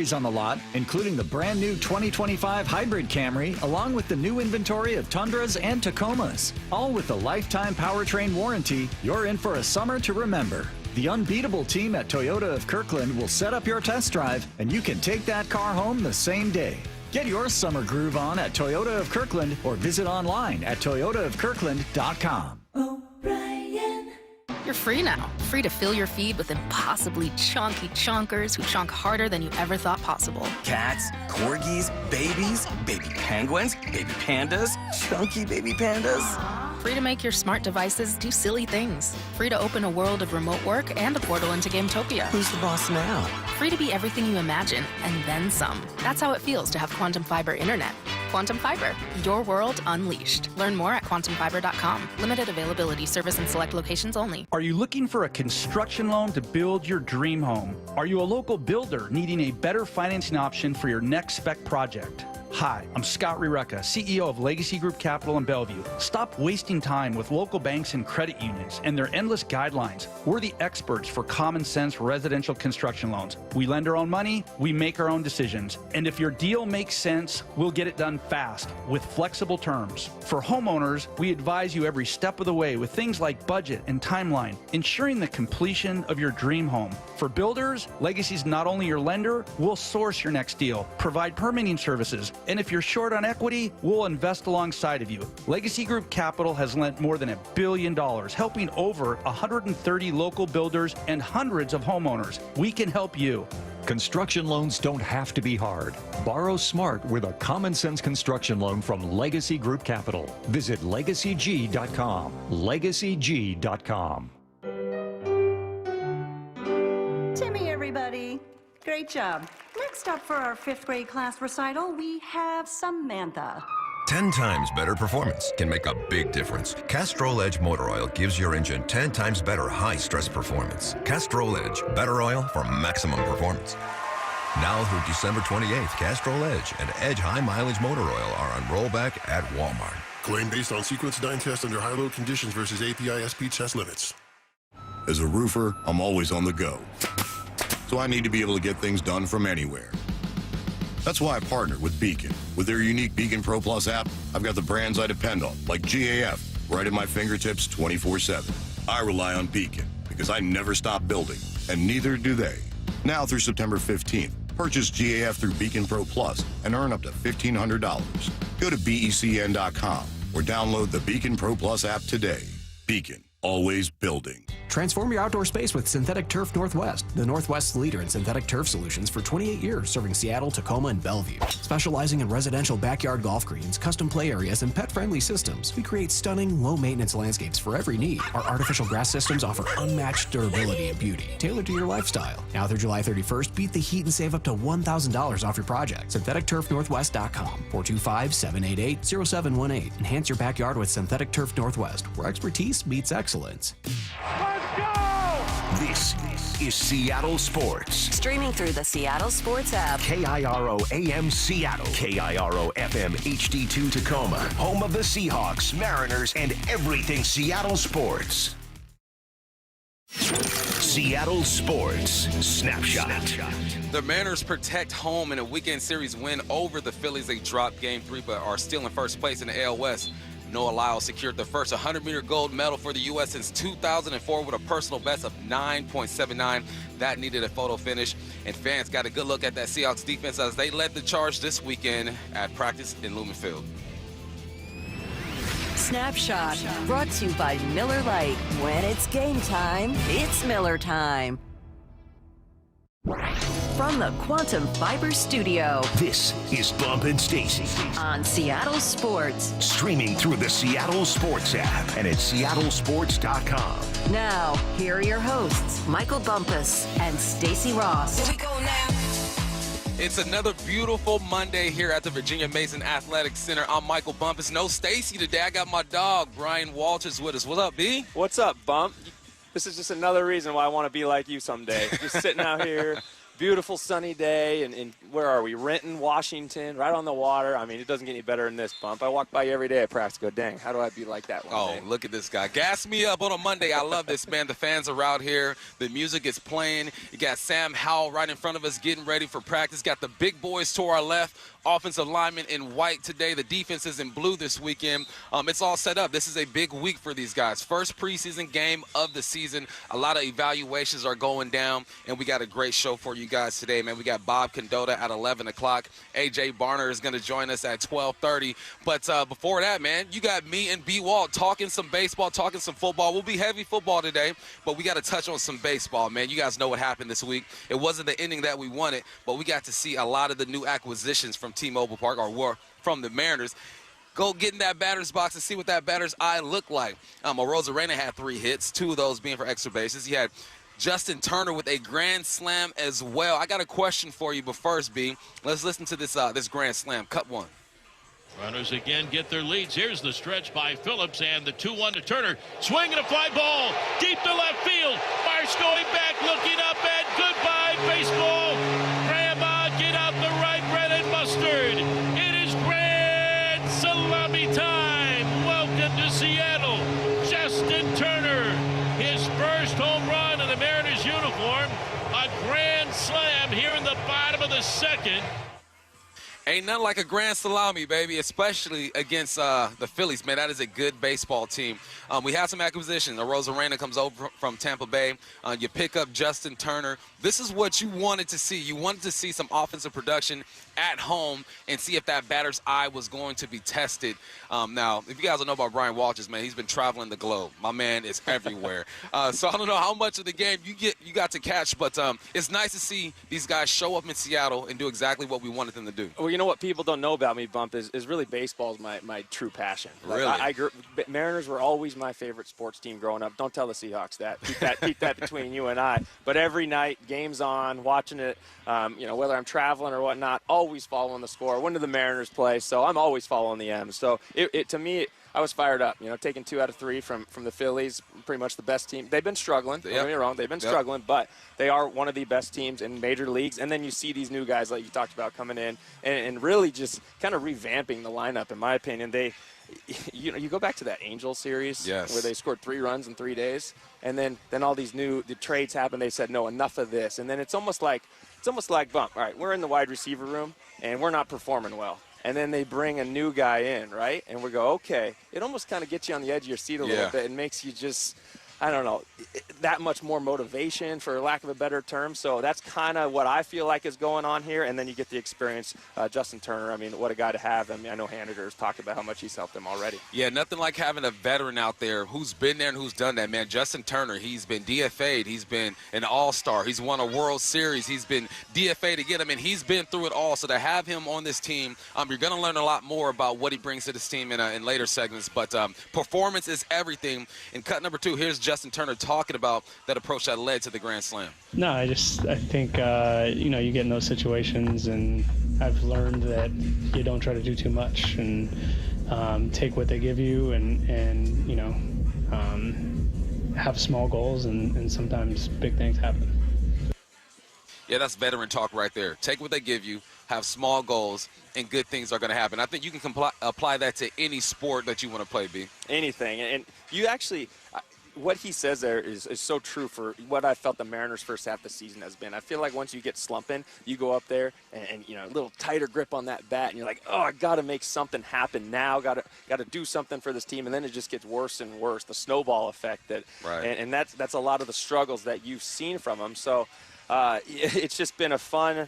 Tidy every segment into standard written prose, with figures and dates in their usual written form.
on the lot, including the brand new 2025 Hybrid Camry, along with the new inventory of Tundras and Tacomas. All with the lifetime powertrain warranty, you're in for a summer to remember. The unbeatable team at Toyota of Kirkland will set up your test drive, and you can take that car home the same day. Get your summer groove on at Toyota of Kirkland or visit online at toyotaofkirkland.com. O'Brien. You're free now. Free to fill your feed with impossibly chunky chunkers who chunk harder than you ever thought possible. Cats, corgis, babies, baby penguins, baby pandas, chunky baby pandas. Free to make your smart devices do silly things. Free to open a world of remote work and a portal into Gametopia. Who's the boss now? Free to be everything you imagine, and then some. That's how it feels to have Quantum Fiber Internet. Quantum Fiber, your world unleashed. Learn more at quantumfiber.com. Limited availability, service in select locations only. Are you looking for a construction loan to build your dream home? Are you a local builder needing a better financing option for your next spec project? Hi, I'm Scott Rireka, CEO of Legacy Group Capital in Bellevue. Stop wasting time with local banks and credit unions and their endless guidelines. We're the experts for common sense residential construction loans. We lend our own money, we make our own decisions. And if your deal makes sense, we'll get it done fast with flexible terms. For homeowners, we advise you every step of the way with things like budget and timeline, ensuring the completion of your dream home. For builders, Legacy's not only your lender, we'll source your next deal, provide permitting services, and if you're short on equity, we'll invest alongside of you. Legacy Group Capital has lent more than $1 billion, helping over 130 local builders and hundreds of homeowners. We can help you. Construction loans don't have to be hard. Borrow smart with a common sense construction loan from Legacy Group Capital. Visit legacyg.com. legacyg.com. Timmy, everybody. Great job. Next up for our 5th grade class recital, we have Samantha. 10 times better performance can make a big difference. Castrol Edge motor oil gives your engine 10 times better high-stress performance. Castrol Edge, better oil for maximum performance. Now through December 28th, Castrol Edge and Edge High Mileage Motor Oil are on rollback at Walmart. Claim based on sequence 9 test under high load conditions versus API SP test limits. As a roofer, I'm always on the go. So I need to be able to get things done from anywhere. That's why I partnered with Beacon. With their unique Beacon Pro Plus app, I've got the brands I depend on, like GAF, right at my fingertips 24/7. I rely on Beacon because I never stop building, and neither do they. Now through September 15th, purchase GAF through Beacon Pro Plus and earn up to $1,500. Go to BECN.com or download the Beacon Pro Plus app today. Beacon, always building. Transform your outdoor space with Synthetic Turf Northwest, the Northwest's leader in synthetic turf solutions for 28 years, serving Seattle, Tacoma, and Bellevue. Specializing in residential backyard golf greens, custom play areas, and pet-friendly systems, we create stunning, low-maintenance landscapes for every need. Our artificial grass systems offer unmatched durability and beauty, tailored to your lifestyle. Now through July 31st, beat the heat and save up to $1,000 off your project. SyntheticTurfNorthwest.com, 425-788-0718. Enhance your backyard with Synthetic Turf Northwest, where expertise meets excellence. This is Seattle Sports. Streaming through the Seattle Sports app. KIRO AM Seattle. KIRO FM HD2 Tacoma. Home of the Seahawks, Mariners, and everything Seattle sports. Seattle Sports Snapshot. The Mariners protect home in a weekend series win over the Phillies. They dropped Game 3 but are still in first place in the AL West. Noah Lyles secured the first 100-meter gold medal for the U.S. since 2004 with a personal best of 9.79. That needed a photo finish, and fans got a good look at that Seahawks defense as they led the charge this weekend at practice in Lumen Field. Snapshot, brought to you by Miller Lite. When it's game time, it's Miller time. From the Quantum Fiber Studio, this is Bump and Stacy on Seattle Sports. Streaming through the Seattle Sports app and at seattlesports.com. Now, here are your hosts, Michael Bumpus and Stacy Ross. Here we go now. It's another beautiful Monday here at the Virginia Mason Athletic Center. I'm Michael Bumpus. No Stacy today. I got my dog, Brian Walters, with us. What's up, B? What's up, Bump? This is just another reason why I want to be like you someday. Just sitting out here, beautiful sunny day, and where are we? Renton, Washington, right on the water. I mean, it doesn't get any better than this, Bump. I walk by you every day at practice, go, dang, how do I be like that one day? Oh, look at this guy. Gas me up on a Monday. I love this, man. The fans are out here. The music is playing. You got Sam Howell right in front of us getting ready for practice. Got the big boys to our left. Offensive linemen in white today. The defense is in blue this weekend. It's all set up. This is a big week for these guys. First preseason game of the season. A lot of evaluations are going down, and we got a great show for you guys today, man. We got Bob Condotta at 11 o'clock. A.J. Barner is going to join us at 12:30. But before that, man, you got me and B. Walt talking some baseball, talking some football. We'll be heavy football today, but we got to touch on some baseball, man. You guys know what happened this week. It wasn't the ending that we wanted, but we got to see a lot of the new acquisitions from T-Mobile Park, or from the Mariners. Go get in that batter's box and see what that batter's eye looked like. Rosarena had 3 hits, 2 of those being for extra bases. He had Justin Turner with a grand slam as well. I got a question for you, but first, B, let's listen to this this grand slam. Cut 1. Runners again get their leads. Here's the stretch by Phillips and the 2-1 to Turner. Swing and a fly ball deep to left field. Marsh going back, looking up, and goodbye, baseball. Grandma, get out the right bread and mustard. It is grand salami time. Welcome to Seattle. Justin Turner, his first home run in the Mariners uniform. A grand slam here in the bottom of the second. Ain't nothing like a grand salami, baby, especially against the Phillies, man. That is a good baseball team. We have some acquisitions. Rosarena comes over from Tampa Bay. You pick up Justin Turner. This is what you wanted to see. You wanted to see some offensive production at home and see if that batter's eye was going to be tested. Now, if you guys don't know about Brian Walters, man, he's been traveling the globe. My man is everywhere. So I don't know how much of the game you got to catch, but it's nice to see these guys show up in Seattle and do exactly what we wanted them to do. Well, you know what people don't know about me, Bump, is really baseball is my true passion. Like, really? Mariners were always my favorite sports team growing up. Don't tell the Seahawks that. Keep that between you and I. But every night, games on, watching it, whether I'm traveling or whatnot, always following the score. When do the Mariners play? So I'm always following the M's. So to me, I was fired up. Taking 2 out of 3 from the Phillies, pretty much the best team. They've been struggling. Don't get me wrong. They've been struggling, but they are one of the best teams in major leagues. And then you see these new guys like you talked about coming in and really just kind of revamping the lineup, in my opinion. You go back to that Angels series where they scored 3 runs in 3 days, and then all these the trades happened. They said, no, enough of this. And then it's almost like Bump. All right, we're in the wide receiver room, and we're not performing well. And then they bring a new guy in, right? And we go, okay. It almost kind of gets you on the edge of your seat a little bit and makes you just, I don't know, that much more motivation, for lack of a better term. So that's kind of what I feel like is going on here. And then you get the experience. Justin Turner, I mean, what a guy to have. I mean, I know Haniger has talked about how much he's helped him already. Yeah, nothing like having a veteran out there who's been there and who's done that, man. Justin Turner, he's been DFA'd. He's been an all-star. He's won a World Series. He's been DFA'd again. I mean, he's been through it all. So to have him on this team, you're going to learn a lot more about what he brings to this team in later segments. But performance is everything. In cut number 2, here's Justin Turner talking about that approach that led to the grand slam. No, I think you get in those situations, and I've learned that you don't try to do too much and take what they give you, and have small goals, and sometimes big things happen. Yeah, that's veteran talk right there. Take what they give you, have small goals, and good things are going to happen. I think you can apply that to any sport that you want to play, B. Anything. And you actually – what he says there is so true for what I felt the Mariners' first half of the season has been. I feel like once you get slumping, you go up there and a little tighter grip on that bat, and you're like, oh, I got to make something happen now. Got to do something for this team, and then it just gets worse and worse. The snowball effect and that's a lot of the struggles that you've seen from him. So. It's just been a fun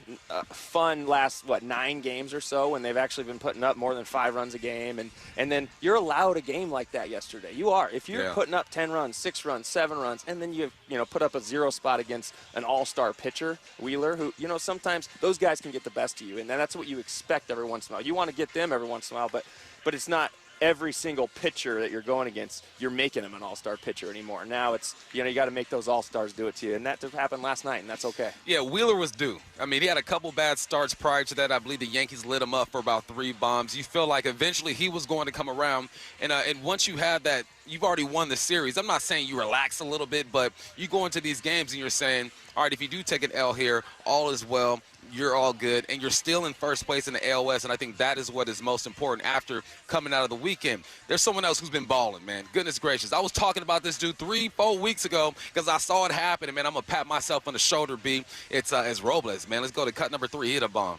last 9 games or so when they've actually been putting up more than 5 runs a game, and then you're allowed a game like that yesterday. You are. If you're putting up 10 runs, 6 runs, 7 runs, and then you put up a 0 spot against an all-star pitcher, Wheeler, who sometimes those guys can get the best of you, and that's what you expect every once in a while. You want to get them every once in a while, but it's not every single pitcher that you're going against, you're making him an all-star pitcher anymore. Now it's, you got to make those all-stars do it to you. And that happened last night, and that's okay. Yeah, Wheeler was due. I mean, he had a couple bad starts prior to that. I believe the Yankees lit him up for about 3 bombs. You feel like eventually he was going to come around. And once you have that you've already won the series. I'm not saying you relax a little bit, but you go into these games and you're saying, all right, if you do take an L here, all is well. You're all good, and you're still in first place in the AL West, and I think that is what is most important after coming out of the weekend. There's someone else who's been balling, man. Goodness gracious. I was talking about this dude 3-4 weeks ago because I saw it happen, and, man, I'm going to pat myself on the shoulder, B. It's Robles, man. Let's go to cut number 3. Hit a bomb.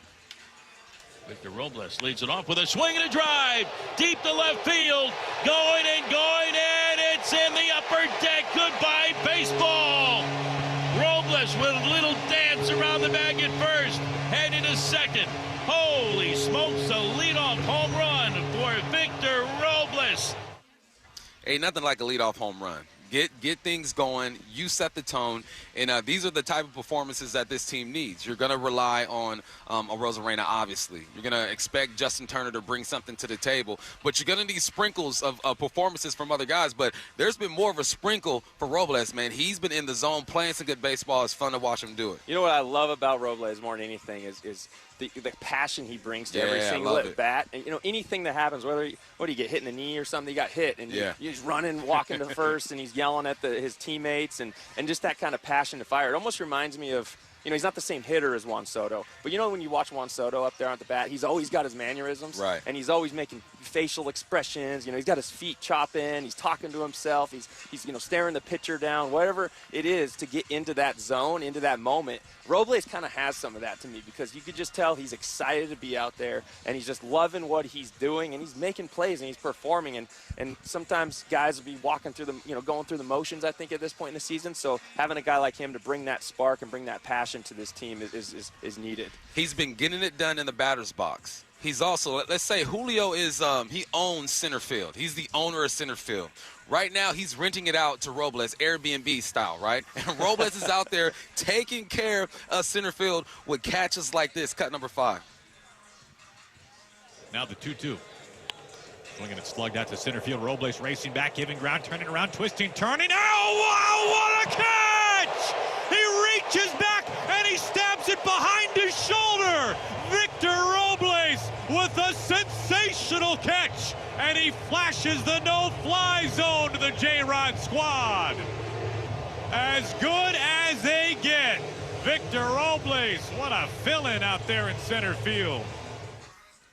Victor Robles leads it off with a swing and a drive. Deep to left field. Going, and it's in the upper deck. Goodbye, baseball. Robles with a little dance around the bag at first. Heading to second. Holy smokes, a leadoff home run for Victor Robles. Ain't nothing like a leadoff home run. Get things going. You set the tone. And these are the type of performances that this team needs. You're going to rely on Arozarena, obviously. You're going to expect Justin Turner to bring something to the table. But you're going to need sprinkles of performances from other guys. But there's been more of a sprinkle for Robles, man. He's been in the zone playing some good baseball. It's fun to watch him do it. You know what I love about Robles more than anything is the passion he brings to every single at bat. And, anything that happens, whether you get hit in the knee or something, he got hit, and he's running, walking to first, and he's yelling at his teammates, and just that kind of passion to fire. It almost reminds me of, he's not the same hitter as Juan Soto, but when you watch Juan Soto up there at the bat, he's always got his mannerisms, right? And he's always making facial expressions. He's got his feet chopping, he's talking to himself, he's staring the pitcher down, whatever it is to get into that zone, into that moment. Robles kind of has some of that to me because you could just tell he's excited to be out there, and he's just loving what he's doing, and he's making plays, and he's performing. And sometimes guys will be walking through going through the motions, I think, at this point in the season. So having a guy like him to bring that spark and bring that passion to this team is needed. He's been getting it done in the batter's box. He's also, let's say Julio he owns center field. He's the owner of center field. Right now, he's renting it out to Robles, Airbnb style, right? And Robles is out there taking care of center field with catches like this, cut number 5. Now the 2-2. Swinging it slugged out to center field. Robles racing back, giving ground, turning around, twisting, turning. Oh, wow, what a catch! He reaches back, and he stabs it behind his shoulder. Victor Robles with a sensational catch. And he flashes the no-fly zone to the J-Rod squad. As good as they get. Victor Robles, what a fill-in out there in center field.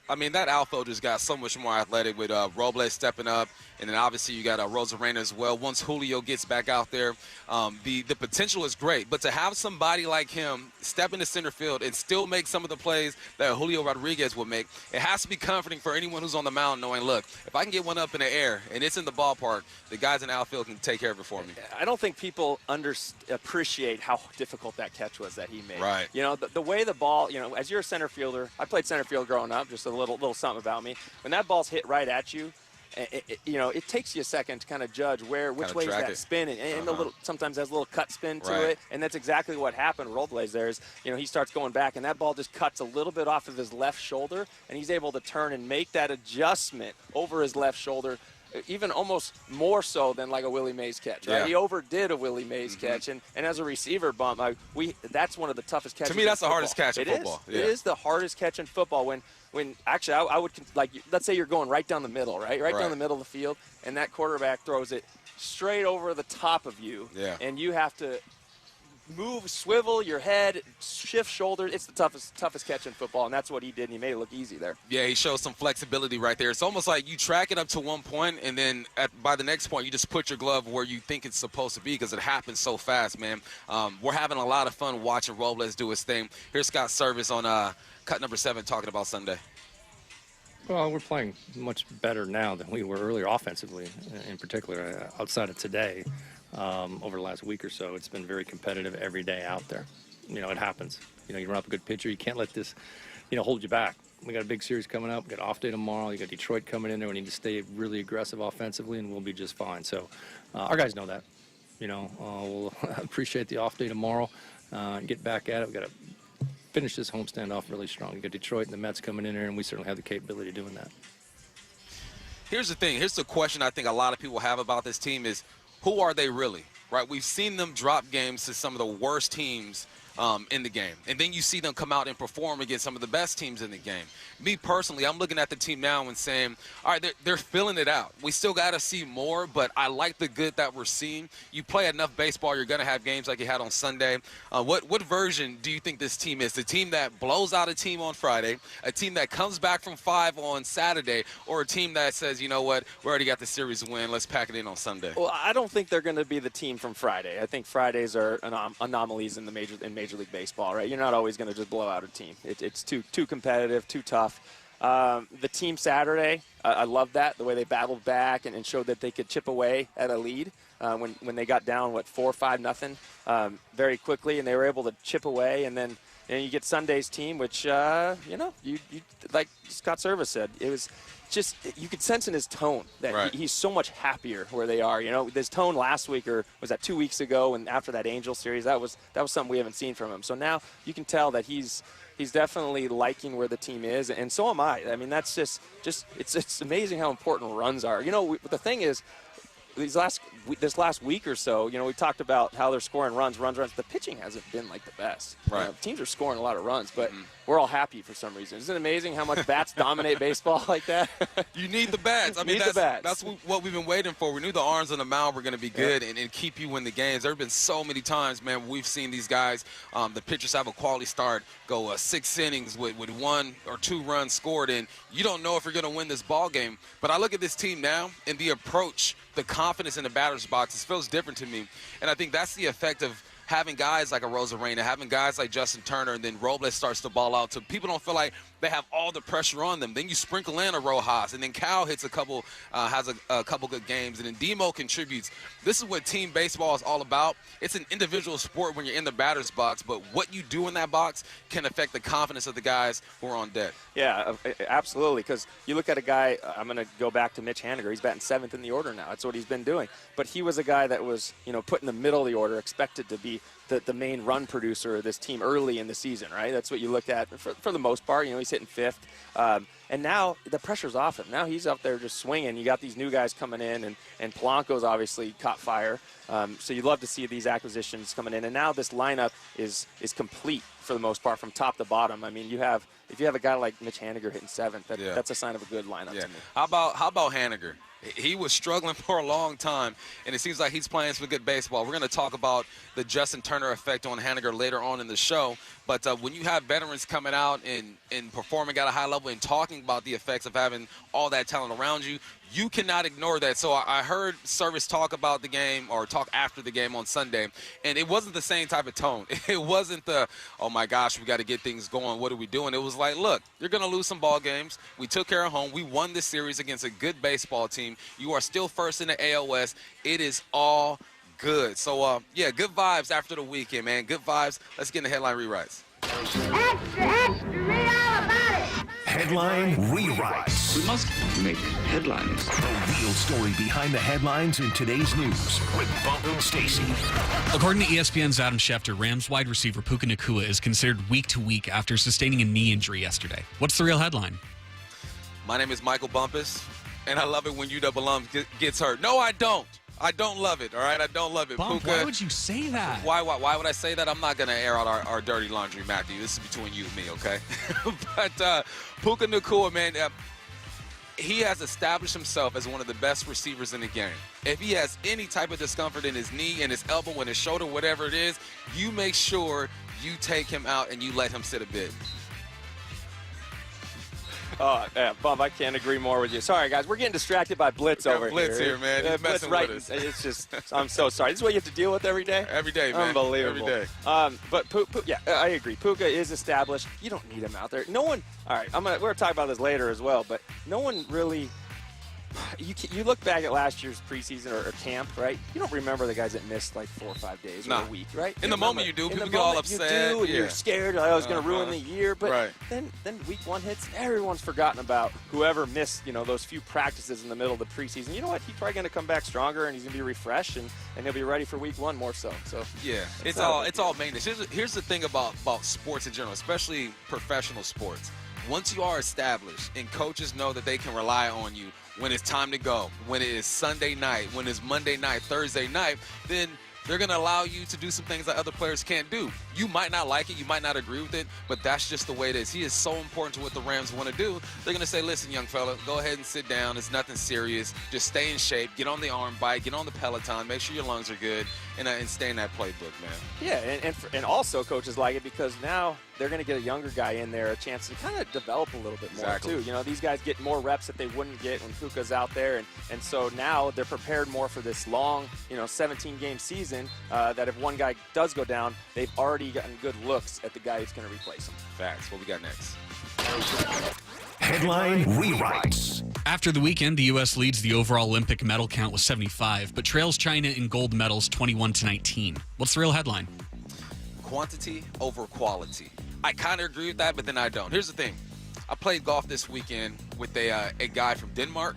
I mean, that outfield just got so much more athletic with Robles stepping up, and then obviously you got Arozarena as well. Once Julio gets back out there, the potential is great. But to have somebody like him step into center field and still make some of the plays that Julio Rodriguez would make, it has to be comforting for anyone who's on the mound knowing, look, if I can get one up in the air and it's in the ballpark, the guys in the outfield can take care of it for me. I don't think people appreciate how difficult that catch was that he made. Right. The way the ball, as you're a center fielder, I played center field growing up, just a little something about me. When that ball's hit right at you, it takes you a second to kind of judge which way is that spin, and sometimes has a little cut spin to it, and that's exactly what happened. Robles there is, he starts going back, and that ball just cuts a little bit off of his left shoulder, and he's able to turn and make that adjustment over his left shoulder, even almost more so than like a Willie Mays catch, right? Yeah. He overdid a Willie Mays catch, and as a receiver bump, that's one of the toughest catches. To me, that's the football. hardest catch in football. It is the hardest catch in football when actually I would, like, let's say you're going right down the middle, right down the middle of the field, and that quarterback throws it straight over the top of you, and you have to move, swivel your head, shift shoulders. It's the toughest catch in football, and that's what he did, and he made it look easy there. Yeah, he shows some flexibility right there. It's almost like you track it up to one point, and then by the next point, you just put your glove where you think it's supposed to be because it happens so fast, man. We're having a lot of fun watching Robles do his thing. Here's Scott Service on cut number 7 talking about Sunday. Well, we're playing much better now than we were earlier offensively, in particular, outside of today. Over the last week or so, it's been very competitive every day out there. It happens. You run up a good pitcher, you can't let this, hold you back. We got a big series coming up. We got off day tomorrow. You got Detroit coming in there. We need to stay really aggressive offensively, and we'll be just fine. So our guys know that. We'll appreciate the off day tomorrow. Get back at it. We got to finish this homestand off really strong. You got Detroit and the Mets coming in there, and we certainly have the capability of doing that. Here's the thing. Here's the question I think a lot of people have about this team is, who are they really, right? We've seen them drop games to some of the worst teams in the game. And then you see them come out and perform against some of the best teams in the game. Me personally, I'm looking at the team now and saying, all right, they're filling it out. We still got to see more, but I like the good that we're seeing. You play enough baseball, you're going to have games like you had on Sunday. What version do you think this team is? The team that blows out a team on Friday, a team that comes back from 5 on Saturday, or a team that says, you know what, we already got the series win, let's pack it in on Sunday? Well, I don't think they're going to be the team from Friday. I think Fridays are anomalies in Major League Baseball, right? You're not always going to just blow out a team. It's too competitive, too tough. The team Saturday, I love that, the way they battled back and showed that they could chip away at a lead when they got down, 4-5-0 very quickly, and they were able to chip away. And then you get Sunday's team, which, you like Scott Service said, it was just, you could sense in his tone that he's so much happier where they are. This tone last week, or was that 2 weeks ago, and after that Angel series, that was something we haven't seen from him. So now you can tell that he's definitely liking where the team is, and so am I. I mean, that's just it's amazing how important runs are. The thing is, this last week or so, we talked about how they're scoring runs. The pitching hasn't been like the best. Right. Teams are scoring a lot of runs, but we're all happy for some reason. Isn't it amazing how much bats dominate baseball like that? You need the bats. I mean, that's what we've been waiting for. We knew the arms on the mound were going to be good and keep you in the games. There have been so many times, man, we've seen these guys, the pitchers have a quality start, go 6 innings with 1 or 2 runs scored, and you don't know if you're going to win this ball game. But I look at this team now, and the approach, the confidence in the batter's box, it feels different to me. And I think that's the effect of having guys like a Rosarena, having guys like Justin Turner, and then Robles starts to ball out, so people don't feel like they have all the pressure on them. Then you sprinkle in a Rojas, and then Cal hits a couple good games, and then Demo contributes. This is what team baseball is all about. It's an individual sport when you're in the batter's box, but what you do in that box can affect the confidence of the guys who are on deck. Yeah, absolutely, because you look at a guy, I'm going to go back to Mitch Haniger. He's batting 7th in the order now. That's what he's been doing. But he was a guy that was, put in the middle of the order, expected to be the main run producer of this team early in the season, right? That's what you looked at for the most part. He's hitting 5th. And now the pressure's off him. Now he's up there just swinging. You got these new guys coming in, and Polanco's obviously caught fire. So you'd love to see these acquisitions coming in. And now this lineup is complete for the most part from top to bottom. I mean, if you have a guy like Mitch Haniger hitting 7th, that's a sign of a good lineup to me. How about Haniger? He was struggling for a long time, and it seems like he's playing some good baseball. We're going to talk about the Justin Turner effect on Haniger later on in the show. But when you have veterans coming out and performing at a high level and talking about the effects of having all that talent around you, you cannot ignore that. So I heard Service talk about the game, or talk after the game on Sunday, and it wasn't the same type of tone. It wasn't the, oh my gosh, we got to get things going, what are we doing? It was like, look, you're going to lose some ball games. We took care of home. We won this series against a good baseball team. You are still first in the AL West. It is all good. So, good vibes after the weekend, man. Good vibes. Let's get in the headline rewrites. Extra, read all about it. Headline rewrites. We must make headlines. The real story behind the headlines in today's news with Bump and Stacy. According to ESPN's Adam Schefter, Rams wide receiver Puka Nacua is considered week to week after sustaining a knee injury yesterday. What's the real headline? My name is Michael Bumpus, and I love it when UW alum gets hurt. No, I don't. I don't love it, all right? I don't love it. Bump, Puka, why would you say that? Why would I say that? I'm not going to air out our dirty laundry, Matthew. This is between you and me, okay? But Puka Nacua, man, he has established himself as one of the best receivers in the game. If he has any type of discomfort in his knee, in his elbow, in his shoulder, whatever it is, you make sure you take him out and you let him sit a bit. Oh, yeah, Bob, I can't agree more with you. Sorry, guys. We're getting distracted by Blitz over Blitz here, man. He's Blitz messing with us. It's just, I'm so sorry. This is what you have to deal with every day? Every day, man. Unbelievable. Every day. But, I agree. Puka is established. You don't need him out there. No one, all right, we're going to talk about this later as well, but no one really, you look back at last year's preseason or camp, right? You don't remember the guys that missed like 4 or 5 days or a week, right? In the moment you do. People get all upset. You do, and you're scared. I was going to ruin the year. But then week 1 hits, everyone's forgotten about whoever missed, those few practices in the middle of the preseason. You know what? He's probably going to come back stronger, and he's going to be refreshed, and he'll be ready for week 1 more so. So yeah, it's all maintenance. Here's the thing about sports in general, especially professional sports. Once you are established and coaches know that they can rely on you when it's time to go, when it is Sunday night, when it's Monday night, Thursday night, then they're going to allow you to do some things that other players can't do. You might not like it, you might not agree with it, but that's just the way it is. He is so important to what the Rams want to do. They're going to say, listen, young fella, go ahead and sit down. It's nothing serious. Just stay in shape. Get on the arm bike. Get on the Peloton. Make sure your lungs are good, and stay in that playbook, man. Yeah, and also coaches like it because now they're going to get a younger guy in there a chance to kind of develop a little bit more, too. You know, these guys get more reps that they wouldn't get when Puka's out there, and so now they're prepared more for this long, 17-game season that if one guy does go down, they've already gotten good looks at the guy who's going to replace him. Facts. What we got next? Headline rewrites. After the weekend, the U.S. leads the overall Olympic medal count with 75, but trails China in gold medals 21-19. What's the real headline? Quantity over quality. I kind of agree with that, but then I don't. Here's the thing. I played golf this weekend with a guy from Denmark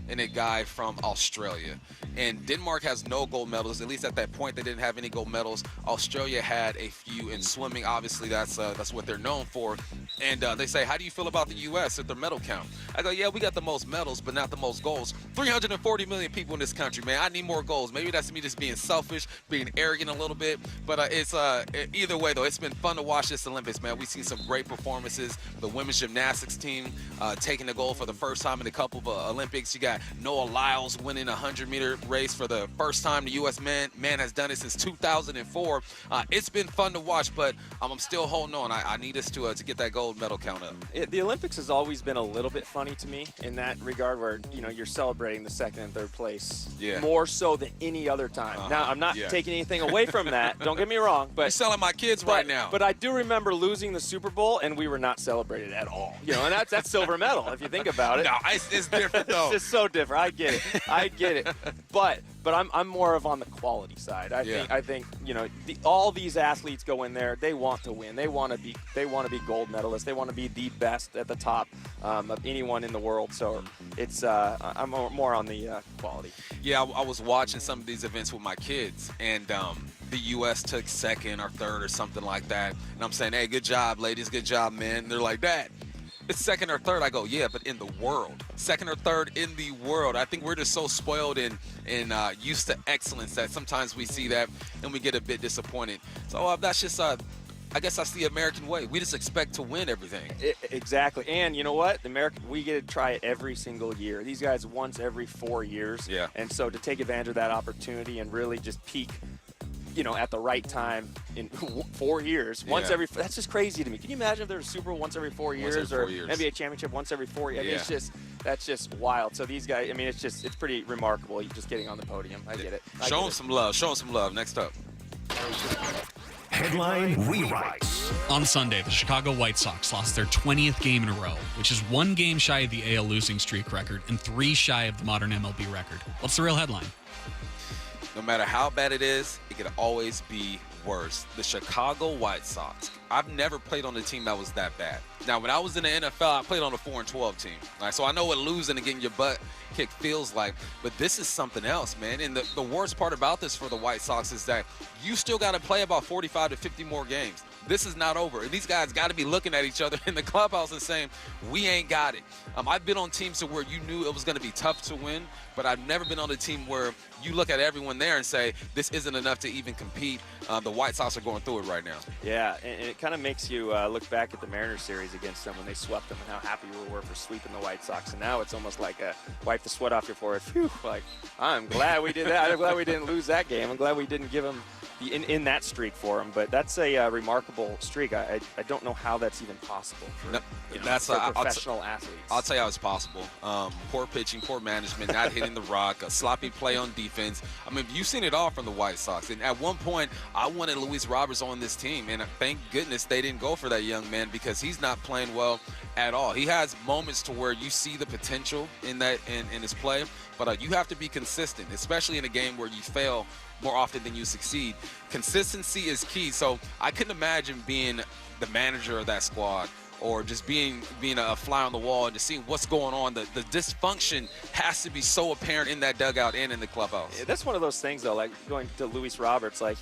and a guy from Australia. And Denmark has no gold medals. At least at that point, they didn't have any gold medals. Australia had a few in swimming. Obviously, that's what they're known for. And they say, how do you feel about the U.S. at their medal count? I go, yeah, we got the most medals, but not the most goals. 340 million people in this country, man. I need more goals. Maybe that's me just being selfish, being arrogant a little bit. But it's either way, though, it's been fun to watch this Olympics, man. We've seen some great performances. The women's gymnastics team taking the gold for the first time in a couple of Olympics. You got Noah Lyles winning a 100-meter race for the first time. The U.S. man has done it since 2004. It's been fun to watch, but I'm still holding on. I need us to get that gold medal count up. The Olympics has always been a little bit funny to me in that regard where, you're celebrating the second and third place more so than any other time. Now, I'm not taking anything away from that. Don't get me wrong. But you're selling my kids right now. But I do remember losing the Super Bowl, and we were not celebrated at all. And that's silver medal if you think about it. No, it's different, though. It's just so different. I get it. But I'm more of on the quality side. I think all these athletes go in there. They want to win. They want to be gold medalists. They want to be the best at the top of anyone in the world. So it's I'm more on the quality. Yeah, I was watching some of these events with my kids, and the U.S. took second or third or something like that. And I'm saying, hey, good job, ladies. Good job, men. And they're like, Dad, it's second or third. I go, yeah, but in the world. Second or third in the world. I think we're just so spoiled and used to excellence that sometimes we see that and we get a bit disappointed. So that's just, I guess that's the American way. We just expect to win everything. Exactly. And you know what? We get to try it every single year. These guys once every 4 years. Yeah. And so to take advantage of that opportunity and really just peak at the right time in 4 years. That's just crazy to me. Can you imagine if there was a Super Bowl once every 4 years or maybe a championship once every 4 years? I mean, that's just wild. So these guys, I mean, it's pretty remarkable just getting on the podium. I get it. Show them some love. Show them some love. Next up. Headline rewrites. On Sunday, the Chicago White Sox lost their 20th game in a row, which is 1 game shy of the AL losing streak record and 3 shy of the modern MLB record. What's the real headline? No matter how bad it is, it can always be worse. The Chicago White Sox. I've never played on a team that was that bad. Now, when I was in the NFL, I played on a 4-12 team. Right? So I know what losing and getting your butt kicked feels like. But this is something else, man. And the worst part about this for the White Sox is that you still got to play about 45 to 50 more games. This is not over. And these guys got to be looking at each other in the clubhouse and saying, we ain't got it. I've been on teams where you knew it was going to be tough to win, but I've never been on a team where you look at everyone there and say, this isn't enough to even compete. The White Sox are going through it right now. Yeah, and it kind of makes you look back at the Mariners series against them when they swept them and how happy we were for sweeping the White Sox. And now it's almost like wipe the sweat off your forehead. Phew, like, I'm glad we did that. I'm glad we didn't lose that game. I'm glad we didn't give them in that streak for him. But that's a remarkable streak. I don't know how that's even possible for, for professional athletes. I'll tell you how it's possible. Poor pitching, poor management, not hitting the rock, a sloppy play on defense. I mean, you've seen it all from the White Sox. And at one point, I wanted Luis Roberts on this team. And thank goodness they didn't go for that young man because he's not playing well at all. He has moments to where you see the potential in his play. But you have to be consistent, especially in a game where you fail more often than you succeed. Consistency is key. So I couldn't imagine being the manager of that squad or just being a fly on the wall and just seeing what's going on. The dysfunction has to be so apparent in that dugout and in the clubhouse. Yeah, that's one of those things, though, like going to Luis Roberts. Like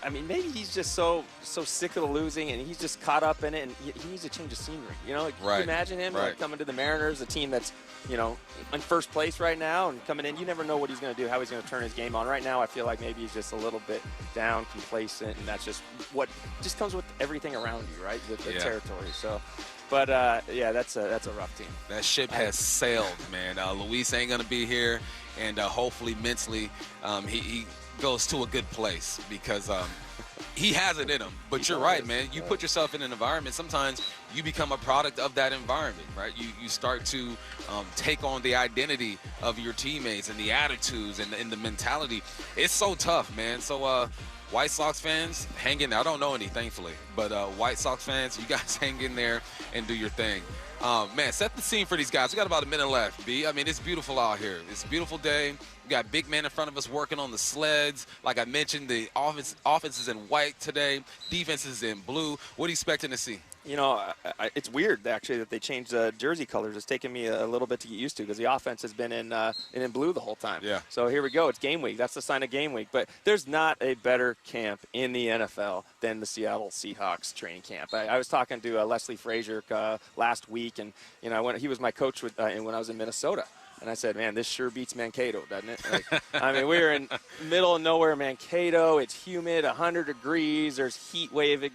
I mean, maybe he's just so sick of the losing, and he's just caught up in it, and he needs a change of scenery. You know, like, can you imagine him like, coming to the Mariners, a team that's, you know, in first place right now, and coming in. You never know what he's going to do, how he's going to turn his game on. Right now, I feel like maybe he's just a little bit down, complacent, and that's just what just comes with everything around you, right? The territory. So. But, yeah, that's a rough team. That ship has sailed, man. Luis ain't going to be here, and hopefully mentally he goes to a good place because he has it in him. But you're right, man. You put yourself in an environment, sometimes you become a product of that environment, right? You start to take on the identity of your teammates and the attitudes and the mentality. It's so tough, man. So, White Sox fans, hang in there. I don't know any, thankfully, but White Sox fans, you guys hang in there and do your thing. Man, set the scene for these guys. We got about a minute left, B. I mean, it's beautiful out here. It's a beautiful day. We got big men in front of us working on the sleds. Like I mentioned, the offense is in white today. Defense is in blue. What are you expecting to see? You know, it's weird, actually, that they changed the jersey colors. It's taken me a little bit to get used to because the offense has been in blue the whole time. Yeah. So here we go. It's game week. That's the sign of game week. But there's not a better camp in the NFL than the Seattle Seahawks training camp. I was talking to Leslie Frazier last week, and, you know, he was my coach when I was in Minnesota. And I said, man, this sure beats Mankato, doesn't it? Like, I mean, we're in middle of nowhere, Mankato. It's humid, 100 degrees. There's heat wave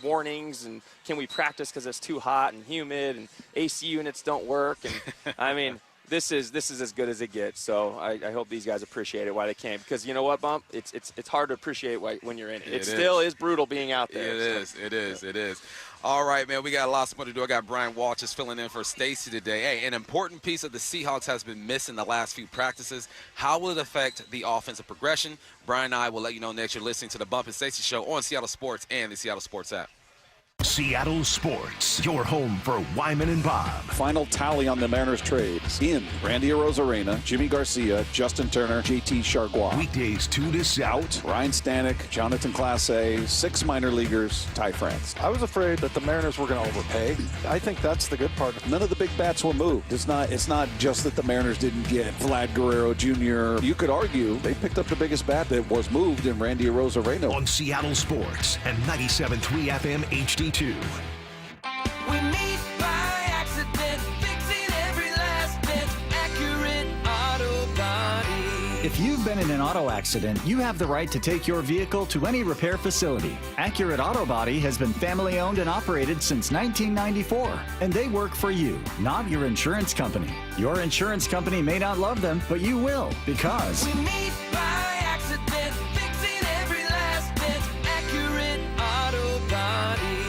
warnings. And can we practice because it's too hot and humid? And AC units don't work. And, I mean, this is as good as it gets. So I hope these guys appreciate it while they came. Because you know what, Bump? It's hard to appreciate when you're in it. It still is brutal being out there. It is. All right, man, we got lots more to do. I got Brian Walsh just filling in for Stacy today. Hey, an important piece of the Seahawks has been missing the last few practices. How will it affect the offensive progression? Brian and I will let you know next. You're listening to the Bump and Stacy Show on Seattle Sports and the Seattle Sports app. Seattle Sports, your home for Wyman and Bob. Final tally on the Mariners trades. In Randy Arozarena, Jimmy Garcia, Justin Turner, JT Chargois. Weekdays 2 to 6. Out, Ryan Stanek, Jonathan Clase, 6 minor leaguers, Ty France. I was afraid that the Mariners were going to overpay. I think that's the good part. None of the big bats were moved. It's not just that the Mariners didn't get Vlad Guerrero Jr. You could argue they picked up the biggest bat that was moved in Randy Arozarena. On Seattle Sports and 97.3 FM HD2. We meet by accident, fixing every last bit, accurate auto body. If you've been in an auto accident, you have the right to take your vehicle to any repair facility. Accurate Auto Body has been family owned and operated since 1994, and they work for you, not your insurance company. Your insurance company may not love them, but you will, because We meet by accident, fixing every last bit, accurate auto body.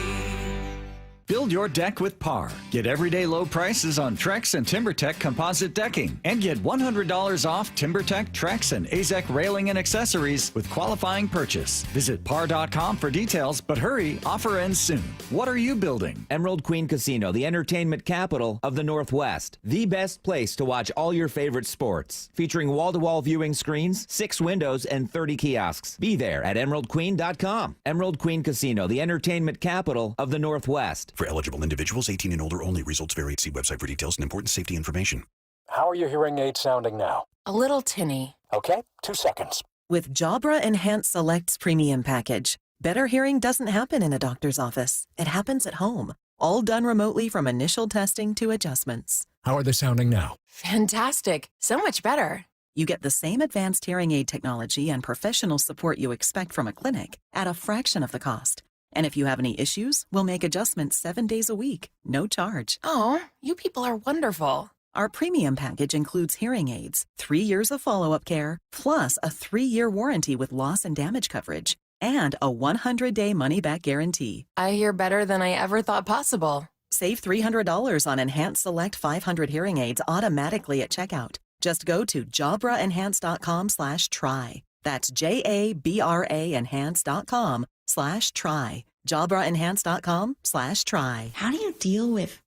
build your deck with PAR. Get everyday low prices on Trex and TimberTech composite decking, and get $100 off TimberTech, Trex, and AZEK railing and accessories with qualifying purchase. Visit par.com for details, but hurry, offer ends soon. What are you building? Emerald Queen Casino, the entertainment capital of the Northwest. The best place to watch all your favorite sports. Featuring wall-to-wall viewing screens, 6 windows, and 30 kiosks. Be there at emeraldqueen.com. Emerald Queen Casino, the entertainment capital of the Northwest. For eligible individuals, 18 and older only. Results vary. See website for details and important safety information. How are your hearing aids sounding now? A little tinny. Okay, 2 seconds. With Jabra Enhanced Select's premium package, better hearing doesn't happen in a doctor's office. It happens at home. All done remotely from initial testing to adjustments. How are they sounding now? Fantastic. So much better. You get the same advanced hearing aid technology and professional support you expect from a clinic at a fraction of the cost. And if you have any issues, we'll make adjustments 7 days a week, no charge. Oh, you people are wonderful. Our premium package includes hearing aids, 3 years of follow-up care, plus a 3-year warranty with loss and damage coverage, and a 100-day money-back guarantee. I hear better than I ever thought possible. Save $300 on Enhanced Select 500 hearing aids automatically at checkout. Just go to jabraenhance.com/try. That's JABRA enhance.com/try. jabraenhance.com/try. How do you deal with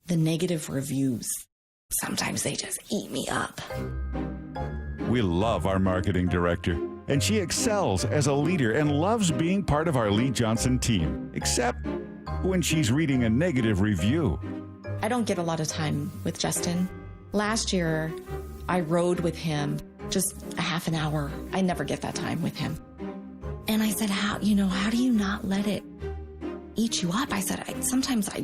the negative reviews? Sometimes they just eat me up. We love our marketing director, and she excels as a leader and loves being part of our Lee Johnson team, except when she's reading a negative review. I don't get a lot of time with Justin. Last year, I rode with him just a half an hour. I never get that time with him. And I said, how do you not let it eat you up? I said, sometimes I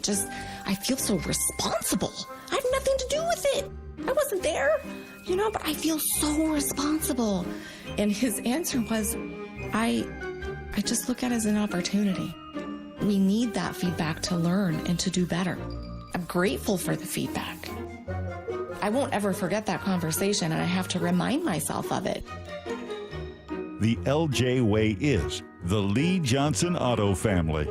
feel so responsible. I have nothing to do with it. I wasn't there, but I feel so responsible. And his answer was, I just look at it as an opportunity. We need that feedback to learn and to do better. I'm grateful for the feedback. I won't ever forget that conversation, and I have to remind myself of it. The LJ way is the Lee Johnson Auto family.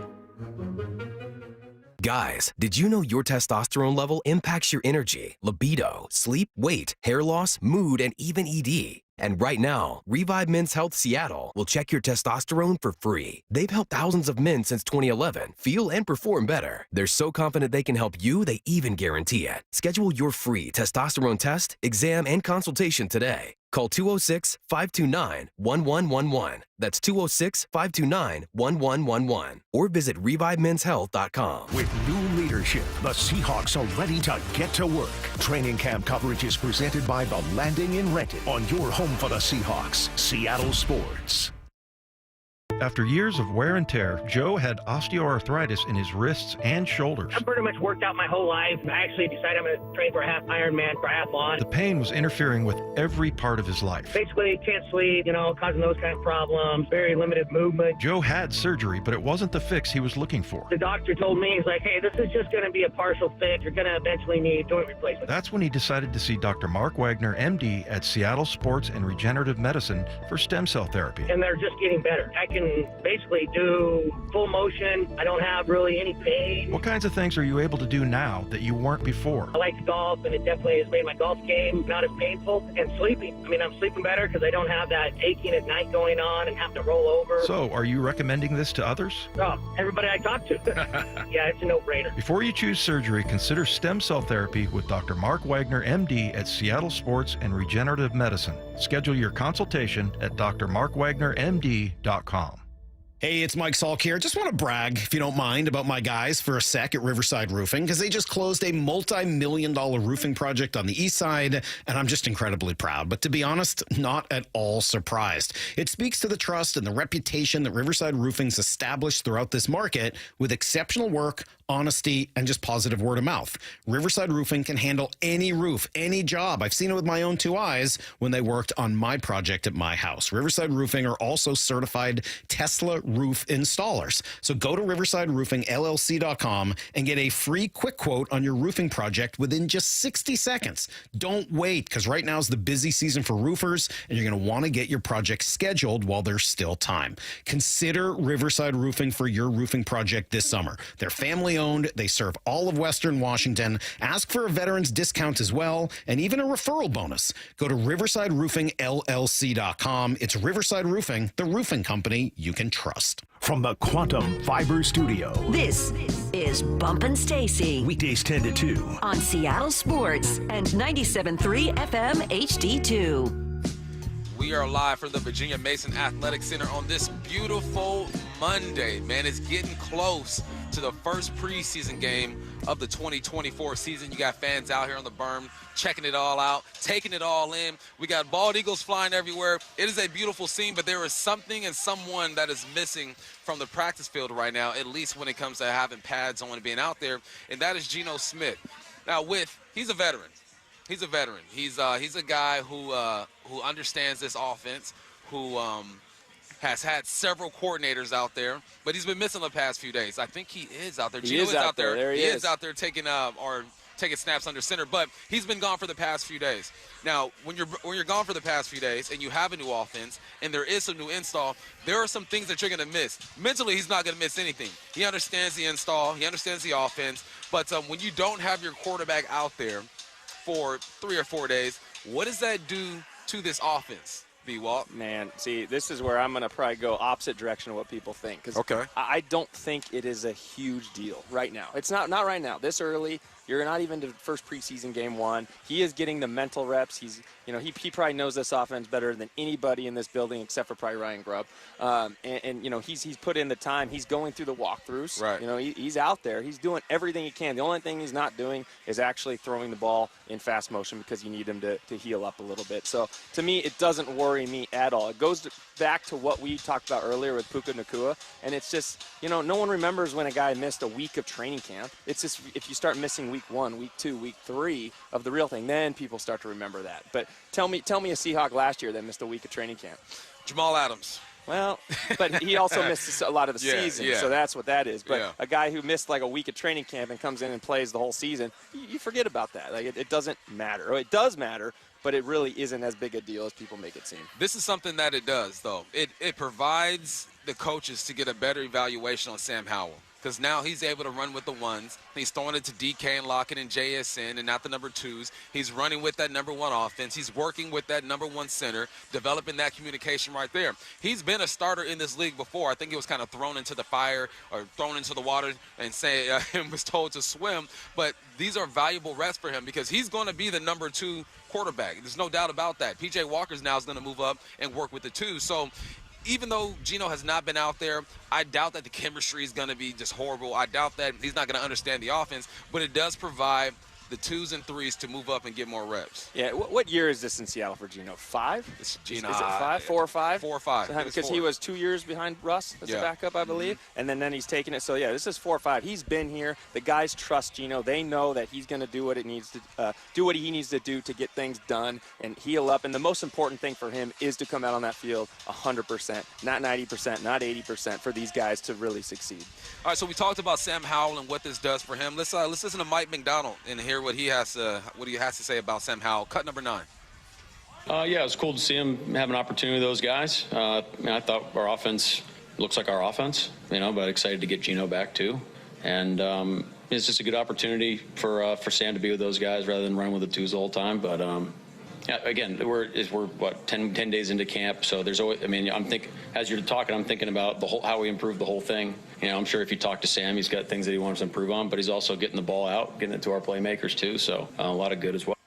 Guys, did you know your testosterone level impacts your energy, libido, sleep, weight, hair loss, mood, and even ED? And right now, Revive Men's Health Seattle will check your testosterone for free. They've helped thousands of men since 2011 feel and perform better. They're so confident they can help you, they even guarantee it. Schedule your free testosterone test, exam, and consultation today. Call 206-529-1111. That's 206-529-1111. Or visit ReviveMen'sHealth.com. With new leadership, the Seahawks are ready to get to work. Training camp coverage is presented by The Landing in Renton on your home for the Seahawks, Seattle Sports. After years of wear and tear, Joe had osteoarthritis in his wrists and shoulders. I've pretty much worked out my whole life. I actually decided I'm going to train for a half Ironman, for triathlon. The pain was interfering with every part of his life. Basically, can't sleep, causing those kind of problems, very limited movement. Joe had surgery, but it wasn't the fix he was looking for. The doctor told me, he's like, hey, this is just going to be a partial fix. You're going to eventually need joint replacement. That's when he decided to see Dr. Mark Wagner, MD, at Seattle Sports and Regenerative Medicine for stem cell therapy. And they're just getting better. I can basically do full motion. I don't have really any pain. What kinds of things are you able to do now that you weren't before? I like to golf, and it definitely has made my golf game not as painful. And sleeping. I'm sleeping better because I don't have that aching at night going on and having to roll over. So, are you recommending this to others? Oh, everybody I talk to. Yeah, it's a no-brainer. Before you choose surgery, consider stem cell therapy with Dr. Mark Wagner, MD, at Seattle Sports and Regenerative Medicine. Schedule your consultation at drmarkwagnermd.com. Hey, it's Mike Salk here. Just want to brag, if you don't mind, about my guys for a sec at Riverside Roofing, because they just closed a multi-million-dollar roofing project on the east side, and I'm just incredibly proud. But to be honest, not at all surprised. It speaks to the trust and the reputation that Riverside Roofing's established throughout this market with exceptional work, honesty, and just positive word of mouth. Riverside Roofing can handle any roof, any job. I've seen it with my own two eyes when they worked on my project at my house. Riverside Roofing are also certified Tesla roof installers. So go to riversideroofingllc.com and get a free quick quote on your roofing project within just 60 seconds. Don't wait, because right now is the busy season for roofers, and you're going to want to get your project scheduled while there's still time. Consider Riverside Roofing for your roofing project this summer. They're family owned. They serve all of Western Washington. Ask for a veteran's discount as well, and even a referral bonus. Go to riversideroofingllc.com. It's Riverside Roofing, the roofing company you can trust. From the Quantum Fiber Studio, this is Bumpin' Stacy. Weekdays 10 to 2. On Seattle Sports and 97.3 FM HD2. We are live from the Virginia Mason Athletic Center on this beautiful Monday. Man, it's getting close to the first preseason game of the 2024 season. You got fans out here on the berm checking it all out, taking it all in. We got bald eagles flying everywhere. It is a beautiful scene, but there is something and someone that is missing from the practice field right now, at least when it comes to having pads on and being out there, and that is Gino Smith. Now, he's a veteran. He's a veteran. He's a guy who understands this offense, who has had several coordinators out there, but he's been missing the past few days. I think he is out there. Gino is out there. There he is. He is out there taking snaps under center, but he's been gone for the past few days. Now, when you're gone for the past few days and you have a new offense and there is some new install, there are some things that you're going to miss. Mentally, he's not going to miss anything. He understands the install. He understands the offense. But when you don't have your quarterback out there for 3 or 4 days, what does that do to this offense? B-Walt. Man, see, this is where I'm going to probably go opposite direction of what people think. Because I don't think it is a huge deal right now. It's not right now. This early, You're not even to the first preseason game 1. He is getting the mental reps. He's, he probably knows this offense better than anybody in this building except for probably Ryan Grubb. He's put in the time. He's going through the walkthroughs. Right. He's out there. He's doing everything he can. The only thing he's not doing is actually throwing the ball in fast motion because you need him to heal up a little bit. So to me, it doesn't worry me at all. It goes back to what we talked about earlier with Puka Nacua, and it's just, no one remembers when a guy missed a week of training camp. It's just if you start missing week 1, week 2, week 3 of the real thing, then people start to remember that. But tell me a Seahawk last year that missed a week of training camp. Jamal Adams. Well, but he also missed a lot of the season, so that's what that is. But a guy who missed like a week of training camp and comes in and plays the whole season, you forget about that. Like it doesn't matter. It does matter, but it really isn't as big a deal as people make it seem. This is something that it does, though. It provides the coaches to get a better evaluation on Sam Howell, because now he's able to run with the ones. He's throwing it to DK and Lockett and JSN and not the number 2s. He's running with that number 1 offense. He's working with that number 1 center, developing that communication right there. He's been a starter in this league before. I think he was kind of thrown into the fire or thrown into the water and was told to swim. But these are valuable reps for him because he's going to be the number 2 quarterback. There's no doubt about that. P.J. Walker's now is going to move up and work with the 2. So even though Gino has not been out there, I doubt that the chemistry is going to be just horrible. I doubt that he's not going to understand the offense, but it does provide the 2s and 3s to move up and get more reps. Yeah, what year is this in Seattle for Gino? 5? It's Gino. Is it 5? 4 or 5? 4 or 5. Because he was 2 years behind Russ as a backup, I believe. And then he's taken it. So, yeah, this is 4 or 5. He's been here. The guys trust Gino. They know that he's going to do what he needs to do to get things done and heal up. And the most important thing for him is to come out on that field 100%, not 90%, not 80% for these guys to really succeed. All right, so we talked about Sam Howell and what this does for him. Let's listen to Mike McDonald and hear what he has to say about Sam Howell. Cut number 9. Yeah, it was cool to see him have an opportunity with those guys. I thought our offense looks like our offense, but excited to get Gino back too. And it's just a good opportunity for Sam to be with those guys rather than run with the 2s the whole time. But again, we're 10 days into camp, so there's always. I'm thinking as you're talking, I'm thinking about how we improve the whole thing. I'm sure if you talk to Sam, he's got things that he wants to improve on, but he's also getting the ball out, getting it to our playmakers too. So a lot of good as well.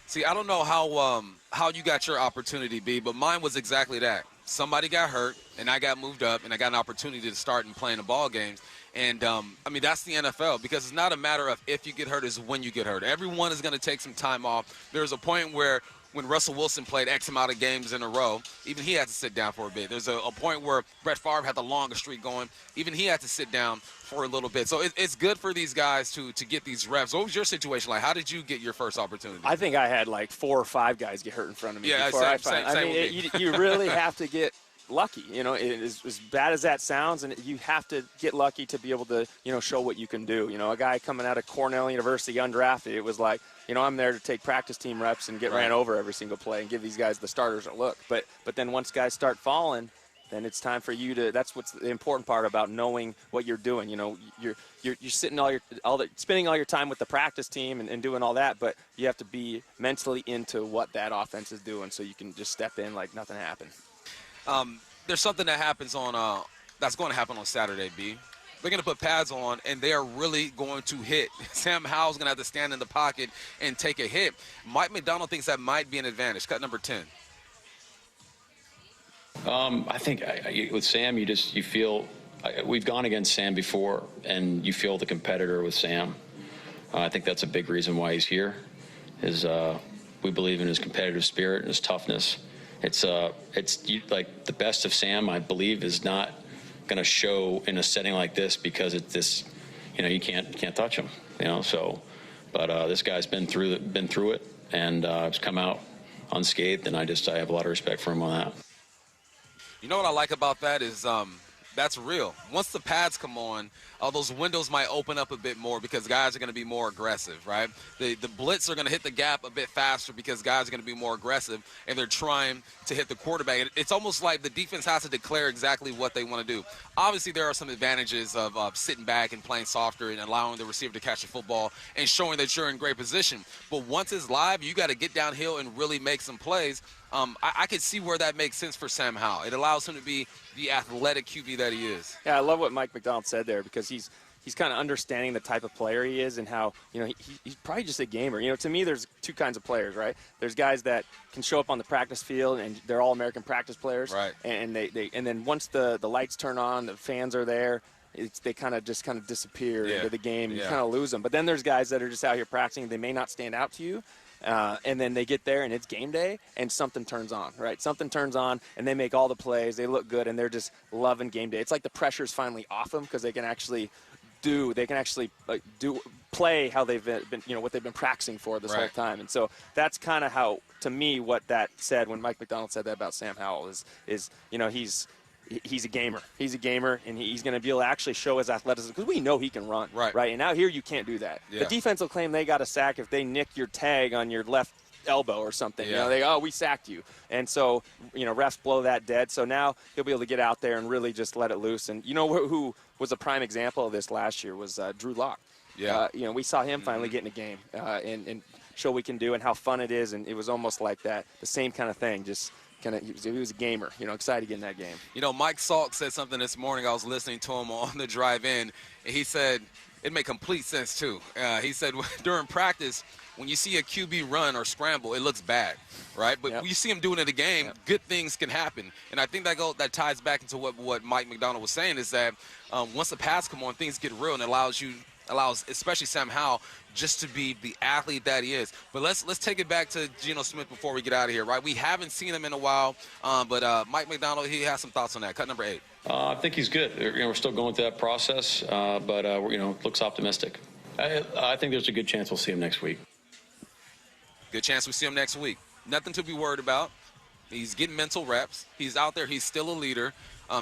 See, I don't know how you got your opportunity, B, but mine was exactly that. Somebody got hurt, and I got moved up, and I got an opportunity to start and play in the ball games. And, that's the NFL, because it's not a matter of if you get hurt, it's when you get hurt. Everyone is going to take some time off. There's a point where when Russell Wilson played X amount of games in a row, even he had to sit down for a bit. There's a point where Brett Favre had the longest streak going. Even he had to sit down for a little bit. So it's good for these guys to get these reps. What was your situation like? How did you get your first opportunity? I think I had like 4 or 5 guys get hurt in front of me before you really have to get lucky. As bad as that sounds, and you have to get lucky to be able to, show what you can do. A guy coming out of Cornell University undrafted, it was like, I'm there to take practice team reps and get ran over every single play and give these guys the starters a look. But then once guys start falling, then it's time for you to. That's what's the important part about knowing what you're doing. You're sitting spending all your time with the practice team and doing all that, but you have to be mentally into what that offense is doing so you can just step in like nothing happened. There's something that happens that's going to happen on Saturday, B. They're going to put pads on, and they are really going to hit. Sam Howell's going to have to stand in the pocket and take a hit. Mike McDonald thinks that might be an advantage. Cut number 10. I think with Sam, you feel we've gone against Sam before, and you feel the competitor with Sam. I think that's a big reason why he's here. We believe in his competitive spirit and his toughness. It's like the best of Sam, I believe, is not going to show in a setting like this because it's this, you can't touch him, So, but this guy's been through it, and it's come out unscathed, and I have a lot of respect for him on that. You know what I like about that is that's real. Once the pads come on, those windows might open up a bit more because guys are going to be more aggressive, right? The blitz are going to hit the gap a bit faster because guys are going to be more aggressive, and they're trying to hit the quarterback. It's almost like the defense has to declare exactly what they want to do. Obviously, there are some advantages of sitting back and playing softer and allowing the receiver to catch the football and showing that you're in great position. But once it's live, you got to get downhill and really make some plays. I could see where that makes sense for Sam Howell. It allows him to be the athletic QB that he is. Yeah, I love what Mike McDonald said there because he's he's kind of understanding the type of player he is and how, he's probably just a gamer. To me, there's two kinds of players, right? There's guys that can show up on the practice field and they're all American practice players. Right. And then once the lights turn on, the fans are there, they kind of disappear into the game. You kind of lose them. But then there's guys that are just out here practicing. They may not stand out to you. And then they get there and it's game day and something turns on, right? Something turns on and they make all the plays. They look good and they're just loving game day. It's like the pressure's finally off them because they can actually play how they've been, what they've been practicing for this whole time. And so that's kind of how, to me, what that said when Mike McDonald said that about Sam Howell is he's a gamer. He's a gamer, and he's going to be able to actually show his athleticism because we know he can run. Right. And out here, you can't do that. Yeah. The defense will claim they got a sack if they nick your tag on your left elbow or something. We sacked you. And so, refs blow that dead. So now he'll be able to get out there and really just let it loose. And who was a prime example of this last year was Drew Lock. Yeah. We saw him finally get in a game and show what we can do and how fun it is. And it was almost like that, the same kind of thing, just he was a gamer, excited to get in that game. Mike Salk said something this morning. I was listening to him on the drive in, and he said it made complete sense too. He said during practice, when you see a QB run or scramble, it looks bad, right? But when you see him doing it in the game, good things can happen. And I think that ties back into what Mike McDonald was saying is that once the pass come on, things get real, and it allows especially Sam Howell just to be the athlete that he is. But let's take it back to Gino Smith before we get out of here, right? We haven't seen him in a while, but Mike McDonald, he has some thoughts on that. Cut number 8. I think he's good. We're still going through that process, but looks optimistic. I think there's a good chance we'll see him next week. Good chance we see him next week. Nothing to be worried about. He's getting mental reps. He's out there. He's still a leader.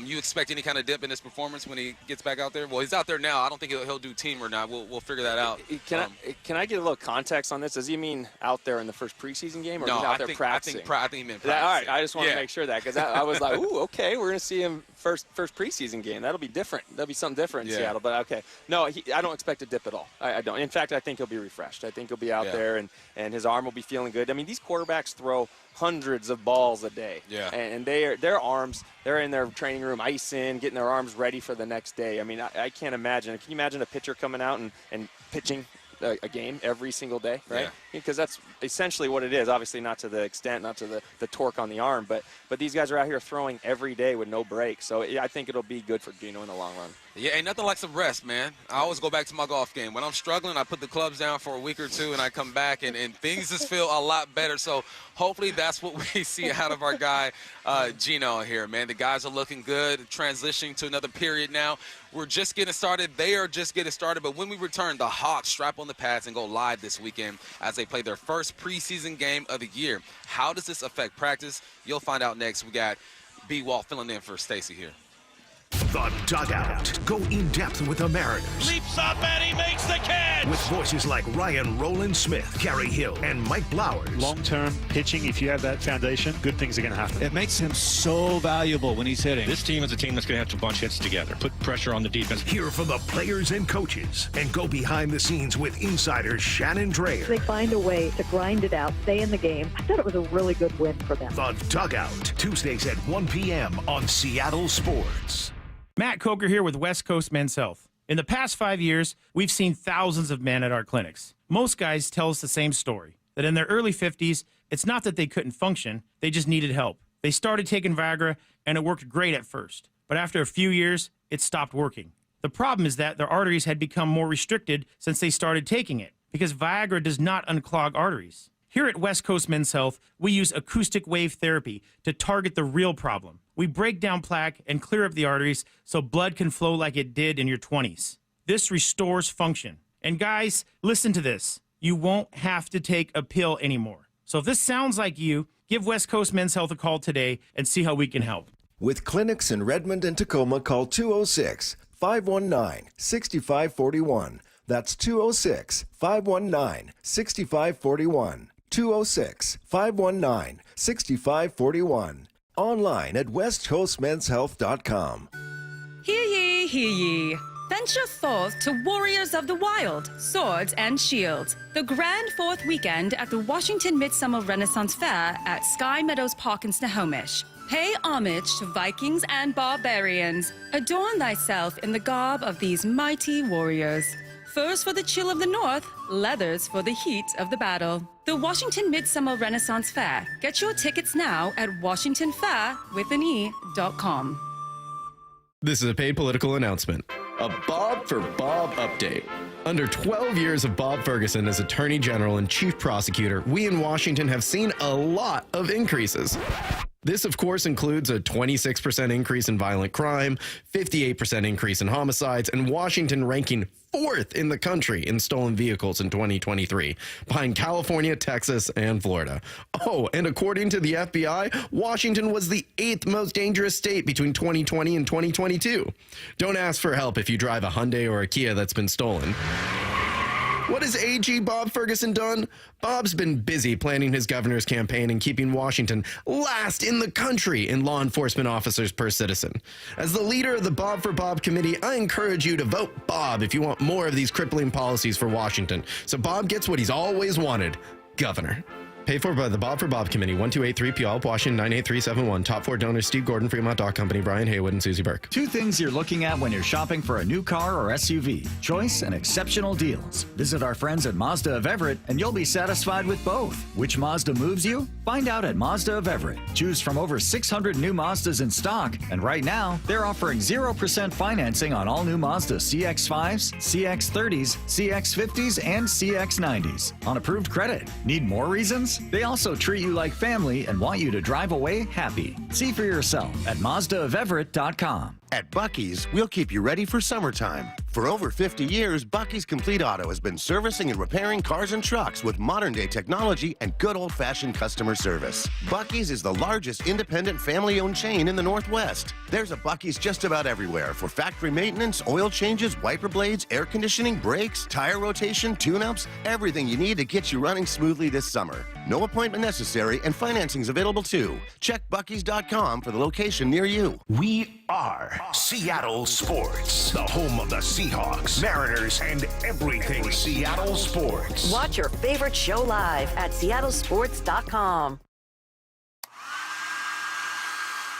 You expect any kind of dip in his performance when he gets back out there? Well, he's out there now. I don't think he'll do team or not. We'll figure that out. Can I get a little context on this? Does he mean out there in the first preseason game, or no, he's out there practicing? I think he meant practicing. All right, I just want to make sure that because I was like, ooh, okay, we're going to see him first preseason game. That'll be different. That'll be something different in Seattle. But okay, no, I don't expect a dip at all. I don't. In fact, I think he'll be refreshed. I think he'll be out there and his arm will be feeling good. I mean, these quarterbacks throw hundreds of balls a day. Yeah. And their arms, they're in their training room icing, getting their arms ready for the next day. I mean, I can't imagine. Can you imagine a pitcher coming out and pitching a game every single day, right? Because that's essentially what it is. Obviously not to the extent, not to the torque on the arm, but these guys are out here throwing every day with no break. So I think it'll be good for Gino in the long run. Yeah, ain't nothing like some rest, man. I always go back to my golf game. When I'm struggling, I put the clubs down for a week or two, and I come back, and things just feel a lot better. So hopefully that's what we see out of our guy, Gino here, man. The guys are looking good, transitioning to another period now. We're just getting started. They are just getting started. But when we return, the Hawks strap on the pads and go live this weekend as they play their first preseason game of the year. How does this affect practice? You'll find out next. We got B. Walt filling in for Stacy here. The Dugout. Go in-depth with the Mariners. Leaps up and he makes the catch! With voices like Ryan Roland Smith, Gary Hill, and Mike Blowers. Long-term pitching, if you have that foundation, good things are going to happen. It makes him so valuable when he's hitting. This team is a team that's going to have to bunch hits together, put pressure on the defense. Hear from the players and coaches, and go behind the scenes with insider Shannon Dreyer. They find a way to grind it out, stay in the game. I thought it was a really good win for them. The Dugout, Tuesdays at 1 p.m. on Seattle Sports. Matt Coker here with West Coast Men's Health. In the past 5 years, we've seen thousands of men at our clinics. Most guys tell us the same story, that in their early 50s, it's not that they couldn't function, they just needed help. They started taking Viagra, and it worked great at first. But after a few years, it stopped working. The problem is that their arteries had become more restricted since they started taking it, because Viagra does not unclog arteries. Here at West Coast Men's Health, we use acoustic wave therapy to target the real problem. We break down plaque and clear up the arteries so blood can flow like it did in your 20s. This restores function. And guys, listen to this. You won't have to take a pill anymore. So if this sounds like you, give West Coast Men's Health a call today and see how we can help. With clinics in Redmond and Tacoma, call 206-519-6541. That's 206-519-6541. 206-519-6541. Online at westcoastmenshealth.com. Hear ye, hear ye. Venture forth to Warriors of the Wild, Swords and Shields, the grand fourth weekend at the Washington Midsummer Renaissance Fair at Sky Meadows Park in Snohomish. Pay homage to Vikings and barbarians. Adorn thyself in the garb of these mighty warriors. Furs for the chill of the north, leathers for the heat of the battle. The Washington Midsummer Renaissance Fair. Get your tickets now at WashingtonFair.com. This is a paid political announcement. A Bob for Bob update. Under 12 years of Bob Ferguson as Attorney General and Chief Prosecutor, we in Washington have seen a lot of increases. This, of course, includes a 26% increase in violent crime, 58% increase in homicides, and Washington ranking 4th in the country in stolen vehicles in 2023, behind California, Texas, and Florida. Oh, and according to the FBI, Washington was the 8th most dangerous state between 2020 and 2022. Don't ask for help if you drive a Hyundai or a Kia that's been stolen. What has AG Bob Ferguson done? Bob's been busy planning his governor's campaign and keeping Washington last in the country in law enforcement officers per citizen. As the leader of the Bob for Bob committee, I encourage you to vote Bob if you want more of these crippling policies for Washington, so Bob gets what he's always wanted, governor. Paid for by the Bob for Bob Committee, 1283 Puyallup, Washington, 98371. Top 4 donors, Steve Gordon, Fremont Dock Company, Brian Haywood, and Susie Burke. 2 things you're looking at when you're shopping for a new car or SUV. Choice and exceptional deals. Visit our friends at Mazda of Everett, and you'll be satisfied with both. Which Mazda moves you? Find out at Mazda of Everett. Choose from over 600 new Mazdas in stock, and right now, they're offering 0% financing on all new Mazda CX-5s, CX-30s, CX-50s, and CX-90s on approved credit. Need more reasons? They also treat you like family and want you to drive away happy. See for yourself at MazdaofEverett.com. At Buc-ee's, we'll keep you ready for summertime. For over 50 years, Buc-ee's Complete Auto has been servicing and repairing cars and trucks with modern-day technology and good old-fashioned customer service. Buc-ee's is the largest independent family-owned chain in the Northwest. There's a Buc-ee's just about everywhere for factory maintenance, oil changes, wiper blades, air conditioning, brakes, tire rotation, tune-ups, everything you need to get you running smoothly this summer. No appointment necessary, and financing's available too. Check Buc-ee's.com for the location near you. We are Seattle Sports, the home of the Seahawks, Mariners, and everything Seattle sports. Watch your favorite show live at seattlesports.com.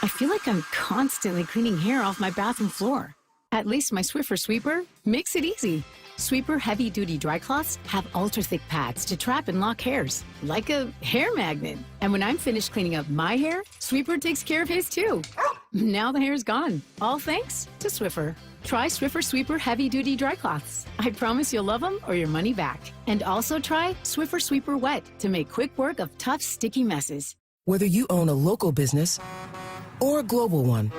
I feel like I'm constantly cleaning hair off my bathroom floor. At least my Swiffer sweeper makes it easy. Sweeper heavy-duty dry cloths have ultra-thick pads to trap and lock hairs, like a hair magnet. And when I'm finished cleaning up my hair, Sweeper takes care of his too. Now the hair's gone, all thanks to Swiffer. Try Swiffer Sweeper heavy-duty dry cloths. I promise you'll love them or your money back. And also try Swiffer Sweeper Wet to make quick work of tough, sticky messes. Whether you own a local business or a global one,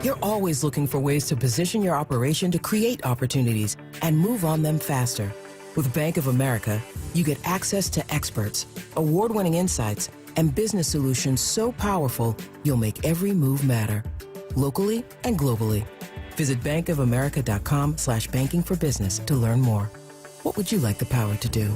you're always looking for ways to position your operation to create opportunities and move on them faster. With Bank of America, you get access to experts, award-winning insights, and business solutions so powerful, you'll make every move matter, locally and globally. Visit bankofamerica.com/banking for business to learn more. What would you like the power to do?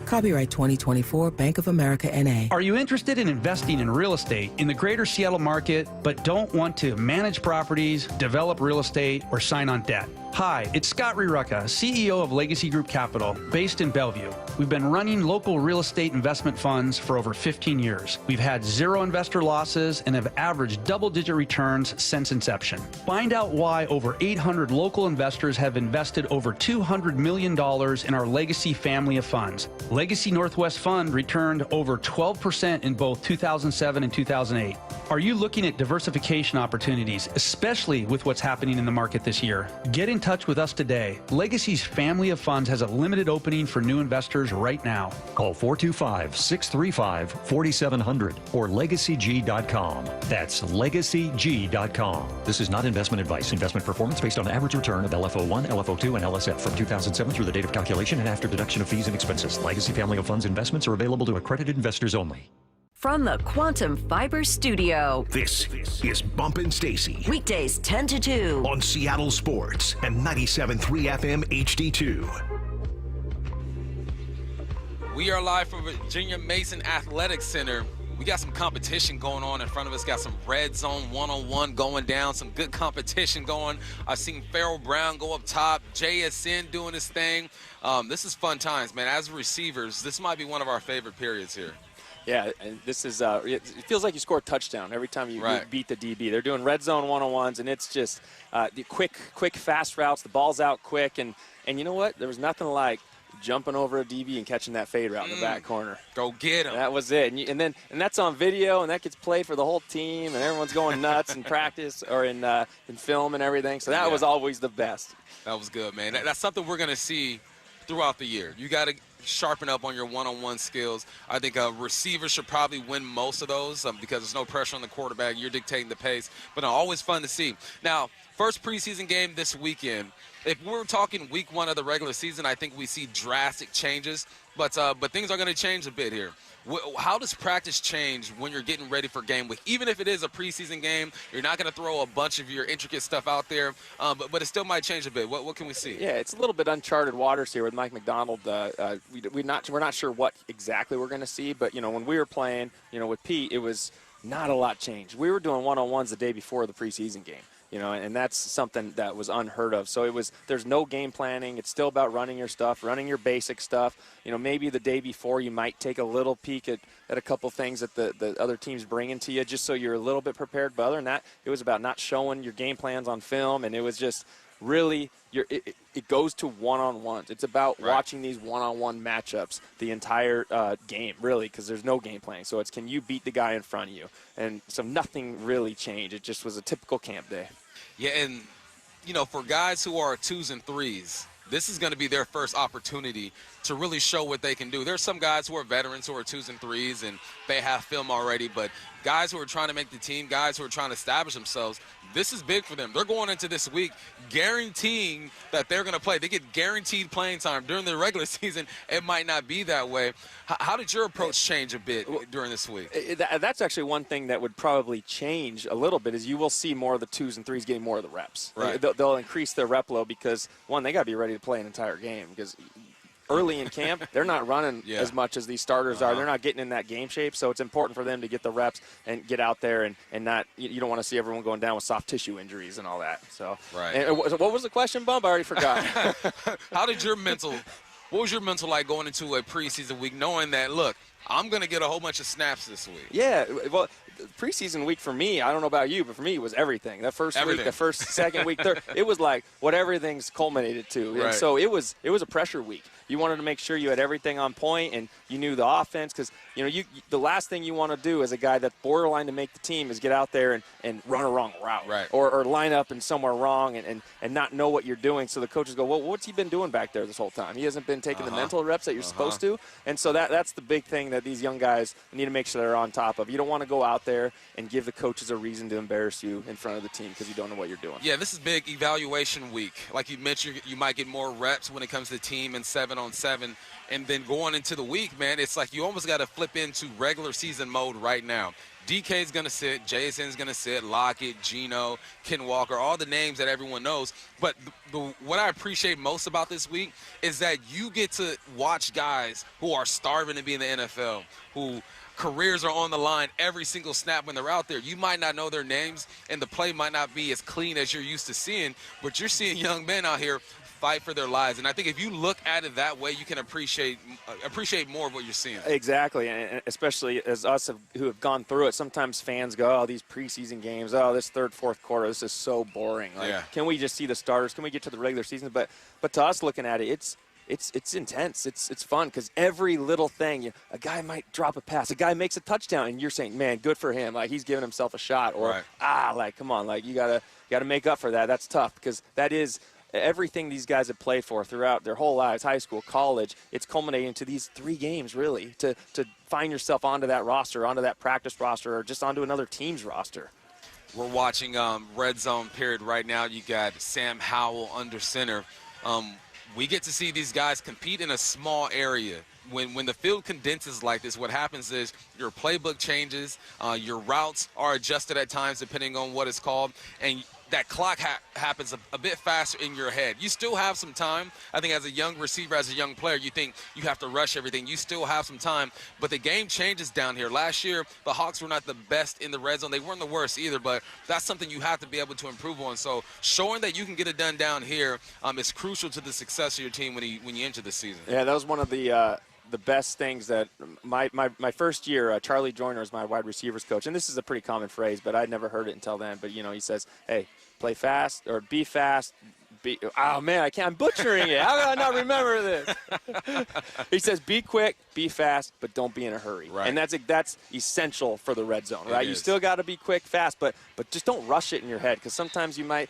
Copyright 2024 Bank of America N.A. Are you interested in investing in real estate in the greater Seattle market, but don't want to manage properties, develop real estate, or sign on debt? Hi, it's Scott Rirucka, CEO of Legacy Group Capital, based in Bellevue. We've been running local real estate investment funds for over 15 years. We've had 0 investor losses and have averaged double-digit returns since inception. Find out why over 800 local investors have invested over $200 million in our Legacy family of funds. Legacy Northwest Fund returned over 12% in both 2007 and 2008. Are you looking at diversification opportunities, especially with what's happening in the market this year? Get in touch with us today. Legacy's family of funds has a limited opening for new investors right now. Call 425-635-4700 or legacyg.com. That's legacyg.com. This is not investment advice. Investment performance based on the average return of LFO1, LFO2, and LSF from 2007 through the date of calculation and after deduction of fees and expenses. Legacy family of funds investments are available to accredited investors only. From the Quantum Fiber Studio. This is Bumpin' Stacy. Weekdays 10 to 2. On Seattle Sports and 97.3 FM HD2. We are live from Virginia Mason Athletic Center. We got some competition going on in front of us. Got some red zone one-on-one going down. Some good competition going. I've seen Farrell Brown go up top. JSN doing his thing. This is fun times, man. As receivers, this might be one of our favorite periods here. Yeah, and this is it feels like you score a touchdown every time you beat the DB. They're doing red zone one-on-ones, and it's just the quick, fast routes. The ball's out quick, and you know what? There was nothing like jumping over a DB and catching that fade route in the back corner. Go get him. That was it. And that's on video, and that gets played for the whole team, and everyone's going nuts in practice or in film and everything. So that was always the best. That was good, man. That's something we're going to see throughout the year. You got to sharpen up on your one-on-one skills. I think a receiver should probably win most of those because there's no pressure on the quarterback. You're dictating the pace. But always fun to see. Now, first preseason game this weekend. If we're talking week 1 of the regular season, I think we see drastic changes. But things are going to change a bit here. How does practice change when you're getting ready for game week? Even if it is a preseason game, you're not going to throw a bunch of your intricate stuff out there, but it still might change a bit. What can we see? Yeah, it's a little bit uncharted waters here with Mike McDonald. We're not sure what exactly we're going to see, but when we were playing, with Pete, it was not a lot changed. We were doing one-on-ones the day before the preseason game. And that's something that was unheard of. So there's no game planning. It's still about running your stuff, running your basic stuff. Maybe the day before you might take a little peek at a couple things that the other team's bringing to you just so you're a little bit prepared. But other than that, it was about not showing your game plans on film, and it was just really it goes to one-on-ones. It's about watching these one-on-one matchups the entire game, really, because there's no game planning. So it's can you beat the guy in front of you? And so nothing really changed. It just was a typical camp day. Yeah, and, for guys who are 2s and 3s, this is going to be their first opportunity to really show what they can do. There's some guys who are veterans who are 2s and 3s, and they have film already, but guys who are trying to make the team, guys who are trying to establish themselves, this is big for them. They're going into this week guaranteeing that they're going to play. They get guaranteed playing time. During the regular season, it might not be that way. How did your approach change a bit during this week? That's actually one thing that would probably change a little bit is you will see more of the 2s and 3s getting more of the reps. Right. They'll increase their rep load because, one, they got to be ready to play an entire game because early in camp, they're not running as much as these starters are. They're not getting in that game shape, so it's important for them to get the reps and get out there and not – you don't want to see everyone going down with soft tissue injuries and all that. So, and what was the question, Bump? I already forgot. How did your mental – what was your mental like going into a preseason week knowing that, look, I'm going to get a whole bunch of snaps this week? Yeah, well – preseason week for me, I don't know about you, but for me it was everything. That first week, the first, second week, third, it was like what everything's culminated to. Right. And so it was a pressure week. You wanted to make sure you had everything on point and you knew the offense because, the last thing you want to do as a guy that's borderline to make the team is get out there and run a wrong route or line up in somewhere wrong and not know what you're doing. So the coaches go, well, what's he been doing back there this whole time? He hasn't been taking the mental reps that you're supposed to. And so that's the big thing that these young guys need to make sure they're on top of. You don't want to go out there and give the coaches a reason to embarrass you in front of the team because you don't know what you're doing. Yeah, this is big evaluation week. Like you mentioned, you might get more reps when it comes to team and 7-on-7. And then going into the week, man, it's like you almost got to flip into regular season mode right now. DK's going to sit, Jason's going to sit, Lockett, Gino, Ken Walker, all the names that everyone knows. But what I appreciate most about this week is that you get to watch guys who are starving to be in the NFL, who careers are on the line every single snap when they're out there. You might not know their names, and the play might not be as clean as you're used to seeing, but you're seeing young men out here fight for their lives. And I think if you look at it that way, you can appreciate more of what you're seeing. Exactly, and especially as us who have gone through it, sometimes fans go, oh, these preseason games, oh, this third, fourth quarter, this is so boring. Like, can we just see the starters? Can we get to the regular season? But to us looking at it, it's intense. It's fun because every little thing, a guy might drop a pass, a guy makes a touchdown, and you're saying, man, good for him. Like, he's giving himself a shot. Or, come on, like, you gotta make up for that. That's tough because that is – everything these guys have played for throughout their whole lives, high school, college, it's culminating to these 3 games, really, to find yourself onto that roster, onto that practice roster, or just onto another team's roster. We're watching Red Zone period right now. You got Sam Howell under center. We get to see these guys compete in a small area. When the field condenses like this, what happens is your playbook changes, your routes are adjusted at times depending on what it's called, and that clock happens a bit faster in your head. You still have some time. I think as a young receiver, as a young player, you think you have to rush everything. You still have some time, but the game changes down here. Last year, the Hawks were not the best in the red zone. They weren't the worst either, but that's something you have to be able to improve on. So showing that you can get it done down here is crucial to the success of your team when you enter this season. Yeah, that was one of the the best things that my first year, Charlie Joyner is my wide receivers coach, and this is a pretty common phrase, but I'd never heard it until then. But, he says, hey, play fast or be fast. Oh, man, I'm butchering it. How did I not remember this? He says, be quick, be fast, but don't be in a hurry. Right. And that's essential for the red zone, right? You still got to be quick, fast, but just don't rush it in your head, because sometimes you might,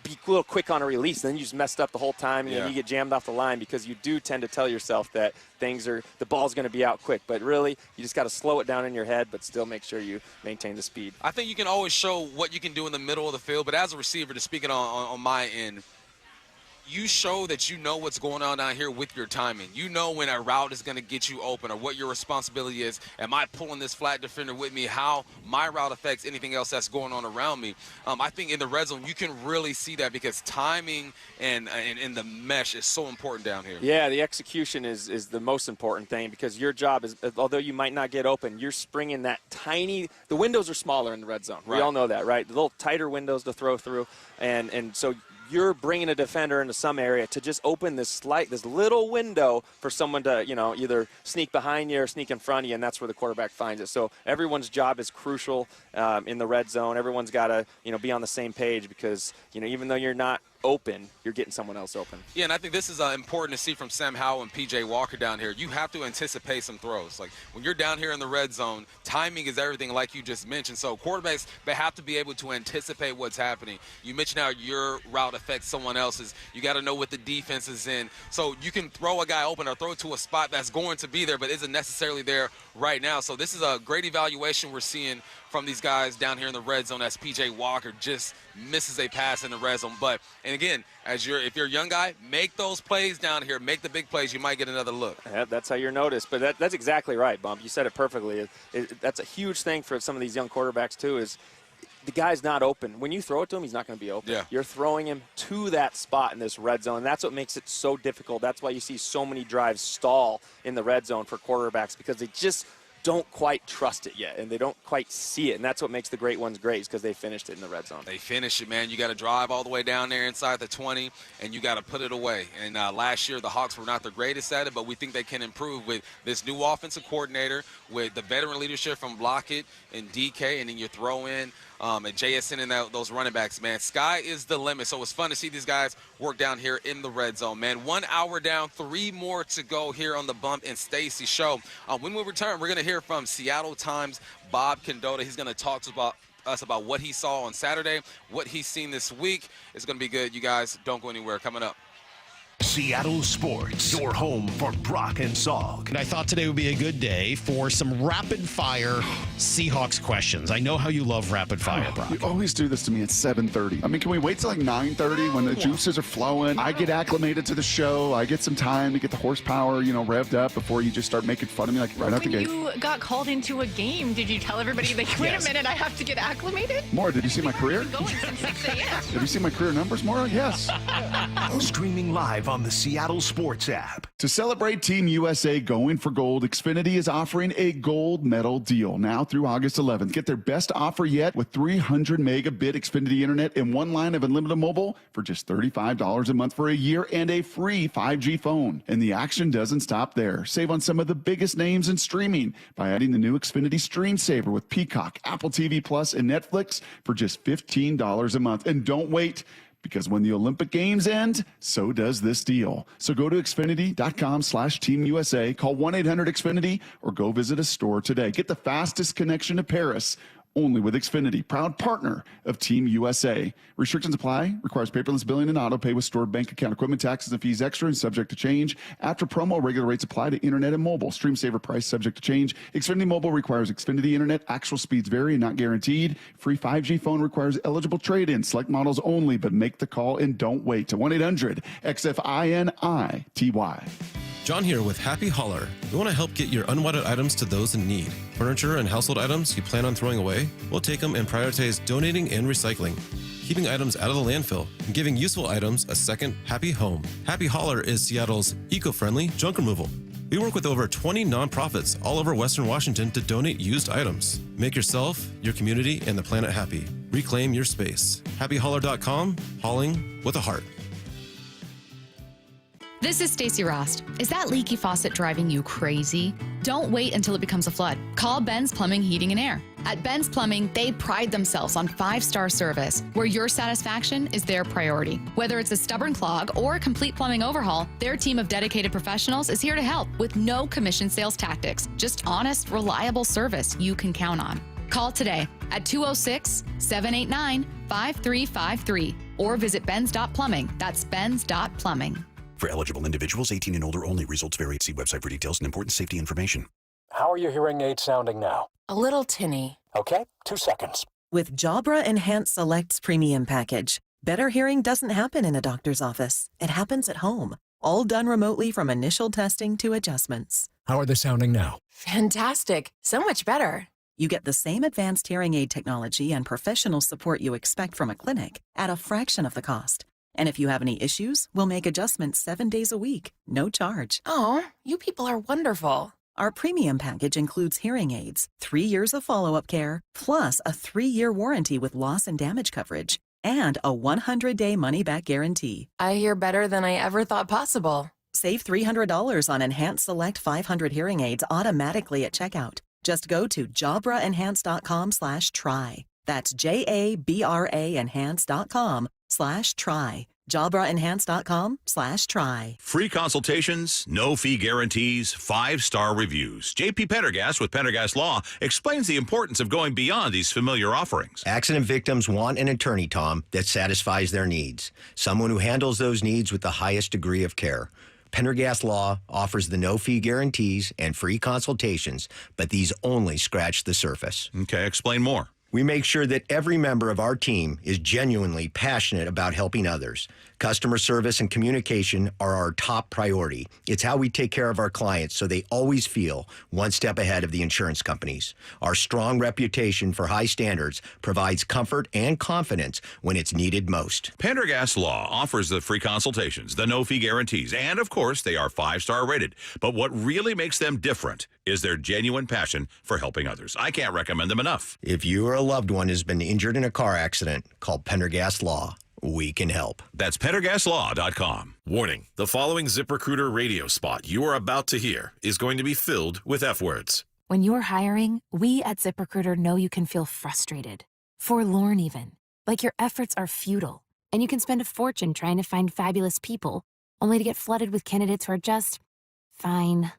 be a little quick on a release, then you just messed up the whole time, and then you get jammed off the line, because you do tend to tell yourself that the ball's going to be out quick. But really, you just got to slow it down in your head, but still make sure you maintain the speed. I think you can always show what you can do in the middle of the field, but as a receiver, to speak it on my end, you show that you know what's going on down here with your timing. You know when a route is going to get you open or what your responsibility is. Am I pulling this flat defender with me? How my route affects anything else that's going on around me. I think in the red zone, you can really see that, because timing and the mesh is so important down here. Yeah, the execution is the most important thing, because your job is, although you might not get open, you're springing that tiny – the windows are smaller in the red zone. Right. We all know that, right? The little tighter windows to throw through. And so – you're bringing a defender into some area to just open this little window for someone to, either sneak behind you or sneak in front of you, and that's where the quarterback finds it. So everyone's job is crucial in the red zone. Everyone's got to, be on the same page, because, even though you're not open, you're getting someone else open. Yeah, and I think this is important to see from Sam Howell and P.J. Walker down here. You have to anticipate some throws. Like, when you're down here in the red zone, timing is everything, like you just mentioned. So quarterbacks, they have to be able to anticipate what's happening. You mentioned how your route affects someone else's. You got to know what the defense is in. So you can throw a guy open or throw to a spot that's going to be there but isn't necessarily there right now. So this is a great evaluation we're seeing from these guys down here in the red zone, as P.J. Walker just misses a pass in the red zone. But, and again, if you're a young guy, make those plays down here, make the big plays, you might get another look. Yeah, that's how you're noticed. But that's exactly right, Bump. You said it perfectly. That's a huge thing for some of these young quarterbacks, too, is the guy's not open. When you throw it to him, he's not going to be open. Yeah. You're throwing him to that spot in this red zone. And that's what makes it so difficult. That's why you see so many drives stall in the red zone for quarterbacks, because they just don't quite trust it yet, and they don't quite see it. And that's what makes the great ones great, is because they finished it in the red zone. They finish it, man. You got to drive all the way down there inside the 20, and you got to put it away. And last year, the Hawks were not the greatest at it, but we think they can improve with this new offensive coordinator, with the veteran leadership from Lockett and DK, and then you throw in and JSN and those running backs, man. Sky is the limit. So it's fun to see these guys work down here in the red zone, man. 1 hour down, 3 more to go here on the Bump and Stacy show. When we return, we're going to hear from Seattle Times' Bob Condotta. He's going to talk to us about what he saw on Saturday, what he's seen this week. It's going to be good. You guys don't go anywhere. Coming up. Seattle Sports, your home for Brock and Salk. And I thought today would be a good day for some rapid-fire Seahawks questions. I know how you love rapid-fire, Brock. You always do this to me at 7:30. I mean, can we wait till like 9:30 when the juices are flowing? I get acclimated to the show. I get some time to get the horsepower, revved up before you just start making fun of me like right out the gate. When you got called into a game, did you tell everybody, like, wait a minute, I have to get acclimated? Maura, did you see my career? Going since 6 a.m. Have you seen my career numbers, Maura? Yes. Streaming live on the Seattle Sports app. To celebrate Team USA going for gold, Xfinity is offering a gold medal deal now through August 11th. Get their best offer yet with 300 megabit Xfinity internet and 1 line of unlimited mobile for just $35 a month for a year and a free 5G phone. And the action doesn't stop there. Save on some of the biggest names in streaming by adding the new Xfinity Stream Saver with Peacock, Apple TV Plus, and Netflix for just $15 a month. And don't wait, because when the Olympic Games end, so does this deal. So go to Xfinity.com/Team USA, call 1-800-XFINITY, or go visit a store today. Get the fastest connection to Paris, only with Xfinity, proud partner of Team USA. Restrictions apply. Requires paperless billing and auto pay with stored bank account. Equipment taxes and fees extra and subject to change. After promo, regular rates apply to internet and mobile. Stream Saver price subject to change. Xfinity Mobile requires Xfinity internet. Actual speeds vary and not guaranteed. Free 5G phone requires eligible trade-in. Select models only, but make the call and don't wait. To 1-800-XFINITY. John here with Happy Hauler. We want to help get your unwanted items to those in need. Furniture and household items you plan on throwing away? We'll take them and prioritize donating and recycling, keeping items out of the landfill, and giving useful items a second happy home. Happy Hauler is Seattle's eco-friendly junk removal. We work with over 20 nonprofits all over Western Washington to donate used items. Make yourself, your community, and the planet happy. Reclaim your space. HappyHauler.com, hauling with a heart. This is Stacey Rost. Is that leaky faucet driving you crazy? Don't wait until it becomes a flood. Call Ben's Plumbing, Heating, and Air. At Ben's Plumbing, they pride themselves on 5-star service, where your satisfaction is their priority. Whether it's a stubborn clog or a complete plumbing overhaul, their team of dedicated professionals is here to help with no commission sales tactics. Just honest, reliable service you can count on. Call today at 206-789-5353 or visit Ben's.plumbing. That's Ben's.plumbing. For eligible individuals, 18 and older only. Results vary. See website for details and important safety information. How are your hearing aids sounding now? A little tinny. Okay, 2 seconds. With Jabra Enhanced Selects Premium Package, better hearing doesn't happen in a doctor's office. It happens at home. All done remotely from initial testing to adjustments. How are they sounding now? Fantastic. So much better. You get the same advanced hearing aid technology and professional support you expect from a clinic at a fraction of the cost. And if you have any issues, we'll make adjustments 7 days a week, no charge. Oh, you people are wonderful. Our premium package includes hearing aids, 3 years of follow-up care, plus a 3-year warranty with loss and damage coverage, and a 100-day money-back guarantee. I hear better than I ever thought possible. Save $300 on Enhanced Select 500 hearing aids automatically at checkout. Just go to jabraenhance.com/try. That's JABRA enhance.com/try. JabraEnhance.com/try. Free consultations, no fee guarantees, 5-star reviews. JP Pendergast with Pendergast Law explains the importance of going beyond these familiar offerings. Accident victims want an attorney, Tom, that satisfies their needs. Someone who handles those needs with the highest degree of care. Pendergast Law offers the no-fee guarantees and free consultations, but these only scratch the surface. Okay, explain more. We make sure that every member of our team is genuinely passionate about helping others. Customer service and communication are our top priority. It's how we take care of our clients so they always feel one step ahead of the insurance companies. Our strong reputation for high standards provides comfort and confidence when it's needed most. Pendergast Law offers the free consultations, the no-fee guarantees, and of course, they are 5-star rated. But what really makes them different is their genuine passion for helping others. I can't recommend them enough. If you or a loved one has been injured in a car accident, call Pendergast Law. We can help. That's PendergastLaw.com. Warning, the following ZipRecruiter radio spot you are about to hear is going to be filled with F words. When you're hiring, we at ZipRecruiter know you can feel frustrated, forlorn even, like your efforts are futile, and you can spend a fortune trying to find fabulous people, only to get flooded with candidates who are just fine.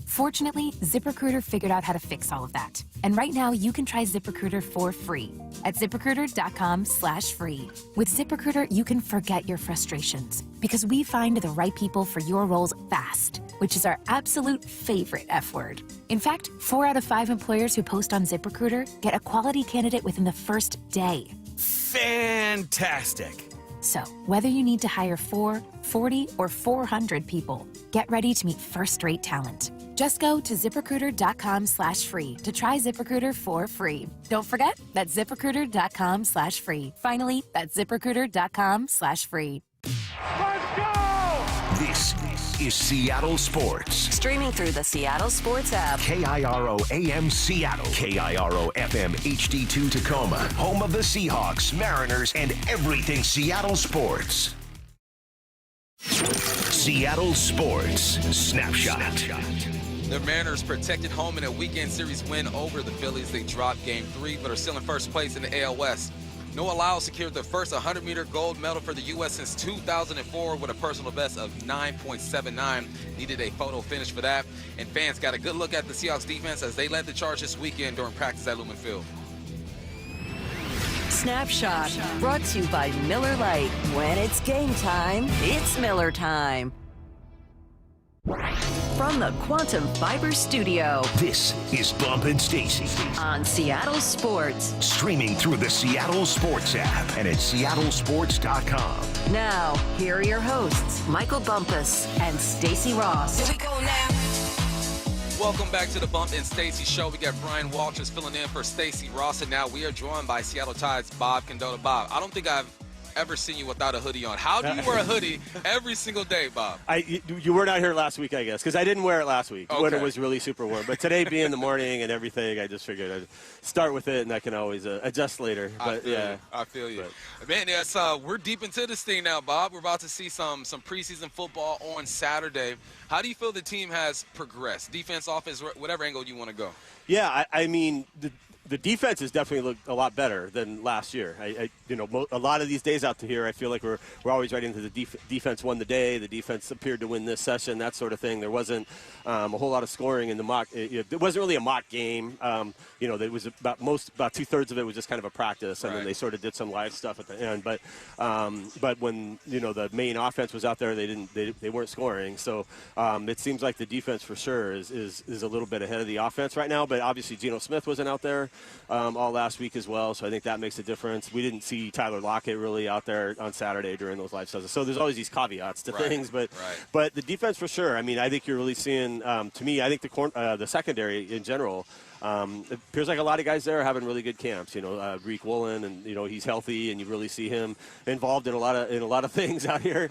Fortunately, ZipRecruiter figured out how to fix all of that. And right now, you can try ZipRecruiter for free at ZipRecruiter.com/free. With ZipRecruiter, you can forget your frustrations because we find the right people for your roles fast, which is our absolute favorite F word. In fact, 4 out of 5 employers who post on ZipRecruiter get a quality candidate within the first day. Fantastic. So, whether you need to hire 4, 40, or 400 people, get ready to meet first-rate talent. Just go to ZipRecruiter.com/free to try ZipRecruiter for free. Don't forget, that's ZipRecruiter.com/free. Finally, that's ZipRecruiter.com/free. Let's go! This is Seattle Sports. Streaming through the Seattle Sports app. KIRO AM Seattle. KIRO FM HD2 Tacoma. Home of the Seahawks, Mariners, and everything Seattle sports. Seattle Sports Snapshot. The Mariners protected home in a weekend series win over the Phillies. They dropped Game 3, but are still in first place in the AL West. Noah Lyles secured the first 100-meter gold medal for the U.S. since 2004 with a personal best of 9.79. Needed a photo finish for that. And fans got a good look at the Seahawks defense as they led the charge this weekend during practice at Lumen Field. Snapshot, brought to you by Miller Lite. When it's game time, it's Miller time. From the Quantum Fiber Studio, this is Bump and Stacy on Seattle Sports. Streaming through the Seattle Sports app and at seattlesports.com. Now, here are your hosts, Michael Bumpus and Stacy Ross. Here we go now. Welcome back to the Bump and Stacy Show. We got Brian Walters filling in for Stacy Ross, and now we are joined by Seattle Tide's Bob Condotta. Bob, I don't think I've ever seen you without a hoodie on. How do you wear a hoodie every single day, Bob? You were not here last week, I guess, because I didn't wear it last week when it was really super warm. But today being the morning and everything, I just figured I'd start with it, and I can always adjust later. But I feel you. Man, we're deep into this thing now, Bob. We're about to see some preseason football on Saturday. How do you feel the team has progressed? Defense, offense, whatever angle you want to go. Yeah, I mean, the defense has definitely looked a lot better than last year. A lot of these days out here, I feel like we're always right into the defense won the day. The defense appeared to win this session, that sort of thing. There wasn't a whole lot of scoring in the mock. It wasn't really a mock game. There was about 2/3 of it was just kind of a practice, and then they sort of did some live stuff at the end. But when the main offense was out there, they weren't scoring. So it seems like the defense for sure is a little bit ahead of the offense right now. But obviously Gino Smith wasn't out there all last week as well, so I think that makes a difference. We didn't see Tyler Lockett really out there on Saturday during those live sessions. So there's always these caveats to things, but the defense for sure. I mean, I think you're really seeing. To me, I think the secondary in general. It appears like a lot of guys there are having really good camps. Reek Woolen, and he's healthy, and you really see him involved in a lot of things out here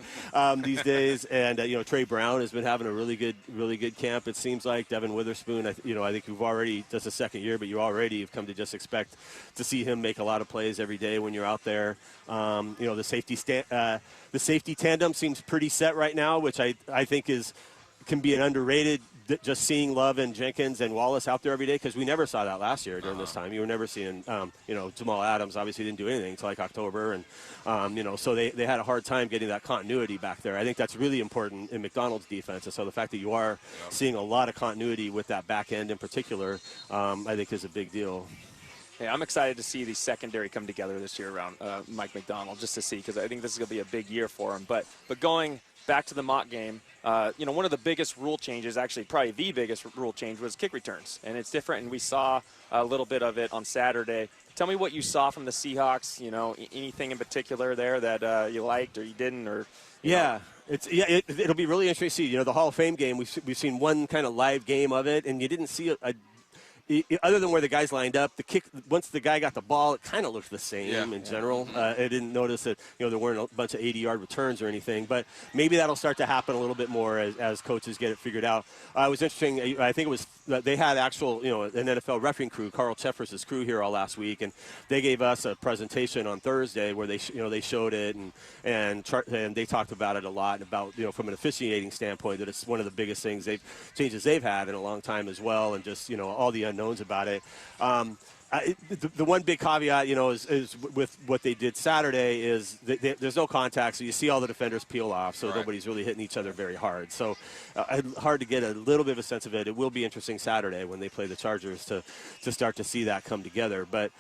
these days. And Trey Brown has been having a really good camp. It seems like Devin Witherspoon. I think you've already just a second year, but you already have come to just expect to see him make a lot of plays every day when you're out there. The safety tandem seems pretty set right now, which I think can be an underrated. Just seeing Love and Jenkins and Wallace out there every day, because we never saw that last year during this time. You were never seeing, Jamal Adams obviously didn't do anything until like October, and so they had a hard time getting that continuity back there. I think that's really important in McDonald's defense, and so the fact that you are seeing a lot of continuity with that back end in particular, I think is a big deal. Yeah, I'm excited to see the secondary come together this year around Mike McDonald, just to see, because I think this is going to be a big year for him. But going back to the mock game, one of the biggest rule changes, actually probably the biggest rule change, was kick returns. And it's different, and we saw a little bit of it on Saturday. Tell me what you saw from the Seahawks, anything in particular there that you liked or you didn't, or it'll be really interesting to see. The Hall of Fame game, we've seen one kind of live game of it, and you didn't see other than where the guys lined up, the kick, once the guy got the ball, it kind of looked the same in general. I didn't notice that, there weren't a bunch of 80-yard returns or anything, but maybe that'll start to happen a little bit more as coaches get it figured out. It was interesting. I think it was they had actual, an NFL refereeing crew, Carl Cheffers' crew here all last week, and they gave us a presentation on Thursday where they showed it and they talked about it a lot, about, from an officiating standpoint, that it's one of the biggest changes they've had in a long time as well, and just, all the unknowns about it. The one big caveat, is with what they did Saturday is there's no contact, so you see all the defenders peel off, so nobody's really hitting each other very hard. So hard to get a little bit of a sense of it. It will be interesting Saturday when they play the Chargers to start to see that come together. But,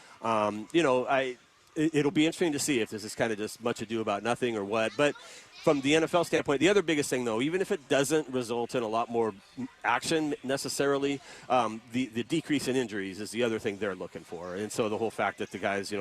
it'll be interesting to see if this is kind of just much ado about nothing or what. But from the NFL standpoint, the other biggest thing, though, even if it doesn't result in a lot more action necessarily, the decrease in injuries is the other thing they're looking for. And so the whole fact that the guys,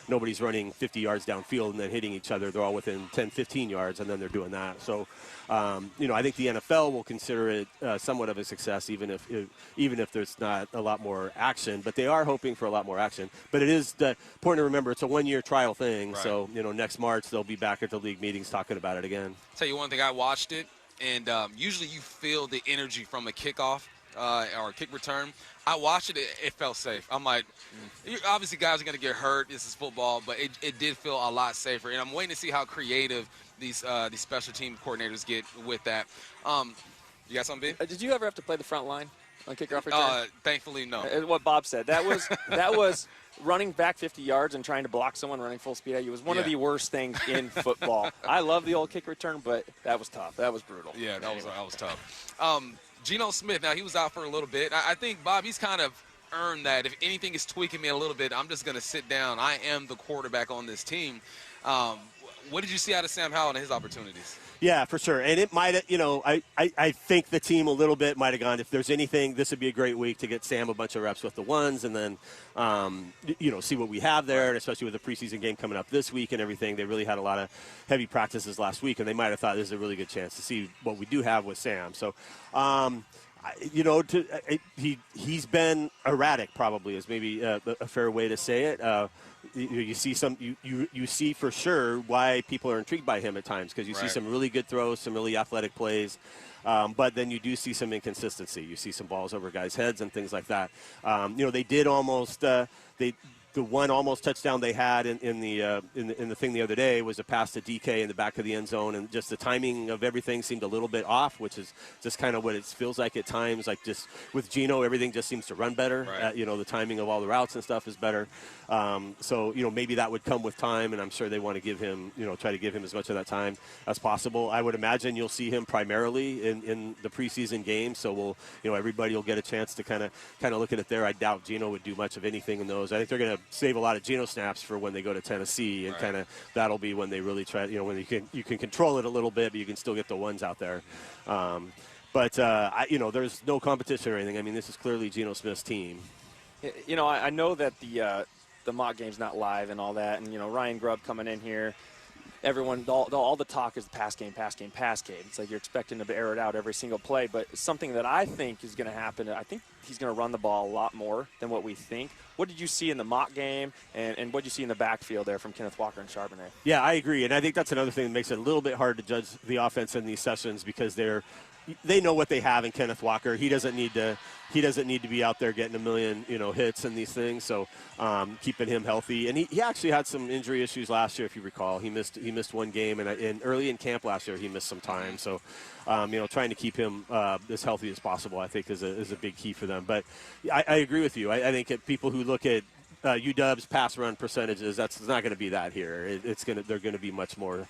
nobody's running 50 yards downfield and then hitting each other. They're all within 10, 15 yards, and then they're doing that. So, I think the NFL will consider it somewhat of a success, even if there's not a lot more action. But they are hoping for a lot more action. But it is important to remember it's a one-year trial thing. Right. So, next March they'll be back at the league meetings talking about it again. Tell you one thing, I watched it, and usually you feel the energy from a kickoff or a kick return. I watched it, it felt safe. I'm like, obviously guys are going to get hurt. This is football, but it did feel a lot safer. And I'm waiting to see how creative these special team coordinators get with that. You got something, B? Did you ever have to play the front line on kickoff return? Thankfully, no. What Bob said. That was running back 50 yards and trying to block someone running full speed at you was one of the worst things in football. I love the old kick return, but that was tough. That was brutal. Yeah, that was tough. Gino Smith, now he was out for a little bit. I think, Bob, he's kind of earned that. If anything is tweaking me a little bit, I'm just going to sit down. I am the quarterback on this team. What did you see out of Sam Howell and his opportunities? Yeah, for sure. And it might have, I think the team a little bit might have gone, if there's anything, this would be a great week to get Sam a bunch of reps with the ones and then, see what we have there, and especially with the preseason game coming up this week and everything. They really had a lot of heavy practices last week, and they might have thought this is a really good chance to see what we do have with Sam. So, He's been erratic, probably is maybe a fair way to say it. You see for sure why people are intrigued by him at times, because you see some really good throws, some really athletic plays. But then you do see some inconsistency. You see some balls over guys' heads and things like that. They did almost the one almost touchdown they had in the thing the other day was a pass to DK in the back of the end zone, and just the timing of everything seemed a little bit off, which is just kind of what it feels like at times. Like just with Gino, everything just seems to run better. Right. The timing of all the routes and stuff is better. So maybe that would come with time, and I'm sure they want to give him, try to give him as much of that time as possible. I would imagine you'll see him primarily in the preseason games, so everybody will get a chance to kind of look at it there. I doubt Gino would do much of anything in those. I think they're going to save a lot of Gino snaps for when they go to Tennessee, and kind of that'll be when they really try. When you can control it a little bit, but you can still get the ones out there. But there's no competition or anything. I mean, this is clearly Gino Smith's team. I know that the mock game's not live and all that, and Ryan Grubb coming in here. Everyone, all the talk is pass game. It's like you're expecting to air it out every single play, but something that I think is going to happen, I think he's going to run the ball a lot more than what we think. What did you see in the mock game, and what did you see in the backfield there from Kenneth Walker and Charbonnet? Yeah, I agree, and I think that's another thing that makes it a little bit hard to judge the offense in these sessions, because they know what they have in Kenneth Walker. He doesn't need to be out there getting a million hits and these things. So keeping him healthy, and he actually had some injury issues last year, if you recall. He missed one game, and early in camp last year he missed some time. So trying to keep him as healthy as possible, I think, is a big key for them. But I agree with you. I think people who look at UW's pass run percentages, that's not going to be that here. They're going to be much more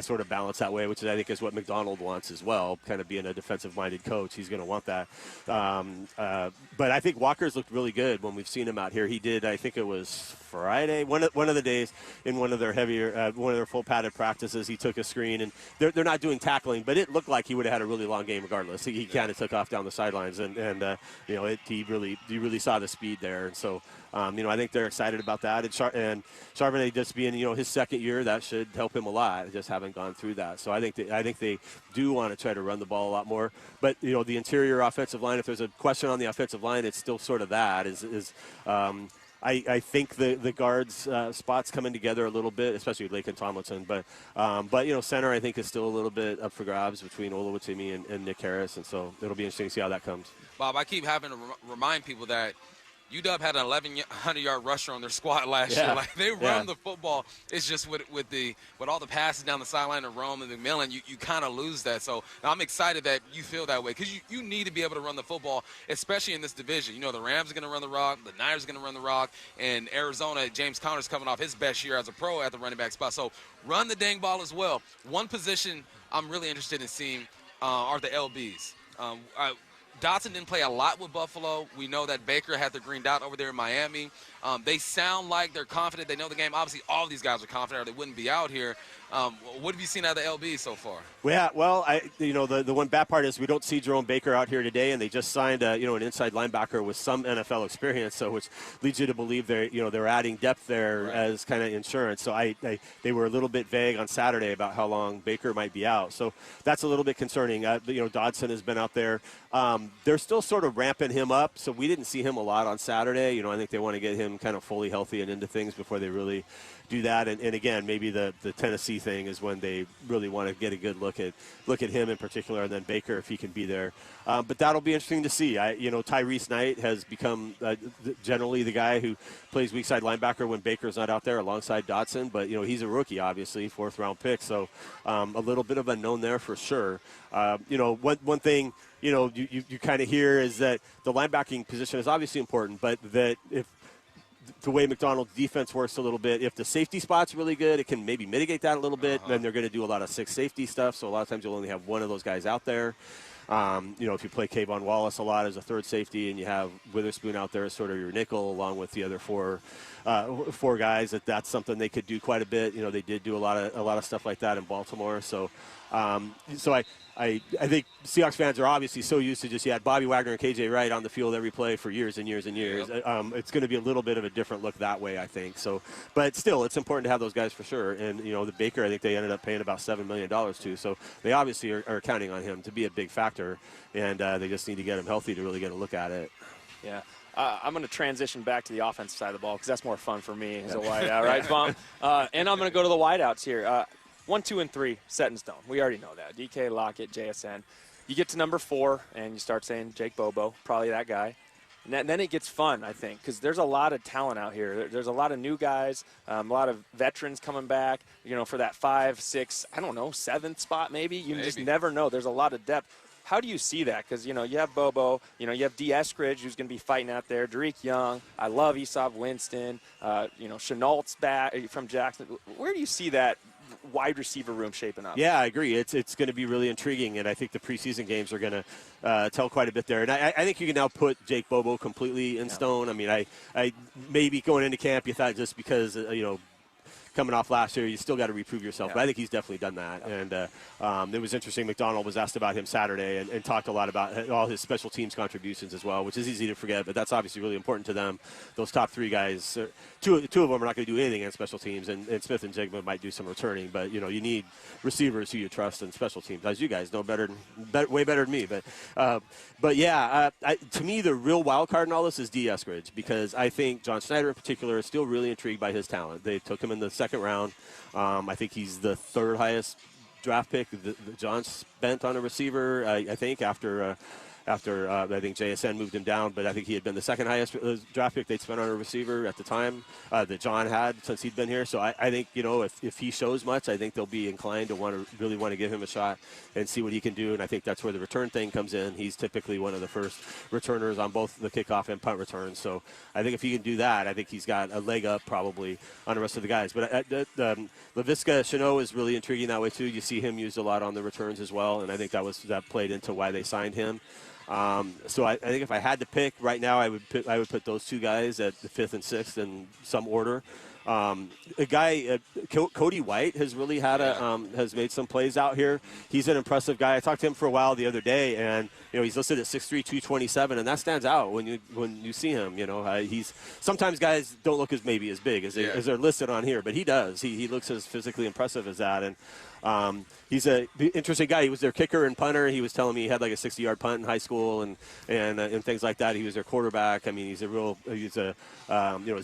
sort of balanced that way, which I think is what McDonald wants as well. Kind of being a defensive-minded coach, he's going to want that. But I think Walker's looked really good when we've seen him out here. He did, I think it was Friday, one of the days in one of their full padded practices. He took a screen, and they're not doing tackling, but it looked like he would have had a really long game regardless. He kind of took off down the sidelines, and he really saw the speed there, and so. I think they're excited about that. And Charbonnet just being, his second year, that should help him a lot. They just haven't gone through that. So I think they do want to try to run the ball a lot more. But, the interior offensive line, if there's a question on the offensive line, it's still sort of that. I think the guards' spots coming together a little bit, especially with Laken Tomlinson. But center, I think, is still a little bit up for grabs between Olawutimi and Nick Harris. And so it'll be interesting to see how that comes. Bob, I keep having to remind people that UW had an 1,100-yard rusher on their squad last year. Like, they run the football. It's just with all the passes down the sideline to Rome and McMillan, you kind of lose that. So I'm excited that you feel that way, because you need to be able to run the football, especially in this division. The Rams are going to run the rock, the Niners are going to run the rock, and Arizona, James Conner's coming off his best year as a pro at the running back spot. So run the dang ball as well. One position I'm really interested in seeing are the LBs. Dotson didn't play a lot with Buffalo. We know that Baker had the green dot over there in Miami. They sound like they're confident. They know the game. Obviously, all of these guys are confident, or they wouldn't be out here. What have you seen out of the LB so far? Yeah, well, the one bad part is we don't see Jerome Baker out here today, and they just signed an inside linebacker with some NFL experience, so which leads you to believe they're adding depth there as kind of insurance. So they were a little bit vague on Saturday about how long Baker might be out, so that's a little bit concerning. Dodson has been out there. They're still sort of ramping him up, so we didn't see him a lot on Saturday. I think they want to get him kind of fully healthy and into things before they really do that. And again, maybe the Tennessee thing is when they really want to get a good look at him in particular, and then Baker if he can be there. But that'll be interesting to see. Tyrese Knight has become generally the guy who plays weak side linebacker when Baker's not out there alongside Dotson. But he's a rookie, obviously, 4th round pick, so a little bit of unknown there for sure. One thing you kind of hear is that the linebacking position is obviously important, but that if the way McDonald's defense works a little bit, if the safety spot's really good, it can maybe mitigate that a little bit. Then they're going to do a lot of 6 safety stuff, so a lot of times you'll only have one of those guys out there. If you play Kayvon Wallace a lot as a 3rd safety, and you have Witherspoon out there as sort of your nickel along with the other 4 guys, that's something they could do quite a bit. They did do a lot of stuff like that in Baltimore. So I I think Seahawks fans are obviously so used to just, Bobby Wagner and KJ Wright on the field every play for years and years and years. Yep. It's going to be a little bit of a different look that way, I think. So, but still, it's important to have those guys for sure. And, the Baker, I think they ended up paying about $7 million to. So they obviously are counting on him to be a big factor. And they just need to get him healthy to really get a look at it. Yeah. I'm going to transition back to the offensive side of the ball because that's more fun for me as a wideout, right, Bump? And I'm going to go to the wideouts here. 1, 2, and 3, set in stone. We already know that. DK, Lockett, JSN. You get to number 4, and you start saying Jake Bobo, probably that guy. And then it gets fun, I think, because there's a lot of talent out here. There's a lot of new guys, a lot of veterans coming back, for that 5, 6, 7th spot maybe. You just never know. There's a lot of depth. How do you see that? Because, you have Bobo, you have D. Eskridge, who's going to be fighting out there, Derek Young. I love Esau Winston, Chenault's back from Jackson. Where do you see that wide receiver room shaping up? Yeah, I agree. It's going to be really intriguing, and I think the preseason games are going to tell quite a bit there. And I think you can now put Jake Bobo completely in stone. I mean, I maybe going into camp you thought just because, coming off last year, you still got to reprove yourself. But I think he's definitely done that. And it was interesting. McDonald was asked about him Saturday and talked a lot about all his special teams contributions as well, which is easy to forget, but that's obviously really important to them. Those top 3 guys, two of them are not going to do anything on special teams, and Smith and Jigma might do some returning. But, you need receivers who you trust in special teams, as you guys know way better than me. To me, the real wild card in all this is D. Eskridge, because I think John Schneider in particular is still really intrigued by his talent. They took him in the second round. I think he's the 3rd highest draft pick that John spent on a receiver, I think, after I think JSN moved him down, but I think he had been the 2nd highest draft pick they'd spent on a receiver at the time that John had since he'd been here. So I think, if he shows much, I think they'll be inclined to really want to give him a shot and see what he can do. And I think that's where the return thing comes in. He's typically one of the first returners on both the kickoff and punt returns. So I think if he can do that, I think he's got a leg up probably on the rest of the guys. But Laviska Shenault is really intriguing that way too. You see him used a lot on the returns as well, and I think that played into why they signed him. So I think if I had to pick right now, I would put those 2 guys at the 5th and 6th in some order. A guy, Cody White, has really had has made some plays out here. He's an impressive guy. I talked to him for a while the other day, and he's listed at 6'3", 227, and that stands out when you see him. He's sometimes guys don't look as big as they're listed on here, but he does. He looks as physically impressive as that, and he's an interesting guy. He was their kicker and punter. He was telling me he had like a 60-yard punt in high school and things like that. He was their quarterback. I mean, his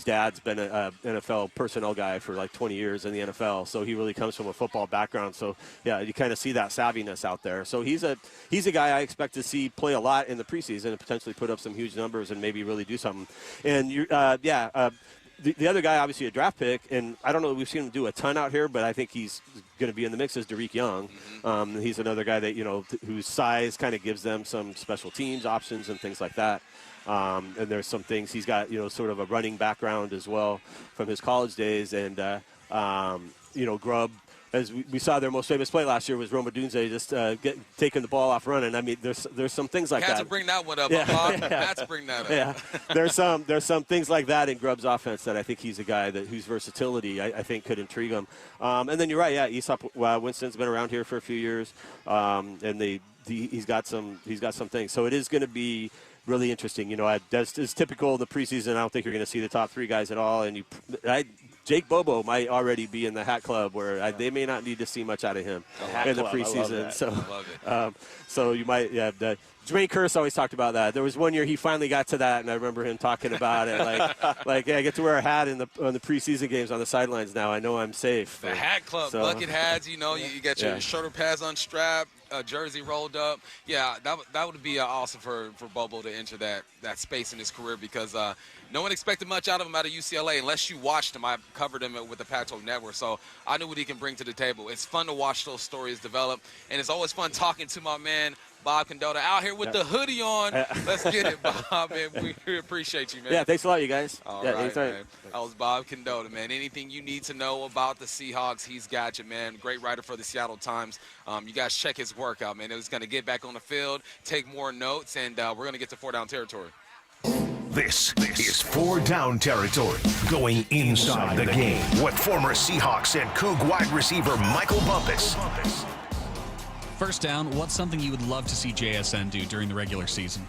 dad's been an NFL personnel guy for like 20 years in the NFL, so he really comes from a football background. So yeah, you kind of see that savviness out there. So he's a guy I expect to see play a lot in the preseason and potentially put up some huge numbers and maybe really do something. And the other guy, obviously a draft pick, and I don't know that we've seen him do a ton out here, but I think he's going to be in the mix, is Derek Young. He's another guy that, whose size kind of gives them some special teams options and things like that. And there's some things he's got, sort of a running background as well from his college days. And, Grubb, as we saw their most famous play last year was Roma Dunze just taking the ball off running. I mean, there's some things like that. Had to bring that one up, Bob. Had to bring that up. Yeah, there's some things like that in Grubb's offense that I think he's a guy whose versatility I think could intrigue him. And then you're right, Esau Winston's been around here for a few years, and he's got some things. So it is going to be really interesting. It's typical in the preseason. I don't think you're going to see the top 3 guys at all, and Jake Bobo might already be in the hat club where they may not need to see much out of him in the preseason. So you might, Jermaine Kearse always talked about that. There was one year he finally got to that, and I remember him talking about it. I get to wear a hat on the preseason games on the sidelines now. I know I'm safe. The hat club, bucket hats, you got your shoulder pads unstrapped, jersey rolled up. Yeah, that would be awesome for Bobo to enter that space in his career because no one expected much out of him out of UCLA unless you watched him. I covered him with the Pac-12 Network, so I knew what he can bring to the table. It's fun to watch those stories develop, and it's always fun talking to my man, Bob Condotta, out here with the hoodie on. Let's get it, Bob, man. We appreciate you, man. Yeah, thanks a lot, you guys. All right, man. That was Bob Condotta, man. Anything you need to know about the Seahawks, he's got you, man. Great writer for the Seattle Times. You guys check his work out, man. He's going to get back on the field, take more notes, and we're going to get to 4-down territory. This is 4-down territory, going inside the game with former Seahawks and Coug wide receiver Michael Bumpus. First down, what's something you would love to see JSN do during the regular season?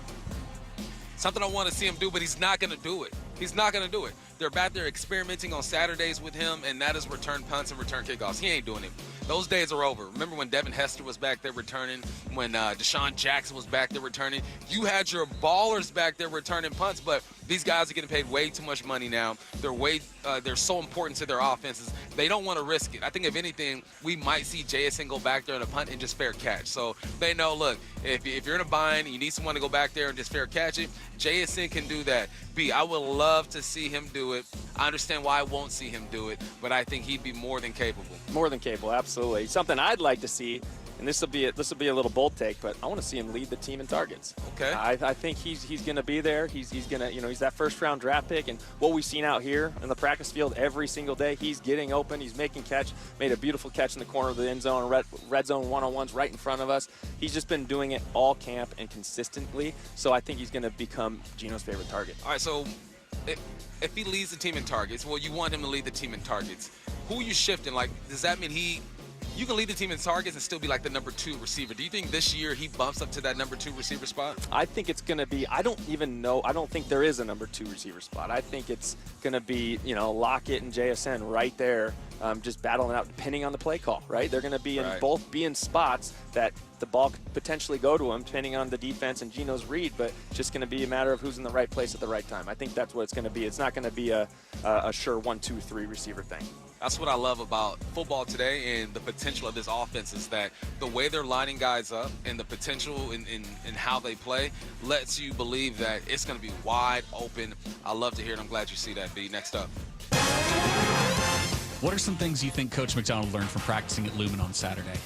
Something I want to see him do, but he's not going to do it. He's not going to do it. They're back there experimenting on Saturdays with him, and that is return punts and return kickoffs. He ain't doing it. Those days are over. Remember when Devin Hester was back there returning, when Deshaun Jackson was back there returning? You had your ballers back there returning punts, but these guys are getting paid way too much money now. They're so important to their offenses. They don't want to risk it. I think, if anything, we might see JSN go back there in a punt and just fair catch. So they know, look, if you're in a bind and you need someone to go back there and just fair catch it, JSN can do that. I would love to see him do it. I understand why I won't see him do it, but I think he'd be more than capable. More than capable, absolutely. Something I'd like to see, and this will be a little bold take, but I want to see him lead the team in targets. Okay. I think he's going to be there. He's going to, he's that first-round draft pick, and what we've seen out here in the practice field every single day, he's getting open, he's making catch, made a beautiful catch in the corner of the end zone, red zone one-on-ones right in front of us. He's just been doing it all camp and consistently, so I think he's going to become Gino's favorite target. All right, so if he leads the team in targets, well, you want him to lead the team in targets. Who are you shifting? Like, does that mean you can lead the team in targets and still be like the number 2 receiver? Do you think this year he bumps up to that number 2 receiver spot? I think it's going to be, I don't even know, I don't think there is a number 2 receiver spot. I think it's going to be, Lockett and JSN right there, just battling out depending on the play call, right? They're going to be in spots that the ball could potentially go to him depending on the defense and Gino's read, but it's just going to be a matter of who's in the right place at the right time. I think that's what it's going to be. It's not going to be a sure 1, 2, 3 receiver thing. That's what I love about football today and the potential of this offense is that the way they're lining guys up and the potential in how they play lets you believe that it's going to be wide open. I love to hear it. I'm glad you see that, B. Next up. What are some things you think Coach McDonald learned from practicing at Lumen on Saturday?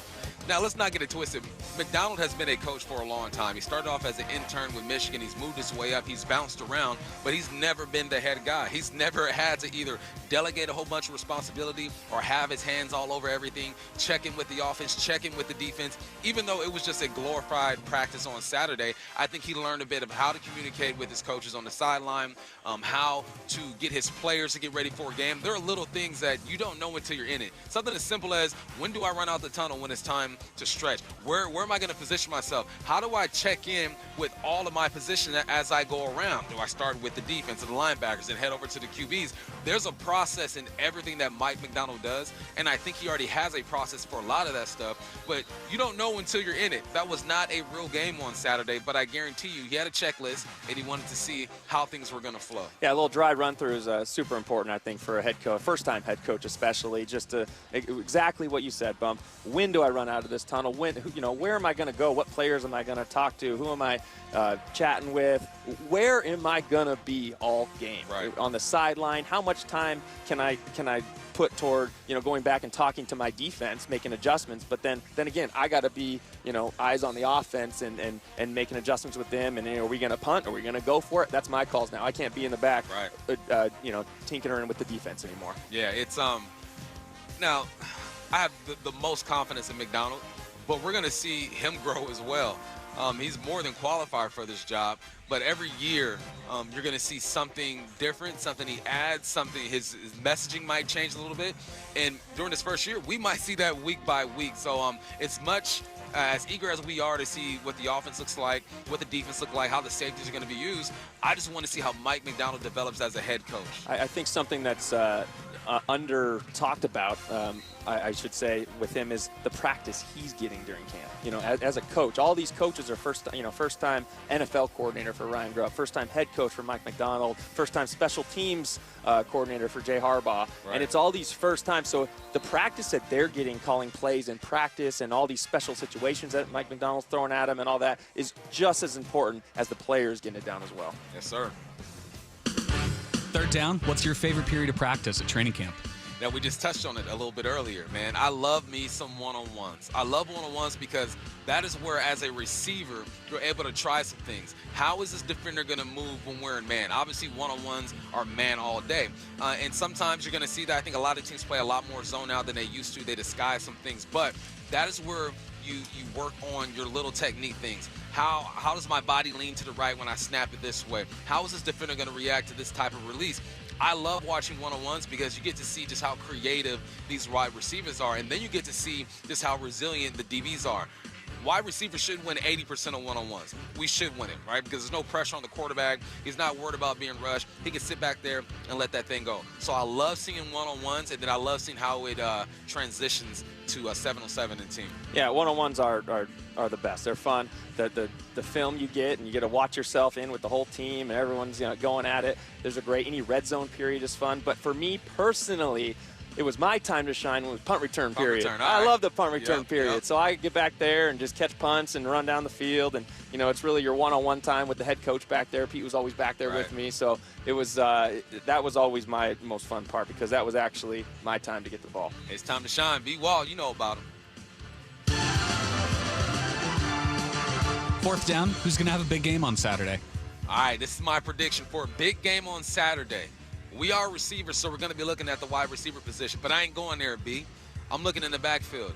Now, let's not get it twisted. McDonald has been a coach for a long time. He started off as an intern with Michigan. He's moved his way up. He's bounced around, but he's never been the head guy. He's never had to either delegate a whole bunch of responsibility or have his hands all over everything, check in with the offense, check in with the defense. Even though it was just a glorified practice on Saturday, I think he learned a bit of how to communicate with his coaches on the sideline, how to get his players to get ready for a game. There are little things that you don't know until you're in it. Something as simple as, when do I run out the tunnel when it's time to stretch? Where am I going to position myself? How do I check in with all of my position as I go around? Do I start with the defense and the linebackers and head over to the QBs? There's a process in everything that Mike McDonald does, and I think he already has a process for a lot of that stuff, but you don't know until you're in it. That was not a real game on Saturday, but I guarantee you he had a checklist, and he wanted to see how things were going to flow. Yeah, a little dry run-through is super important, I think, for a head coach, first-time head coach especially, just to exactly what you said, Bump. When do I run out of this tunnel? When, where am I going to go? What players am I going to talk to? Who am I chatting with? Where am I going to be all game? Right. On the sideline? How much time can I put toward, going back and talking to my defense, making adjustments? But then again, I got to be, eyes on the offense and making adjustments with them. And, are we going to punt? Are we going to go for it? That's my calls now. I can't be in the back, tinkering with the defense anymore. Yeah, it's now I have the most confidence in McDonald, but we're going to see him grow as well. He's more than qualified for this job, but every year you're going to see something different, something he adds, something his messaging might change a little bit. And during this first year, we might see that week by week. So it's much as eager as we are to see what the offense looks like, what the defense looks like, how the safeties are going to be used. I just want to see how Mike McDonald develops as a head coach. I think something that's under talked about, I should say, with him is the practice he's getting during camp. As a coach, all these coaches are first-time NFL coordinator for Ryan Grubb, first-time head coach for Mike McDonald, first-time special teams coordinator for Jay Harbaugh, and it's all these first times. So the practice that they're getting, calling plays in practice, and all these special situations that Mike McDonald's throwing at him, and all that is just as important as the players getting it down as well. Yes, sir. Third down, what's your favorite period of practice at training camp? Now, we just touched on it a little bit earlier, man. I love me some one-on-ones. I love one-on-ones because that is where, as a receiver, you're able to try some things. How is this defender going to move when we're in man? Obviously, one-on-ones are man all day. And sometimes you're going to see that. I think a lot of teams play a lot more zone out than they used to. They disguise some things. But that is where you work on your little technique things. How does my body lean to the right when I snap it this way? How is this defender going to react to this type of release? I love watching one-on-ones because you get to see just how creative these wide receivers are, and then you get to see just how resilient the DBs are. wide receivers should win 80% of one-on-ones. We should win it, right? Because there's no pressure on the quarterback. He's not worried about being rushed. He can sit back there and let that thing go. So I love seeing one-on-ones, and then I love seeing how it transitions to a 7-on-7 and team. Yeah, one-on-ones are the best. They're fun. The film you get, and you get to watch yourself in with the whole team, and everyone's going at it. There's a great, any red zone period is fun. But for me personally, it was my time to shine with punt return period. I love the punt return period. So I get back there and just catch punts and run down the field. And, it's really your one-on-one time with the head coach back there. Pete was always back there with me. So it was that was always my most fun part, because that was actually my time to get the ball. It's time to shine. B-Wall, you know about him. 4th down, who's going to have a big game on Saturday? All right, this is my prediction for a big game on Saturday. We are receivers, so we're going to be looking at the wide receiver position. But I ain't going there, B. I'm looking in the backfield.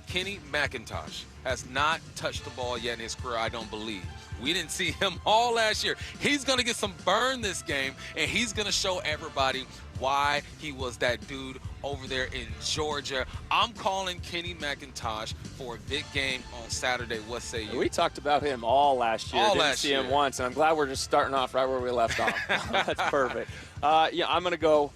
Kenny McIntosh has not touched the ball yet in his career, I don't believe. We didn't see him all last year. He's going to get some burn this game, and he's going to show everybody why he was that dude over there in Georgia. I'm calling Kenny McIntosh for a big game on Saturday. What say you? We talked about him all last year. Didn't see him once, and I'm glad we're just starting off right where we left off. That's perfect. I'm going to go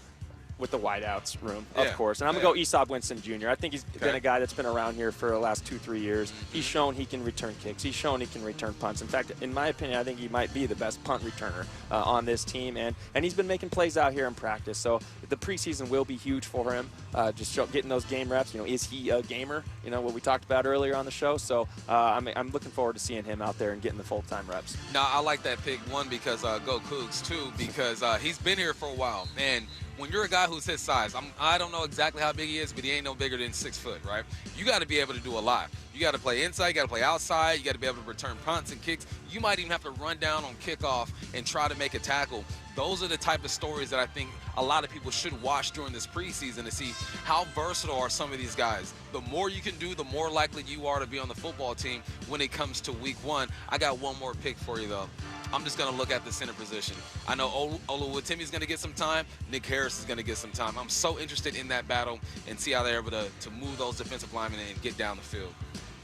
with the wideouts room, of course. And I'm going to go Esob Winston Jr. I think he's been a guy that's been around here for the last 2-3 years. He's shown he can return kicks. He's shown he can return punts. In fact, in my opinion, I think he might be the best punt returner on this team. And he's been making plays out here in practice. So the preseason will be huge for him, just getting those game reps. Is he a gamer? What we talked about earlier on the show. So I'm looking forward to seeing him out there and getting the full-time reps. Now, I like that pick, one, because go Cougs, two, because he's been here for a while. And when you're a guy who's his size, I don't know exactly how big he is, but he ain't no bigger than 6 foot, right? You got to be able to do a lot. You got to play inside, you got to play outside, you got to be able to return punts and kicks. You might even have to run down on kickoff and try to make a tackle. Those are the type of stories that I think a lot of people should watch during this preseason to see how versatile are some of these guys. The more you can do, the more likely you are to be on the football team when it comes to week 1. I got one more pick for you, though. I'm just going to look at the center position. I know Oluwatimi's going to get some time. Nick Harris is going to get some time. I'm so interested in that battle and see how they're able to move those defensive linemen and get down the field.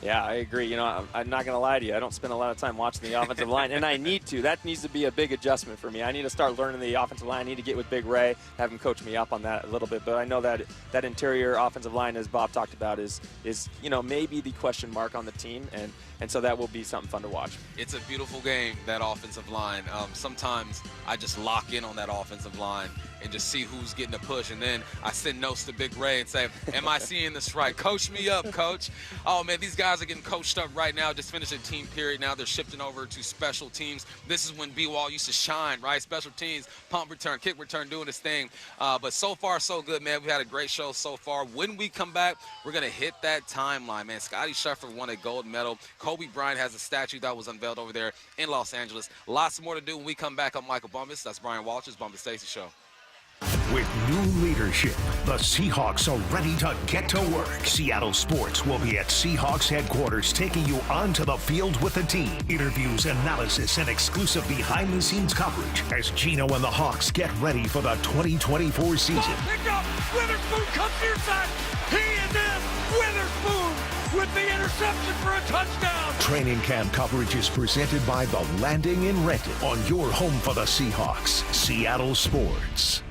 Yeah, I agree. I'm not going to lie to you. I don't spend a lot of time watching the offensive line, and I need to. That needs to be a big adjustment for me. I need to start learning the offensive line. I need to get with Big Ray, have him coach me up on that a little bit. But I know that interior offensive line, as Bob talked about, is maybe the question mark on the team, and so that will be something fun to watch. It's a beautiful game, that offensive line. Sometimes I just lock in on that offensive line and just see who's getting a push, and then I send notes to Big Ray and say, am I seeing this right? Coach me up, coach. Oh, man, these guys are getting coached up right now. Just finished a team period. Now they're shifting over to special teams. This is when B-Wall used to shine, right? Special teams, pump return, kick return, doing his thing. But so far, so good, man. We've had a great show so far. When we come back, we're going to hit that timeline, man. Scotty Scheffler won a gold medal. Kobe Bryant has a statue that was unveiled over there in Los Angeles. Lots more to do when we come back. I'm Michael Bumpus. That's Brian Walters, Bumpus Stacy Show. With new leadership, the Seahawks are ready to get to work. Seattle Sports will be at Seahawks headquarters, taking you onto the field with the team. Interviews, analysis, and exclusive behind-the-scenes coverage as Gino and the Hawks get ready for the 2024 season. Pick up! Witherspoon comes near side. He is in! Witherspoon with the interception for a touchdown. Training camp coverage is presented by The Landing in Renton on your home for the Seahawks, Seattle Sports.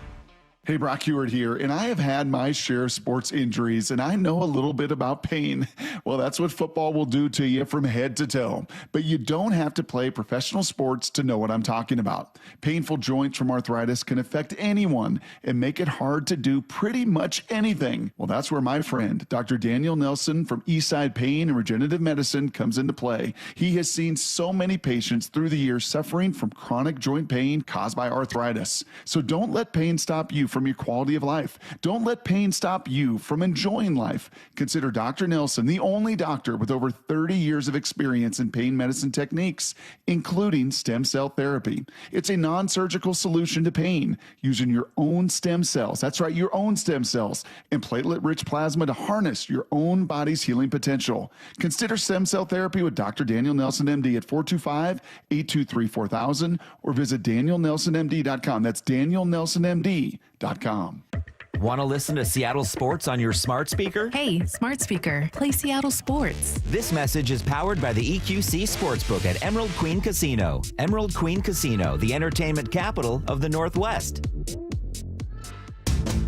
Hey, Brock Heward here, and I have had my share of sports injuries, and I know a little bit about pain. Well, that's what football will do to you from head to toe. But you don't have to play professional sports to know what I'm talking about. Painful joints from arthritis can affect anyone and make it hard to do pretty much anything. Well, that's where my friend, Dr. Daniel Nelson from Eastside Pain and Regenerative Medicine comes into play. He has seen so many patients through the years suffering from chronic joint pain caused by arthritis. So don't let pain stop you from your quality of life. Don't let pain stop you from enjoying life. Consider Dr. Nelson the only doctor with over 30 years of experience in pain medicine techniques, including stem cell therapy. It's a non-surgical solution to pain using your own stem cells. That's right, your own stem cells and platelet-rich plasma to harness your own body's healing potential. Consider stem cell therapy with Dr. Daniel Nelson, MD at 425-823-4000 or visit DanielNelsonMD.com. That's DanielNelsonMD.com. Want to listen to Seattle sports on your smart speaker? Hey, smart speaker, play Seattle sports. This message is powered by the EQC Sportsbook at Emerald Queen Casino. Emerald Queen Casino, the entertainment capital of the Northwest.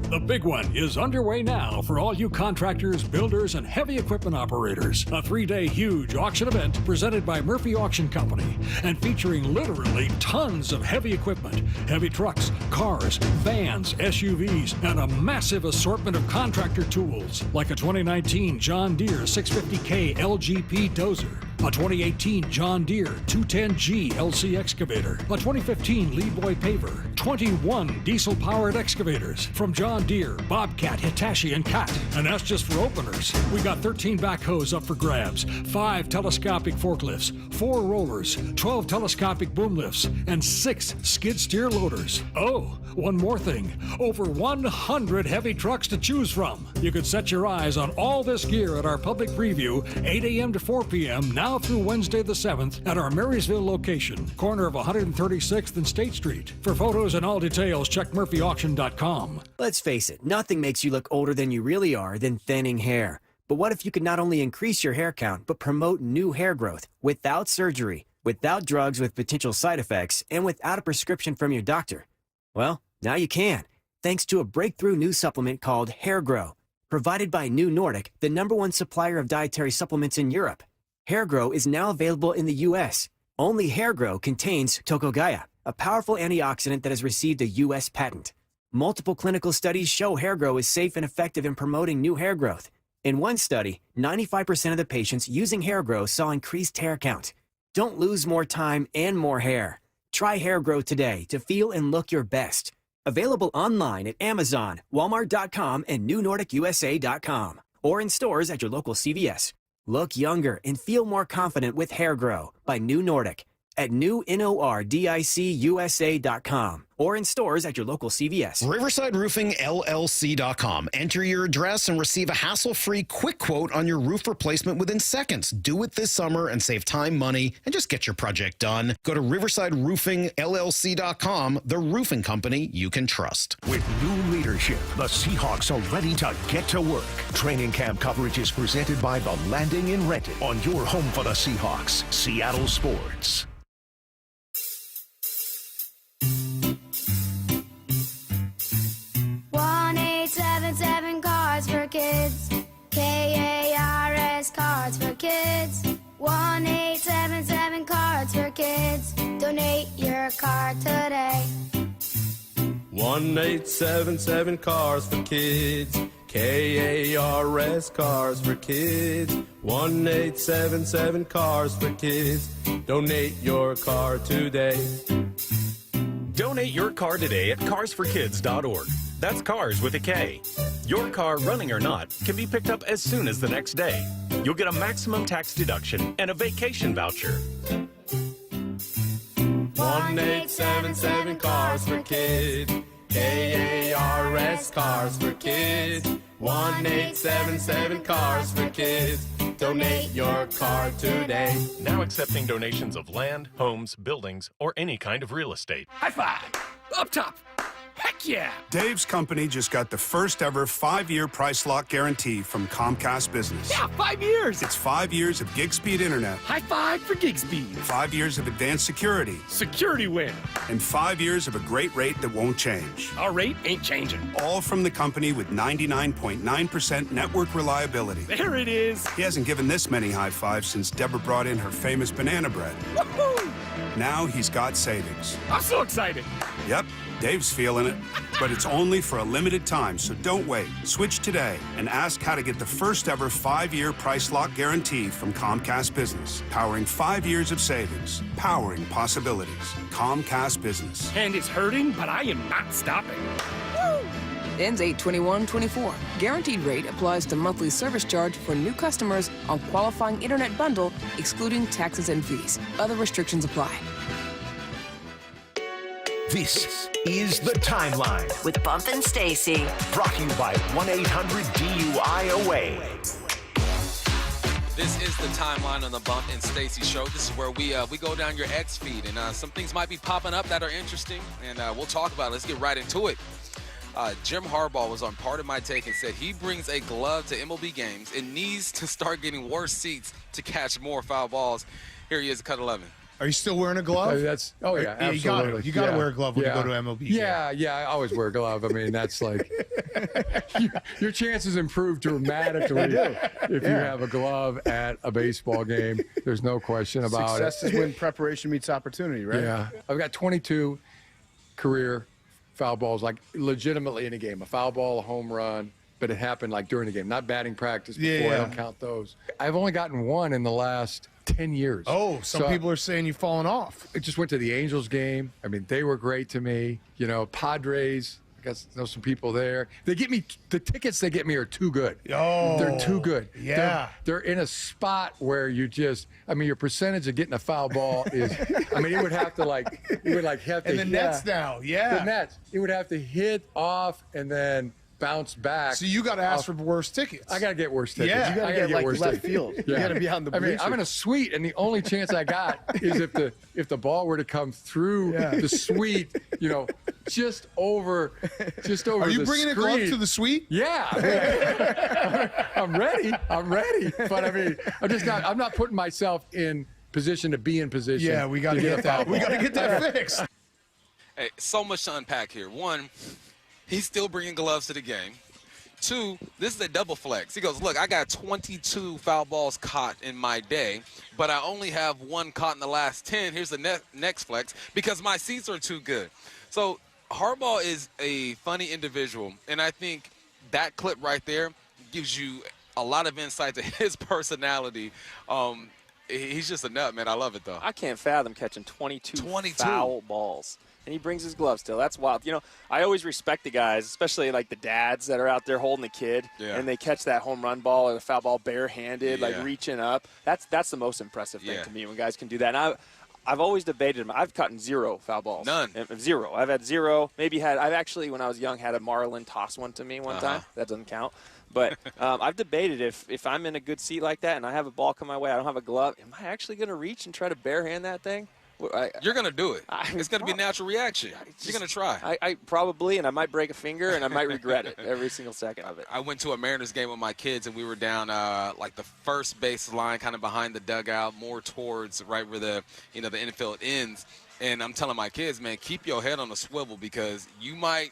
The big one is underway now for all you contractors, builders, and heavy equipment operators. A 3-day huge auction event presented by Murphy Auction Company and featuring literally tons of heavy equipment, heavy trucks, cars, vans, SUVs, and a massive assortment of contractor tools like a 2019 John Deere 650K LGP dozer, a 2018 John Deere 210G LC excavator, a 2015 Leadboy paver, 21 diesel-powered excavators from John Deere, Bobcat, Hitachi, and Cat. And that's just for openers. We got 13 backhoes up for grabs, 5 telescopic forklifts, 4 rollers, 12 telescopic boom lifts, and 6 skid steer loaders. Oh, one more thing. Over 100 heavy trucks to choose from. You can set your eyes on all this gear at our public preview, 8 a.m. to 4 p.m., now through Wednesday the 7th at our Marysville location, corner of 136th and State Street. For photos and all details, check murphyauction.com. Let's face it, nothing makes you look older than you really are than thinning hair. But what if you could not only increase your hair count, but promote new hair growth without surgery, without drugs with potential side effects, and without a prescription from your doctor? Well, now you can, thanks to a breakthrough new supplement called Hair Grow, provided by New Nordic, the #1 supplier of dietary supplements in Europe. Hair Grow is now available in the U.S. Only Hair Grow contains Tocogaya, a powerful antioxidant that has received a U.S. patent. Multiple clinical studies show Hair Grow is safe and effective in promoting new hair growth. In one study, 95% of the patients using Hair Grow saw increased hair count. Don't lose more time and more hair. Try Hair Grow today to feel and look your best. Available online at Amazon, Walmart.com, and NewNordicUSA.com, or in stores at your local CVS. Look younger and feel more confident with Hair Grow by New Nordic at NewNordicUSA.com or in stores at your local CVS. RiversideRoofingLLC.com. Enter your address and receive a hassle-free quick quote on your roof replacement within seconds. Do it this summer and save time, money, and just get your project done. Go to RiversideRoofingLLC.com, the roofing company you can trust. With new leadership, the Seahawks are ready to get to work. Training camp coverage is presented by The Landing in Renton on your home for the Seahawks, Seattle Sports. 1-877 Cards for Kids. KARS Cards for Kids. 1-877 Cards for Kids. Donate your card today. 1-877 Cars for Kids. KARS Cars for Kids. 1-877 Cars for Kids. Donate your car today. Donate your car today at carsforkids.org. That's cars with a K. Your car, running or not, can be picked up as soon as the next day. You'll get a maximum tax deduction and a vacation voucher. 1-877 Cars for Kids. KARS Cars for Kids. 1-877 Cars for Kids. Donate your car today. Now accepting donations of land, homes, buildings, or any kind of real estate. High five! Up top! Heck yeah! Dave's company just got the first ever 5-year price lock guarantee from Comcast Business. Yeah, 5 years! It's 5 years of gig speed internet. High five for gig speed. 5 years of advanced security. Security win. And 5 years of a great rate that won't change. Our rate ain't changing. All from the company with 99.9% network reliability. There it is. He hasn't given this many high fives since Deborah brought in her famous banana bread. Woohoo! Now he's got savings. I'm so excited. Yep. Dave's feeling it, but it's only for a limited time, so don't wait. Switch today and ask how to get the first ever 5-year price lock guarantee from Comcast Business. Powering 5 years of savings, powering possibilities. Comcast Business. And it's hurting, but I am not stopping. Woo! Ends 8/21/24. Guaranteed rate applies to monthly service charge for new customers on qualifying internet bundle, excluding taxes and fees. Other restrictions apply. This is The Timeline with Bump and Stacy. Brought to you by 1-800-DUI-AWAY. This is The Timeline on the Bump and Stacy Show. This is where we go down your X feed, and some things might be popping up that are interesting, and we'll talk about it. Let's get right into it. Jim Harbaugh was on Part of My Take and said he brings a glove to MLB games and needs to start getting worse seats to catch more foul balls. Here he is at cut 11. Are you still wearing a glove? Absolutely. You got to wear a glove when you go to MLB. Yeah, I always wear a glove. I mean, that's like your chances improve dramatically if you have a glove at a baseball game. There's no question about Success is when preparation meets opportunity, right? Yeah, I've got 22 career foul balls, like legitimately in a game. A foul ball, a home run, but it happened like during the game, not batting practice before. I don't count those. I've only gotten one in the last 10 years. Oh, some people are saying you've fallen off. I just went to the Angels game. I mean, they were great to me. You know, Padres, I know some people there. They get me, the tickets they get me are too good. Oh. They're too good. Yeah. They're in a spot where you just, I mean, your percentage of getting a foul ball is, I mean, it would have to have to. And the nets now, The nets. It would have to hit off and then bounce back. So you got to ask for worse tickets. I got to get worse tickets. Yeah. You got to get like worse left tickets. field. You got to be on the bleachers. I mean, I'm in a suite, and the only chance I got is if the ball were to come through the suite, you know, just over. Are you the bringing screen. a glove to the suite? Yeah. I'm ready. But I mean, I'm not putting myself in position to be in position. Yeah, we got to get that. We got to get that fixed. Hey, so much to unpack here. One, he's still bringing gloves to the game. Two, this is a double flex. He goes, look, I got 22 foul balls caught in my day, but I only have one caught in the last 10. Here's the next flex because my seats are too good. So Harbaugh is a funny individual, and I think that clip right there gives you a lot of insight to his personality. He's just a nut, man. I love it, though. I can't fathom catching 22 foul balls. And he brings his glove still. That's wild. You know, I always respect the guys, especially like the dads that are out there holding the kid, and they catch that home run ball or the foul ball barehanded, like reaching up. That's the most impressive thing to me when guys can do that. And I've always debated them. I've caught 0 foul balls. None. 0. I've had 0. I've actually, when I was young, had a Marlin toss one to me one time. That doesn't count. But I've debated if I'm in a good seat like that and I have a ball come my way, I don't have a glove, am I actually going to reach and try to barehand that thing? You're going to do it. It's going to be a natural reaction. You're going to try. I probably, and I might break a finger, and I might regret it every single second of it. I went to a Mariners game with my kids, and we were down like the first base line, kind of behind the dugout, more towards right where the infield ends. And I'm telling my kids, man, keep your head on a swivel because you might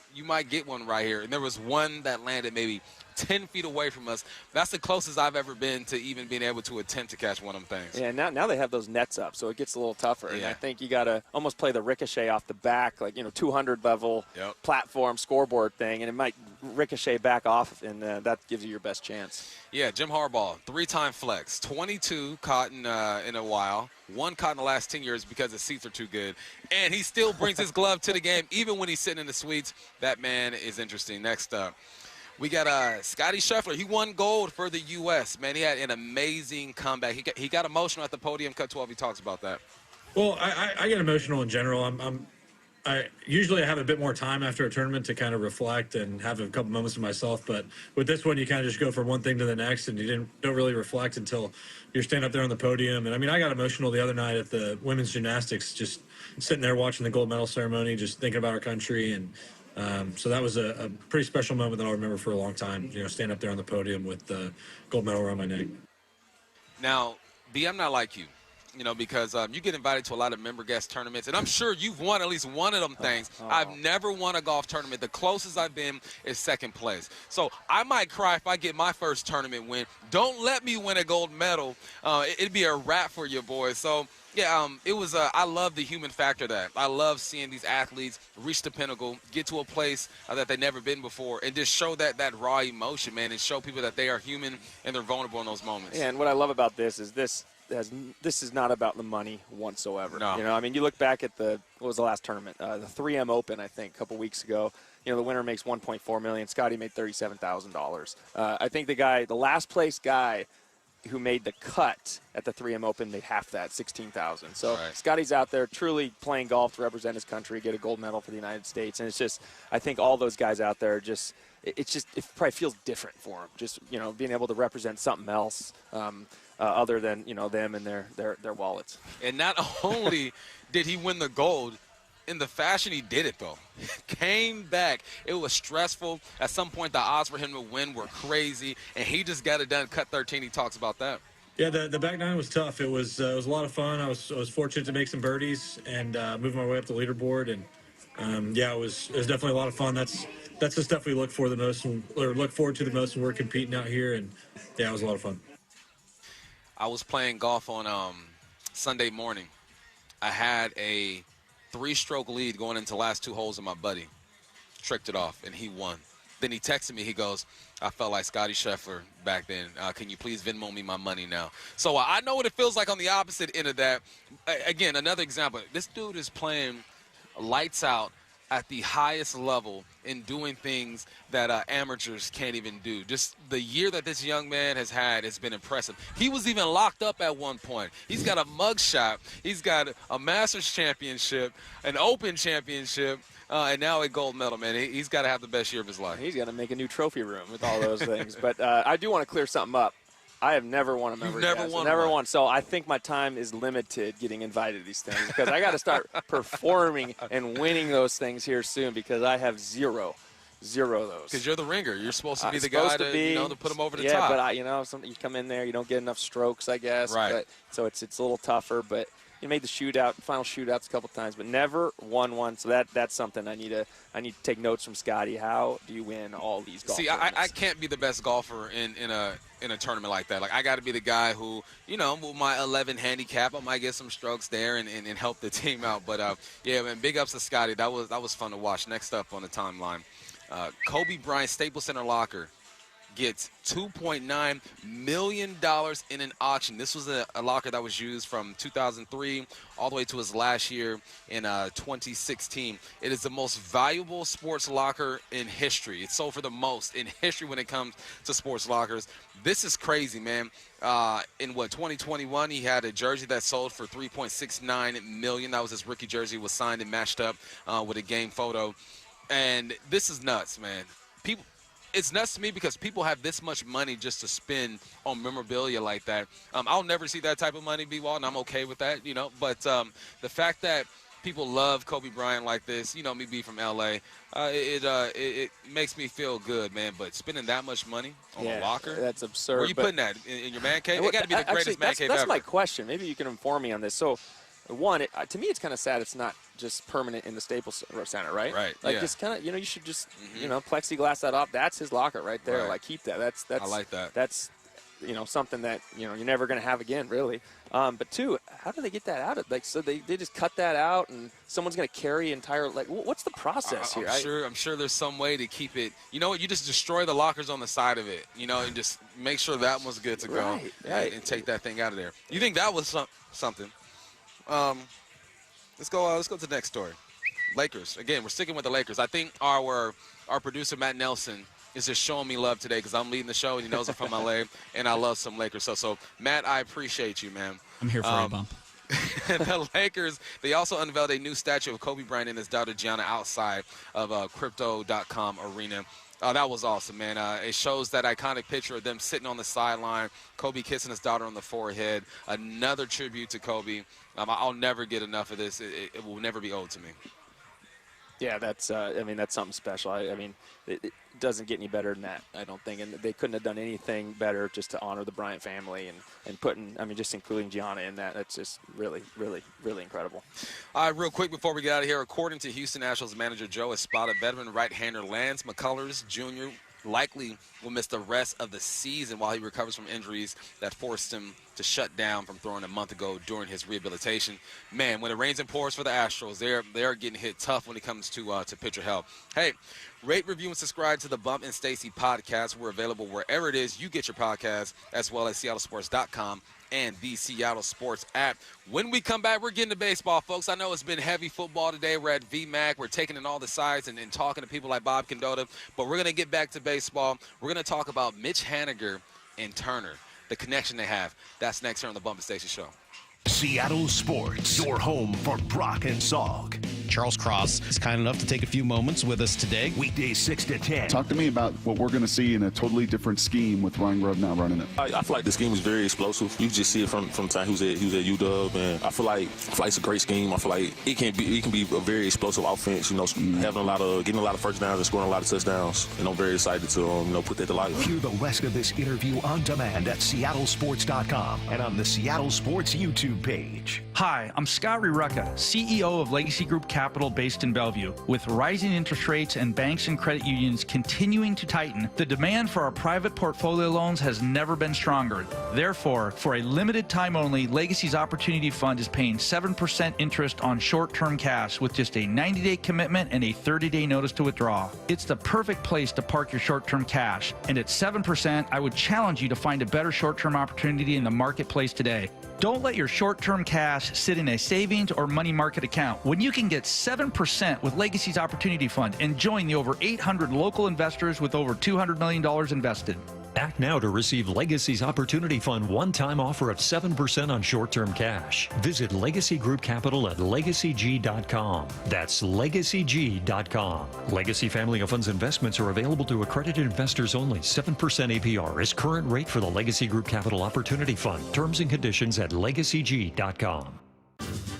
get one right here. And there was one that landed maybe 10 feet away from us. That's the closest I've ever been to even being able to attempt to catch one of them things. Yeah, now they have those nets up, so it gets a little tougher. And I think you got to almost play the ricochet off the back, like, 200 level platform scoreboard thing, and it might ricochet back off, and that gives you your best chance. Yeah, Jim Harbaugh, 3-time flex, 22 caught in a while, 1 caught in the last 10 years because the seats are too good, and he still brings his glove to the game even when he's sitting in the suites. That man is interesting. Next up, we got Scotty Scheffler. He won gold for the U.S. Man, he had an amazing comeback. He got emotional at the podium. Cut 12, he talks about that. Well, I get emotional in general. I usually have a bit more time after a tournament to kind of reflect and have a couple moments to myself. But with this one, you kind of just go from one thing to the next, and you don't really reflect until you're standing up there on the podium. And, I got emotional the other night at the women's gymnastics, just sitting there watching the gold medal ceremony, just thinking about our country. And so that was a pretty special moment that I'll remember for a long time, standing up there on the podium with the gold medal around my neck. Now, B, I'm not like you. Because you get invited to a lot of member guest tournaments, and I'm sure you've won at least one of them things. I've never won a golf tournament. The closest I've been is second place. So I might cry if I get my first tournament win. Don't let me win a gold medal. It'd be a wrap for you, boys. So, yeah, it was I love the human factor that. I love seeing these athletes reach the pinnacle, get to a place that they've never been before, and just show that raw emotion, man, and show people that they are human and they're vulnerable in those moments. Yeah, and what I love about this is this is not about the money whatsoever. No. You look back at what was the last tournament? The 3M Open, I think, a couple weeks ago. The winner makes $1.4 million. Scotty made $37,000. I think the last place guy who made the cut at the 3M Open made half that, $16,000. So Scotty's out there truly playing golf to represent his country, get a gold medal for the United States. And it's just, I think all those guys out there it probably feels different for them. Just, being able to represent something else. Other than them and their wallets. And not only did he win the gold, in the fashion he did it, though. Came back. It was stressful. At some point, the odds for him to win were crazy, and he just got it done. Cut 13. He talks about that. Yeah, the back nine was tough. It was a lot of fun. I was fortunate to make some birdies and move my way up the leaderboard. And it was definitely a lot of fun. That's the stuff we look for the most, or look forward to the most when we're competing out here. And yeah, it was a lot of fun. I was playing golf on Sunday morning. I had a 3-stroke lead going into the last 2 holes, and my buddy tricked it off, and he won. Then he texted me. He goes, I felt like Scotty Scheffler back then. Can you please Venmo me my money now? So I know what it feels like on the opposite end of that. Again, another example. This dude is playing lights out at the highest level in doing things that amateurs can't even do. Just the year that this young man has had has been impressive. He was even locked up at one point. He's got a mugshot. He's got a Masters championship, an Open championship, and now a gold medal, man. He's got to have the best year of his life. He's got to make a new trophy room with all those things. But I do want to clear something up. I have never won a member never won. So I think my time is limited getting invited to these things because I got to start performing and winning those things here soon because I have zero of those. Because you're the ringer. You're supposed to be the guy to put them over the top. Yeah, but you come in there, you don't get enough strokes, I guess. Right. But, so it's a little tougher. But you made the final shootouts a couple times, but never won one. So that's something I need to take notes from Scotty. How do you win all these golf tournaments? I can't be the best golfer in a tournament like that. Like, I got to be the guy who, with my 11 handicap, I might get some strokes there and help the team out. But yeah, man, big ups to Scotty. That was fun to watch. Next up on the timeline, Kobe Bryant Staples Center locker gets $2.9 million in an auction. This was a locker that was used from 2003 all the way to his last year in 2016. It is the most valuable sports locker in history. It's sold for the most in history when it comes to sports lockers. This is crazy, man. In 2021, he had a jersey that sold for $3.69 million. That was his rookie jersey. It was signed and matched up with a game photo. And this is nuts, man. It's nuts to me because people have this much money just to spend on memorabilia like that. I'll never see that type of money, B-Wall, and I'm okay with that, But the fact that people love Kobe Bryant like this, me being from L.A., it makes me feel good, man. But spending that much money on a locker? That's absurd. Where are you putting that? In your man cave? It got to be the greatest man cave ever. That's my question. Maybe you can inform me on this. So, one, to me, it's kind of sad it's not just permanent in the Staples Center, right? Right. Like, just kind of, you should just, plexiglass that up. That's his locker right there. Right. Like, keep that. That's. I like that. That's, something that, you're never going to have again, really. But two, how do they get that out of? Like, so they just cut that out, and someone's going to carry entire. Like, what's the process here? I'm sure there's some way to keep it. You know what? You just destroy the lockers on the side of it. And just make sure that one's good to go. Right. And take that thing out of there. You think that was something? Let's go to the next story. Lakers. Again, we're sticking with the Lakers. I think our producer Matt Nelson is just showing me love today because I'm leading the show and he knows I'm from LA and I love some Lakers. So Matt, I appreciate you, man. I'm here for you, Bump. The Lakers, they also unveiled a new statue of Kobe Bryant and his daughter Gianna outside of Crypto.com arena. That was awesome, man. It shows that iconic picture of them sitting on the sideline, Kobe kissing his daughter on the forehead. Another tribute to Kobe. I'll never get enough of this. It will never be owed to me. Yeah, that's that's something special. It doesn't get any better than that, I don't think. And they couldn't have done anything better just to honor the Bryant family and putting, just including Gianna in that. That's just really, really, really incredible. All right, real quick before we get out of here, according to Houston Nationals manager Joe Espada, veteran right-hander Lance McCullers Jr. likely will miss the rest of the season while he recovers from injuries that forced him to shut down from throwing a month ago during his rehabilitation. Man, when it rains and pours for the Astros, they're getting hit tough when it comes to pitcher health. Hey, rate, review, and subscribe to the Bump and Stacy podcast. We're available wherever it is you get your podcast, as well as SeattleSports.com and the Seattle Sports app. When we come back, we're getting to baseball, folks. I know it's been heavy football today. We're at VMAC. We're taking in all the sides and talking to people like Bob Condotta. But we're going to get back to baseball. We're going to talk about Mitch Haniger and Turner, the connection they have. That's next here on the Bump and Stacy Show. Seattle Sports, your home for Brock and Salk. Charles Cross is kind enough to take a few moments with us today. Weekdays 6 to 10. Talk to me about what we're going to see in a totally different scheme with Ryan Grubb now running it. I feel like the scheme is very explosive. You just see it from the time he was at UW, and I feel like it's a great scheme. I feel like it can be a very explosive offense. Getting a lot of first downs and scoring a lot of touchdowns. And I'm very excited to put that to life. Hear the rest of this interview on demand at SeattleSports.com and on the Seattle Sports YouTube page. Hi, I'm Scott Rurecka, CEO of Legacy Group Capital based in Bellevue. With rising interest rates and banks and credit unions continuing to tighten, the demand for our private portfolio loans has never been stronger. Therefore, for a limited time only, Legacy's Opportunity Fund is paying 7% interest on short-term cash with just a 90-day commitment and a 30-day notice to withdraw. It's the perfect place to park your short-term cash. And at 7%, I would challenge you to find a better short-term opportunity in the marketplace today. Don't let your short-term cash sit in a savings or money market account when you can get 7% with Legacy's Opportunity Fund and join the over 800 local investors with over $200 million invested. Act now to receive Legacy's Opportunity Fund one-time offer of 7% on short-term cash. Visit Legacy Group Capital at LegacyG.com. That's LegacyG.com. Legacy Family of Funds investments are available to accredited investors only. 7% APR is current rate for the Legacy Group Capital Opportunity Fund. Terms and conditions at LegacyG.com.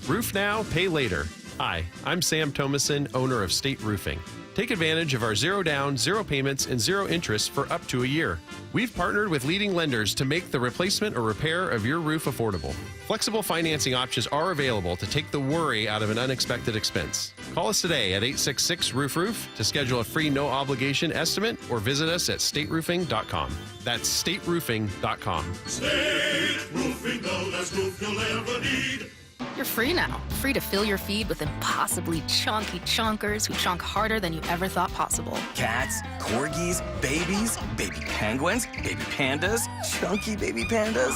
Roof now, pay later. Hi, I'm Sam Thomason, owner of State Roofing. Take advantage of our 0 down, 0 payments, and 0 interest for up to a year. We've partnered with leading lenders to make the replacement or repair of your roof affordable. Flexible financing options are available to take the worry out of an unexpected expense. Call us today at 866-ROOF-ROOF to schedule a free no-obligation estimate or visit us at stateroofing.com. That's stateroofing.com. State Roofing, the last roof you'll ever need. You're free now. Free to fill your feed with impossibly chunky chunkers who chunk harder than you ever thought possible. Cats, corgis, babies, baby penguins, baby pandas, chunky baby pandas.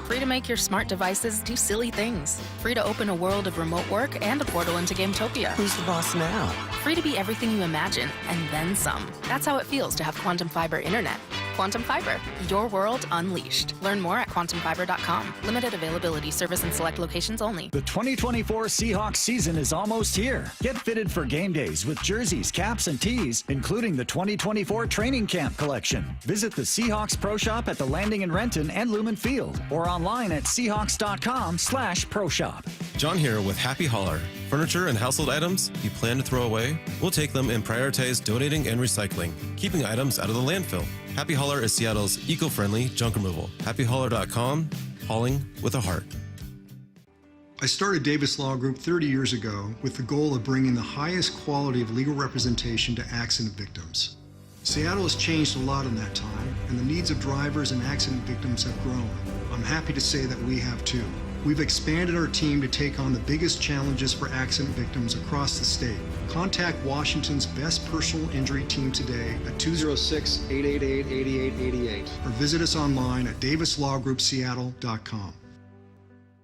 Free to make your smart devices do silly things. Free to open a world of remote work and a portal into Gametopia. Who's the boss now? Free to be everything you imagine, and then some. That's how it feels to have Quantum Fiber Internet. Quantum Fiber, your world unleashed. Learn more at quantumfiber.com. Limited availability, service in select locations only. The 2024 Seahawks season is almost here. Get fitted for game days with jerseys, caps, and tees, including the 2024 training camp collection. Visit the Seahawks Pro Shop at the Landing in Renton and Lumen Field, or online at Seahawks.com/Pro Shop. John here with Happy Hauler. Furniture and household items you plan to throw away? We'll take them and prioritize donating and recycling, keeping items out of the landfill. Happy Hauler is Seattle's eco-friendly junk removal. HappyHauler.com, hauling with a heart. I started Davis Law Group 30 years ago with the goal of bringing the highest quality of legal representation to accident victims. Seattle has changed a lot in that time, and the needs of drivers and accident victims have grown. I'm happy to say that we have too. We've expanded our team to take on the biggest challenges for accident victims across the state. Contact Washington's best personal injury team today at 206-888-8888 or visit us online at davislawgroupseattle.com.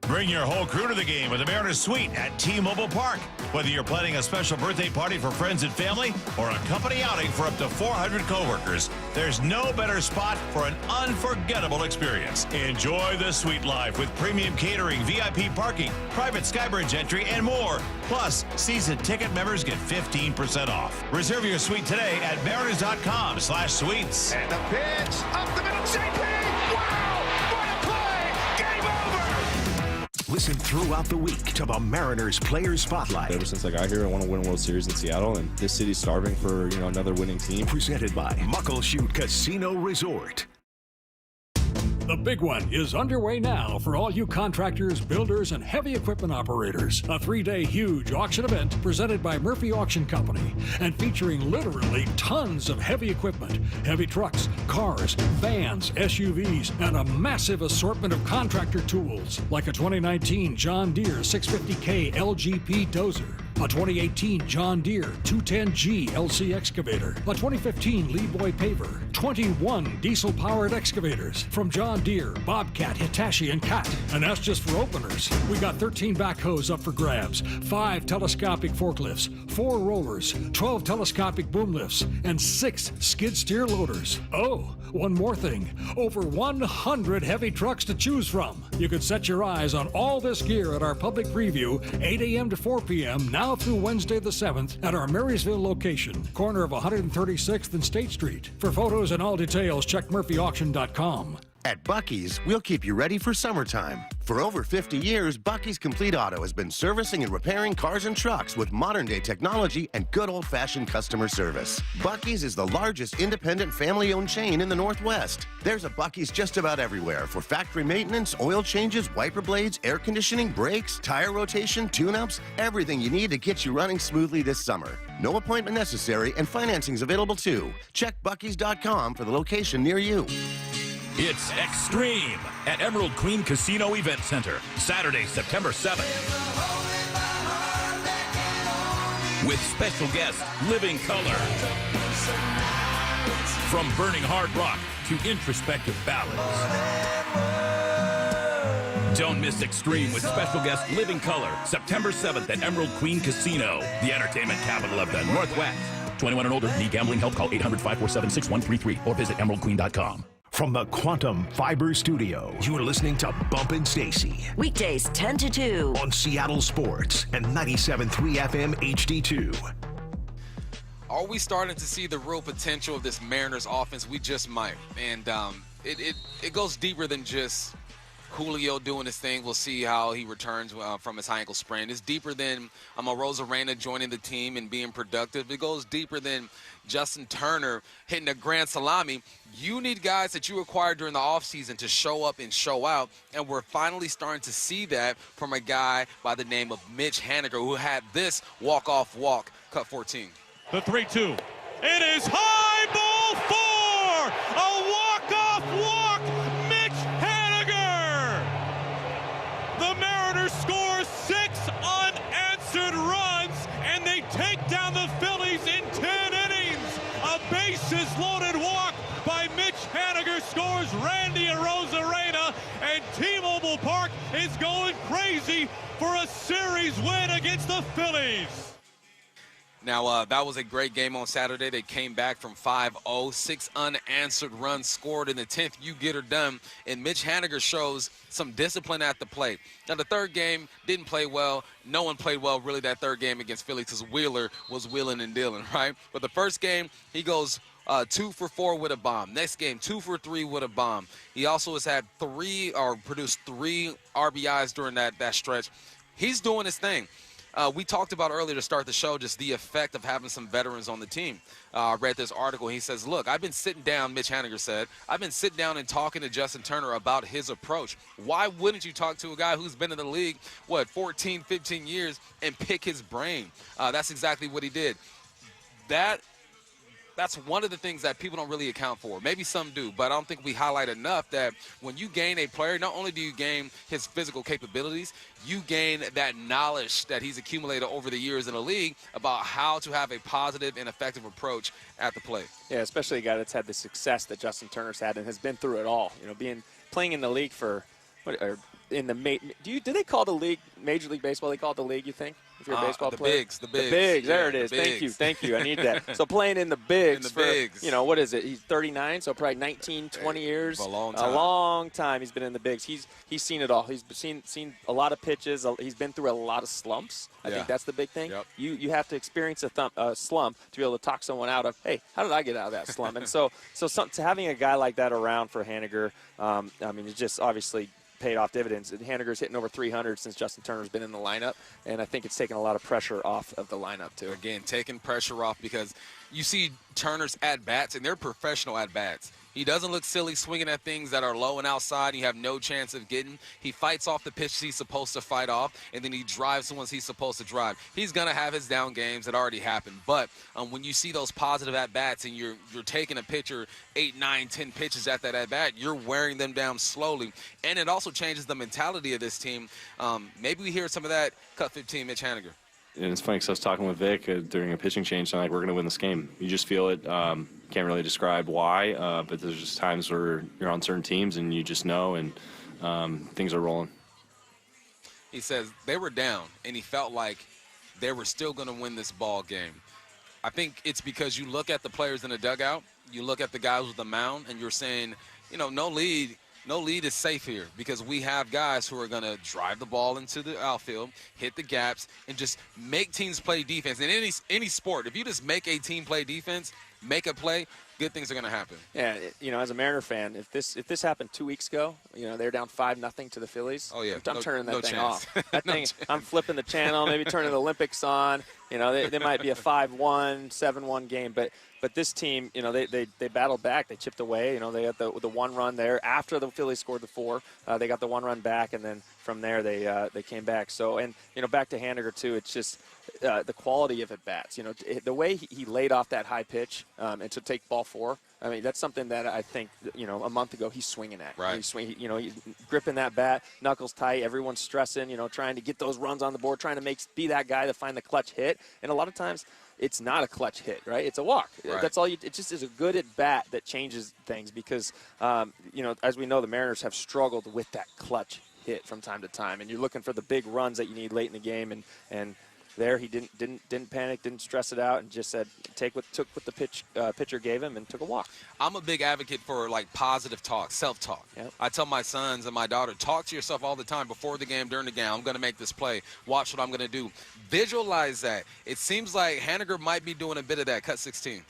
Bring your whole crew to the game with the Mariners Suite at T-Mobile Park. Whether you're planning a special birthday party for friends and family or a company outing for up to 400 coworkers, there's no better spot for an unforgettable experience. Enjoy the suite life with premium catering, VIP parking, private Skybridge entry, and more. Plus, season ticket members get 15% off. Reserve your suite today at mariners.com/suites. And the pitch up the middle, JP! Wow! What a play! Game over! Listen throughout the week to the Mariners Player Spotlight. Ever since I got here, I want to win a World Series in Seattle, and this city's starving for another winning team. Presented by Muckleshoot Casino Resort. The big one is underway now for all you contractors, builders, and heavy equipment operators. A 3-day huge auction event presented by Murphy Auction Company and featuring literally tons of heavy equipment, heavy trucks, cars, vans, SUVs, and a massive assortment of contractor tools like a 2019 John Deere 650K LGP dozer, a 2018 John Deere 210G LC excavator, a 2015 Leeboy paver, 21 diesel-powered excavators from John Deere, Bobcat, Hitachi, and Cat. And that's just for openers. We got 13 backhoes up for grabs, 5 telescopic forklifts, 4 rollers, 12 telescopic boom lifts, and 6 skid steer loaders. Oh, One more thing, over 100 heavy trucks to choose from. You can set your eyes on all this gear at our public preview, 8 a.m. to 4 p.m., now through Wednesday the 7th, at our Marysville location, corner of 136th and State Street. For photos and all details, check murphyauction.com. At Buc-ee's, we'll keep you ready for summertime. For over 50 years, Buc-ee's Complete Auto has been servicing and repairing cars and trucks with modern-day technology and good old-fashioned customer service. Buc-ee's is the largest independent family-owned chain in the Northwest. There's a Buc-ee's just about everywhere for factory maintenance, oil changes, wiper blades, air conditioning, brakes, tire rotation, tune-ups, everything you need to get you running smoothly this summer. No appointment necessary, and financing's available too. Check Buc-ee's.com for the location near you. It's Extreme at Emerald Queen Casino Event Center, Saturday, September 7th. With special guest, Living Color. From burning hard rock to introspective ballads. Don't miss Extreme with special guest Living Color, September 7th at Emerald Queen Casino, the entertainment capital of the Northwest. 21 and older, need gambling help, call 800-547-6133 or visit emeraldqueen.com. From the Quantum Fiber Studio, you are listening to Bumpin' Stacy. Weekdays 10 to 2. On Seattle Sports and 97.3 FM HD2. Are we starting to see the real potential of this Mariners offense? We just might. And it goes deeper than just Julio doing his thing. We'll see how he returns from his high ankle sprain. It's deeper than Rosarena joining the team and being productive. It goes deeper than Justin Turner hitting a grand salami. You need guys that you acquired during the offseason to show up and show out, and we're finally starting to see that from a guy by the name of Mitch Haniger, who had this walk-off walk, cut 14. The 3-2. It is high, ball 4! A walk-off walk, Mitch Haniger! The Mariners score 6 unanswered runs, and they take down the Phillies in 10 innings. A bases-loaded walk by Mitch Haniger scores Randy and Rosarena, and T-Mobile Park is going crazy for a series win against the Phillies. Now, that was a great game on Saturday. They came back from 5-0, 6 unanswered runs scored in the 10th. You get her done. And Mitch Haniger shows some discipline at the plate. Now, the third game didn't play well. No one played well, really, that third game against Philly because Wheeler was wheeling and dealing, right? But the first game, he goes 2 for 4 with a bomb. Next game, 2 for 3 with a bomb. He also has had produced 3 RBIs during that stretch. He's doing his thing. We talked about earlier to start the show just the effect of having some veterans on the team. I read this article. He says, look, I've been sitting down, Mitch Haniger said, I've been sitting down and talking to Justin Turner about his approach. Why wouldn't you talk to a guy who's been in the league, 14, 15 years, and pick his brain? That's exactly what he did. That's one of the things that people don't really account for. Maybe some do, but I don't think we highlight enough that when you gain a player, not only do you gain his physical capabilities, you gain that knowledge that he's accumulated over the years in the league about how to have a positive and effective approach at the plate. Yeah, especially a guy that's had the success that Justin Turner's had and has been through it all. You know, playing in the league for do they call the league Major League Baseball? They call it the league, you think? If you're a baseball player? The bigs. There it is. Thank you. I need that. So playing in the bigs what is it? He's 39, so probably 19, 20 years. A long time he's been in the bigs. He's seen it all. He's seen a lot of pitches. He's been through a lot of slumps. I think that's the big thing. Yep. You have to experience a slump to be able to talk someone out of, hey, how did I get out of that slump? And so having a guy like that around for Haniger, it's just obviously paid off dividends. Haniger's hitting over 300 since Justin Turner's been in the lineup, and I think it's taken a lot of pressure off of the lineup too. Again, taking pressure off because you see Turner's at-bats, and they're professional at-bats. He doesn't look silly swinging at things that are low and outside and you have no chance of getting. He fights off the pitches he's supposed to fight off, and then he drives the ones he's supposed to drive. He's going to have his down games that already happened. But when you see those positive at-bats and you're taking a pitcher 8, 9, 10 pitches at that at-bat, you're wearing them down slowly. And it also changes the mentality of this team. Maybe we hear some of that cut 15 Mitch Haniger. And it's funny because I was talking with Vic during a pitching change tonight. We're going to win this game. You just feel it. Can't really describe why, but there's just times where you're on certain teams and you just know, and things are rolling. He says they were down, and he felt like they were still going to win this ball game. I think it's because you look at the players in the dugout, you look at the guys with the mound, and you're saying, no lead is safe here because we have guys who are going to drive the ball into the outfield, hit the gaps, and just make teams play defense. In any sport, if you just make a team play defense, make a play, good things are going to happen. Yeah, as a Mariner fan, if this happened 2 weeks ago, they're down 5-0 to the Phillies. Oh yeah, I'm turning that thing chance. off. That thing, I'm flipping the channel, maybe turning the Olympics on. They might be a 5-1, 7-1 game, but this team, they battled back. They chipped away. They got the one run there after the Phillies scored the 4. They got the one run back, and then from there they came back. So, and back to Haniger too. It's just the quality of at bats. The way he laid off that high pitch and to take ball 4. I mean, that's something that I think a month ago he's swinging at. Right. He's gripping that bat, knuckles tight. Everyone's stressing. Trying to get those runs on the board, trying to be that guy to find the clutch hit. And a lot of times, it's not a clutch hit, right? It's a walk. Right. That's all. It just is a good at bat that changes things because, as we know, the Mariners have struggled with that clutch hit from time to time, and you're looking for the big runs that you need late in the game, and there he didn't panic, didn't stress it out, and just said took what the pitcher gave him and took a walk. I'm a big advocate for positive talk, self-talk. Yep. I tell my sons and my daughter, talk to yourself all the time before the game, during the game. I'm going to make this play. Watch what I'm going to do. Visualize that. It seems like Haniger might be doing a bit of that. Cut 16.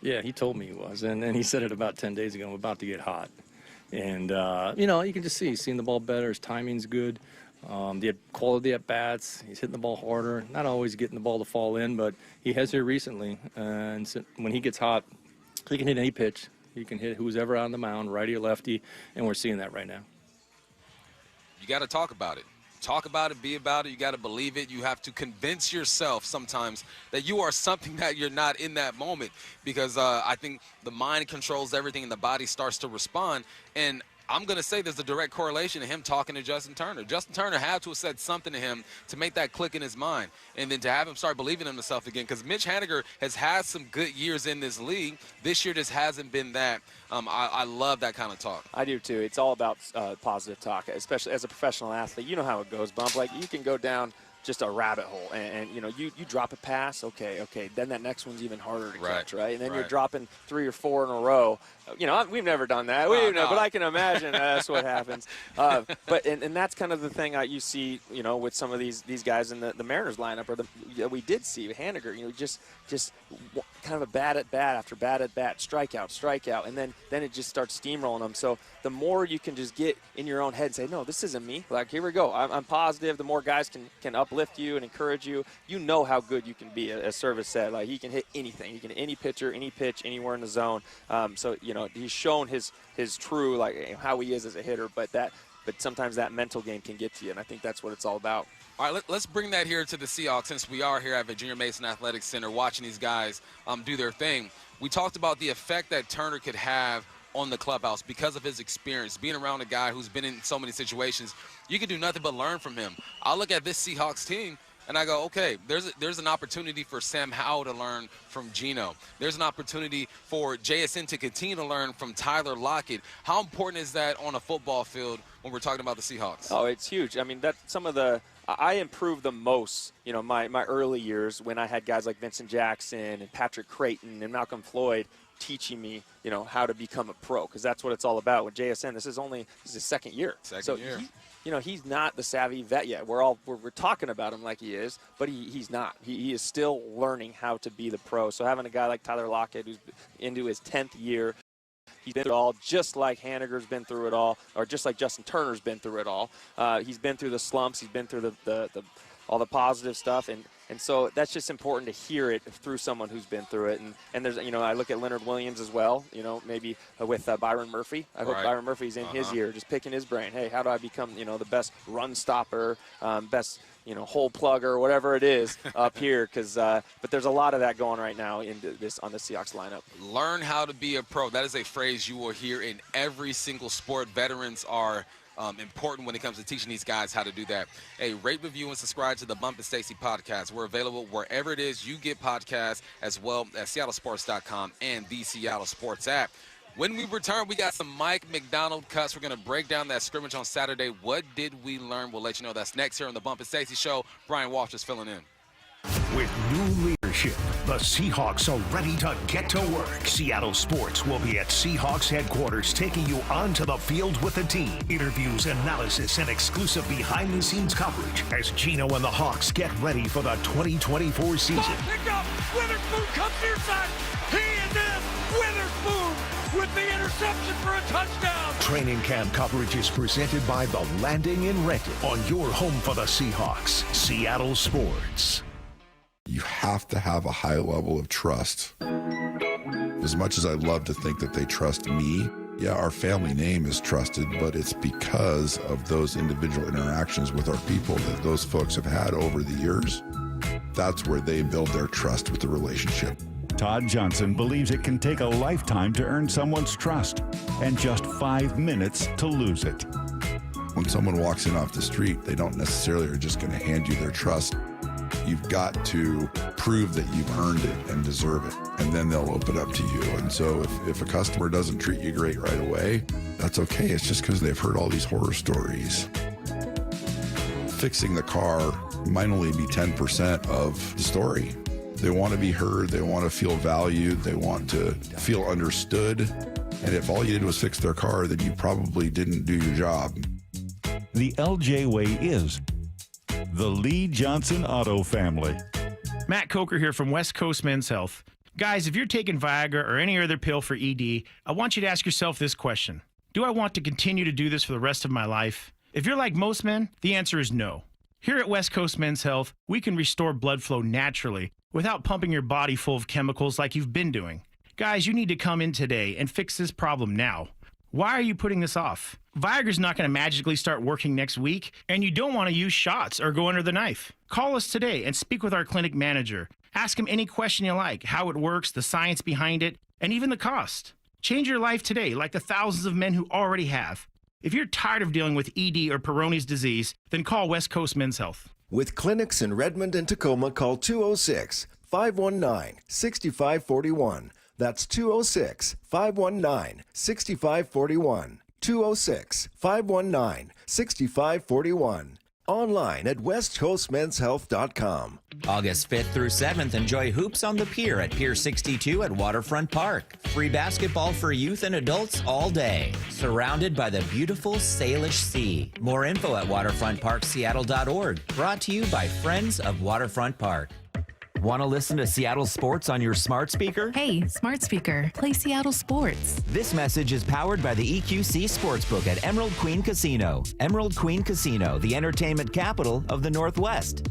Yeah, he told me he was, and he said it about 10 days ago. I'm about to get hot, and you can just see he's seeing the ball better. His timing's good. The quality at bats, he's hitting the ball harder. Not always getting the ball to fall in, but he has here recently. And so when he gets hot, he can hit any pitch. He can hit who's ever on the mound, righty or lefty, and we're seeing that right now. You got to talk about it. Talk about it, be about it. You got to believe it. You have to convince yourself sometimes that you are something that you're not in that moment because I think the mind controls everything and the body starts to respond. And I'm going to say there's a direct correlation to him talking to Justin Turner. Justin Turner had to have said something to him to make that click in his mind and then to have him start believing in himself again because Mitch Haniger has had some good years in this league. This year just hasn't been that. I love that kind of talk. I do too. It's all about positive talk, especially as a professional athlete. You know how it goes, Bump. You can go down just a rabbit hole and you drop a pass, okay, then that next one's even harder to catch, right? And then you're dropping 3 or 4 in a row. We've never done that, but I can imagine that's what happens. But that's kind of the thing you see, with some of these guys in the Mariners lineup, or we did see with Haniger, just kind of a bad at bat after bad at bat, strikeout, and then it just starts steamrolling them. So the more you can just get in your own head and say, no, this isn't me. Here we go. I'm positive. The more guys can uplift you and encourage you. You know how good you can be, as Service said. He can hit anything. He can hit any pitcher, any pitch, anywhere in the zone. So he's shown his true how he is as a hitter. But sometimes that mental game can get to you, and I think that's what it's all about. All right, let's bring that here to the Seahawks since we are here at Virginia Mason Athletic Center watching these guys do their thing. We talked about the effect that Turner could have on the clubhouse because of his experience, being around a guy who's been in so many situations. You can do nothing but learn from him. I look at this Seahawks team, and I go, okay, there's an opportunity for Sam Howell to learn from Gino. There's an opportunity for JSN to continue to learn from Tyler Lockett. How important is that on a football field when we're talking about the Seahawks? Oh, it's huge. I mean, that's some of the – I improved the most, my early years when I had guys like Vincent Jackson and Patrick Creighton and Malcolm Floyd teaching me, how to become a pro, because that's what it's all about. With JSN, this is his second year. Second year. He's not the savvy vet yet. We're talking about him like he is, but he's not. He is still learning how to be the pro. So having a guy like Tyler Lockett, who's into his 10th year, he's been through it all, just like Haniger's been through it all, or just like Justin Turner's been through it all. He's been through the slumps. He's been through all the positive stuff, and so that's just important to hear it through someone who's been through it. And there's, I look at Leonard Williams as well, maybe with Byron Murphy. I hope Byron Murphy's in his year, just picking his brain. Hey, how do I become, the best run stopper, best, hole plugger, whatever it is up here? But there's a lot of that going right now on the Seahawks lineup. Learn how to be a pro. That is a phrase you will hear in every single sport. Veterans are important when it comes to teaching these guys how to do that. Hey, rate, review, and subscribe to the Bump and Stacy podcast. We're available wherever it is you get podcasts, as well as SeattleSports.com and the Seattle Sports app. When we return, we got some Mike McDonald cuts. We're going to break down that scrimmage on Saturday. What did we learn? We'll let you know. That's next here on the Bump and Stacy Show. Brian Walsh is filling in. With new leadership, the Seahawks are ready to get to work. Seattle Sports will be at Seahawks headquarters, taking you onto the field with the team. Interviews, analysis, and exclusive behind-the-scenes coverage as Gino and the Hawks get ready for the 2024 season. Pick up! Witherspoon comes near side. He is in! Witherspoon with the interception for a touchdown! Training camp coverage is presented by The Landing in Renton on your home for the Seahawks, Seattle Sports. You have to have a high level of trust. As much as I love to think that they trust me, yeah, our family name is trusted, but it's because of those individual interactions with our people that those folks have had over the years. That's where they build their trust with the relationship. Todd Johnson believes it can take a lifetime to earn someone's trust and just 5 minutes to lose it. When someone walks in off the street, they don't necessarily are just going to hand you their trust. You've got to prove that you've earned it and deserve it, and then they'll open up to you. And so if a customer doesn't treat you great right away, that's okay. It's just because they've heard all these horror stories. Fixing the car might only be 10% of the story. They want to be heard. They want to feel valued. They want to feel understood. And if all you did was fix their car, then you probably didn't do your job. The LJ way is the Lee Johnson Auto family. Matt Coker here from West Coast Men's Health. Guys, if you're taking Viagra or any other pill for ED, I want you to ask yourself this question. Do I want to continue to do this for the rest of my life? If you're like most men, the answer is no. Here at West Coast Men's Health, we can restore blood flow naturally without pumping your body full of chemicals like you've been doing. Guys, you need to come in today and fix this problem now. Why are you putting this off? Viagra's not going to magically start working next week, and you don't want to use shots or go under the knife. Call us today and speak with our clinic manager. Ask him any question you like, how it works, the science behind it, and even the cost. Change your life today like the thousands of men who already have. If you're tired of dealing with ED or Peyronie's disease, then call West Coast Men's Health. With clinics in Redmond and Tacoma, call 206-519-6541. That's 206-519-6541. 206-519-6541. Online at westcoastmenshealth.com. August 5th through 7th, enjoy Hoops on the Pier at Pier 62 at Waterfront Park. Free basketball for youth and adults all day. Surrounded by the beautiful Salish Sea. More info at waterfrontparkseattle.org. Brought to you by Friends of Waterfront Park. Want to listen to Seattle sports on your smart speaker? Hey, smart speaker, play Seattle sports. This message is powered by the EQC Sportsbook at Emerald Queen Casino. Emerald Queen Casino, the entertainment capital of the Northwest.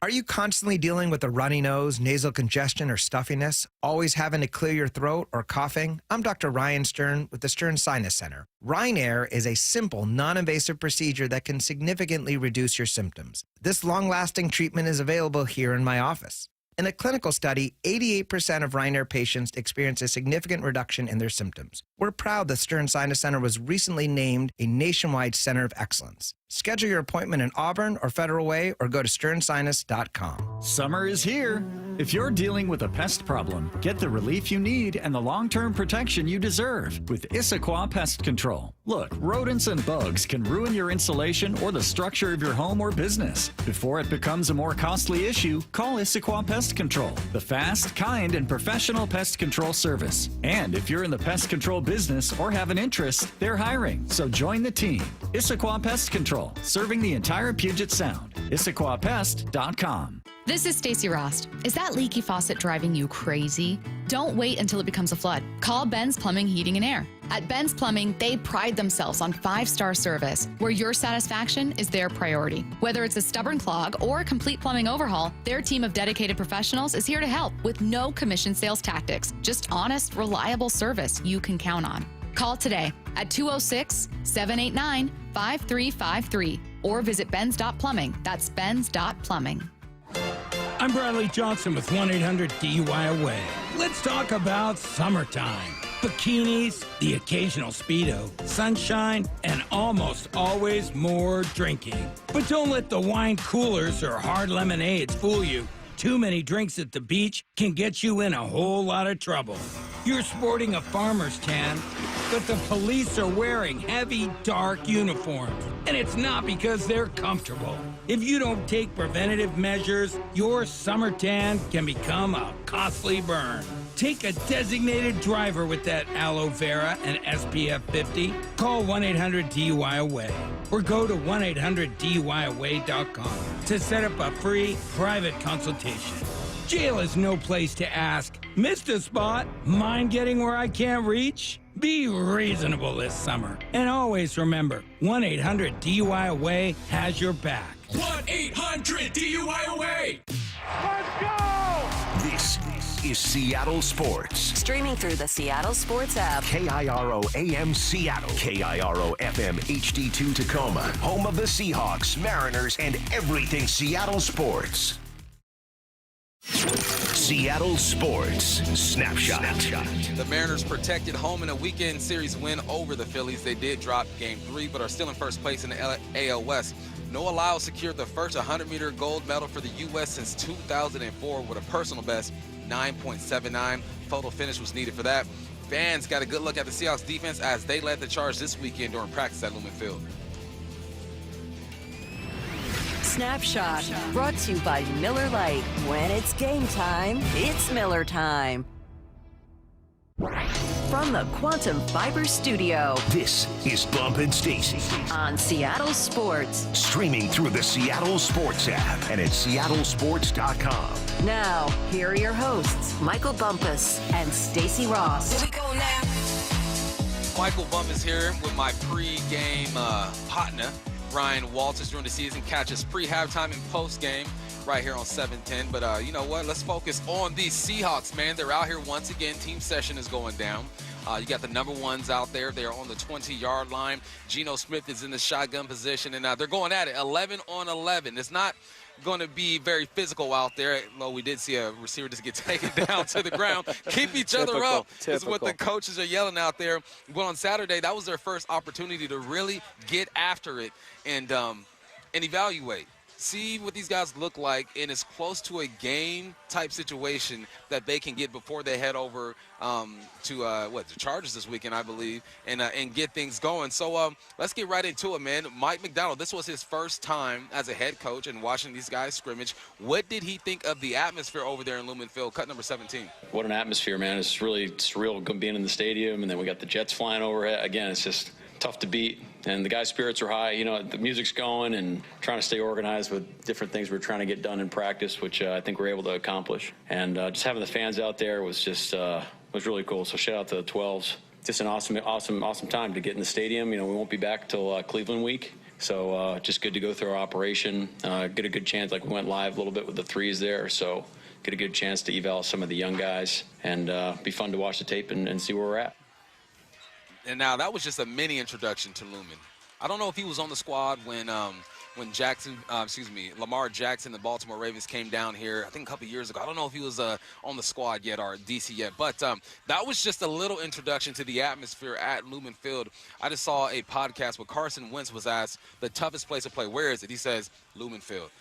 Are you constantly dealing with a runny nose, nasal congestion, or stuffiness? Always having to clear your throat or coughing? I'm Dr. Ryan Stern with the Stern Sinus Center. Rhine-Air is a simple, non-invasive procedure that can significantly reduce your symptoms. This long-lasting treatment is available here in my office. In a clinical study, 88% of Rhine-Air patients experience a significant reduction in their symptoms. We're proud the Stern Sinus Center was recently named a nationwide center of excellence. Schedule your appointment in Auburn or Federal Way or go to sternsinus.com. Summer is here. If you're dealing with a pest problem, get the relief you need and the long-term protection you deserve with Issaquah Pest Control. Look, rodents and bugs can ruin your insulation or the structure of your home or business. Before it becomes a more costly issue, call Issaquah Pest Control, the fast, kind, and professional pest control service. And if you're in the pest control business or have an interest, they're hiring, so join the team. Issaquah Pest Control, serving the entire Puget Sound. IssaquahPest.com. This is Stacey Rost. Is that leaky faucet driving you crazy? Don't wait until it becomes a flood. Call Ben's Plumbing, Heating, and Air. At Ben's Plumbing, they pride themselves on 5-star service, where your satisfaction is their priority. Whether it's a stubborn clog or a complete plumbing overhaul, their team of dedicated professionals is here to help with no commission sales tactics, just honest, reliable service you can count on. Call today at 206-789-5353 or visit Ben's.plumbing. That's Ben's.plumbing. I'm Bradley Johnson with 1-800-DUI-AWAY. Let's talk about summertime. Bikinis, the occasional Speedo, sunshine, and almost always more drinking. But don't let the wine coolers or hard lemonades fool you. Too many drinks at the beach can get you in a whole lot of trouble. You're sporting a farmer's tan, but the police are wearing heavy, dark uniforms. And it's not because they're comfortable. If you don't take preventative measures, your summer tan can become a costly burn. Take a designated driver with that aloe vera and SPF 50. Call 1-800-DUI-AWAY or go to 1-800-DUI-AWAY.com to set up a free private consultation. Jail is no place to ask, missed a spot? Mind getting where I can't reach? Be reasonable this summer. And always remember, 1-800-DUI-AWAY has your back. 1-800-DUI-AWAY! Let's go! This is Seattle Sports. Streaming through the Seattle Sports app. KIRO AM Seattle. KIRO FM HD2 Tacoma. Home of the Seahawks, Mariners, and everything Seattle sports. Seattle Sports Snapshot. The Mariners protected home in a weekend series win over the Phillies. They did drop Game 3, but are still in first place in the AL West. Noah Lyles secured the first 100-meter gold medal for the U.S. since 2004 with a personal best 9.79. Photo finish was needed for that. Fans got a good look at the Seahawks defense as they led the charge this weekend during practice at Lumen Field. Snapshot, brought to you by Miller Lite. When it's game time, it's Miller time. From the Quantum Fiber Studio, this is Bump and Stacy on Seattle Sports. Streaming through the Seattle Sports app and at seattlesports.com. Now, here are your hosts, Michael Bumpus and Stacy Ross. Here we go now. Michael Bumpus here with my pre-game partner, Ryan Walters, during the season. Catch us pre-halftime and post-game right here on 710. But you know what? Let's focus on these Seahawks, man. They're out here once again. Team session is going down. You got the number ones out there. They're on the 20-yard line. Gino Smith is in the shotgun position, and they're going at it 11 on 11. It's not going to be very physical out there. Well, we did see a receiver just get taken down to the ground. Keep each other up is what the coaches are yelling out there. But on Saturday, that was their first opportunity to really get after it and evaluate. See what these guys look like, and it's close to a game-type situation that they can get before they head over to the Chargers this weekend, I believe, and get things going. So let's get right into it, man. Mike Macdonald, this was his first time as a head coach and watching these guys scrimmage. What did he think of the atmosphere over there in Lumen Field, cut number 17? What an atmosphere, man. It's really surreal being in the stadium, and then we got the Jets flying overhead. Again, it's just tough to beat, and the guys' spirits are high. You know, the music's going, and trying to stay organized with different things we're trying to get done in practice, which I think we're able to accomplish. And just having the fans out there was just was really cool. So shout out to the 12s. Just an awesome time to get in the stadium. You know, we won't be back till Cleveland week. So just good to go through our operation, get a good chance. Like we went live a little bit with the threes there, so get a good chance to eval some of the young guys, and be fun to watch the tape and see where we're at. And now that was just a mini introduction to Lumen. I don't know if he was on the squad when Lamar Jackson, the Baltimore Ravens, came down here, I think a couple years ago. I don't know if he was on the squad yet or DC yet, but that was just a little introduction to the atmosphere at Lumen Field. I just saw a podcast where Carson Wentz was asked the toughest place to play. Where is it? He says Lumen Field.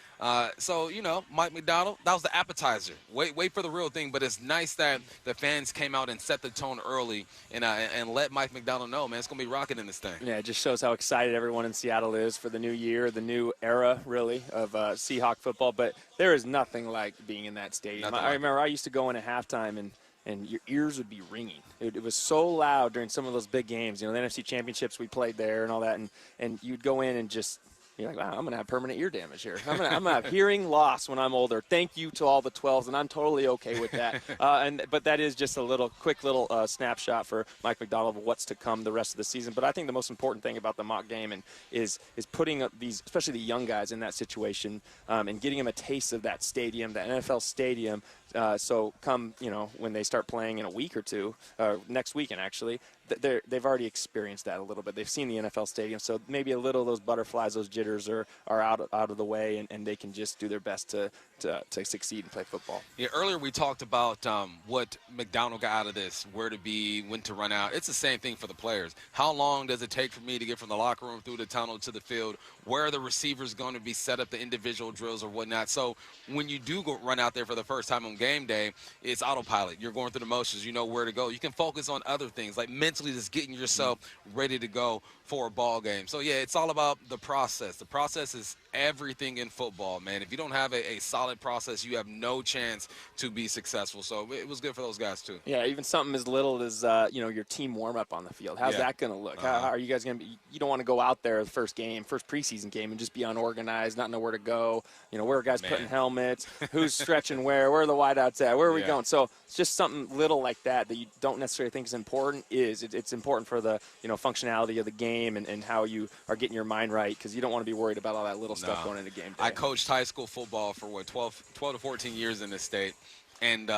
So, you know, Mike Macdonald, that was the appetizer. Wait for the real thing, but it's nice that the fans came out and set the tone early and let Mike Macdonald know, man, it's going to be rocking in this thing. Yeah, it just shows how excited everyone in Seattle is for the new year, the new era, really, of Seahawk football. But there is nothing like being in that stadium. I remember I used to go in at halftime, and your ears would be ringing. It was so loud during some of those big games. You know, the NFC Championships, we played there and all that, and you'd go in and just – you're like, wow, I'm going to have permanent ear damage here. I'm going to have hearing loss when I'm older. Thank you to all the 12s, and I'm totally okay with that. But that is just a quick little snapshot for Mike Macdonald of what's to come the rest of the season. But I think the most important thing about the mock game is putting up these, especially the young guys, in that situation and getting them a taste of that stadium, that NFL stadium. So come, you know, when they start playing in a week or two, next weekend actually, they've already experienced that a little bit. They've seen the NFL stadium, so maybe a little of those butterflies, those jitters are out of the way, and they can just do their best to to succeed and play football. Yeah, earlier we talked about what McDonald got out of this, where to be, when to run out. It's the same thing for the players. How long does it take for me to get from the locker room through the tunnel to the field? Where are the receivers going to be set up, the individual drills or whatnot? So when you do go run out there for the first time on game day, it's autopilot. You're going through the motions. You know where to go. You can focus on other things, like mentally just getting yourself ready to go for a ball game. So, yeah, it's all about the process. The process is everything in football, man. If you don't have a solid process, you have no chance to be successful. So it was good for those guys, too. Yeah, even something as little as, your team warm-up on the field. How's that going to look? How are you guys going to be – you don't want to go out there the first preseason game, and just be unorganized, not know where to go. Where are guys putting helmets, who's stretching where are the wideouts at, where are we going? So it's just something little like that you don't necessarily think is important. It's important for the functionality of the game and how you are getting your mind right, because you don't want to be worried about all that little stuff going into game day. I coached high school football for 12 to 14 years in this state, and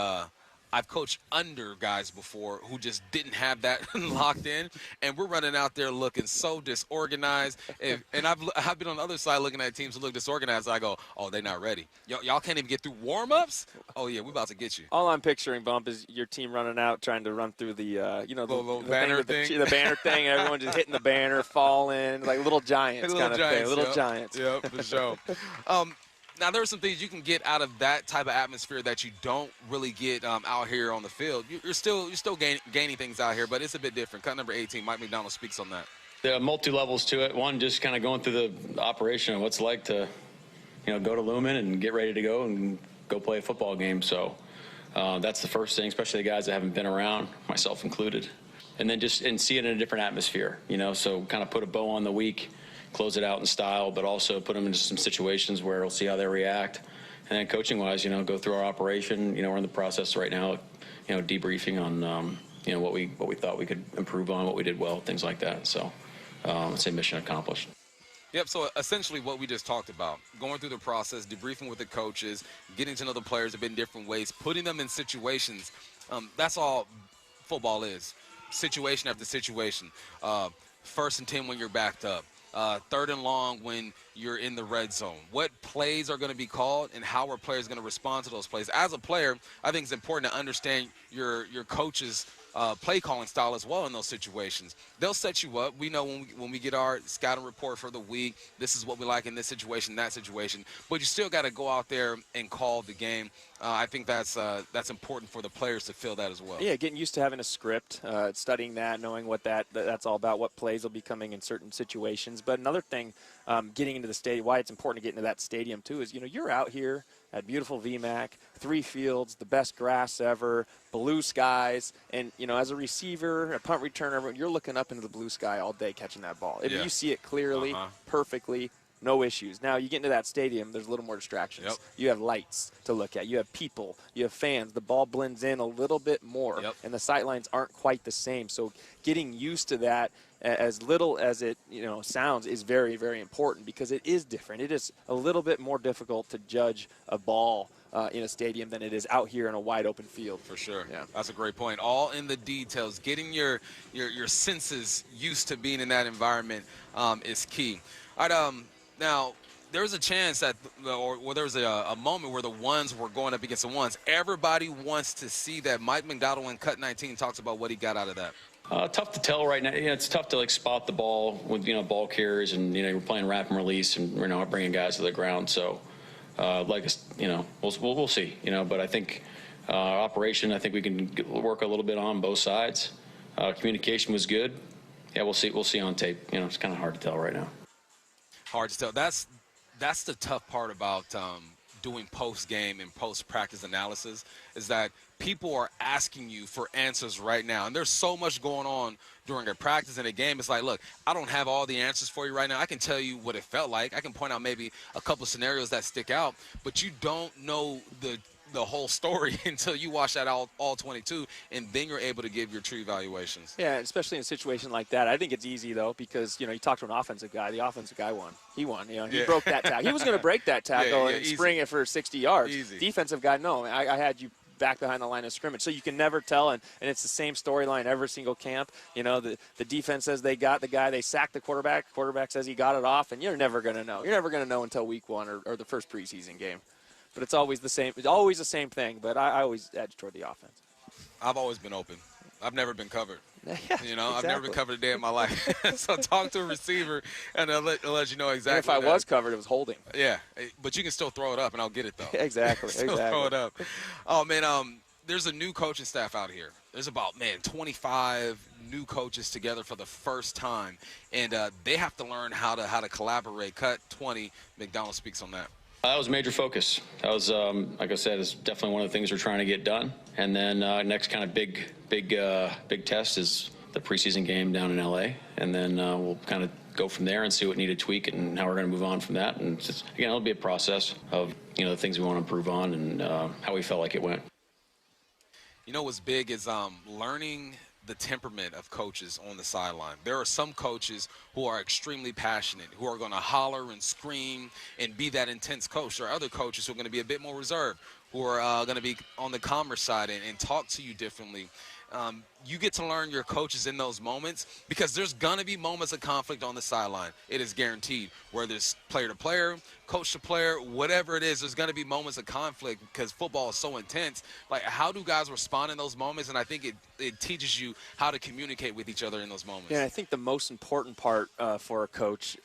I've coached under guys before who just didn't have that locked in, and we're running out there looking so disorganized. And I've been on the other side looking at teams who look disorganized. I go, oh, they're not ready. Y'all can't even get through warm-ups? Oh, yeah, we're about to get you. All I'm picturing, Bump, is your team running out, trying to run through the the banner thing. The banner thing, and everyone just hitting the banner, falling, like little giants kind of thing. Little giants. Yep, for sure. Now, there are some things you can get out of that type of atmosphere that you don't really get out here on the field. You're still gaining things out here, but it's a bit different. Cut number 18, Mike McDonald speaks on that. There are multi-levels to it. One, just kind of going through the operation of what it's like to, go to Lumen and get ready to go and go play a football game. So that's the first thing, especially the guys that haven't been around, myself included. And then see it in a different atmosphere, so kind of put a bow on the week, close it out in style, but also put them into some situations where we'll see how they react. And then coaching-wise, go through our operation. We're in the process right now, debriefing on, what we thought we could improve on, what we did well, things like that. So I'd say mission accomplished. Yep, so essentially what we just talked about, going through the process, debriefing with the coaches, getting to know the players a bit in different ways, putting them in situations. That's all football is, situation after situation. 1st and 10 when you're backed up. 3rd and long when you're in the red zone. What plays are going to be called and how are players going to respond to those plays? As a player, I think it's important to understand your coach's play calling style as well in those situations. They'll set you up. We know when we get our scouting report for the week, this is what we like in this situation, that situation. But you still got to go out there and call the game. I think that's important for the players to feel that as well. Yeah, getting used to having a script, studying that, knowing what that's all about, what plays will be coming in certain situations. But another thing, getting into the stadium, why it's important to get into that stadium too, is you're out here at beautiful VMAC, 3 fields, the best grass ever, blue skies, and as a receiver, a punt returner, you're looking up into the blue sky all day catching that ball. If you see it clearly, perfectly, no issues. Now, you get into that stadium, there's a little more distractions. Yep. You have lights to look at. You have people. You have fans. The ball blends in a little bit more, and the sightlines aren't quite the same. So getting used to that, as little as it sounds, is very, very important, because it is different. It is a little bit more difficult to judge a ball in a stadium than it is out here in a wide open field. For sure. Yeah. That's a great point. All in the details. Getting your senses used to being in that environment is key. All right, now, there was a chance that, or there was a moment where the ones were going up against the ones. Everybody wants to see that. Mike McDonald in Cut 19 talks about what he got out of that. Tough to tell right now. It's tough to spot the ball with ball carriers, and we're playing wrap and release, and we're not bringing guys to the ground. So, we'll see. But I think operation, I think we can work a little bit on both sides. Communication was good. Yeah, we'll see. We'll see on tape. It's kind of hard to tell right now. Hard to tell. That's the tough part about doing post-game and post-practice analysis, is that people are asking you for answers right now. And there's so much going on during a practice and a game. It's like, look, I don't have all the answers for you right now. I can tell you what it felt like. I can point out maybe a couple of scenarios that stick out, but you don't know the whole story until you watch that all 22, and then you're able to give your true evaluations. Yeah, especially in a situation like that. I think it's easy, though, because, you talk to an offensive guy. The offensive guy won. He won. He broke that tackle. He was going to break that tackle and spring it for 60 yards. Easy. Defensive guy, no. I had you back behind the line of scrimmage. So you can never tell, and it's the same storyline every single camp. The defense says they got the guy. They sacked the quarterback. Quarterback says he got it off, and you're never going to know. You're never going to know until week 1 or the first preseason game. but it's always the same. It's always the same thing. But I always edge toward the offense. I've always been open. I've never been covered. Yeah, you know, exactly. I've never been covered a day in my life. So talk to a receiver, and they'll let you know exactly. And if I was covered, it was holding. Yeah, but you can still throw it up, and I'll get it, though. Exactly, still exactly. throw it up. Oh, man, there's a new coaching staff out here. There's about, 25 new coaches together for the first time, and they have to learn how to collaborate. Cut 20, McDonald speaks on that. That was a major focus. That was, like I said, is definitely one of the things we're trying to get done. And then next kind of big test is the preseason game down in LA. And then we'll kind of go from there and see what needed tweak and how we're going to move on from that. And just, again, it'll be a process of, the things we want to improve on and how we felt like it went. You know what's big is learning the temperament of coaches on the sideline. There are some coaches who are extremely passionate, who are going to holler and scream and be that intense coach. There are other coaches who are going to be a bit more reserved, who are going to be on the calmer side and talk to you differently. You get to learn your coaches in those moments because there's going to be moments of conflict on the sideline. It is guaranteed. Whether it's player to player, coach to player, whatever it is, there's going to be moments of conflict because football is so intense. Like, how do guys respond in those moments? And I think it teaches you how to communicate with each other in those moments. Yeah, I think the most important part for a coach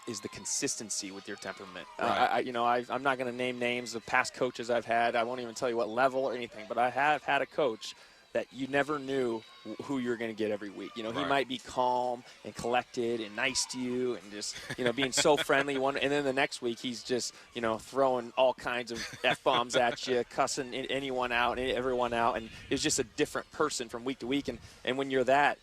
is the consistency with your temperament. Right. I'm not going to name names of past coaches I've had. I won't even tell you what level or anything, but I have had a coach that you never knew who you're going to get every week. He might be calm and collected and nice to you and just, being so friendly. And then the next week he's just, throwing all kinds of F-bombs at you, cussing anyone out and everyone out. And it's just a different person from week to week. And when you're that,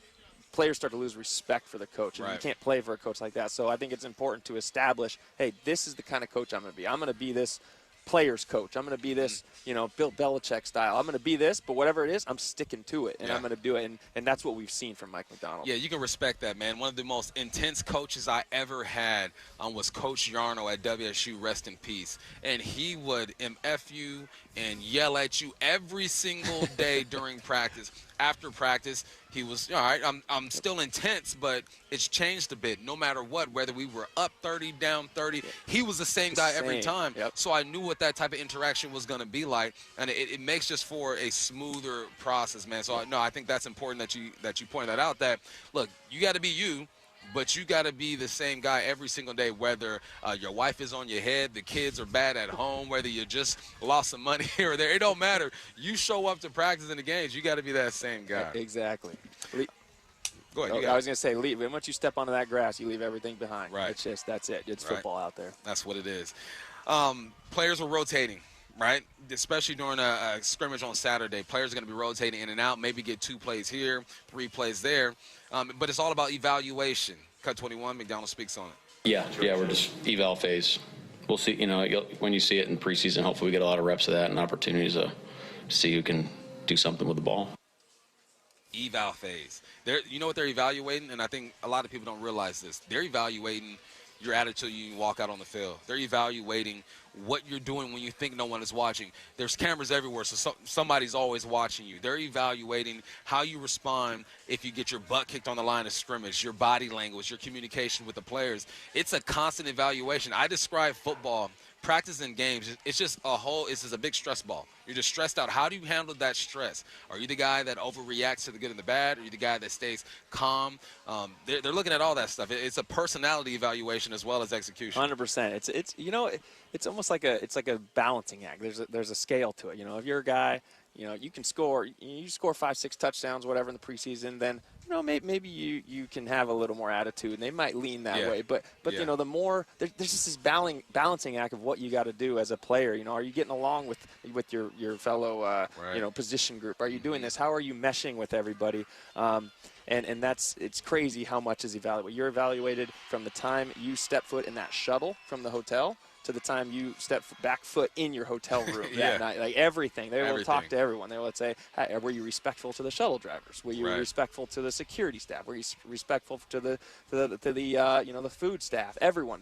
players start to lose respect for the coach. And right. You can't play for a coach like that. So I think it's important to establish, hey, this is the kind of coach I'm going to be. I'm going to be this players coach. I'm going to be this, Bill Belichick style. I'm going to be this, but whatever it is, I'm sticking to it, and I'm going to do it. And that's what we've seen from Mike McDonald. Yeah, you can respect that, man. One of the most intense coaches I ever had was Coach Yarno at WSU, rest in peace. And he would MF you and yell at you every single day during practice. After practice, he was, all right, I'm still intense, but it's changed a bit. No matter what, whether we were up 30, down 30, he was the same guy every time. Yep. So I knew what that type of interaction was going to be like, and it makes just for a smoother process, man. So, I think that's important that you point that out, that, look, you got to be you. But you got to be the same guy every single day, whether your wife is on your head, the kids are bad at home, whether you just lost some money here or there. It don't matter. You show up to practice in the games, you got to be that same guy. Exactly. Go ahead. I was going to say, once you step onto that grass, you leave everything behind. Right. It's just, that's it. It's right. football out there. That's what it is. Players are rotating, right? Especially during a scrimmage on Saturday. Players are going to be rotating in and out, maybe get 2 plays here, 3 plays there. But it's all about evaluation. Cut 21, McDonald speaks on it. Yeah, we're just eval phase. We'll see, when you see it in preseason, hopefully we get a lot of reps of that and opportunities to see who can do something with the ball. Eval phase. You know what they're evaluating? And I think a lot of people don't realize this. They're evaluating your attitude when you walk out on the field. They're evaluating what you're doing when you think no one is watching. There's cameras everywhere, so somebody's always watching you. They're evaluating how you respond if you get your butt kicked on the line of scrimmage, your body language, your communication with the players. It's a constant evaluation. I describe football, practice and games, it's just a big stress ball. You're just stressed out. How do you handle that stress? Are you the guy that overreacts to the good and the bad? Are you the guy that stays calm? They're looking at all that stuff. It's a personality evaluation as well as execution. 100%. It's almost like a balancing act. There's a scale to it. If you're a guy, you can score 5-6 touchdowns, whatever in the preseason, then maybe you can have a little more attitude, and they might lean that way. But the more there's just this balancing act of what you got to do as a player. Are you getting along with your fellow position group? Are you doing this? How are you meshing with everybody? And it's crazy how much is evaluated. You're evaluated from the time you step foot in that shuttle from the hotel to the time you step back foot in your hotel room that night. Like everything. They will talk to everyone. They will say, hey, were you respectful to the shuttle drivers? Were you respectful to the security staff? Were you respectful to the food staff? Everyone.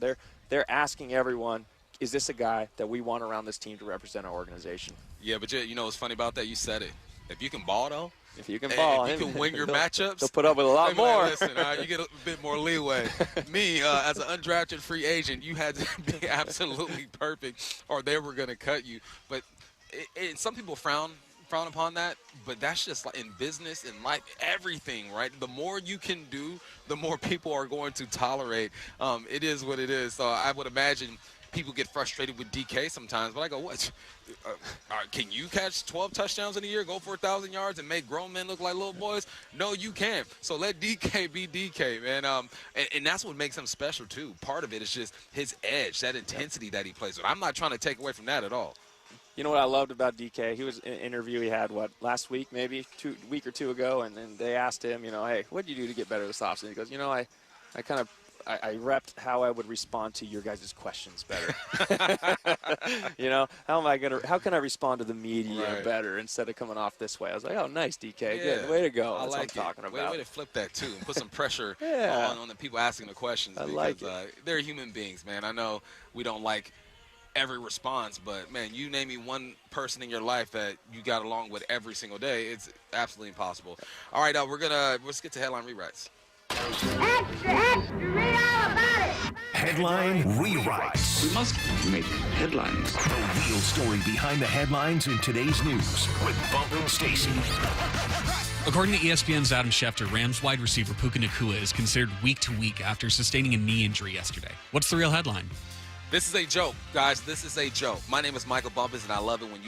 They're asking everyone, is this a guy that we want around this team to represent our organization? Yeah, but what's funny about that? You said it. If you can ball, though. If you can ball, if you can win your matchups, they'll put up with a lot more. Like, listen, you get a bit more leeway. Me, as an undrafted free agent, you had to be absolutely perfect, or they were going to cut you. But some people frown upon that, but that's just like in business, in life, everything, right? The more you can do, the more people are going to tolerate. It is what it is. So I would imagine people get frustrated with DK sometimes, but I go, what? Can you catch 12 touchdowns in a year, go for 1,000 yards, and make grown men look like little boys? No, you can't. So let DK be DK, man. And that's what makes him special, too. Part of it is just his edge, that intensity that he plays with. I'm not trying to take away from that at all. You know what I loved about DK? He was in an interview he had, last week, maybe a week or two ago, and then they asked him, hey, what did you do to get better this offseason? He goes, I repped how I would respond to your guys' questions better. How can I respond to the media better instead of coming off this way? I was like, oh, nice, DK. Good. Way to go. That's what I'm talking about. Way to flip that, too, and put some pressure on the people asking the questions. They're human beings, man. I know we don't like every response, but, man, you name me one person in your life that you got along with every single day, it's absolutely impossible. All right, let's get to headline rewrites. Extra, read all about it. Headline rewrites. We must make headlines. The real story behind the headlines in today's news with Bump and Stacy. According to ESPN's Adam Schefter, Rams wide receiver Puka Nacua is considered week to week after sustaining a knee injury yesterday. What's the real headline? This is a joke, guys. This is a joke. My name is Michael Bumpus, and I love it when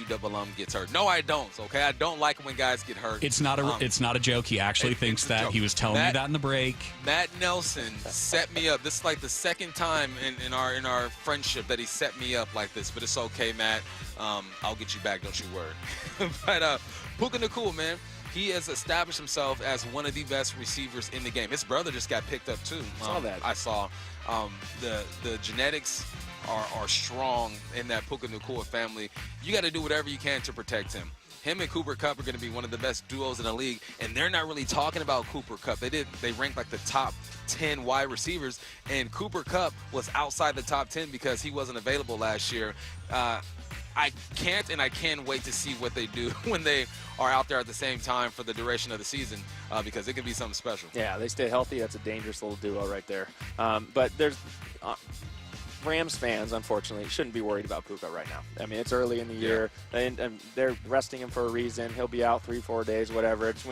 gets hurt. No, I don't, okay? I don't like it when guys get hurt. It's not a joke. He actually thinks that. He was telling me that in the break. Matt Nelson set me up. This is like the second time in our friendship that he set me up like this, but it's okay, Matt. I'll get you back, don't you worry. But Puka Nacua, man, he has established himself as one of the best receivers in the game. His brother just got picked up, too. I saw the genetics are strong in that Puka Nacua family. You got to do whatever you can to protect him. Him and Cooper Kupp are going to be one of the best duos in the league, and they're not really talking about Cooper Kupp. They ranked like the top 10 wide receivers, and Cooper Kupp was outside the top 10 because he wasn't available last year. I can wait to see what they do when they are out there at the same time for the duration of the season because it can be something special. Yeah, they stay healthy. That's a dangerous little duo right there. But there's Rams fans, unfortunately, shouldn't be worried about Puka right now. I mean, it's early in the year, and they're resting him for a reason. He'll be out 3-4 days, whatever. It's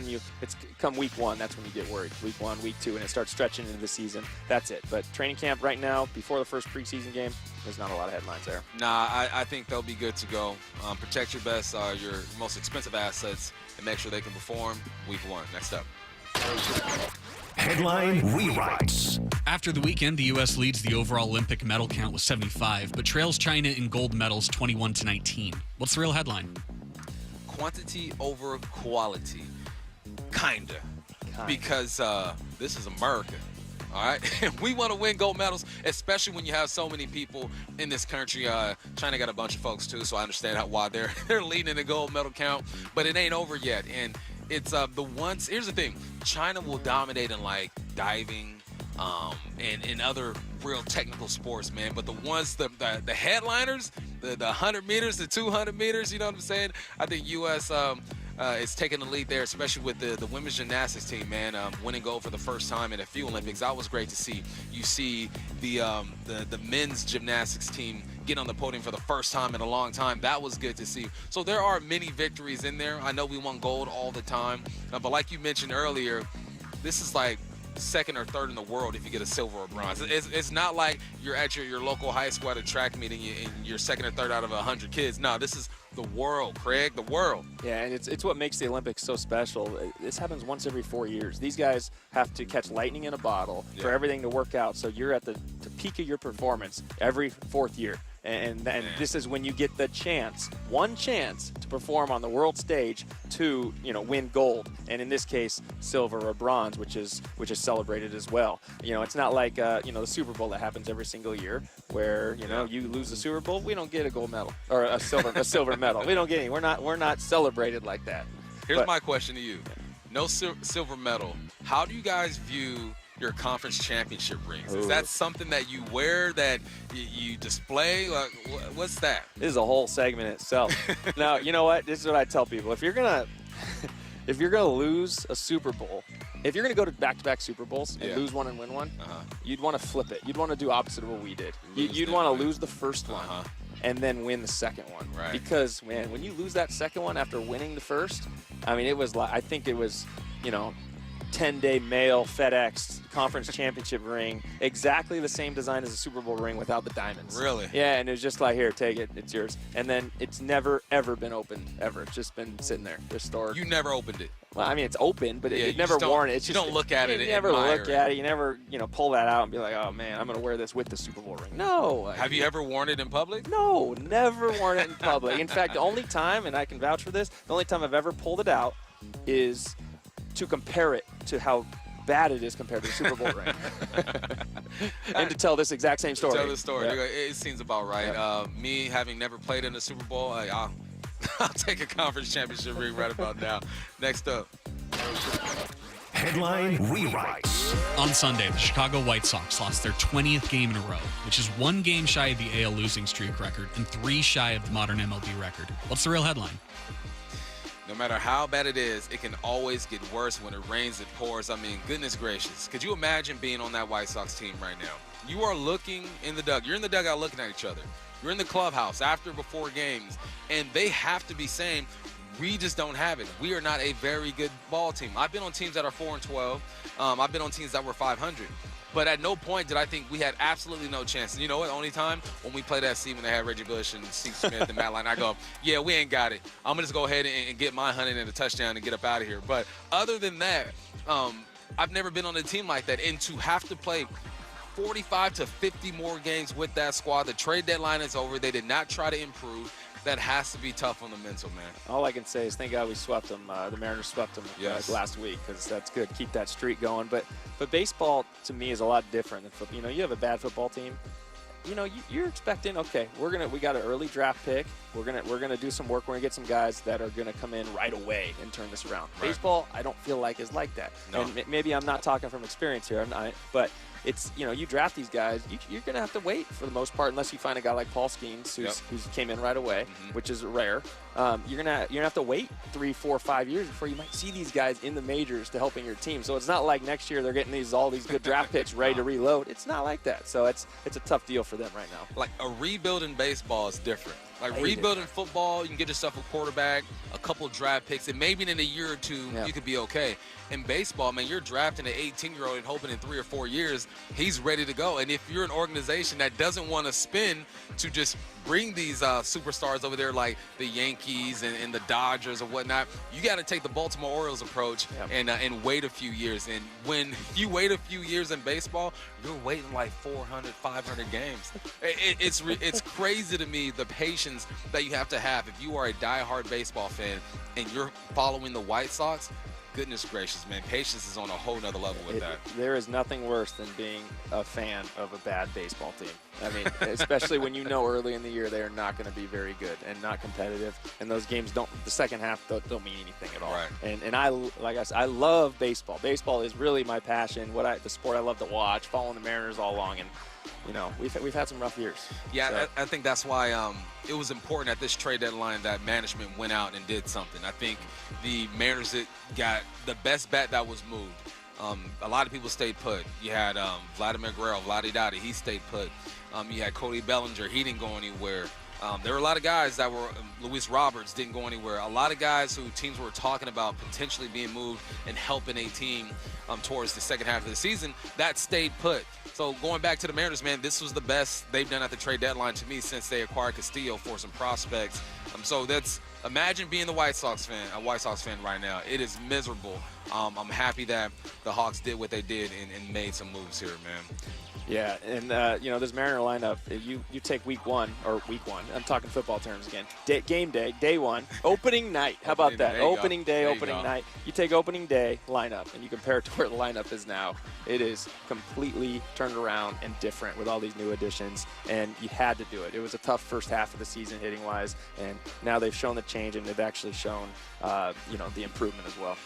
come week one, that's when you get worried. Week 1, week 2, and it starts stretching into the season. That's it. But training camp right now, before the first preseason game, there's not a lot of headlines there. Nah, I think they'll be good to go. Protect your best, your most expensive assets, and make sure they can perform week 1. Next up. Headline rewrites. After the weekend, the U.S. leads the overall Olympic medal count with 75, but trails China in gold medals 21-19. What's the real headline? Quantity over quality. Kinda. Because this is America. All right, we want to win gold medals, especially when you have so many people in this country. China got a bunch of folks too, so I understand why they're leading the gold medal count. But it ain't over yet, and it's Here's the thing: China will dominate in like diving, and in other real technical sports, man. But the headliners, the 100 meters, the 200 meters, you know what I'm saying? I think U.S. Is taking the lead there, especially with the women's gymnastics team, man, winning gold for the first time in a few Olympics. That was great to see. You see the men's gymnastics team get on the podium for the first time in a long time. That was good to see. So there are many victories in there. I know we won gold all the time, but like you mentioned earlier, this is like second or third in the world if you get a silver or bronze. It's not like you're at your local high school at a track meeting and you're second or third out of 100 kids. No, this is the world, Craig, the world. Yeah, and it's what makes the Olympics so special. This happens once every 4 years. These guys have to catch lightning in a bottle for everything to work out, so you're at the peak of your performance every 4th year. And this is when you get the one chance to perform on the world stage to win gold, and in this case silver or bronze, which is celebrated as well. It's not like the Super Bowl that happens every single year where you lose the Super Bowl, we don't get a gold medal or a silver medal. We don't get any. We're not celebrated like that. Here's my question to you: no silver medal. How do you guys view your conference championship rings? Is that something that you wear, that you display? What's that? This is a whole segment itself. Now, you know what? This is what I tell people. If you're going to if you're going to lose a Super Bowl, if you're going to go to back-to-back Super Bowls and lose one and win one, you'd want to flip it. You'd want to do opposite of what we did. You'd want to lose the first one and then win the second one. Right. Because, man, when you lose that second one after winning the first, I mean, it was like, I think it was, 10-day mail FedEx conference championship ring, exactly the same design as a Super Bowl ring without the diamonds. Really? Yeah, and it was just like, here, take it, it's yours. And then it's never, ever been opened, ever. It's just been sitting there, just stored. You never opened it. Well, I mean, it's open, but it never worn it. It's you just, don't look at it. You never look at it. You never, pull that out and be like, oh man, I'm gonna wear this with the Super Bowl ring. No. Have you ever worn it in public? No, never worn it in public. In fact, the only time, and I can vouch for this, the only time I've ever pulled it out is to compare it to how bad it is compared to the Super Bowl ring. And to tell this exact same story. Tell the story. Yeah. It seems about right. Yeah. Me having never played in a Super Bowl, I'll take a conference championship ring right about now. Next up. Headline rewrites. On Sunday, the Chicago White Sox lost their 20th game in a row, which is 1 game shy of the AL losing streak record and 3 shy of the modern MLB record. What's the real headline? No matter how bad it is, it can always get worse when it rains, it pours. I mean, goodness gracious. Could you imagine being on that White Sox team right now? You are looking in the dugout. You're in the dugout looking at each other. You're in the clubhouse before games, and they have to be saying, we just don't have it. We are not a very good ball team. I've been on teams that are 4-12. I've been on teams that were 500. But at no point did I think we had absolutely no chance. And you know what? Only time when we played at when they had Reggie Bush and Steve Smith and Matt Lyon, I go, yeah, we ain't got it. I'm going to just go ahead and get my 100 and a touchdown and get up out of here. But other than that, I've never been on a team like that. And to have to play 45 to 50 more games with that squad, the trade deadline is over. They did not try to improve. That has to be tough on the mental, man. All I can say is thank God we swept them. The Mariners swept them last week because that's good. Keep that streak going. But baseball, to me, is a lot different than football. You have a bad football team. You're expecting, okay, we got an early draft pick. We're gonna do some work. We're gonna get some guys that are gonna come in right away and turn this around. Right. Baseball, I don't feel like is like that. No. And maybe I'm not talking from experience here, but it's, you draft these guys, you're going to have to wait for the most part, unless you find a guy like Paul Skeens, who's came in right away, which is rare. You're gonna have to wait 3, 4, 5 years before you might see these guys in the majors to helping your team. So it's not like next year they're getting all these good draft picks ready to reload. It's not like that. So it's a tough deal for them right now. Like a rebuild in baseball is different. Like rebuilding football, you can get yourself a quarterback, a couple draft picks, and maybe in a year or two you could be okay. In baseball, man, you're drafting an 18-year-old and hoping in 3 or 4 years he's ready to go. And if you're an organization that doesn't want to spend to just bring these superstars over there like the Yankees and the Dodgers or whatnot, you got to take the Baltimore Orioles approach and wait a few years. And when you wait a few years in baseball, you're waiting like 400, 500 games. It's crazy to me the patience that you have to have if you are a diehard baseball fan and you're following the White Sox. Goodness gracious, man. Patience is on a whole nother level with that. There is nothing worse than being a fan of a bad baseball team. I mean, especially when you know early in the year they are not going to be very good and not competitive. And those games the second half don't mean anything at all. Right. And I love baseball. Baseball is really my passion, the sport I love to watch, following the Mariners all along. And, we've had some rough years. Yeah, so. I think that's why it was important at this trade deadline that management went out and did something. I think the Mariners got the best bat that was moved. A lot of people stayed put. You had Vladimir Guerrero, Vladdy, he stayed put. You had Cody Bellinger, he didn't go anywhere. There were a lot of guys that were, Luis Roberts didn't go anywhere. A lot of guys who teams were talking about potentially being moved and helping a team towards the second half of the season, that stayed put. So going back to the Mariners, man, this was the best they've done at the trade deadline to me since they acquired Castillo for some prospects. So imagine being a White Sox fan right now. It is miserable. I'm happy that the Hawks did what they did and made some moves here, man. Yeah, and this Mariner lineup, you take week one, I'm talking football terms again, game day one, opening night. How about that? Opening night. You take opening day lineup and you compare it to where the lineup is now. It is completely turned around and different with all these new additions, and you had to do it. It was a tough first half of the season hitting-wise, and now they've shown the change and they've actually shown the improvement as well.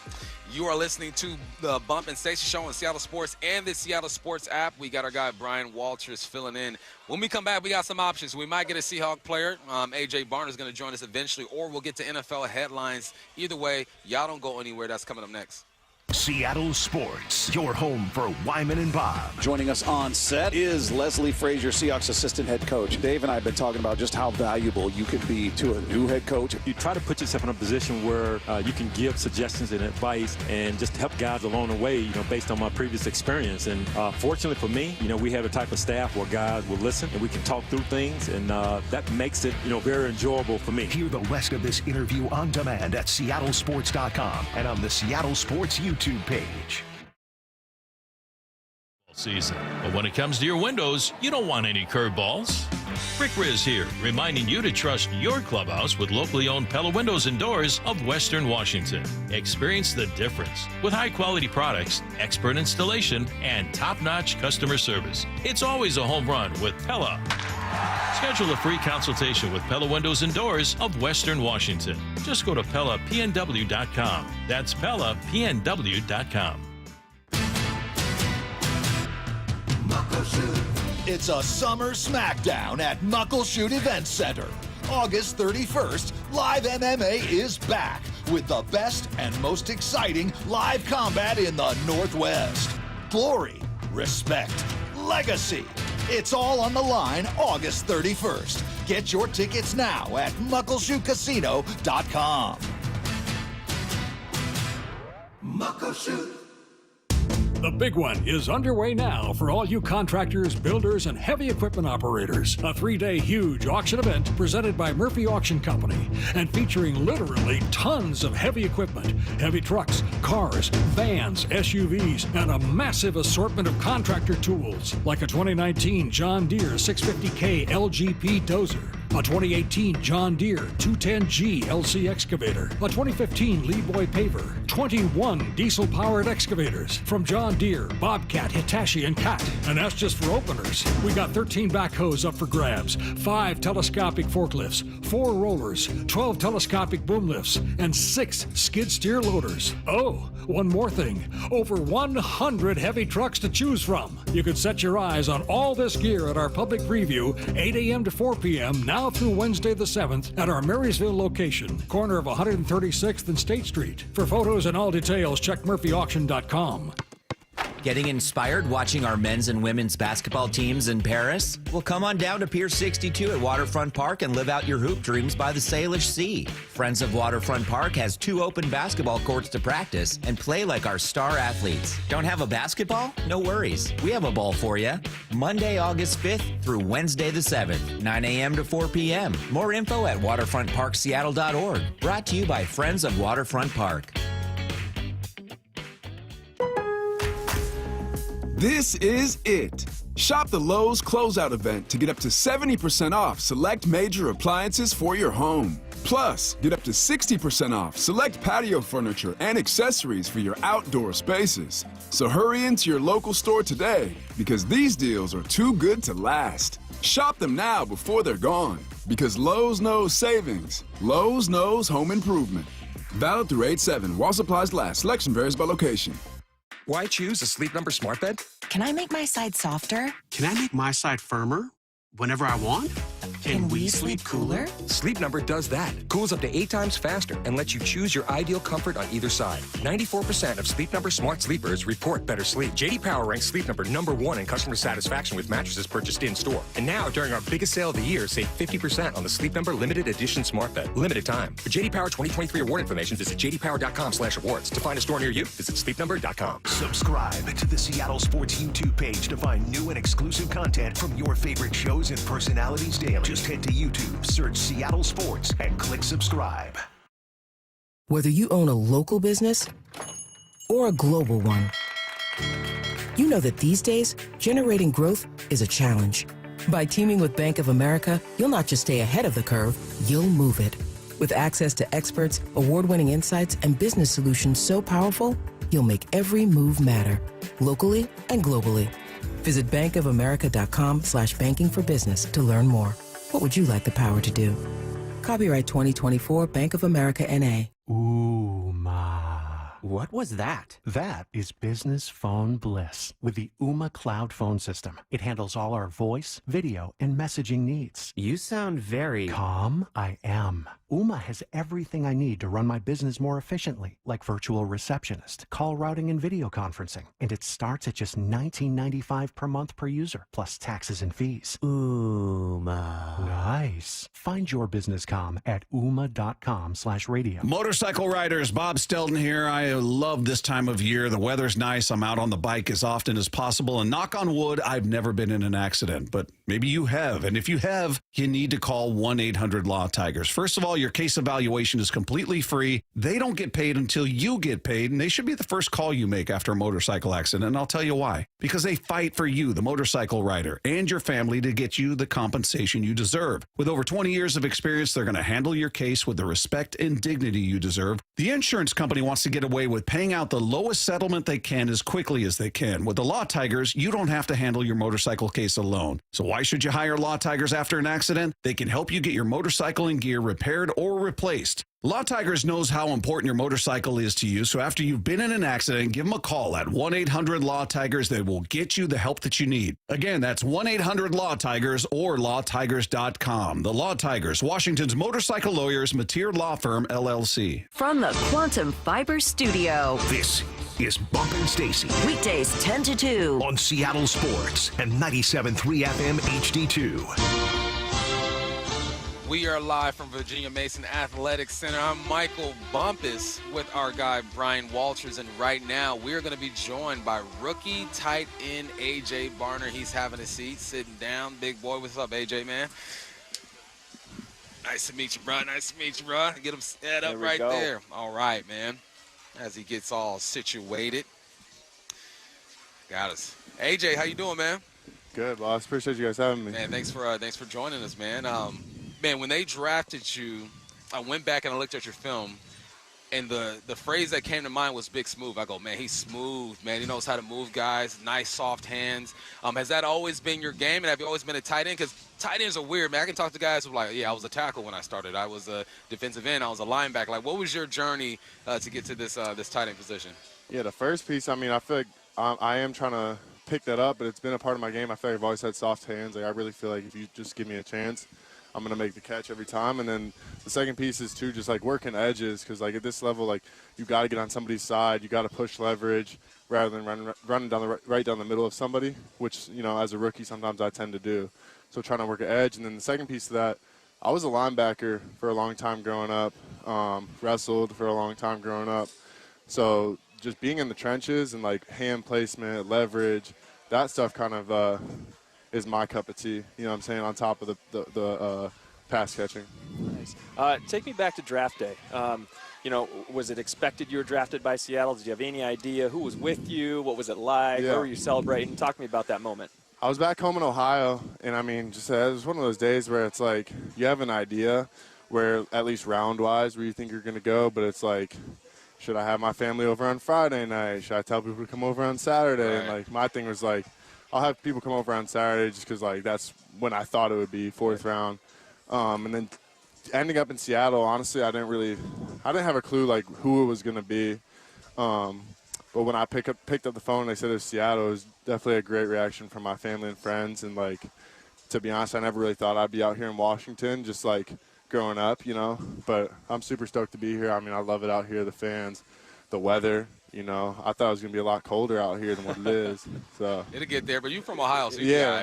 You are listening to the Bump and Stacey Show on Seattle Sports and the Seattle Sports app. We got our guy got Brian Walters filling in. When we come back, we got some options. We might get a Seahawk player. A.J. Barnes is going to join us eventually, or we'll get to NFL headlines. Either way, y'all don't go anywhere. That's coming up next. Seattle Sports, your home for Wyman and Bob. Joining us on set is Leslie Frazier, Seahawks assistant head coach. Dave and I have been talking about just how valuable you could be to a new head coach. You try to put yourself in a position where you can give suggestions and advice and just help guys along the way, based on my previous experience. And fortunately for me, we have a type of staff where guys will listen and we can talk through things, and that makes it, very enjoyable for me. Hear the rest of this interview on demand at seattlesports.com and on the Seattle Sports YouTube page. Season. But when it comes to your windows, you don't want any curveballs. Rick Riz here, reminding you to trust your clubhouse with locally owned Pella Windows and Doors of Western Washington. Experience the difference with high-quality products, expert installation, and top-notch customer service. It's always a home run with Pella. Schedule a free consultation with Pella Windows and Doors of Western Washington. Just go to PellaPNW.com. That's PellaPNW.com. It's a summer smackdown at Muckleshoot Event Center. August 31st, Live MMA is back with the best and most exciting live combat in the Northwest. Glory, respect, legacy. It's all on the line August 31st. Get your tickets now at MuckleshootCasino.com. Muckleshoot. The big one is underway now for all you contractors, builders, and heavy equipment operators. A 3-day huge auction event presented by Murphy Auction Company and featuring literally tons of heavy equipment, heavy trucks, cars, vans, SUVs, and a massive assortment of contractor tools like a 2019 John Deere 650K LGP dozer, a 2018 John Deere 210G LC excavator, a 2015 Leeboy paver, 21 diesel-powered excavators from John Deere, Bobcat, Hitachi, and Cat. And that's just for openers. We got 13 backhoes up for grabs, 5 telescopic forklifts, 4 rollers, 12 telescopic boom lifts, and 6 skid steer loaders. Oh, one more thing. Over 100 heavy trucks to choose from. You can set your eyes on all this gear at our public preview, 8 a.m. to 4 p.m. now through Wednesday the 7th at our Marysville location, corner of 136th and State Street. For photos and all details, check murphyauction.com. Getting inspired watching our men's and women's basketball teams in Paris? Well, come on down to Pier 62 at Waterfront Park and live out your hoop dreams by the Salish Sea. Friends of Waterfront Park has 2 open basketball courts to practice and play like our star athletes. Don't have a basketball? No worries. We have a ball for you. Monday, August 5th through Wednesday the 7th, 9 a.m. to 4 p.m. More info at waterfrontparkseattle.org. Brought to you by Friends of Waterfront Park. This is it. Shop the Lowe's Closeout event to get up to 70% off select major appliances for your home. Plus, get up to 60% off select patio furniture and accessories for your outdoor spaces. So hurry into your local store today because these deals are too good to last. Shop them now before they're gone because Lowe's knows savings. Lowe's knows home improvement. Valid through 8/7 while supplies last. Selection varies by location. Why choose a Sleep Number smart bed? Can I make my side softer? Can I make my side firmer whenever I want? Can we sleep cooler? Sleep Number does that. Cools up to 8 times faster and lets you choose your ideal comfort on either side. 94% of Sleep Number smart sleepers report better sleep. J.D. Power ranks Sleep Number #1 in customer satisfaction with mattresses purchased in-store. And now, during our biggest sale of the year, save 50% on the Sleep Number Limited Edition smart bed. Limited time. For J.D. Power 2023 award information, visit jdpower.com/awards. To find a store near you, visit sleepnumber.com. Subscribe to the Seattle Sports YouTube page to find new and exclusive content from your favorite shows and personalities daily. Just head to YouTube, search Seattle Sports, and click subscribe. Whether you own a local business or a global one, you know that these days, generating growth is a challenge. By teaming with Bank of America, you'll not just stay ahead of the curve, you'll move it. With access to experts, award-winning insights, and business solutions so powerful, you'll make every move matter, locally and globally. Visit bankofamerica.com/banking for business to learn more. What would you like the power to do? Copyright 2024 Bank of America N.A. Ooh, ma. What was that? That is business phone bliss with the Ooma Cloud Phone System. It handles all our voice, video, and messaging needs. You sound very... Calm? I am. Ooma has everything I need to run my business more efficiently, like virtual receptionist, call routing, and video conferencing. And it starts at just $19.95 per month per user, plus taxes and fees. Ooma. Nice. Find your business calm at ooma.com/radio. Motorcycle riders, Bob Stelton here. I love this time of year. The weather's nice. I'm out on the bike as often as possible. And knock on wood, I've never been in an accident. But maybe you have. And if you have, you need to call 1-800-LAW-TIGERS. First of all, your case evaluation is completely free. They don't get paid until you get paid. And they should be the first call you make after a motorcycle accident. And I'll tell you why. Because they fight for you, the motorcycle rider, and your family to get you the compensation you deserve. With over 20 years of experience, they're going to handle your case with the respect and dignity you deserve. The insurance company wants to get away with paying out the lowest settlement they can as quickly as they can. With the Law Tigers, you don't have to handle your motorcycle case alone. So why should you hire Law Tigers after an accident? They can help you get your motorcycle and gear repaired or replaced. Law Tigers knows how important your motorcycle is to you, so after you've been in an accident, give them a call at 1-800-LAW-TIGERS. They will get you the help that you need. Again, that's 1-800-LAW-TIGERS or lawtigers.com. The Law Tigers, Washington's motorcycle lawyers, Mateer Law Firm, LLC. From the Quantum Fiber Studio. This is Bumpin' Stacy. Weekdays 10 to 2. On Seattle Sports and 97.3 FM HD2. We are live from Virginia Mason Athletic Center. I'm Michael Bumpus with our guy Brian Walters, and right now we're going to be joined by rookie tight end A.J. Barner. He's having a seat, sitting down. Big boy, what's up, A.J., man? Nice to meet you, bro. Nice to meet you, bro. Get him set up right there. All right, man. As he gets all situated. Got us. A.J., how you doing, man? Good, boss. Appreciate you guys having me. Man, thanks for joining us, man. Man, when they drafted you, I went back and I looked at your film, and the phrase that came to mind was big smooth. I go, man, he's smooth, man. He knows how to move guys, nice, soft hands. Has that always been your game, and have you always been a tight end? Because tight ends are weird, man. I can talk to guys who are like, yeah, I was a tackle when I started. I was a defensive end. I was a linebacker. Like, what was your journey to get to this tight end position? Yeah, the first piece, I mean, I feel like I am trying to pick that up, but it's been a part of my game. I feel like I've always had soft hands. Like, I really feel like if you just give me a chance, I'm going to make the catch every time. And then the second piece is, too, just, like, working edges because, like, at this level, like, you got to get on somebody's side. You got to push leverage rather than running down right down the middle of somebody, which, you know, as a rookie sometimes I tend to do. So trying to work an edge. And then the second piece of that, I was a linebacker for a long time growing up, wrestled for a long time growing up. So just being in the trenches and, like, hand placement, leverage, that stuff kind of is my cup of tea, you know what I'm saying, on top of the pass catching. Nice. Take me back to draft day. You know, was it expected you were drafted by Seattle? Did you have any idea who was with you? What was it like? Yeah. Where were you celebrating? Talk to me about that moment. I was back home in Ohio, and I mean, just it was one of those days where it's like you have an idea where, at least round-wise, where you think you're going to go, but it's like, should I have my family over on Friday night? Should I tell people to come over on Saturday? Right. And, like, my thing was, like, I'll have people come over on Saturday just because, like, that's when I thought it would be, fourth round. And then ending up in Seattle, honestly, I didn't have a clue, like, who it was going to be. But when I picked up the phone and they said it was Seattle, it was definitely a great reaction from my family and friends. And, like, to be honest, I never really thought I'd be out here in Washington, just, like, growing up, you know. But I'm super stoked to be here. I mean, I love it out here, the fans, the weather. You know, I thought it was going to be a lot colder out here than what it is. So It'll get there, but you're from Ohio, so yeah.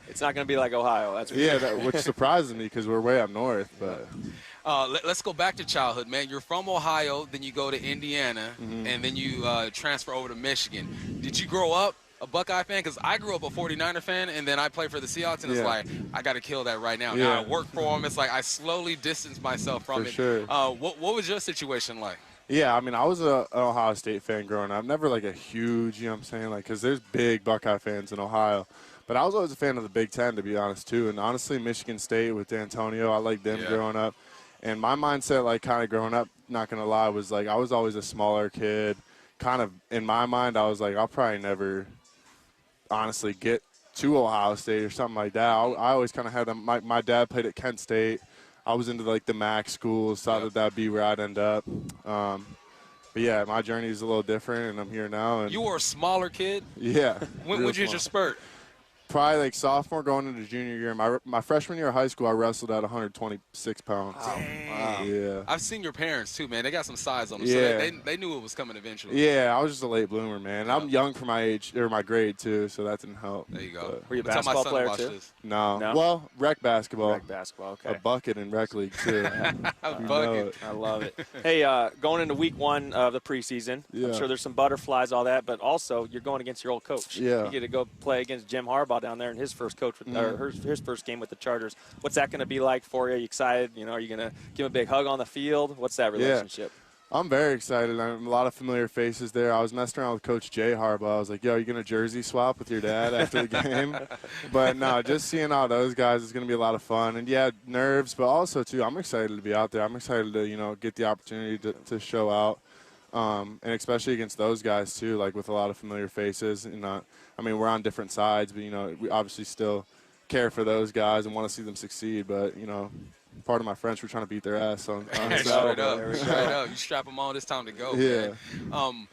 It's not going to be like Ohio. That's for sure. Which surprises me because we're way up north. But let's go back to childhood, man. You're from Ohio, then you go to Indiana, and then you transfer over to Michigan. Did you grow up a Buckeye fan? Because I grew up a 49er fan, and then I played for the Seahawks, and it's like, I got to kill that right now. Now I work for them. It's like I slowly distanced myself from it. Sure. What was your situation like? Yeah, I mean, I was an Ohio State fan growing up. Never like a huge, you know what I'm saying, like, because there's big Buckeye fans in Ohio. But I was always a fan of the Big Ten, to be honest, too. And honestly, Michigan State with D'Antonio, I liked them growing up. And my mindset, like, kind of growing up, not going to lie, was like I was always a smaller kid. Kind of in my mind, I was like, I'll probably never honestly get to Ohio State or something like that. I always kind of had them. My dad played at Kent State. I was into, like, the MAC schools, thought that would be where I'd end up. But yeah, my journey is a little different, and I'm here now. And You were a smaller kid? yeah. When real did you hit small. your spurt? Probably like sophomore going into junior year. My freshman year of high school, I wrestled at 126 pounds. Dang. Yeah. I've seen your parents, too, man. They got some size on them. Yeah. So they knew it was coming eventually. Yeah, I was just a late bloomer, man. And I'm young for my age, or my grade, too, so that didn't help. There you go. But- Were you a I'm gonna tell my basketball son to player, watch too? this. No. No? Well, rec basketball. Rec basketball, okay. A bucket in rec league, too. I'm You bugging. know it. I love it. Hey, going into week 1 of the preseason, Yeah. I'm sure there's some butterflies, all that, but also you're going against your old coach. Yeah. You get to go play against Jim Harbaugh down there in his first coach with, or his first game with the Chargers. What's that going to be like for you? Are you excited? You know, are you going to give him a big hug on the field? What's that relationship? I'm very excited. I'm a lot of familiar faces there. I was messing around with Coach Jay Harbaugh. I was like, yo, you going to jersey swap with your dad after the game? But no, just seeing all those guys is going to be a lot of fun. And, yeah, nerves, but also, too, I'm excited to be out there. I'm excited to, you know, get the opportunity to show out. And especially against those guys, too, like with a lot of familiar faces. And, I mean, we're on different sides, but, you know, we obviously still care for those guys and want to see them succeed. But, you know, part of my French, we're trying to beat their ass. On Straight up. Straight up. You strap them on, it's time to go, Yeah. man.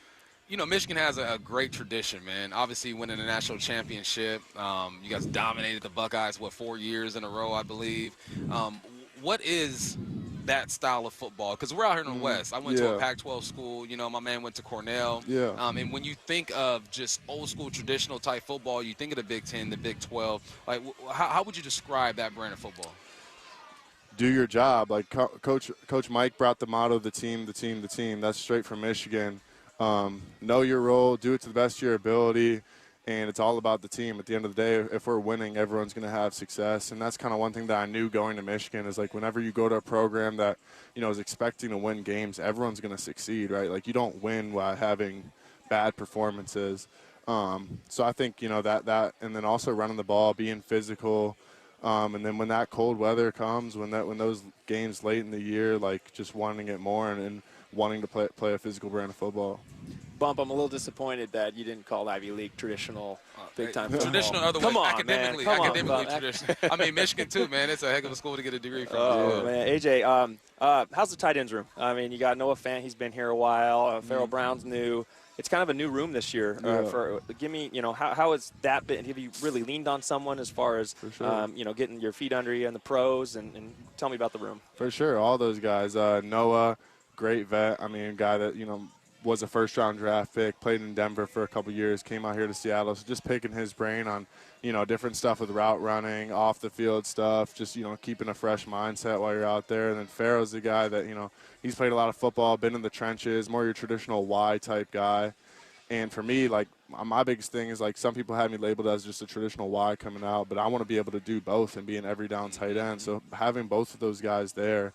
You know, Michigan has a great tradition, man. Obviously, winning a national championship. You guys dominated the Buckeyes, 4 years in a row, I believe. What is that style of football? Because we're out here in the West. I went to a Pac-12 school. You know, my man went to Cornell. Yeah. And when you think of just old school traditional type football, you think of the Big Ten, the Big 12. Like, how would you describe that brand of football? Do your job. Like Coach Mike brought the motto, the team. That's straight from Michigan. Know your role, do it to the best of your ability, and it's all about the team. At the end of the day, if we're winning, everyone's going to have success, and that's kind of one thing that I knew going to Michigan is, like, whenever you go to a program that, you know, is expecting to win games, everyone's going to succeed, right? Like, you don't win by having bad performances. So I think, you know, that and then also running the ball, being physical, and then when that cold weather comes, when those games late in the year, like, just wanting it more and wanting to play a physical brand of football. Bump, I'm a little disappointed that you didn't call Ivy League traditional big-time football. Traditional, otherwise, Come on, academically, man. academically traditional. I mean, Michigan, too, man. It's a heck of a school to get a degree from. Oh, man. AJ, how's the tight ends room? I mean, you got Noah Fant. He's been here a while. Farrell Brown's new. It's kind of a new room this year. Give me, you know, how has that been? Have you really leaned on someone as far as, you know, getting your feet under you in the pros? And tell me about the room. For sure, all those guys. Noah, great vet. I mean, a guy that, you know, was a first-round draft pick, played in Denver for a couple years, came out here to Seattle. So just picking his brain on, you know, different stuff with route running, off-the-field stuff, just, you know, keeping a fresh mindset while you're out there. And then Farrell's the guy that, you know, he's played a lot of football, been in the trenches, more your traditional Y-type guy. And for me, like, my biggest thing is, like, some people have me labeled as just a traditional Y coming out, but I want to be able to do both and be an every-down tight end. So having both of those guys there.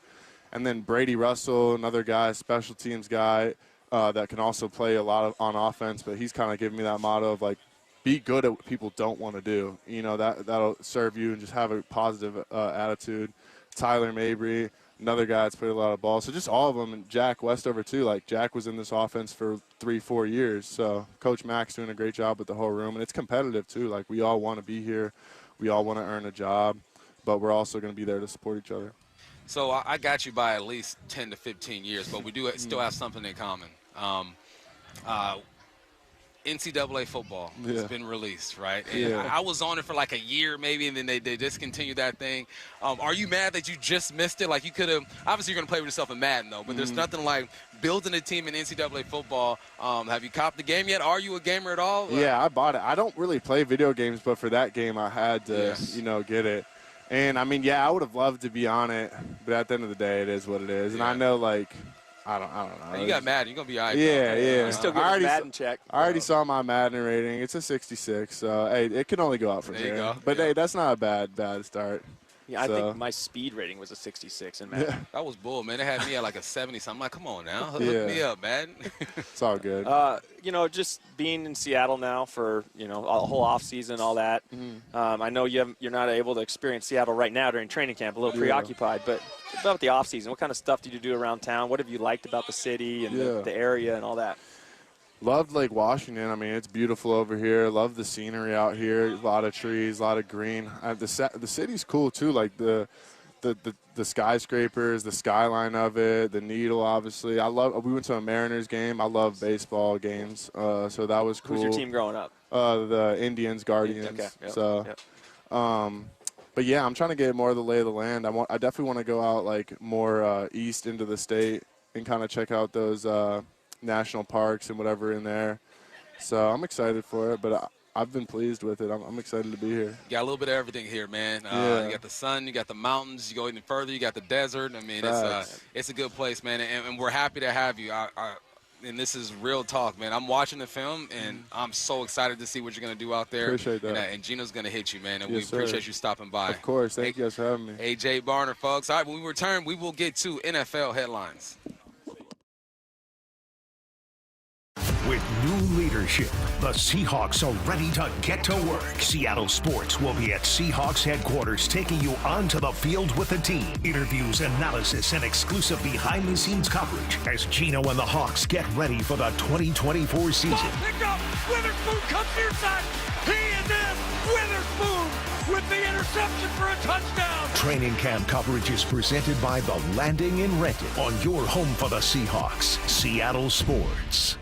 And then Brady Russell, another guy, special teams guy, that can also play a lot on offense, but he's kind of giving me that motto of, like, be good at what people don't want to do. You know, that'll serve you, and just have a positive attitude. Tyler Mabry, another guy that's played a lot of ball. So just all of them, and Jack Westover too. Like, Jack was in this offense for 3-4 years. So Coach Mack's doing a great job with the whole room, and it's competitive too. Like, we all want to be here. We all want to earn a job, but we're also going to be there to support each other. So I got you by at least 10 to 15 years, but we do still have something in common. NCAA football has been released, right? And I was on it for like a year maybe, and then they discontinued that thing. Are you mad that you just missed it? Like, you could have – obviously you're going to play with yourself in Madden, though, but there's nothing like building a team in NCAA football. Have you copped the game yet? Are you a gamer at all? Yeah, I bought it. I don't really play video games, but for that game I had to, you know, get it. And, I mean, yeah, I would have loved to be on it, but at the end of the day, it is what it is. And I know, like, I don't know. You got Madden. You're going to be all right. Yeah. You still get a Madden check. I already saw my Madden rating. It's a 66, so, hey, it can only go up from there. here. You go. But, hey, that's not a bad start. Yeah, I think my speed rating was a 66 in Madden. That was bull, man. They had me at like a 70. So I'm like, come on now. Hook me up, man. It's all good. You know, just being in Seattle now for, you know, a whole off season, all that. I know you're not able to experience Seattle right now during training camp, a little preoccupied. But about the off season, what kind of stuff did you do around town? What have you liked about the city and the area and all that? Loved Lake Washington. I mean, it's beautiful over here. Love the scenery out here. A lot of trees, a lot of green. The city's cool too. Like the the skyscrapers, the skyline of it, the Needle, obviously. We went to a Mariners game. I love baseball games, so that was cool. Who's your team growing up? The Indians, Guardians. Okay. Yep. So, but yeah, I'm trying to get more of the lay of the land. I definitely want to go out like more east into the state and kind of check out those national parks and whatever in there. So I'm excited for it, but I've been pleased with it. I'm excited to be here. You got a little bit of everything here, man. You got the sun, you got the mountains, you go even further, you got the desert. I mean, it's a good place, man, and we're happy to have you. And this is real talk, man. I'm watching the film, and I'm so excited to see what you're going to do out there. Appreciate that. And Gino's going to hit you, man, and Yes, we appreciate you stopping by. Of course. Thank you guys for having me. AJ Barner, folks. All right, when we return, we will get to NFL headlines. With new leadership, the Seahawks are ready to get to work. Seattle Sports will be at Seahawks headquarters, taking you onto the field with the team. Interviews, analysis, and exclusive behind-the-scenes coverage as Gino and the Hawks get ready for the 2024 season. Ball picked up. Witherspoon comes near side. He is in. Witherspoon with the interception for a touchdown. Training camp coverage is presented by The Landing in Renton on your home for the Seahawks, Seattle Sports.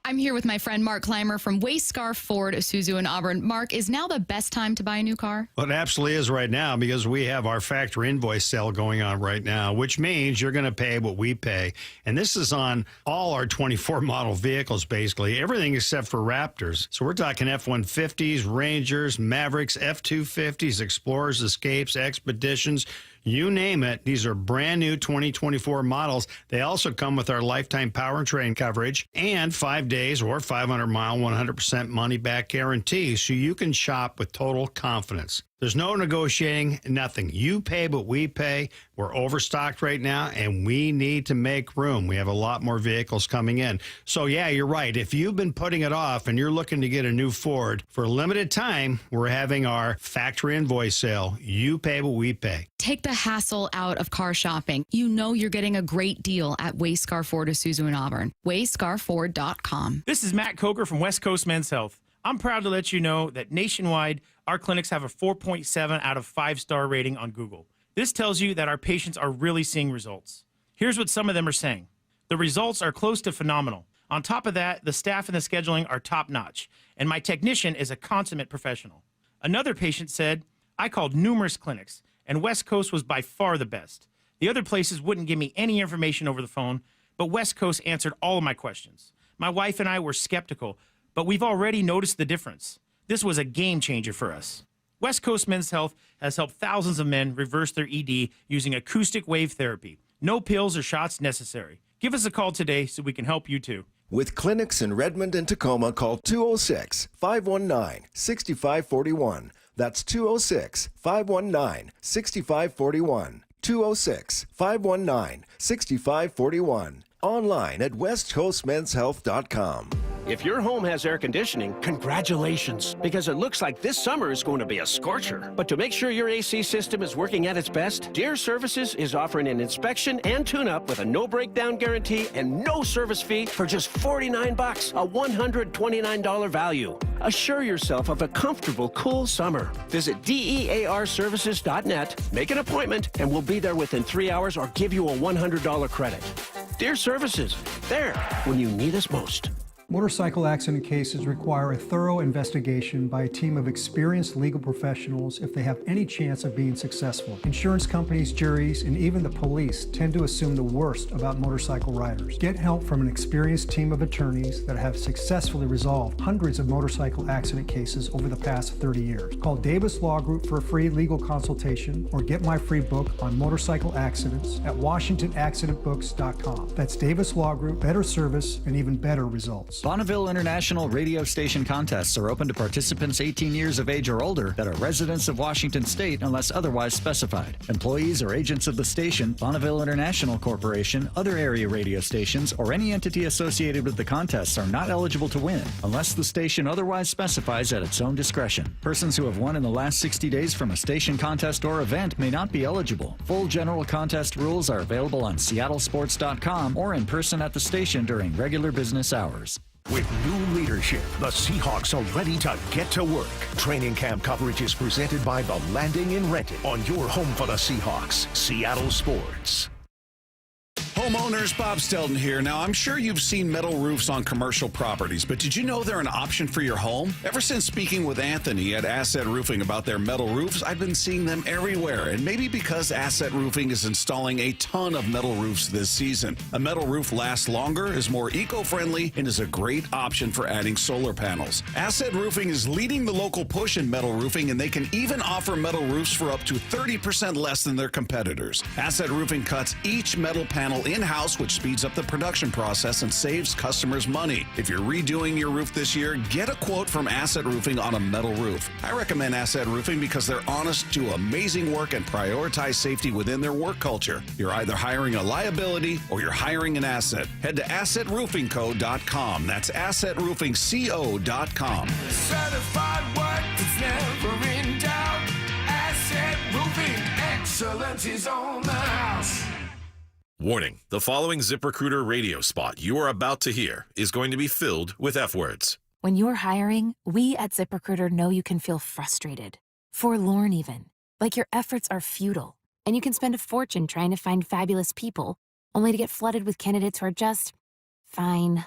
I'm here with my friend Mark Clymer from Wayscarf Ford, Isuzu in Auburn. Mark, is now the best time to buy a new car? Well, it absolutely is right now because we have our factory invoice sale going on right now, which means you're going to pay what we pay. And this is on all our 24 model vehicles, basically, everything except for Raptors. So we're talking F-150s, Rangers, Mavericks, F-250s, Explorers, Escapes, Expeditions. You name it, these are brand new 2024 models. They also come with our lifetime powertrain coverage and 5 days or 500-mile, 100% money-back guarantee, so you can shop with total confidence. There's no negotiating, nothing. You pay what we pay. We're overstocked right now, and we need to make room. We have a lot more vehicles coming in. So, yeah, you're right. If you've been putting it off and you're looking to get a new Ford, for a limited time, we're having our factory invoice sale. You pay what we pay. Take the hassle out of car shopping. You know you're getting a great deal at Wayscar Ford Isuzu in Auburn. Wayscarford.com. This is Matt Coker from West Coast Men's Health. I'm proud to let you know that nationwide, our clinics have a 4.7 out of 5-star rating on Google. This tells you that our patients are really seeing results. Here's what some of them are saying. The results are close to phenomenal. On top of that, the staff and the scheduling are top-notch, and my technician is a consummate professional. Another patient said, I called numerous clinics, and West Coast was by far the best. The other places wouldn't give me any information over the phone, but West Coast answered all of my questions. My wife and I were skeptical, but we've already noticed the difference. This was a game changer for us. West Coast Men's Health has helped thousands of men reverse their ED using acoustic wave therapy. No pills or shots necessary. Give us a call today so we can help you too. With clinics in Redmond and Tacoma, call 206-519-6541. That's 206-519-6541. 206-519-6541. Online at westcoastmenshealth.com. If your home has air conditioning, congratulations, because it looks like this summer is going to be a scorcher. But to make sure your AC system is working at its best, Deere Services is offering an inspection and tune-up with a no-breakdown guarantee and no service fee for just $49, a $129 value. Assure yourself of a comfortable, cool summer. Visit DEARservices.net, make an appointment, and we'll be there within 3 hours or give you a $100 credit. Deere Services, there when you need us most. Motorcycle accident cases require a thorough investigation by a team of experienced legal professionals if they have any chance of being successful. Insurance companies, juries, and even the police tend to assume the worst about motorcycle riders. Get help from an experienced team of attorneys that have successfully resolved hundreds of motorcycle accident cases over the past 30 years. Call Davis Law Group for a free legal consultation or get my free book on motorcycle accidents at WashingtonAccidentBooks.com. That's Davis Law Group, better service and even better results. Bonneville International radio station contests are open to participants 18 years of age or older that are residents of Washington State unless otherwise specified. Employees or agents of the station, Bonneville International Corporation, other area radio stations, or any entity associated with the contests are not eligible to win unless the station otherwise specifies at its own discretion. Persons who have won in the last 60 days from a station contest or event may not be eligible. Full general contest rules are available on seattlesports.com or in person at the station during regular business hours. With new leadership, the Seahawks are ready to get to work. Training camp coverage is presented by The Landing in Renton on your home for the Seahawks, Seattle Sports. Homeowners, Bob Stelton here. Now, I'm sure you've seen metal roofs on commercial properties, but did you know they're an option for your home? Ever since speaking with Anthony at Asset Roofing about their metal roofs, I've been seeing them everywhere, and maybe because Asset Roofing is installing a ton of metal roofs this season. A metal roof lasts longer, is more eco-friendly, and is a great option for adding solar panels. Asset Roofing is leading the local push in metal roofing, and they can even offer metal roofs for up to 30% less than their competitors. Asset Roofing cuts each metal panel in-house, which speeds up the production process and saves customers money. If you're redoing your roof this year, get a quote from Asset Roofing on a metal roof. I recommend Asset Roofing because they're honest, do amazing work, and prioritize safety within their work culture. You're either hiring a liability or you're hiring an asset. Head to AssetRoofingCo.com. That's AssetRoofingCo.com. Certified work that's never in doubt. Asset Roofing, excellence is on the house. Warning, the following ZipRecruiter radio spot you are about to hear is going to be filled with F words. When you're hiring, we at ZipRecruiter know you can feel frustrated, forlorn even, like your efforts are futile, and you can spend a fortune trying to find fabulous people, only to get flooded with candidates who are just fine.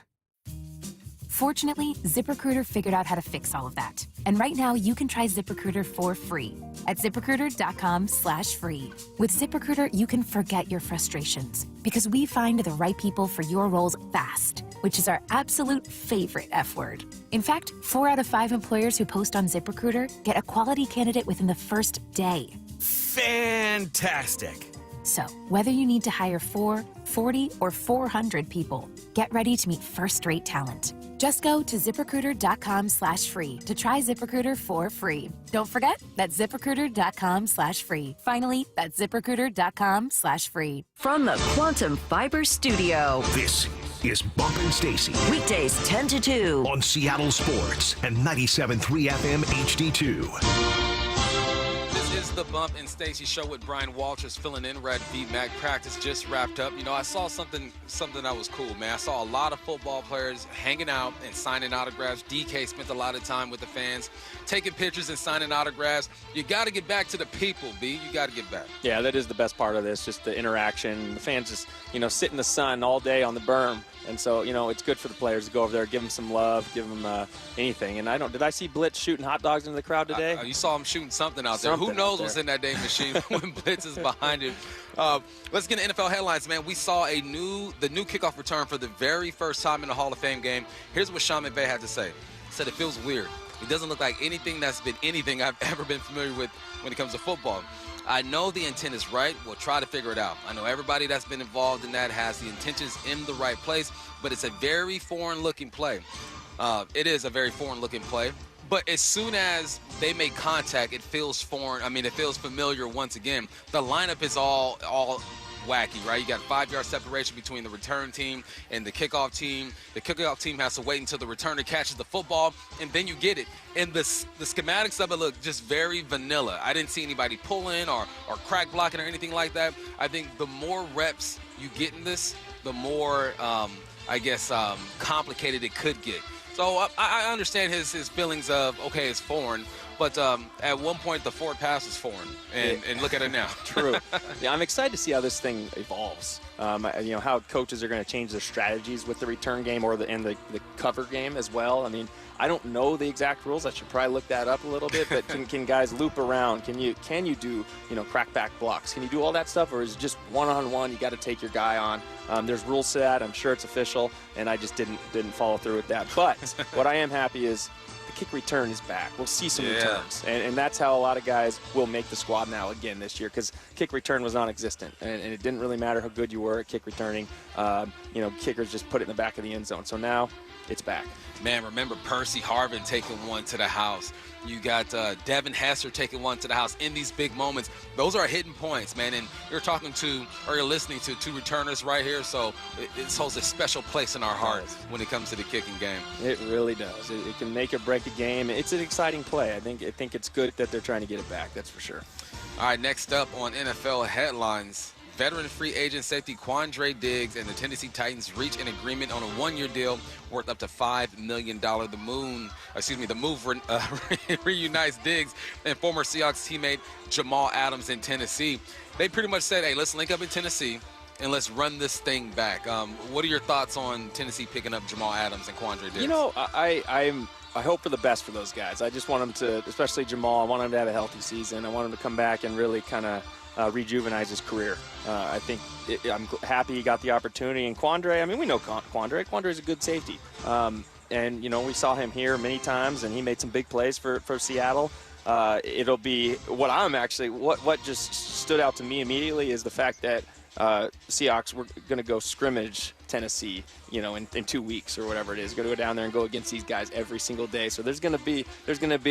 Fortunately, ZipRecruiter figured out how to fix all of that. And right now, you can try ZipRecruiter for free at ZipRecruiter.com/free. With ZipRecruiter, you can forget your frustrations because we find the right people for your roles fast, which is our absolute favorite F word. In fact, 4 out of 5 employers who post on ZipRecruiter get a quality candidate within the first day. Fantastic. So, whether you need to hire 4, 40, or 400 people, get ready to meet first-rate talent. Just go to ZipRecruiter.com/free to try ZipRecruiter for free. Don't forget, that's ZipRecruiter.com/free. Finally, that's ZipRecruiter.com/free. From the Quantum Fiber Studio. This is Bump and Stacy. Weekdays 10 to 2. On Seattle Sports and 97.3 FM HD2. This is the Bump and Stacy Show with Brian Walters filling in. Red VMAC practice just wrapped up. You know, I saw something that was cool, man. I saw a lot of football players hanging out and signing autographs. DK spent a lot of time with the fans, taking pictures and signing autographs. You got to get back to the people, B. You got to get back. Yeah, that is the best part of this, just the interaction. The fans just, sit in the sun all day on the berm. And so, it's good for the players to go over there, give them some love, give them anything. And did I see Blitz shooting hot dogs into the crowd today? You saw him shooting something out there. Who knows what's in that damn machine when Blitz is behind it. Let's get into NFL headlines, man. We saw the new kickoff return for the very first time in the Hall of Fame game. Here's what Sean McVay had to say. He said it feels weird. It doesn't look like anything that's been anything I've ever been familiar with when it comes to football. I know the intent is right. We'll try to figure it out. I know everybody that's been involved in that has the intentions in the right place, but it's a very foreign-looking play. It is a very foreign-looking play. But as soon as they make contact, it feels foreign. I mean, it feels familiar once again. The lineup is all wacky, right? You got 5-yard separation between the return team and the kickoff team. The kickoff team has to wait until the returner catches the football, and then you get it. And the schematics of it look just very vanilla. I didn't see anybody pulling or crack blocking or anything like that. I think the more reps you get in this, the more, complicated it could get. So I understand his feelings of, okay, it's foreign, but at one point the forward pass was foreign, and look at it now. True. Yeah, I'm excited to see how this thing evolves. How coaches are going to change their strategies with the return game or the cover game as well. I mean, I don't know the exact rules. I should probably look that up a little bit. But can guys loop around? Can you do crackback blocks? Can you do all that stuff, or is it just one-on-one? You got to take your guy on. There's rules to that. I'm sure it's official, and I just didn't follow through with that. But what I am happy is the kick return is back. We'll see some returns, and that's how a lot of guys will make the squad now again this year, because kick return was non-existent, and it didn't really matter how good you were at kick returning. Kickers just put it in the back of the end zone. So now it's back. Man, remember Percy Harvin taking one to the house. You got Devin Hester taking one to the house in these big moments. Those are hidden points, man. And you're listening to 2 returners right here. So it holds a special place in our hearts when it comes to the kicking game. It really does. It can make or break a game. It's an exciting play. I think it's good that they're trying to get it back. That's for sure. All right, next up on NFL headlines, Veteran free agent safety Quandre Diggs and the Tennessee Titans reach an agreement on a 1-year deal worth up to $5 million. The move reunites Diggs and former Seahawks teammate Jamal Adams in Tennessee. They pretty much said, hey, let's link up in Tennessee and let's run this thing back. What are your thoughts on Tennessee picking up Jamal Adams and Quandre Diggs? You know, I hope for the best for those guys. I just want them to, especially Jamal, I want him to have a healthy season. I want him to come back and really kind of rejuvenate his career. I think I'm happy he got the opportunity. And Quandre, I mean, we know Quandre. Quandre is a good safety. And, you know, we saw him here many times, and he made some big plays for Seattle. It'll be what just stood out to me immediately is the fact that Seahawks were going to go scrimmage Tennessee, you know, in 2 weeks or whatever it is. Going to go down there and go against these guys every single day. So there's going to be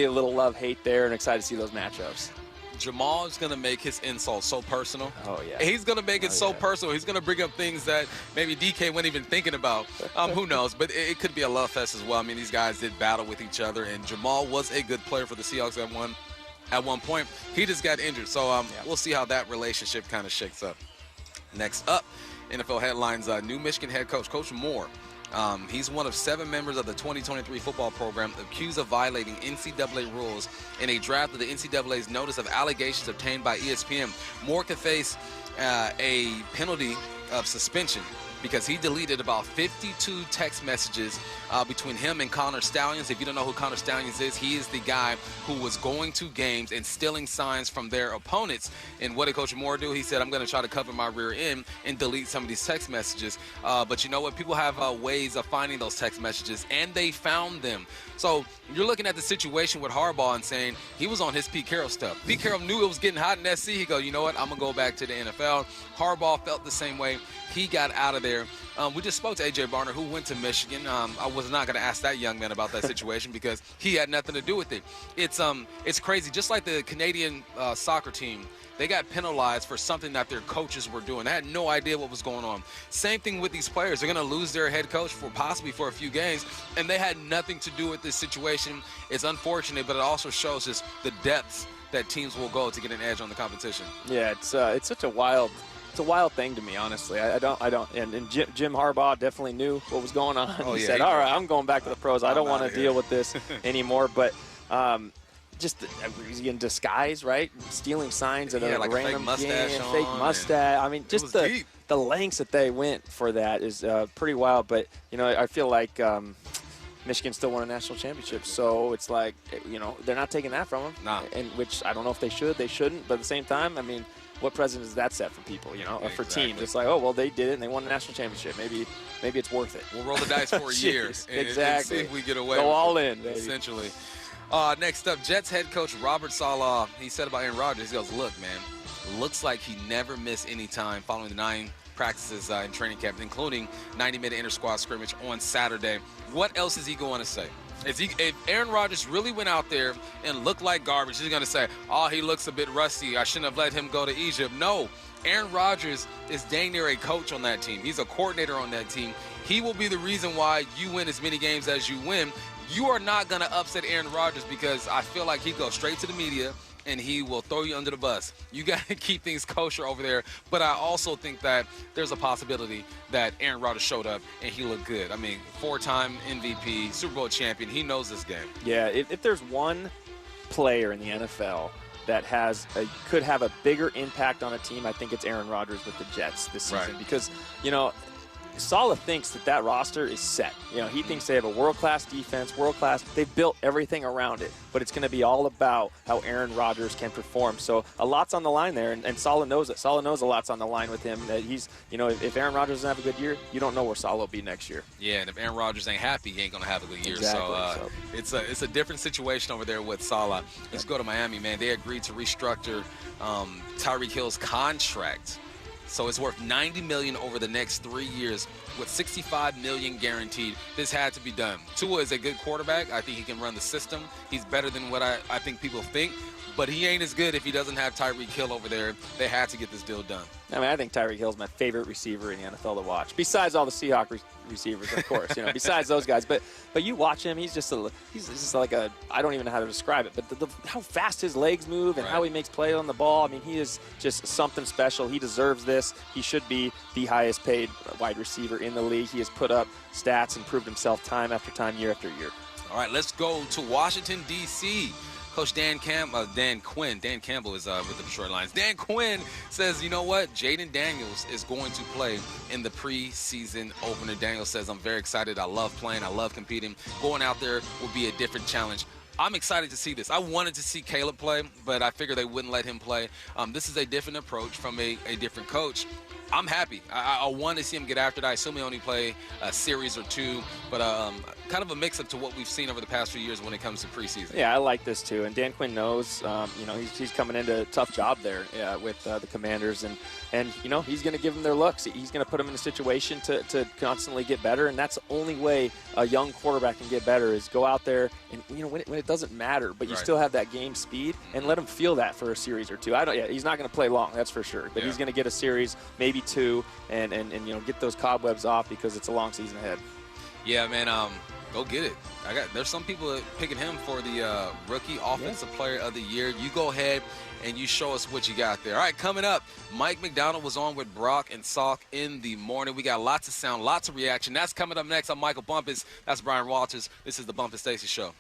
a little love-hate there, and excited to see those matchups. Jamal is going to make his insults so personal. Oh, yeah. He's going to make it so personal. He's going to bring up things that maybe DK wasn't even thinking about. Who knows? But it could be a love fest as well. I mean, these guys did battle with each other, and Jamal was a good player for the Seahawks at one point. He just got injured. So we'll see how that relationship kind of shakes up. Next up, NFL headlines, new Michigan head coach, Coach Moore. He's one of 7 members of the 2023 football program accused of violating NCAA rules in a draft of the NCAA's notice of allegations obtained by ESPN. Moore could face a penalty of suspension because he deleted about 52 text messages between him and Connor Stallions. If you don't know who Connor Stallions is, he is the guy who was going to games and stealing signs from their opponents. And what did Coach Moore do? He said, I'm going to try to cover my rear end and delete some of these text messages. But you know what? People have ways of finding those text messages, and they found them. So you're looking at the situation with Harbaugh and saying he was on his Pete Carroll stuff. Pete Carroll knew it was getting hot in SC. He goes, you know what? I'm going to go back to the NFL. Harbaugh felt the same way. He got out of there. We just spoke to A.J. Barner, who went to Michigan. I was not going to ask that young man about that situation because he had nothing to do with it. It's crazy. Just like the Canadian soccer team, they got penalized for something that their coaches were doing. They had no idea what was going on. Same thing with these players. They're going to lose their head coach possibly for a few games, and they had nothing to do with this situation. It's unfortunate, but it also shows us the depths that teams will go to get an edge on the competition. Yeah, it's such a wild. It's a wild thing to me, honestly. I don't. And Jim Harbaugh definitely knew what was going on. Oh, he yeah, said, "All right, I'm going back to the pros. I don't want to deal with this anymore." But just in disguise, right? Stealing signs at a like random a fake mustache game, fake mustache. I mean, just the lengths that they went for that is pretty wild. But you know, I feel like Michigan still won a national championship, so it's like, you know, they're not taking that from them. Nah. And which I don't know if they should, they shouldn't. But at the same time, I mean, what precedent does that set for people, you know, for teams? It's like, oh, well, they did it and they won a national championship. Maybe it's worth it. We'll roll the dice for a year. Exactly. And see if we get away Go with all it, in, baby. essentially. Next up, Jets head coach Robert Saleh. He said about Aaron Rodgers, he goes, look, man, looks like he never missed any time following the 9 practices in training camp, including 90-minute inter-squad scrimmage on Saturday. What else is he going to say? If Aaron Rodgers really went out there and looked like garbage, he's going to say, oh, he looks a bit rusty. I shouldn't have let him go to Egypt. No, Aaron Rodgers is dang near a coach on that team. He's a coordinator on that team. He will be the reason why you win as many games as you win. You are not going to upset Aaron Rodgers because I feel like he'd go straight to the media and he will throw you under the bus. You got to keep things kosher over there. But I also think that there's a possibility that Aaron Rodgers showed up and he looked good. I mean, 4-time MVP, Super Bowl champion. He knows this game. Yeah, if there's one player in the NFL that could have a bigger impact on a team, I think it's Aaron Rodgers with the Jets this season. Right. Because, you know, Saleh thinks that roster is set. You know, he thinks they have a world-class defense, world-class. They've built everything around it, but it's going to be all about how Aaron Rodgers can perform. So a lot's on the line there, and Saleh knows it. Saleh knows a lot's on the line with him. That he's, you know, if Aaron Rodgers doesn't have a good year, you don't know where Saleh will be next year. Yeah, and if Aaron Rodgers ain't happy, he ain't going to have a good year. Exactly. So it's a different situation over there with Saleh. Let's go to Miami, man. They agreed to restructure Tyreek Hill's contract. So it's worth $90 million over the next 3 years with $65 million guaranteed. This had to be done. Tua is a good quarterback. I think he can run the system. He's better than what I think people think. But he ain't as good if he doesn't have Tyreek Hill over there. They had to get this deal done. I mean, I think Tyreek Hill's my favorite receiver in the NFL to watch. Besides all the Seahawks receivers, of course. Besides those guys, but you watch him, he's just like a, I don't even know how to describe it, but how fast his legs move and how he makes play on the ball. I mean, he is just something special. He deserves this. He should be the highest paid wide receiver in the league. He has put up stats and proved himself time after time, year after year. All right, let's go to Washington, D.C. Coach Dan Quinn. Dan Campbell is with the Detroit Lions. Dan Quinn says, you know what? Jaden Daniels is going to play in the preseason opener. Daniels says, I'm very excited. I love playing. I love competing. Going out there will be a different challenge. I'm excited to see this. I wanted to see Caleb play, but I figured they wouldn't let him play. This is a different approach from a different coach. I'm happy. I want to see him get after it. I assume he only play a series or two, but kind of a mix-up to what we've seen over the past few years when it comes to preseason. Yeah, I like this too. And Dan Quinn knows, he's coming into a tough job there with the Commanders, and he's going to give them their looks. He's going to put them in a situation to constantly get better, and that's the only way a young quarterback can get better is go out there and when it doesn't matter, but you still have that game speed, and let him feel that for a series or two. He's not going to play long, that's for sure, but he's going to get a series, maybe two, and get those cobwebs off because it's a long season ahead. Yeah, man. Go get it. There's some people picking him for the rookie offensive player of the year. You go ahead and you show us what you got there. All right, coming up, Mike McDonald was on with Brock and Salk in the morning. We got lots of sound, lots of reaction. That's coming up next. I'm Michael Bumpus. That's Brian Walters. This is the Bump and Stacy Show.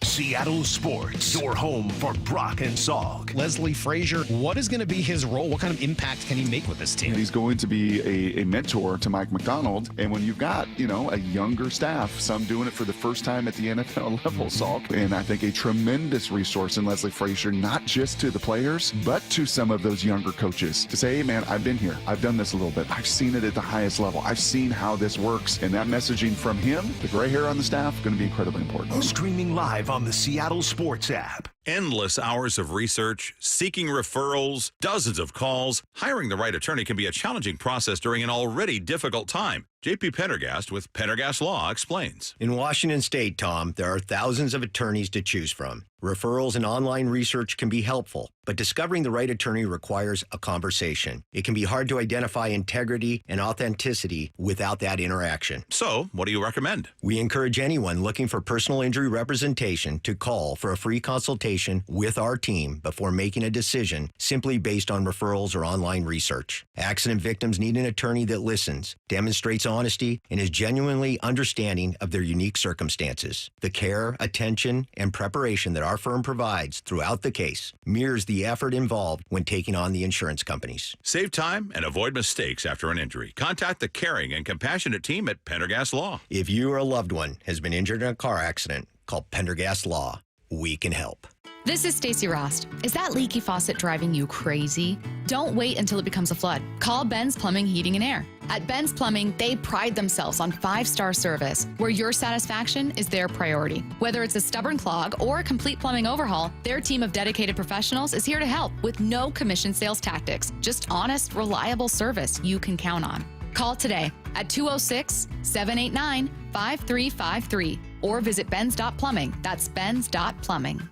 Seattle Sports, your home for Brock and Salk. Leslie Frazier, what is going to be his role? What kind of impact can he make with this team? And he's going to be a mentor to Mike McDonald. And when you've got, a younger staff, some doing it for the first time at the NFL level, Salk, and I think a tremendous resource in Leslie Frazier, not just to the players, but to some of those younger coaches to say, hey, man, I've been here. I've done this a little bit. I've seen it at the highest level. I've seen how this works. And that messaging from him, the gray hair on the staff, going to be incredibly important. Streaming live on the Seattle Sports app. Endless hours of research, seeking referrals, dozens of calls. Hiring the right attorney can be a challenging process during an already difficult time. JP Pendergast with Pendergast Law explains. In Washington State, Tom, there are thousands of attorneys to choose from. Referrals and online research can be helpful, but discovering the right attorney requires a conversation. It can be hard to identify integrity and authenticity without that interaction. So, what do you recommend? We encourage anyone looking for personal injury representation to call for a free consultation with our team before making a decision simply based on referrals or online research. Accident victims need an attorney that listens, demonstrates honesty, and is genuinely understanding of their unique circumstances. The care, attention, and preparation that our firm provides throughout the case mirrors the effort involved when taking on the insurance companies. Save time and avoid mistakes after an injury. Contact the caring and compassionate team at Pendergast Law. If you or a loved one has been injured in a car accident, call Pendergast Law. We can help. This is Stacey Rost. Is that leaky faucet driving you crazy? Don't wait until it becomes a flood. Call Ben's Plumbing, Heating, and Air. At Ben's Plumbing, they pride themselves on 5-star service, where your satisfaction is their priority. Whether it's a stubborn clog or a complete plumbing overhaul, their team of dedicated professionals is here to help with no commission sales tactics. Just honest, reliable service you can count on. Call today at 206-789-5353 or visit Ben's.plumbing. That's Ben's.plumbing.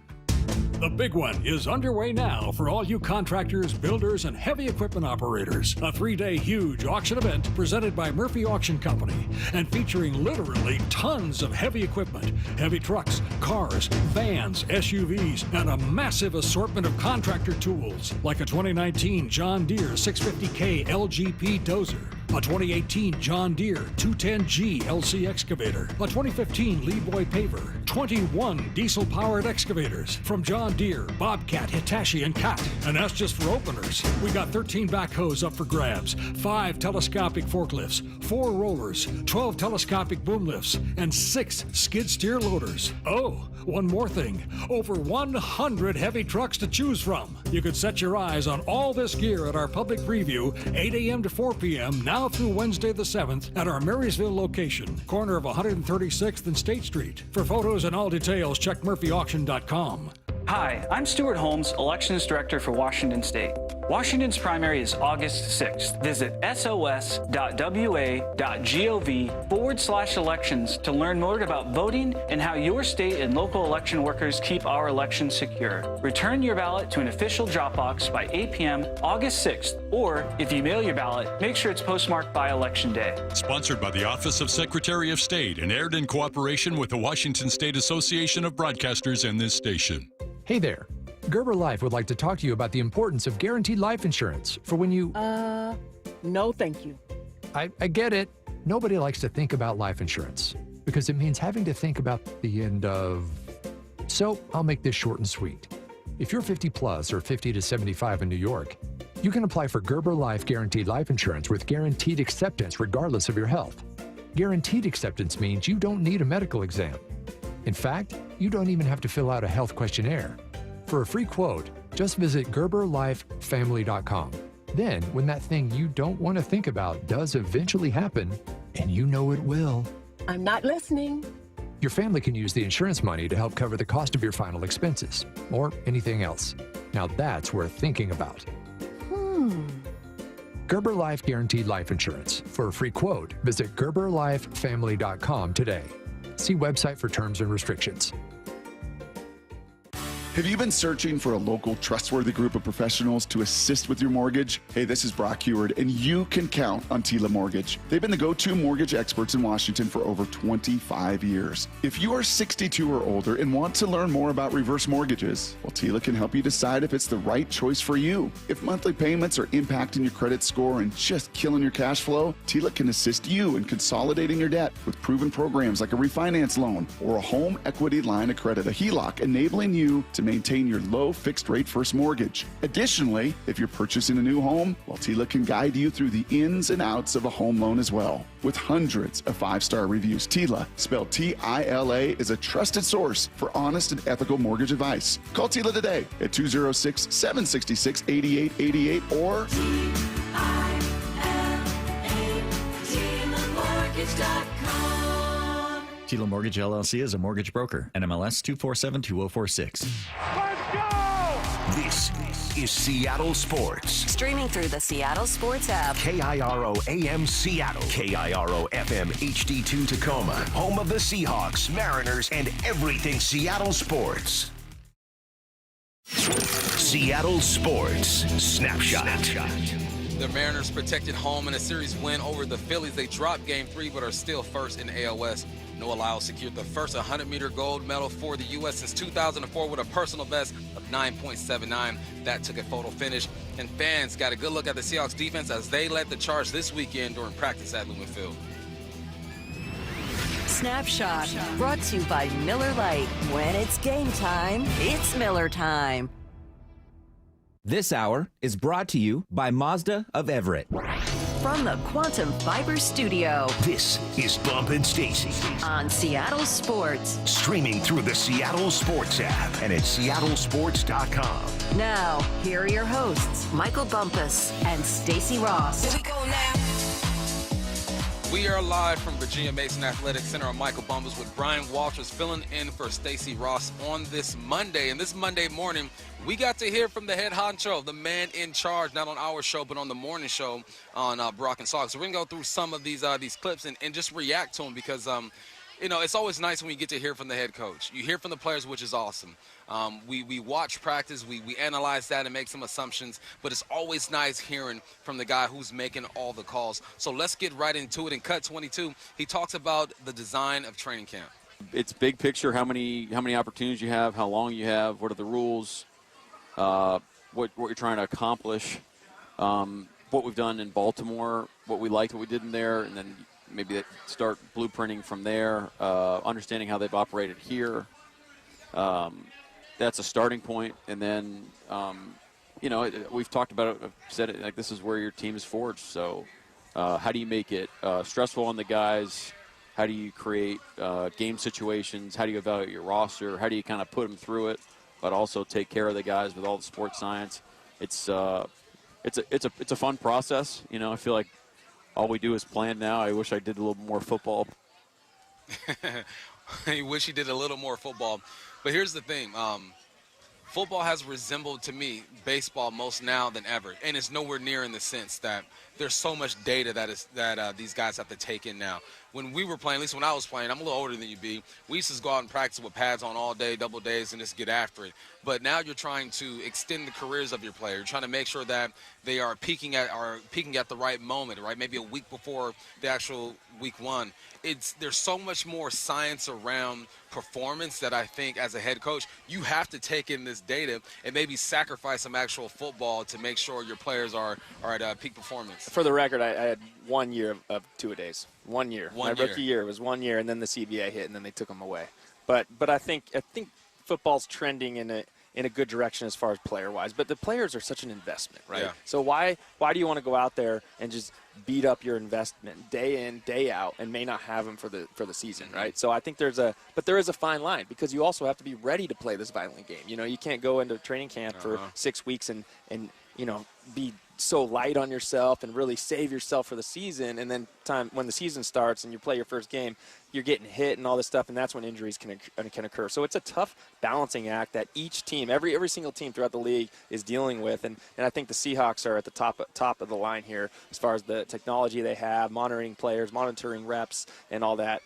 The big one is underway now for all you contractors, builders, and heavy equipment operators. A 3-day huge auction event presented by Murphy Auction Company and featuring literally tons of heavy equipment, heavy trucks, cars, vans, SUVs, and a massive assortment of contractor tools like a 2019 John Deere 650K LGP dozer, a 2018 John Deere 210G LC excavator, a 2015 Leadboy paver, 21 diesel-powered excavators from John Deere, Bobcat, Hitachi, and Cat. And that's just for openers. We got 13 backhoes up for grabs, 5 telescopic forklifts, 4 rollers, 12 telescopic boom lifts, and 6 skid steer loaders. Oh, one more thing. Over 100 heavy trucks to choose from. You could set your eyes on all this gear at our public preview, 8 a.m. to 4 p.m., now through Wednesday the 7th, at our Marysville location, corner of 136th and State Street. For photos and all details, check murphyauction.com. Hi, I'm Stuart Holmes, Elections Director for Washington State. Washington's primary is August 6th. Visit sos.wa.gov/elections to learn more about voting and how your state and local election workers keep our elections secure. Return your ballot to an official drop box by 8 p.m. August 6th, or if you mail your ballot, make sure it's postmarked by Election Day. Sponsored by the Office of Secretary of State and aired in cooperation with the Washington State Association of Broadcasters and this station. Hey there. Gerber Life would like to talk to you about the importance of guaranteed life insurance for when you... No, thank you. I get it. Nobody likes to think about life insurance because it means having to think about the end of... So I'll make this short and sweet. If you're 50 plus or 50 to 75 in New York, you can apply for Gerber Life Guaranteed Life Insurance with guaranteed acceptance regardless of your health. Guaranteed acceptance means you don't need a medical exam. In fact, you don't even have to fill out a health questionnaire. For a free quote, just visit GerberLifeFamily.com. Then, when that thing you don't want to think about does eventually happen, and you know it will, I'm not listening. your family can use the insurance money to help cover the cost of your final expenses, or anything else. Now that's worth thinking about. Gerber Life Guaranteed Life Insurance. For a free quote, visit GerberLifeFamily.com today. See website for terms and restrictions. Have you been searching for a local, trustworthy group of professionals to assist with your mortgage? Hey, this is Brock Heward, and you can count on Tila Mortgage. They've been the go-to mortgage experts in Washington for over 25 years. If you are 62 or older and want to learn more about reverse mortgages, well, Tila can help you decide if it's the right choice for you. If monthly payments are impacting your credit score and just killing your cash flow, Tila can assist you in consolidating your debt with proven programs like a refinance loan or a home equity line of credit, a HELOC, enabling you to maintain your low fixed rate first mortgage. Additionally, if you're purchasing a new home, well, Tila can guide you through the ins and outs of a home loan as well. With hundreds of 5-star reviews, Tila, spelled T-I-L-A, is a trusted source for honest and ethical mortgage advice. Call Tila today at 206-766-8888 or Tila Mortgage LLC is a mortgage broker. NMLS 2472046. This is Seattle Sports. Streaming through the Seattle Sports app. KIRO AM Seattle. KIRO FM HD2 Tacoma. Home of the Seahawks, Mariners, and everything Seattle sports. Seattle Sports Snapshot. The Mariners protected home in a series win over the Phillies. They dropped Game 3 but are still first in the AL West. Noah Lyles secured the first 100-meter gold medal for the U.S. since 2004 with a personal best of 9.79. That took a photo finish. And fans got a good look at the Seahawks defense as they led the charge this weekend during practice at Lumen Field. Snapshot brought to you by Miller Lite. When it's game time, it's Miller time. This hour is brought to you by Mazda of Everett. From the Quantum Fiber Studio. This is Bump and Stacy on Seattle Sports. Streaming through the Seattle Sports app and at seattlesports.com. Now, here are your hosts, Michael Bumpus and Stacy Ross. Here we go now. We are live from Virginia Mason Athletic Center on Michael Bumpus with Brian Walters filling in for Stacy Ross on this Monday. And this Monday morning, we got to hear from the head honcho, the man in charge, not on our show, but on the morning show on Brock and Salk. So we're going to go through some of these clips and just react to them because, you know, it's always nice when you get to hear from the head coach. You hear from the players, which is awesome. We watch practice, we analyze that and make some assumptions, but it's always nice hearing from the guy who's making all the calls. So let's get right into it. In cut 22, he talks about the design of training camp. It's big picture, how many opportunities you have, how long you have, what are the rules, what you're trying to accomplish, what we've done in Baltimore, what we liked, what we did in there, and then maybe start blueprinting from there, understanding how they've operated here. That's a starting point. And then, you know, we've talked about it. I've said it, like, this is where your team is forged. So how do you make it stressful on the guys? How do you create game situations? How do you evaluate your roster? How do you kind of put them through it, but also take care of the guys with all the sports science? It's a fun process. You know, I feel like all we do is plan now. I wish I did a little more football. I wish he did a little more football. But here's the thing. football has resembled, to me, baseball most now than ever. And it's nowhere near in the sense that there's so much data that these guys have to take in now. When we were playing, at least when I was playing, I'm a little older than you, B, we used to go out and practice with pads on all day, double days, and just get after it. But now you're trying to extend the careers of your player. You're trying to make sure that they are peaking at the right moment, right? Maybe a week before the actual week one. There's so much more science around performance that I think as a head coach, you have to take in this data and maybe sacrifice some actual football to make sure your players are at peak performance. For the record, I had 1 year of two-a-days. 1 year. My rookie year was 1 year, and then the CBA hit, and then they took them away. But I think football's trending in a good direction as far as player-wise. But the players are such an investment, right? Yeah. So why do you want to go out there and just beat up your investment day in, day out, and may not have them for the season, right? So I think there is a fine line, because you also have to be ready to play this violent game. You know, you can't go into training camp for 6 weeks and you know, be so light on yourself and really save yourself for the season, and then when the season starts and you play your first game, you're getting hit and all this stuff, and that's when injuries can occur. So it's a tough balancing act that each team, every single team throughout the league is dealing with, and I think the Seahawks are at the top of the line here as far as the technology they have, monitoring players, monitoring reps, and all that.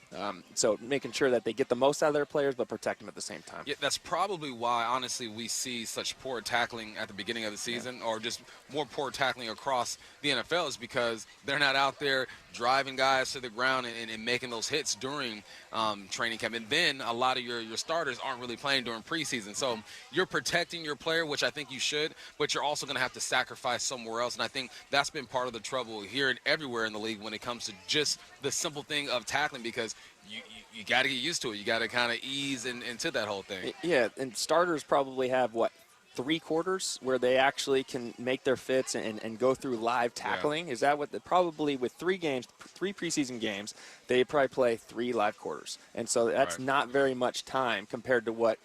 So making sure that they get the most out of their players but protect them at the same time. Yeah, that's probably why, honestly, we see such poor tackling at the beginning of the season, or just more poor tackling across the NFL, is because they're not out there driving guys to the ground and making those hits during training camp. And then a lot of your starters aren't really playing during preseason. So you're protecting your player, which I think you should, but you're also going to have to sacrifice somewhere else. And I think that's been part of the trouble here and everywhere in the league when it comes to just the simple thing of tackling, because you got to get used to it. You got to kind of ease into that whole thing. Yeah, and starters probably have, 3 quarters where they actually can make their fits and go through live tackling? Yeah. Is that what probably with 3 preseason games, they probably play 3 live quarters. And so that's not very much time compared to what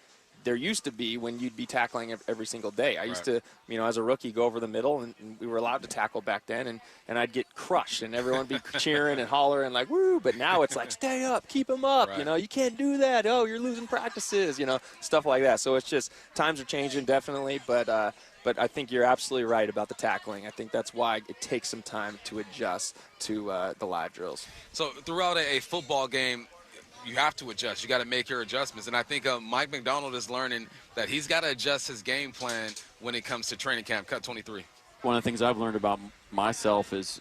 there used to be when you'd be tackling every single day. I used to, as a rookie, go over the middle, and we were allowed to tackle back then, and I'd get crushed, and everyone would be cheering and hollering like, woo, but now it's like, stay up, keep them up, you can't do that, oh, you're losing practices, stuff like that. So it's just, times are changing, definitely, but I think you're absolutely right about the tackling. I think that's why it takes some time to adjust to the live drills. So throughout a football game, you have to adjust. You got to make your adjustments. And I think Mike Macdonald is learning that he's got to adjust his game plan when it comes to training camp. Cut 23. One of the things I've learned about myself is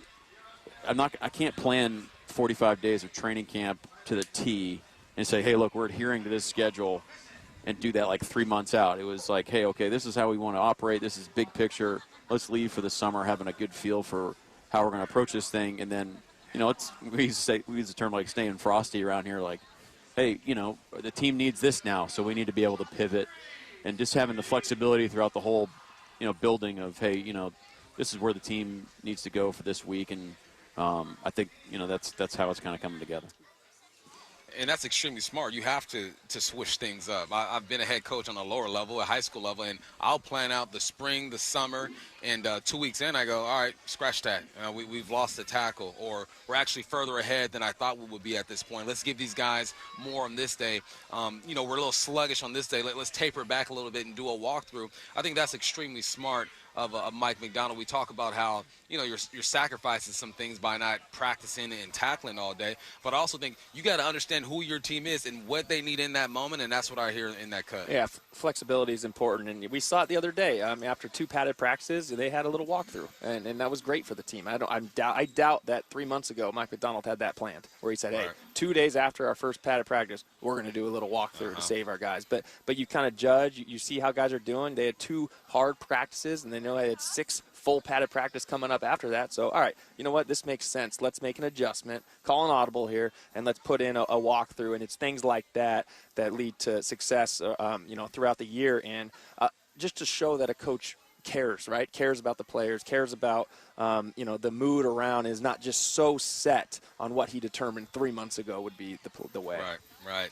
I can't plan 45 days of training camp to the T and say, hey, look, we're adhering to this schedule, and do that like 3 months out. It was like, hey, okay, this is how we want to operate. This is big picture. Let's leave for the summer having a good feel for how we're going to approach this thing. And then, we use the term like staying frosty around here, like, hey, the team needs this now, so we need to be able to pivot, and just having the flexibility throughout the whole, building of, hey, this is where the team needs to go for this week, and I think, that's how it's kind of coming together. And that's extremely smart. You have to switch things up. I've been a head coach on a lower level, a high school level, and I'll plan out the spring, the summer, and 2 weeks in, I go, all right, scratch that. We've lost the tackle, or we're actually further ahead than I thought we would be at this point. Let's give these guys more on this day. We're a little sluggish on this day. Let's taper back a little bit and do a walkthrough. I think that's extremely smart of Mike Macdonald. We talk about how, you're sacrificing some things by not practicing and tackling all day. But I also think you got to understand who your team is and what they need in that moment, and that's what I hear in that cut. Yeah, flexibility is important. And we saw it the other day. After 2 padded practices, they had a little walkthrough, and that was great for the team. I doubt that 3 months ago Mike Macdonald had that planned, where he said, hey, 2 days after our first padded practice, we're going to do a little walkthrough to save our guys. But you kind of judge. You see how guys are doing. They had 2 hard practices, and they know they had 6 full padded practice coming up after that. So, all right, you know what? This makes sense. Let's make an adjustment, call an audible here, and let's put in a walkthrough. And it's things like that that lead to success, throughout the year. And just to show that a coach cares, right? Cares about the players, cares about, the mood around, is not just so set on what he determined 3 months ago would be the way. Right.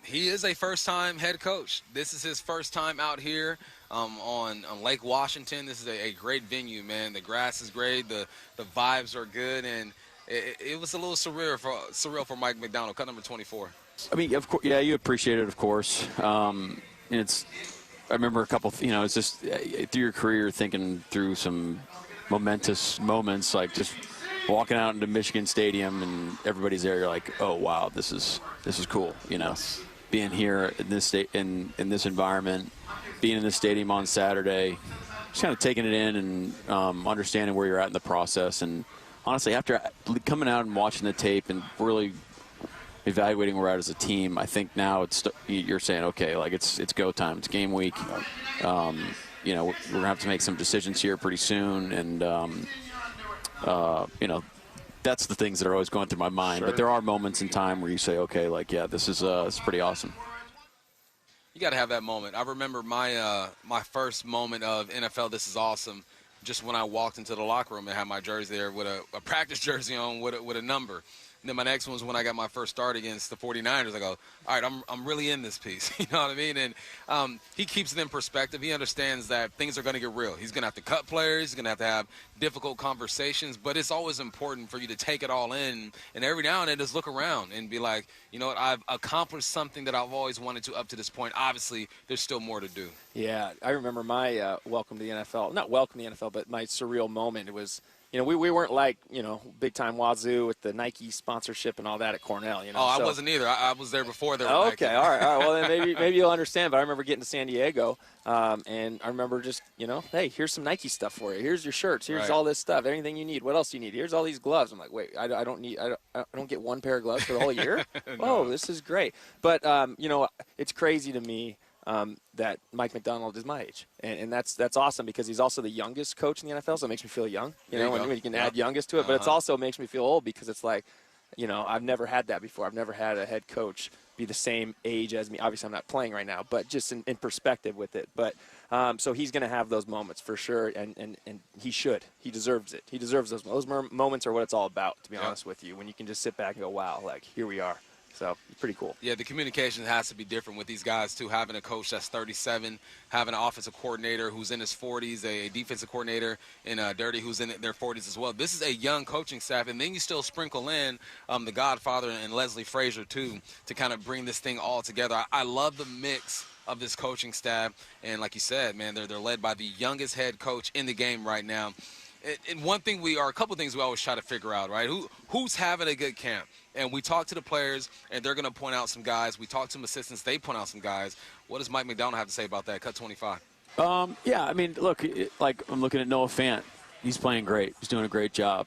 He is a first-time head coach. This is his first time out here on Lake Washington. This is a great venue, man. The grass is great. The vibes are good, and it was a little surreal for Mike Macdonald. Cut number 24. I mean, of course, yeah, you appreciate it, of course. And it's remember a couple, it's just through your career thinking through some momentous moments, like just walking out into Michigan Stadium and everybody's there. You're like, oh wow, this is cool. Being here in this in this environment, being in the stadium on Saturday, just kind of taking it in and understanding where you're at in the process. And honestly, after coming out and watching the tape and really evaluating where we're at as a team, I think now you're saying, okay, like it's go time. It's game week. We're gonna have to make some decisions here pretty soon, and that's the things that are always going through my mind. Sure. But there are moments in time where you say, okay, like this is pretty awesome. You got to have that moment. I remember my first moment of NFL, this is awesome, just when I walked into the locker room and had my jersey there with a practice jersey on with a number. And then my next one was when I got my first start against the 49ers. I go, all right, I'm really in this piece. You know what I mean? And he keeps it in perspective. He understands that things are going to get real. He's going to have to cut players. He's going to have difficult conversations. But it's always important for you to take it all in. And every now and then just look around and be like, you know what, I've accomplished something that I've always wanted to up to this point. Obviously, there's still more to do. Yeah, I remember my welcome to the NFL. Not welcome to the NFL, but my surreal moment. It was, we weren't like, big-time Wazoo with the Nike sponsorship and all that at Cornell, Oh, I wasn't either. I was there before they were Okay, Nike. all right. Well, then maybe you'll understand. But I remember getting to San Diego, and I remember just, hey, here's some Nike stuff for you. Here's your shirts. Here's all this stuff. Anything you need. What else do you need? Here's all these gloves. I'm like, wait, I don't get one pair of gloves for the whole year? No. Oh, this is great. But, it's crazy to me. That Mike Macdonald is my age, and that's awesome because he's also the youngest coach in the NFL, so it makes me feel young. When you can add youngest to it, but it's also makes me feel old because it's like, I've never had that before. I've never had a head coach be the same age as me. Obviously, I'm not playing right now, but just in perspective with it. But so he's going to have those moments for sure, and he should. He deserves it. He deserves those moments. Those moments are what it's all about, to be honest with you, when you can just sit back and go, wow, like, here we are. So it's pretty cool. Yeah, the communication has to be different with these guys, too. Having a coach that's 37, having an offensive coordinator who's in his 40s, a defensive coordinator in Dirty who's in their 40s as well. This is a young coaching staff, and then you still sprinkle in the Godfather and Leslie Frazier, too, to kind of bring this thing all together. I love the mix of this coaching staff, and like you said, man, they're led by the youngest head coach in the game right now. And a couple of things we always try to figure out, right? Who's having a good camp? And we talk to the players, and they're going to point out some guys. We talk to some assistants. They point out some guys. What does Mike Macdonald have to say about that? Cut 25. Yeah, I mean, look, I'm looking at Noah Fant. He's playing great. He's doing a great job.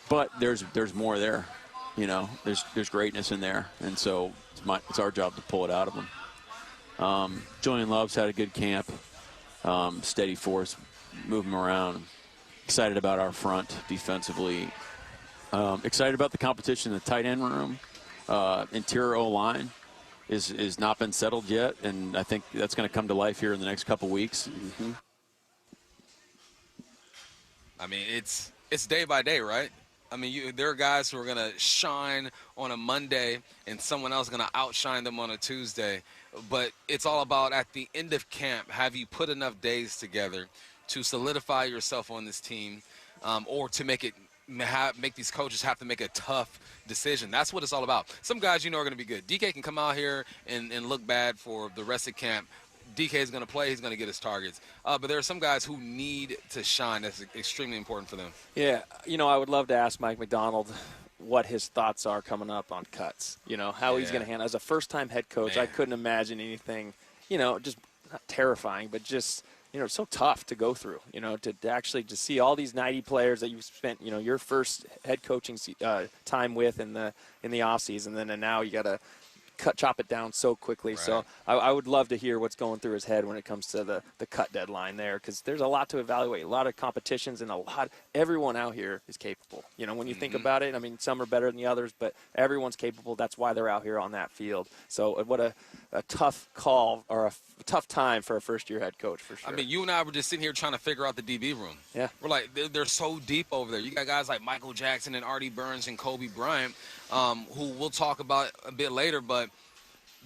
But there's more there. There's greatness in there. And so it's our job to pull it out of him. Julian Love's had a good camp. Steady force, move him around. Excited about our front defensively. Excited about the competition in the tight end room. Interior O-line is not been settled yet, and I think that's going to come to life here in the next couple weeks. Mm-hmm. I mean, it's day by day, right? I mean, there are guys who are going to shine on a Monday, and someone else is going to outshine them on a Tuesday. But it's all about, at the end of camp, have you put enough days together to solidify yourself on this team, or to make these coaches have to make a tough decision. That's what it's all about. Some guys are going to be good. DK can come out here and look bad for the rest of camp. DK is going to play. He's going to get his targets. But there are some guys who need to shine. That's extremely important for them. Yeah, I would love to ask Mike Macdonald what his thoughts are coming up on cuts. How he's going to handle. As a first-time head coach, I couldn't imagine anything, just not terrifying, but just – it's so tough to go through, to actually to see all these 90 players that you've spent, your first head coaching time with in the offseason, and now you got to chop it down so quickly. Right. So I would love to hear what's going through his head when it comes to the cut deadline there, because there's a lot to evaluate, a lot of competitions, and everyone out here is capable. When you think about it, I mean, some are better than the others, but everyone's capable. That's why they're out here on that field. So what a tough call, or a tough time for a first-year head coach, for sure. I mean, you and I were just sitting here trying to figure out the DB room. Yeah. We're like, they're so deep over there. You got guys like Michael Jackson and Artie Burns and Kobe Bryant, who we'll talk about a bit later, but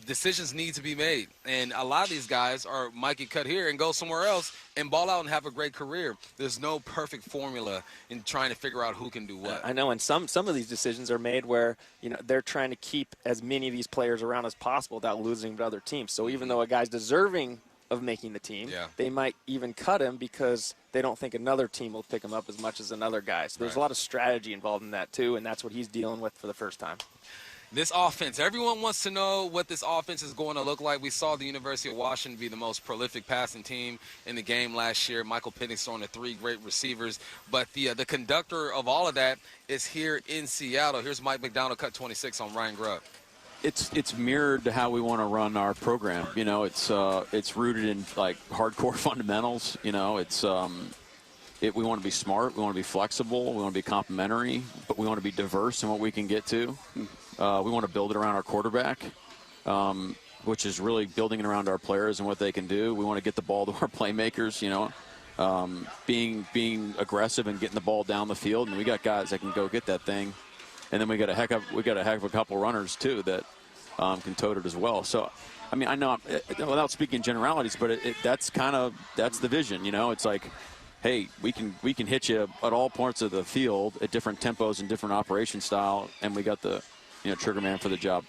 decisions need to be made. And a lot of these guys might get cut here and go somewhere else and ball out and have a great career. There's no perfect formula in trying to figure out who can do what. I know, and some of these decisions are made where, they're trying to keep as many of these players around as possible without losing to other teams. So even though a guy's deserving of making the team. Yeah. They might even cut him because they don't think another team will pick him up as much as another guy. So there's a lot of strategy involved in that too, and that's what he's dealing with for the first time. This offense, everyone wants to know what this offense is going to look like. We saw the University of Washington be the most prolific passing team in the game last year. Michael Penix throwing to 3 great receivers. But the conductor of all of that is here in Seattle. Here's Mike McDonald, cut 26 on Ryan Grubb. It's mirrored to how we want to run our program. You know, it's rooted in like hardcore fundamentals. You know, we want to be smart, we want to be flexible, we want to be complementary, but we want to be diverse in what we can get to. We want to build it around our quarterback, which is really building it around our players and what they can do. We want to get the ball to our playmakers, you know, being aggressive and getting the ball down the field. And we got guys that can go get that thing. And then we got a heck of a couple runners too that can tote it as well. So, I mean, I know without speaking generalities, but that's the vision. You know, it's like, hey, we can hit you at all points of the field at different tempos and different operation style, and we got the trigger man for the job.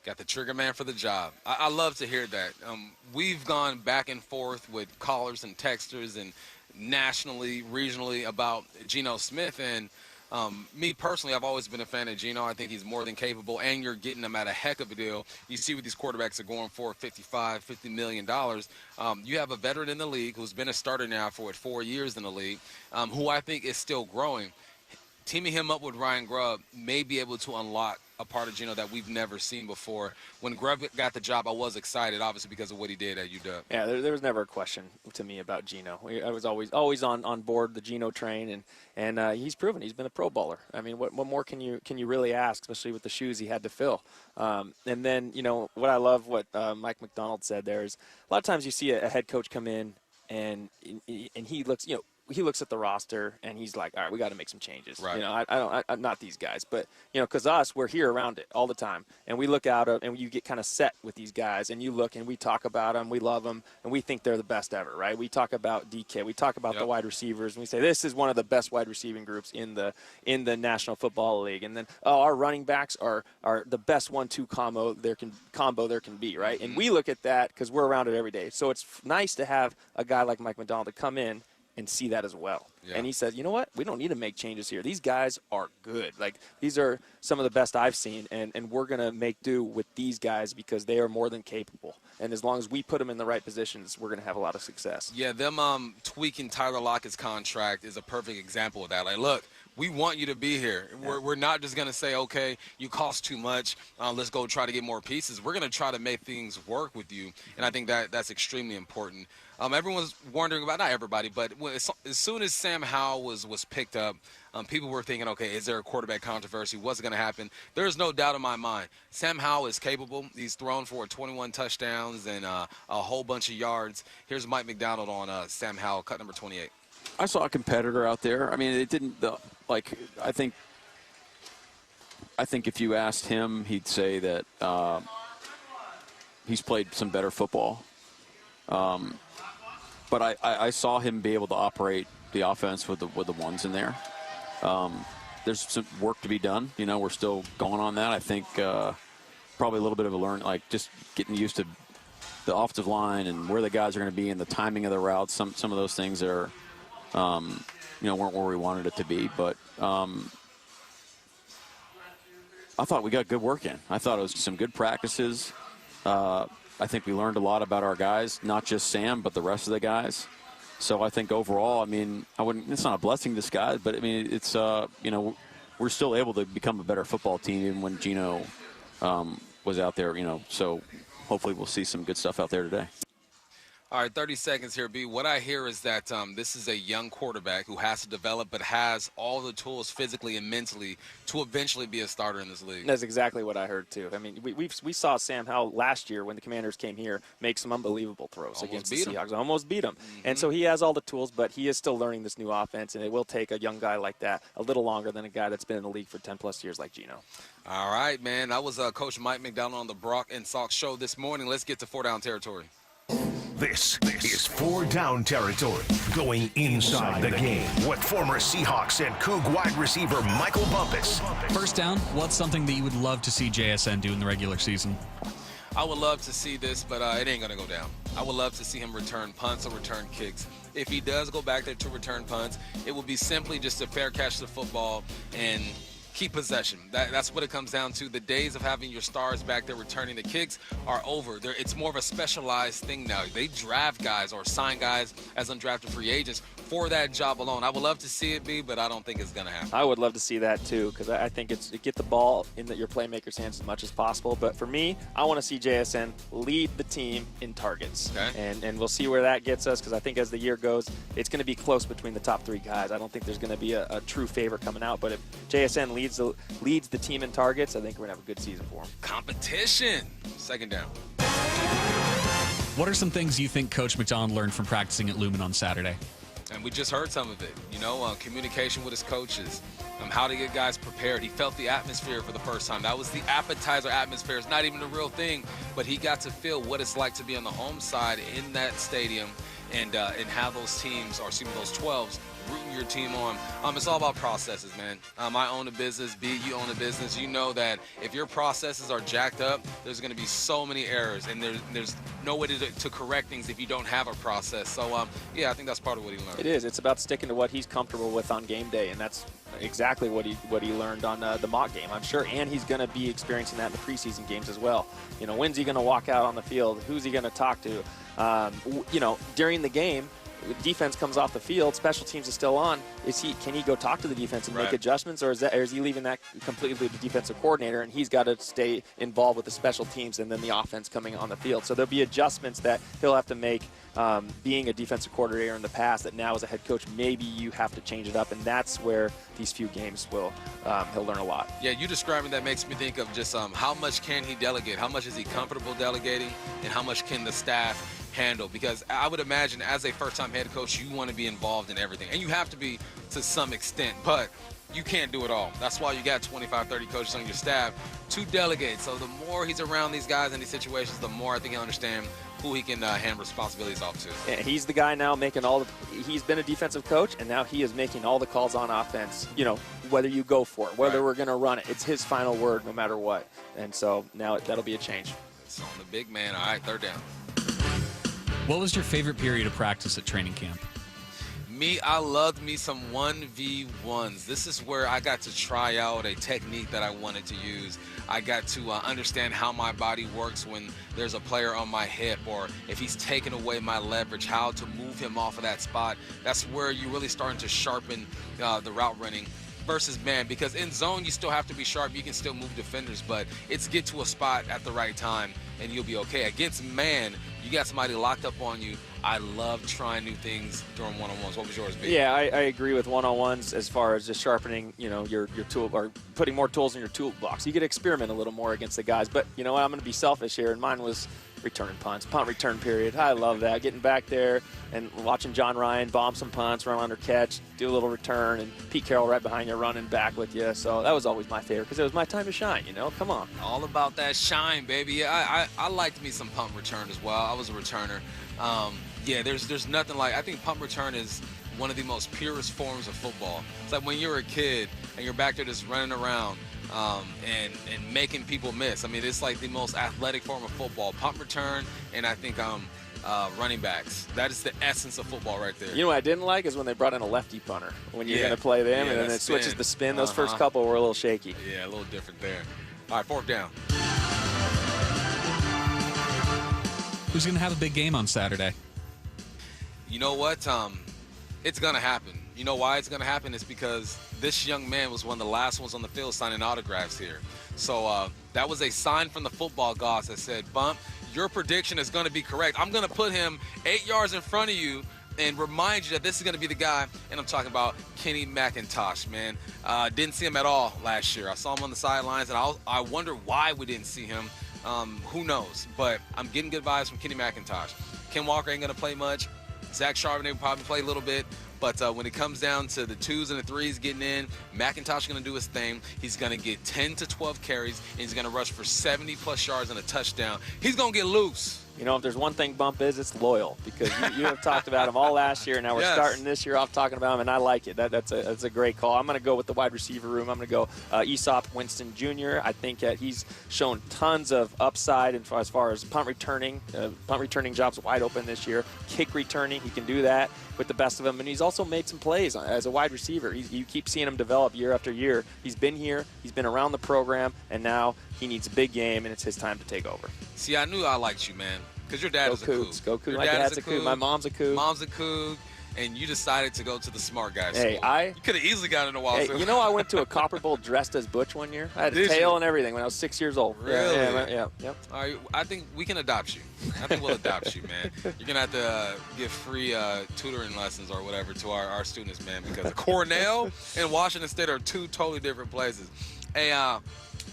Got the trigger man for the job. I love to hear that. We've gone back and forth with callers and texters and nationally, regionally about Gino Smith. And me personally, I've always been a fan of Gino. I think he's more than capable, and you're getting him at a heck of a deal. You see what these quarterbacks are going for, $50 million. You have a veteran in the league who's been a starter now for 4 years in the league, who I think is still growing. Teaming him up with Ryan Grubb may be able to unlock a part of Gino that we've never seen before. When Grubb got the job, I was excited, obviously, because of what he did at UW. Yeah, there was never a question to me about Gino. I was always on board the Gino train, and he's proven he's been a Pro Bowler. I mean, what more can you really ask, especially with the shoes he had to fill? And then, you know, what I love what Mike McDonald said there is a lot of times you see a head coach come in and he looks, you know, he looks at the roster and he's like, all right, we got to make some changes. Right. You know, I'm not these guys, but you know, because we're here around it all the time, and we look out and you get kind of set with these guys, and you look and we talk about them, we love them, and we think they're the best ever, right? We talk about DK, we talk about the wide receivers, and we say this is one of the best wide receiving groups in the National Football League, and then our running backs are the best 1-2 combo there can be, right? And we look at that because we're around it every day. So it's nice to have a guy like Mike McDonald to come in and see that as well. Yeah. And he says, you know what? We don't need to make changes here. These guys are good. Like, these are some of the best I've seen, and we're going to make do with these guys because they are more than capable. And as long as we put them in the right positions, we're going to have a lot of success. Yeah, them tweaking Tyler Lockett's contract is a perfect example of that. Like, look, we want you to be here. Yeah. We're not just going to say, okay, you cost too much, let's go try to get more pieces. We're going to try to make things work with you, and I think that's extremely important. Everyone's wondering about, not everybody, but as soon as Sam Howell was picked up, people were thinking, okay, is there a quarterback controversy? What's going to happen? There's no doubt in my mind. Sam Howell is capable. He's thrown for 21 touchdowns and a whole bunch of yards. Here's Mike McDonald on Sam Howell, cut number 28. I saw a competitor out there. I mean, it didn't I think if you asked him, he'd say that he's played some better football. But I saw him be able to operate the offense with the ones in there. There's some work to be done. You know, we're still going on that. I think probably a little bit of a learn, like just getting used to the offensive line and where the guys are going to be and the timing of the routes. Some of those things are, weren't where we wanted it to be. But I thought we got good work in. I thought it was some good practices. I think we learned a lot about our guys, not just Sam, but the rest of the guys. So I think overall, I mean, it's not a blessing in disguise, but I mean, it's, we're still able to become a better football team even when Gino was out there, so hopefully we'll see some good stuff out there today. All right, 30 seconds here, B. What I hear is that this is a young quarterback who has to develop but has all the tools physically and mentally to eventually be a starter in this league. That's exactly what I heard, too. I mean, we saw Sam Howell last year when the Commanders came here make some unbelievable throws against the Seahawks. Almost beat him. Mm-hmm. And so he has all the tools, but he is still learning this new offense, and it will take a young guy like that a little longer than a guy that's been in the league for 10-plus years like Gino. All right, man. That was Coach Mike McDonald on the Brock and Salk Show this morning. Let's get to 4-down territory. This is 4-down territory, going inside the game with former Seahawks and Coug wide receiver Michael Bumpus. First down, what's something that you would love to see JSN do in the regular season? I would love to see this, but it ain't going to go down. I would love to see him return punts or return kicks. If he does go back there to return punts, it will be simply just a fair catch the football and keep possession. That's what it comes down to. The days of having your stars back there returning the kicks are over. It's more of a specialized thing now. They draft guys or sign guys as undrafted free agents for that job alone. I would love to see it be, but I don't think it's going to happen. I would love to see that too, because I think it's get the ball in your playmakers' hands as much as possible. But for me, I want to see JSN lead the team in targets. Okay. And we'll see where that gets us, because I think as the year goes, it's going to be close between the top 3 guys. I don't think there's going to be a true favorite coming out. But if JSN leads the team in targets, I think we're going to have a good season for him. Competition. Second down. What are some things you think Coach McDonald learned from practicing at Lumen on Saturday? And we just heard some of it, communication with his coaches, how to get guys prepared. He felt the atmosphere for the first time. That was the appetizer atmosphere. It's not even a real thing, but he got to feel what it's like to be on the home side in that stadium and have those teams, or those 12s, rooting your team on. It's all about processes, man. I own a business. B, you own a business. You know that if your processes are jacked up, there's going to be so many errors, and there's no way to correct things if you don't have a process. So, yeah, I think that's part of what he learned. It is. It's about sticking to what he's comfortable with on game day, and that's exactly what he learned on the mock game, I'm sure, and he's going to be experiencing that in the preseason games as well. When's he going to walk out on the field? Who's he going to talk to? During the game, defense comes off the field, special teams is still on. Can he go talk to the defense and make adjustments, or is he leaving that completely to the defensive coordinator, and he's got to stay involved with the special teams and then the offense coming on the field? So there'll be adjustments that he'll have to make. Being a defensive coordinator in the past, that now as a head coach, maybe you have to change it up, and that's where these few games he'll learn a lot. Yeah, you describing that makes me think of just how much can he delegate, how much is he comfortable delegating, and how much can the staff handle? Because I would imagine as a first-time head coach, you want to be involved in everything, and you have to be to some extent, but you can't do it all. That's why you got 25, 30 coaches on your staff to delegate. So the more he's around these guys in these situations, the more I think he'll understand who he can hand responsibilities off to. Yeah, he's the guy now making he's been a defensive coach, and now he is making all the calls on offense, whether you go for it, whether we're going to run it. It's his final word no matter what. And so now that'll be a change. It's on the big man. All right, third down. What was your favorite period of practice at training camp? I loved me some 1v1s. This is where I got to try out a technique that I wanted to use. I got to understand how my body works when there's a player on my hip, or if he's taking away my leverage, how to move him off of that spot. That's where you're really starting to sharpen the route running versus man, because in zone you still have to be sharp. You can still move defenders, but it's get to a spot at the right time and you'll be okay. Against man, you got somebody locked up on you. I love trying new things during one-on-ones. What was yours, B? Yeah, I agree with one-on-ones as far as just sharpening, your tool, or putting more tools in your toolbox. You could experiment a little more against the guys, but you know what? I'm going to be selfish here, and mine was returning punts, punt return period. I love that. Getting back there and watching John Ryan bomb some punts, run under catch, do a little return, and Pete Carroll right behind you running back with you. So that was always my favorite because it was my time to shine, Come on. All about that shine, baby. Yeah, I liked me some punt return as well. I was a returner. Yeah, there's nothing like, I think punt return is one of the most purest forms of football. It's like when you're a kid and you're back there just running around and making people miss. I mean, it's like the most athletic form of football. Punt return, and I think running backs. That is the essence of football right there. You know what I didn't like is when they brought in a lefty punter when you're going to play them, and then it switches the spin. Those first couple were a little shaky. Yeah, a little different there. All right, fourth down. Who's going to have a big game on Saturday? You know what? It's going to happen. You know why it's going to happen? It's because this young man was one of the last ones on the field signing autographs here. So that was a sign from the football gods that said, Bump, your prediction is going to be correct. I'm going to put him 8 yards in front of you and remind you that this is going to be the guy. And I'm talking about Kenny McIntosh, man. Didn't see him at all last year. I saw him on the sidelines, and I wonder why we didn't see him. Who knows? But I'm getting good vibes from Kenny McIntosh. Ken Walker ain't going to play much. Zach Charbonnet will probably play a little bit. But when it comes down to the 2s and the 3s getting in, McIntosh is going to do his thing. He's going to get 10 to 12 carries, and he's going to rush for 70-plus yards and a touchdown. He's going to get loose. You know, if there's one thing Bump is, it's loyal, because you have talked about him all last year, and now we're starting this year off talking about him, and I like it. That's a great call. I'm going to go with the wide receiver room. I'm going to go Aesop Winston Jr. I think he's shown tons of upside as far as punt returning. Punt returning job's wide open this year. Kick returning, he can do that with the best of them, and he's also made some plays as a wide receiver. You keep seeing him develop year after year. He's been here, he's been around the program, and now he needs a big game, and it's his time to take over. See, I knew I liked you, man, because your dad is a Coug. Go Cougs. Your My dad's a Coug. My mom's a Coug. Mom's a Coug, and you decided to go to the smart guy school. Hey, you could have easily gotten in a while. You know, I went to a Copper Bowl dressed as Butch one year. I had a tail and everything when I was 6 years old. Really? Yeah. Yep. All right, I think we can adopt you. I think we'll adopt you, man. You're going to have to give free tutoring lessons or whatever to our students, man, because Cornell and Washington State are two totally different places. Hey,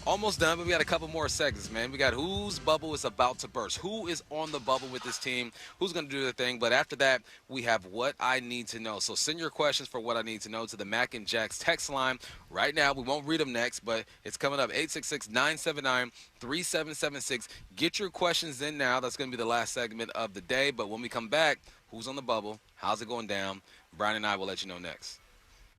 almost done, but we got a couple more segments, man. We got whose bubble is about to burst. Who is on the bubble with this team? Who's going to do their thing? But after that, we have what I need to know. So send your questions for what I need to know to the Mac and Jack's text line right now. We won't read them next, but it's coming up, 866-979-3776. Get your questions in now. That's going to be the last segment of the day. But when we come back, who's on the bubble? How's it going down? Brian and I will let you know next.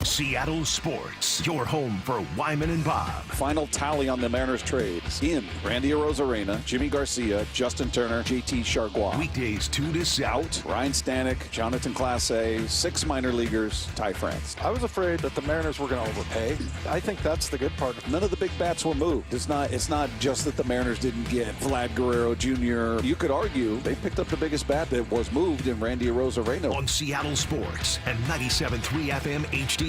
Seattle Sports, your home for Wyman and Bob. Final tally on the Mariners trades. In Randy Arozarena, Jimmy Garcia, Justin Turner, JT Chargois. Weekdays 2 to 6. Out, Ryan Stanek, Jonathan Clase, 6 minor leaguers, Ty France. I was afraid that the Mariners were going to overpay. I think that's the good part. None of the big bats were moved. It's not just that the Mariners didn't get Vlad Guerrero Jr. You could argue they picked up the biggest bat that was moved in Randy Arozarena. On Seattle Sports and 97.3 FM HD2.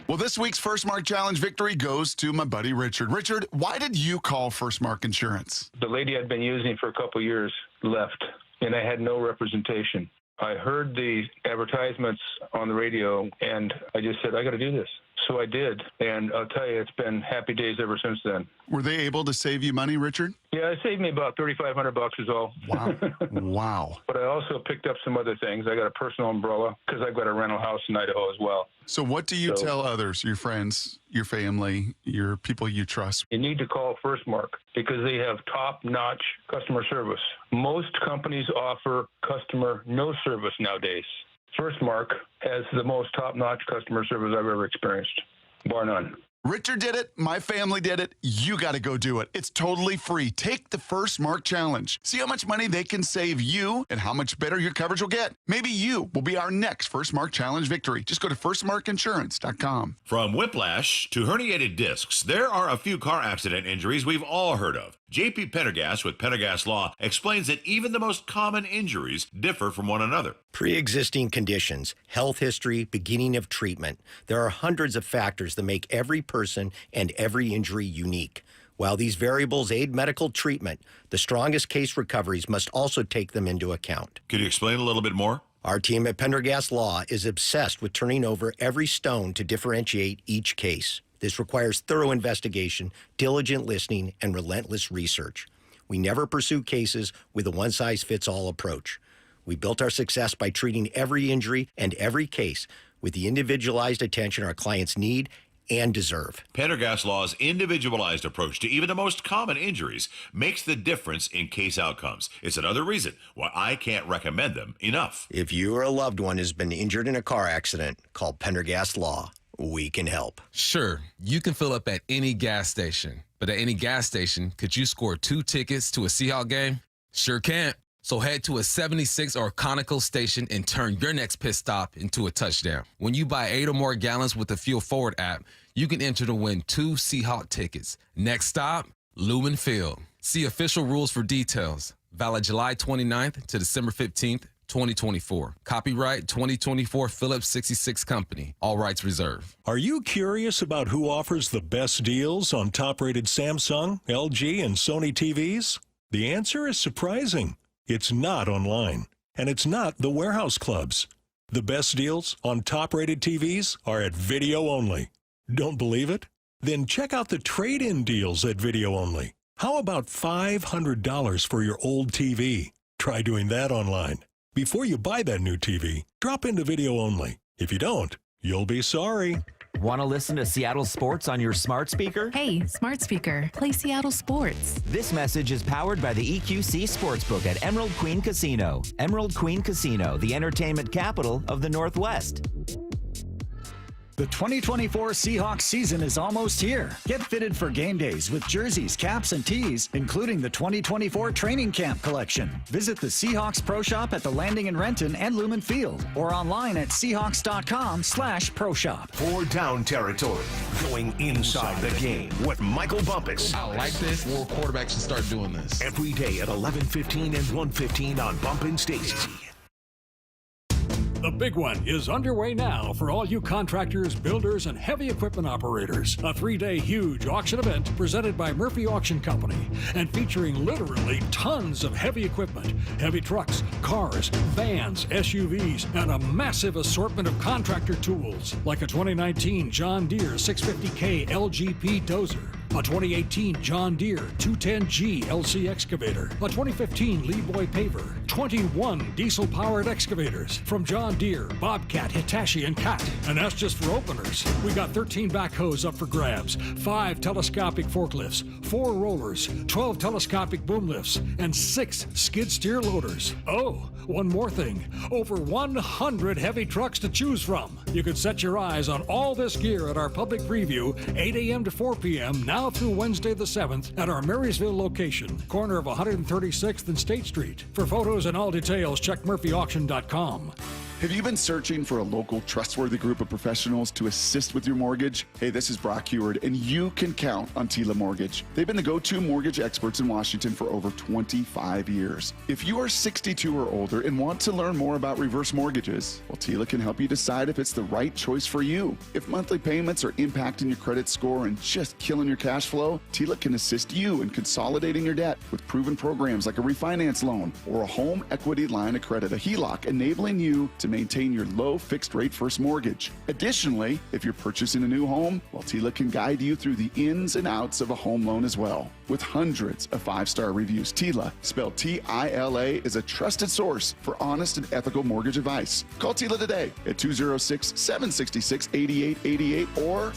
Well, this week's First Mark Challenge victory goes to my buddy Richard. Richard, why did you call First Mark Insurance? The lady I'd been using for a couple of years left, and I had no representation. I heard the advertisements on the radio, and I just said, I got to do this. So I did, and I'll tell you, it's been happy days ever since then. Were they able to save you money, Richard? Yeah, it saved me about $3,500 is all. Wow. Wow. But I also picked up some other things. I got a personal umbrella because I've got a rental house in Idaho as well. So what do you tell others, your friends, your family, your people you trust? You need to call First Mark because they have top-notch customer service. Most companies offer customer no service nowadays. First Mark has the most top-notch customer service I've ever experienced, bar none. Richard did it. My family did it. You got to go do it. It's totally free. Take the First Mark Challenge. See how much money they can save you and how much better your coverage will get. Maybe you will be our next First Mark Challenge victory. Just go to firstmarkinsurance.com. From whiplash to herniated discs, there are a few car accident injuries we've all heard of. JP Pendergast with Pendergast Law explains that even the most common injuries differ from one another. Pre-existing conditions, health history, beginning of treatment. There are hundreds of factors that make every person and every injury unique. While these variables aid medical treatment, the strongest case recoveries must also take them into account. Could you explain a little bit more? Our team at Pendergast Law is obsessed with turning over every stone to differentiate each case. This requires thorough investigation, diligent listening, and relentless research. We never pursue cases with a one-size-fits-all approach. We built our success by treating every injury and every case with the individualized attention our clients need and deserve. Pendergast Law's individualized approach to even the most common injuries makes the difference in case outcomes. It's another reason why I can't recommend them enough. If you or a loved one has been injured in a car accident, call Pendergast Law. We can help. Sure, you can fill up at any gas station, but at any gas station, could you score 2 tickets to a Seahawks game? Sure can't. So head to a 76 or Conoco station and turn your next pit stop into a touchdown. When you buy 8 or more gallons with the Fuel Forward app, you can enter to win 2 Seahawks tickets. Next stop, Lumen Field. See official rules for details. Valid July 29th to December 15th, 2024. Copyright 2024 Phillips 66 Company. All rights reserved. Are you curious about who offers the best deals on top-rated Samsung, LG, and Sony TVs? The answer is surprising. It's not online, and it's not the warehouse clubs. The best deals on top-rated TVs are at Video Only. Don't believe it? Then check out the trade-in deals at Video Only. How about $500 for your old TV? Try doing that online. Before you buy that new TV, drop into Video Only. If you don't, you'll be sorry. Want to listen to Seattle sports on your smart speaker? Hey, smart speaker, play Seattle sports. This message is powered by the EQC Sportsbook at Emerald Queen Casino. Emerald Queen Casino, the entertainment capital of the Northwest. The 2024 Seahawks season is almost here. Get fitted for game days with jerseys, caps, and tees, including the 2024 Training Camp Collection. Visit the Seahawks Pro Shop at the Landing in Renton and Lumen Field, or online at Seahawks.com/Pro Shop. 4 down territory, going inside the game with Michael Bumpus. I like this. More quarterbacks should start doing this. Every day at 11:15 and 1:15 on Bump and Stacy. The big one is underway now for all you contractors, builders, and heavy equipment operators. A 3-day huge auction event presented by Murphy Auction Company and featuring literally tons of heavy equipment, heavy trucks, cars, vans, SUVs, and a massive assortment of contractor tools like a 2019 John Deere 650K LGP dozer, a 2018 John Deere 210G LC excavator, a 2015 Leeboy paver, 21 diesel-powered excavators from John Deere, Bobcat, Hitachi, and Cat. And that's just for openers. We got 13 backhoes up for grabs, 5 telescopic forklifts, 4 rollers, 12 telescopic boom lifts, and 6 skid steer loaders. Oh, one more thing. Over 100 heavy trucks to choose from. You can set your eyes on all this gear at our public preview, 8 a.m. to 4 p.m., now through Wednesday the 7th at our Marysville location, corner of 136th and State Street. For photos and all details, check murphyauction.com. Have you been searching for a local, trustworthy group of professionals to assist with your mortgage? Hey, this is Brock Heward, and you can count on Tila Mortgage. They've been the go-to mortgage experts in Washington for over 25 years. If you are 62 or older and want to learn more about reverse mortgages, well, Tila can help you decide if it's the right choice for you. If monthly payments are impacting your credit score and just killing your cash flow, Tila can assist you in consolidating your debt with proven programs like a refinance loan or a home equity line of credit, a HELOC, enabling you to maintain your low fixed rate first mortgage. Additionally, if you're purchasing a new home, well, Tila can guide you through the ins and outs of a home loan as well. With hundreds of 5-star reviews, Tila, spelled T-I-L-A, is a trusted source for honest and ethical mortgage advice. Call Tila today at 206-766-8888 or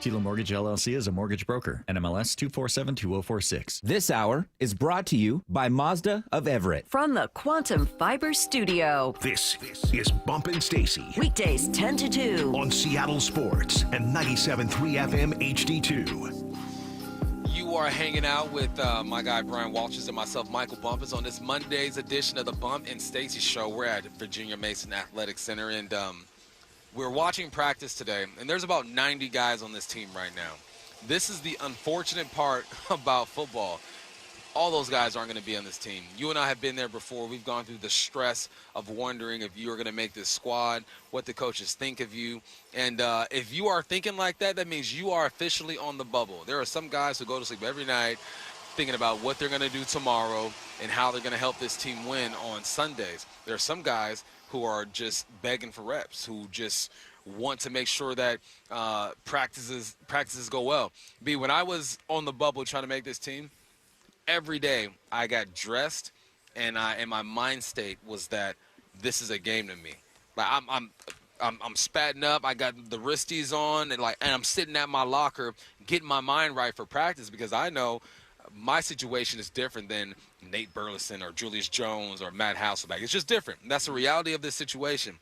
Tila Mortgage LLC is a mortgage broker. NMLS 2472046. This hour is brought to you by Mazda of Everett. From the Quantum Fiber Studio. This is Bump and Stacy. Weekdays 10 to 2. On Seattle Sports and 97.3 FM HD2. You are hanging out with my guy Brian Walters and myself, Michael Bumpus, on this Monday's edition of the Bump and Stacy Show. We're at Virginia Mason Athletic Center, and we're watching practice today, and there's about 90 guys on this team right now. This is the unfortunate part about football. All those guys aren't going to be on this team. You and I have been there before. We've gone through the stress of wondering if you are going to make this squad, what the coaches think of you. And if you are thinking like that, that means you are officially on the bubble. There are some guys who go to sleep every night thinking about what they're going to do tomorrow and how they're going to help this team win on Sundays. There are some guys who are just begging for reps, who just want to make sure that practices go well. When I was on the bubble trying to make this team, every day I got dressed, and my mind state was that this is a game to me. Like I'm spatting up, I got the wristies on, and I'm sitting at my locker getting my mind right for practice, because I know my situation is different than Nate Burleson or Julius Jones or Matt Hasselbeck. It's just different. That's the reality of this situation.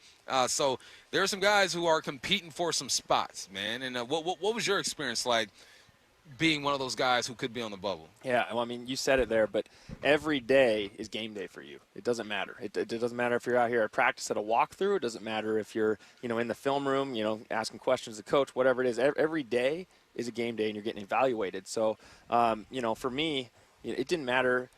So there are some guys who are competing for some spots, man. And what was your experience like being one of those guys who could be on the bubble? Yeah, well, I mean, you said it there, but every day is game day for you. It doesn't matter. It doesn't matter if you're out here at practice at a walkthrough. It doesn't matter if you're, in the film room, asking questions to the coach, whatever it is. Every day is a game day, and you're getting evaluated. So, for me, it didn't matter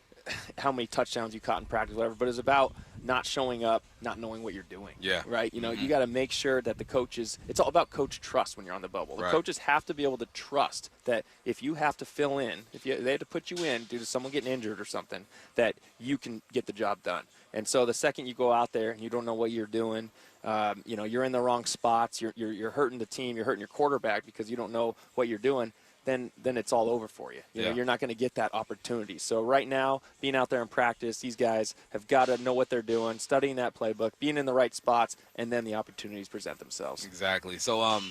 how many touchdowns you caught in practice, whatever, but it's about not showing up, not knowing what you're doing. Yeah. Right? You got to make sure that the coaches – it's all about coach trust when you're on the bubble. The coaches have to be able to trust that if you have to fill in, they have to put you in due to someone getting injured or something, that you can get the job done. And so the second you go out there and you don't know what you're doing, you're in the wrong spots, you're hurting the team, you're hurting your quarterback because you don't know what you're doing, then it's all over for you. You know, you're not going to get that opportunity. So right now, being out there in practice, these guys have got to know what they're doing, studying that playbook, being in the right spots, and then the opportunities present themselves. Exactly. So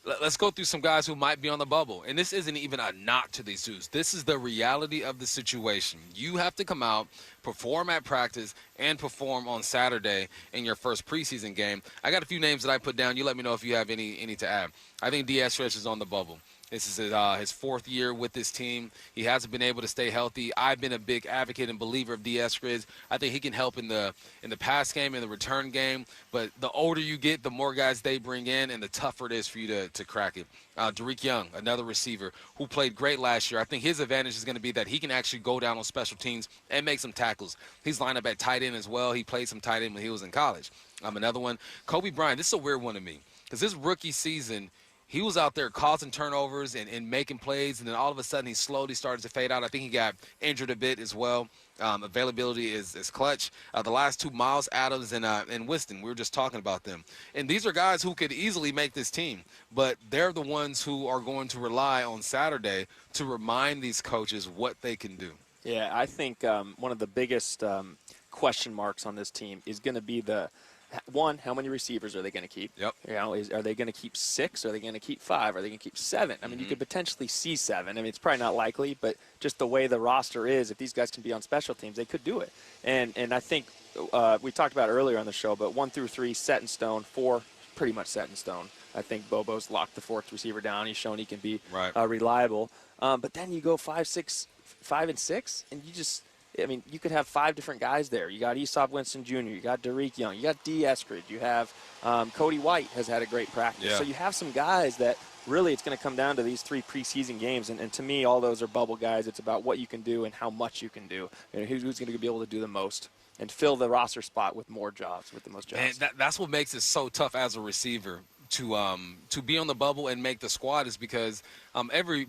let's go through some guys who might be on the bubble. And this isn't even a knock to these dudes. This is the reality of the situation. You have to come out, perform at practice, and perform on Saturday in your first preseason game. I got a few names that I put down. You let me know if you have any to add. I think Eskridge is on the bubble. This is his fourth year with this team. He hasn't been able to stay healthy. I've been a big advocate and believer of Eskridge. I think he can help in the pass game, in the return game. But the older you get, the more guys they bring in, and the tougher it is for you to crack it. Derek Young, another receiver who played great last year. I think his advantage is going to be that he can actually go down on special teams and make some tackles. He's lined up at tight end as well. He played some tight end when he was in college. Another one, Kobe Bryant. This is a weird one to me because his rookie season, he was out there causing turnovers and making plays, and then all of a sudden he slowly started to fade out. I think he got injured a bit as well. Availability is clutch. The last two, Miles Adams and Winston, we were just talking about them. And these are guys who could easily make this team, but they're the ones who are going to rely on Saturday to remind these coaches what they can do. Yeah, I think one of the biggest question marks on this team is going to be one, how many receivers are they going to keep? Yep. You know, are they going to keep 6? Are they going to keep 5? Are they going to keep 7? I mean, you could potentially see 7. I mean, it's probably not likely, but just the way the roster is, if these guys can be on special teams, they could do it. And I think we talked about it earlier on the show, but 1 through 3 set in stone, 4 pretty much set in stone. I think Bobo's locked the 4th receiver down. He's shown he can be reliable. But then you go 5 and 6, and I mean, you could have 5 different guys there. You got Easop Winston Jr., you got Derek Young, you got Eskridge, you have Cody White has had a great practice. Yeah. So you have some guys that really it's going to come down to these 3 preseason games. And to me, all those are bubble guys. It's about what you can do and how much you can do. And who's going to be able to do the most and fill the roster spot with more jobs, with the most jobs. And that's what makes it so tough as a receiver to be on the bubble and make the squad is because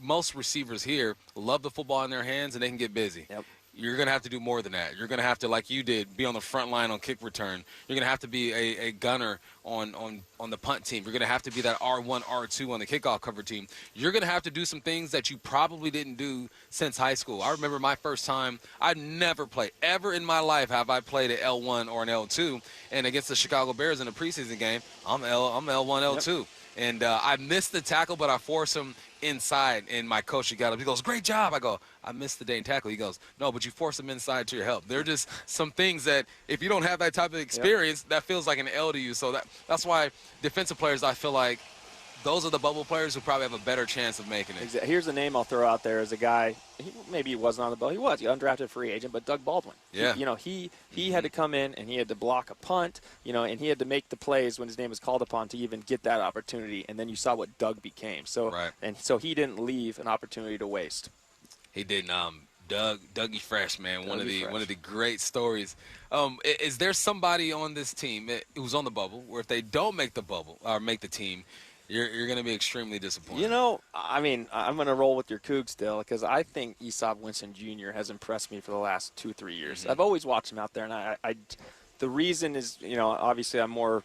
most receivers here love the football in their hands and they can get busy. Yep. You're going to have to do more than that. You're going to have to, like you did, be on the front line on kick return. You're going to have to be a gunner on the punt team. You're going to have to be that R1, R2 on the kickoff cover team. You're going to have to do some things that you probably didn't do since high school. I remember my first time. I'd never played. Ever in my life have I played an L1 or an L2. And against the Chicago Bears in a preseason game, I'm L1, L2. Yep. And I missed the tackle, but I forced him inside, and my coach, he got up. He goes, "Great job." I go, "I missed the dang tackle." He goes, "No, but you forced him inside to your help." They're just some things that if you don't have that type of experience, that feels like an L to you. So that's why defensive players, I feel like, those are the bubble players who probably have a better chance of making it. Here's a name I'll throw out there as a guy. Maybe he wasn't on the bubble. He was. He undrafted free agent, but Doug Baldwin. Yeah. He had to come in and he had to block a punt, and he had to make the plays when his name was called upon to even get that opportunity. And then you saw what Doug became. So he didn't leave an opportunity to waste. He didn't. Dougie Fresh, man, one of the great stories. Is there somebody on this team who's on the bubble where if they don't make the bubble or make the team, you're going to be extremely disappointed? I mean, I'm going to roll with your Cougs still because I think Easop Winston Jr. has impressed me for the last 2-3 years. I've always watched him out there, and the reason is, obviously I'm more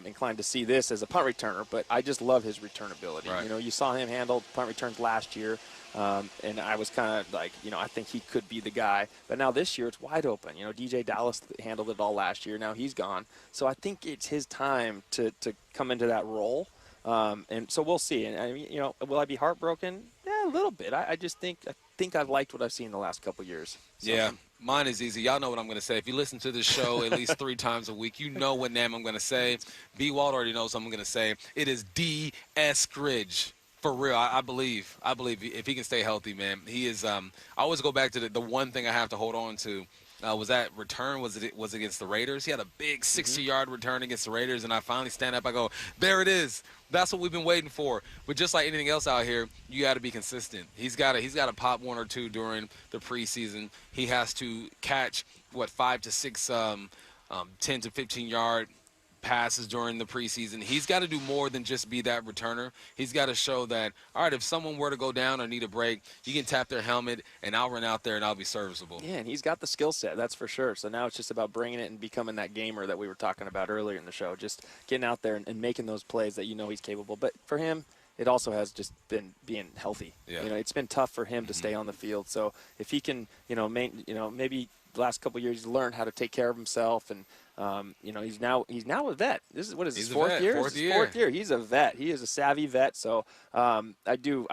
inclined to see this as a punt returner, but I just love his return ability. Right. You saw him handle punt returns last year, and I was kind of like, I think he could be the guy. But now this year it's wide open. DJ Dallas handled it all last year. Now he's gone. So I think it's his time to come into that role. And so we'll see. And I mean, will I be heartbroken? Yeah, a little bit. I think I've liked what I've seen the last couple years. So. Yeah, mine is easy. Y'all know what I'm going to say. If you listen to this show at least 3 times a week, you know what name I'm going to say. B. Walt already knows what I'm going to say. It is Eskridge. For real, I believe if he can stay healthy, man, he is. I always go back to the one thing I have to hold on to. Was that return? Was against the Raiders? He had a big 60-yard return against the Raiders, and I finally stand up. I go, there it is. That's what we've been waiting for. But just like anything else out here, you got to be consistent. He's got to pop 1 or 2 during the preseason. He has to catch 5 to 6, 10 to 15-yard passes during the preseason. He's got to do more than just be that returner. He's got to show that, all right, if someone were to go down or need a break, you can tap their helmet, and I'll run out there and I'll be serviceable. Yeah, and he's got the skill set, that's for sure. So now it's just about bringing it and becoming that gamer that we were talking about earlier in the show, just getting out there and making those plays that he's capable. But for him, it also has just been being healthy. Yeah. It's been tough for him to stay on the field. So if he can, maybe the last couple of years he's learned how to take care of himself, and he's now a vet. This is his fourth year. Fourth year. He's a vet. He is a savvy vet. So I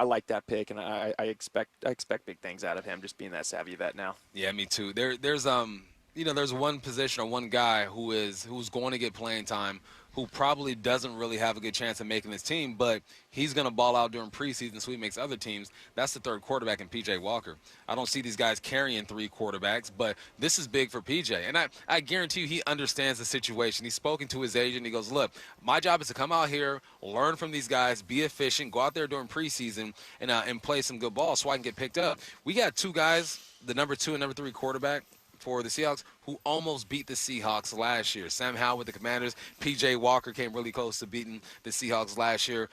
like that pick, and I expect big things out of him, just being that savvy vet now. Yeah, me too. There's one position or one guy who's going to get playing time, who probably doesn't really have a good chance of making this team, but he's going to ball out during preseason so he makes other teams. That's the third quarterback in P.J. Walker. I don't see these guys carrying 3 quarterbacks, but this is big for P.J. And I guarantee you he understands the situation. He's spoken to his agent. He goes, look, my job is to come out here, learn from these guys, be efficient, go out there during preseason, and play some good ball so I can get picked up. We got 2 guys, the number 2 and number 3 quarterback for the Seahawks, who almost beat the Seahawks last year. Sam Howell with the Commanders. P.J. Walker came really close to beating the Seahawks last year.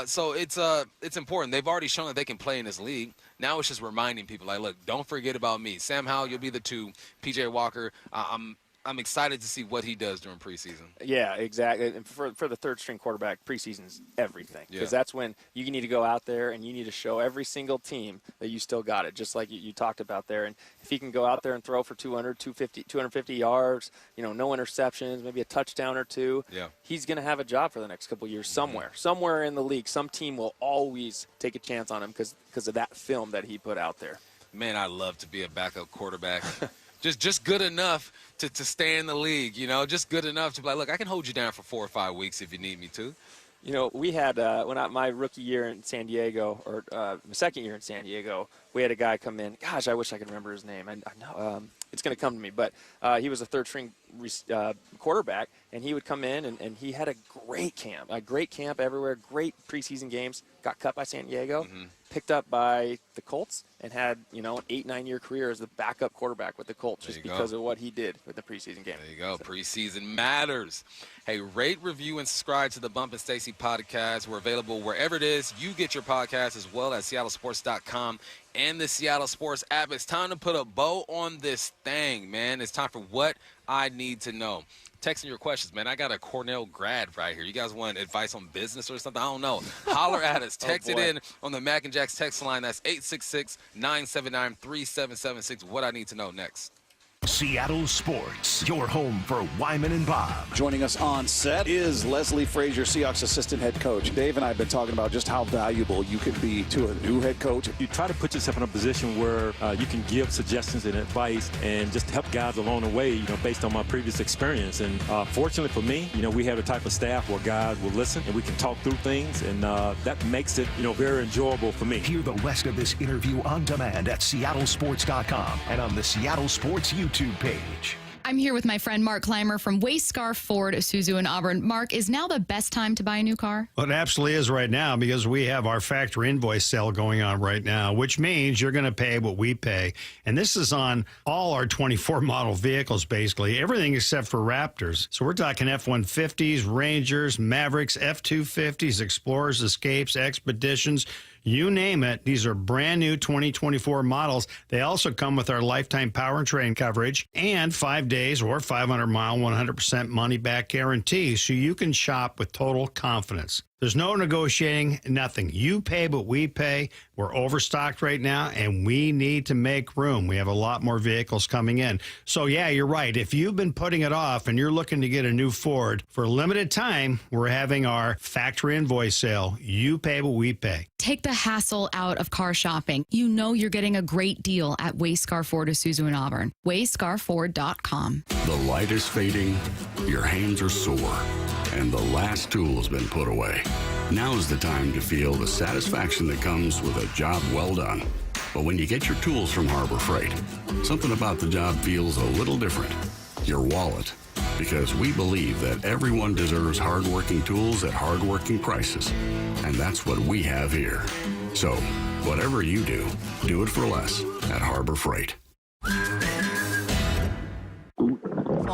So it's important. They've already shown that they can play in this league. Now it's just reminding people, like, look, don't forget about me. Sam Howell, you'll be the 2. P.J. Walker, I'm excited to see what he does during preseason. Yeah, exactly. And for the third-string quarterback, preseason's everything. Because that's when you need to go out there and you need to show every single team that you still got it, just like you talked about there. And if he can go out there and throw for 250 yards, no interceptions, maybe a touchdown or 2, he's going to have a job for the next couple of years somewhere. Somewhere in the league, some team will always take a chance on him because of that film that he put out there. Man, I'd love to be a backup quarterback. Just good enough to stay in the league, just good enough to be like, look, I can hold you down for 4 or 5 weeks if you need me to. We had my rookie year in San Diego, or my second year in San Diego, we had a guy come in. Gosh, I wish I could remember his name. I know it's going to come to me, but he was a third-string quarterback, and he would come in, and he had a great camp everywhere, great preseason games. Got cut by San Diego, picked up by the Colts, and had an 8-9 year career as the backup quarterback with the Colts just because of what he did with the preseason game. There you go. Preseason matters. Hey, rate, review, and subscribe to the Bump and Stacy podcast. We're available wherever it is you get your podcast, as well as SeattleSports.com and the Seattle Sports app. It's time to put a bow on this thing, man. It's time for What I Need to Know. Texting your questions, man. I got a Cornell grad right here. You guys want advice on business or something? I don't know. Holler at us. Text it in on the Mac and Jacks text line. That's 866-979-3776. What I Need to Know next. Seattle Sports, your home for Wyman and Bob. Joining us on set is Leslie Frazier, Seahawks assistant head coach. Dave and I have been talking about just how valuable you could be to a new head coach. You try to put yourself in a position where you can give suggestions and advice and just help guys along the way, based on my previous experience. And fortunately for me, we have a type of staff where guys will listen and we can talk through things, and that makes it, very enjoyable for me. Hear the rest of this interview on demand at SeattleSports.com and on the Seattle Sports YouTube page. I'm here with my friend Mark Clymer from Wayscar Ford, Isuzu in Auburn. Mark, is now the best time to buy a new car? Well, it absolutely is right now, because we have our factory invoice sale going on right now, which means you're going to pay what we pay. And this is on all our 24 model vehicles, basically, everything except for Raptors. So we're talking F-150s, Rangers, Mavericks, F-250s, Explorers, Escapes, Expeditions. You name it, these are brand new 2024 models. They also come with our lifetime powertrain coverage and 5 days or 500-mile, 100% money-back guarantee, so you can shop with total confidence. There's no negotiating, nothing. You pay, but we pay. We're overstocked right now, and we need to make room. We have a lot more vehicles coming in. So, yeah, you're right. If you've been putting it off and you're looking to get a new Ford, for a limited time, we're having our factory invoice sale. You pay, but we pay. Take the hassle out of car shopping. You know you're getting a great deal at Wayscar Ford, Isuzu in Auburn. WayscarFord.com. The light is fading, your hands are sore, and the last tool has been put away. Now is the time to feel the satisfaction that comes with a job well done. But when you get your tools from Harbor Freight, something about the job feels a little different. Your wallet. Because we believe that everyone deserves hardworking tools at hardworking prices. And that's what we have here. So, whatever you do it for less at Harbor Freight.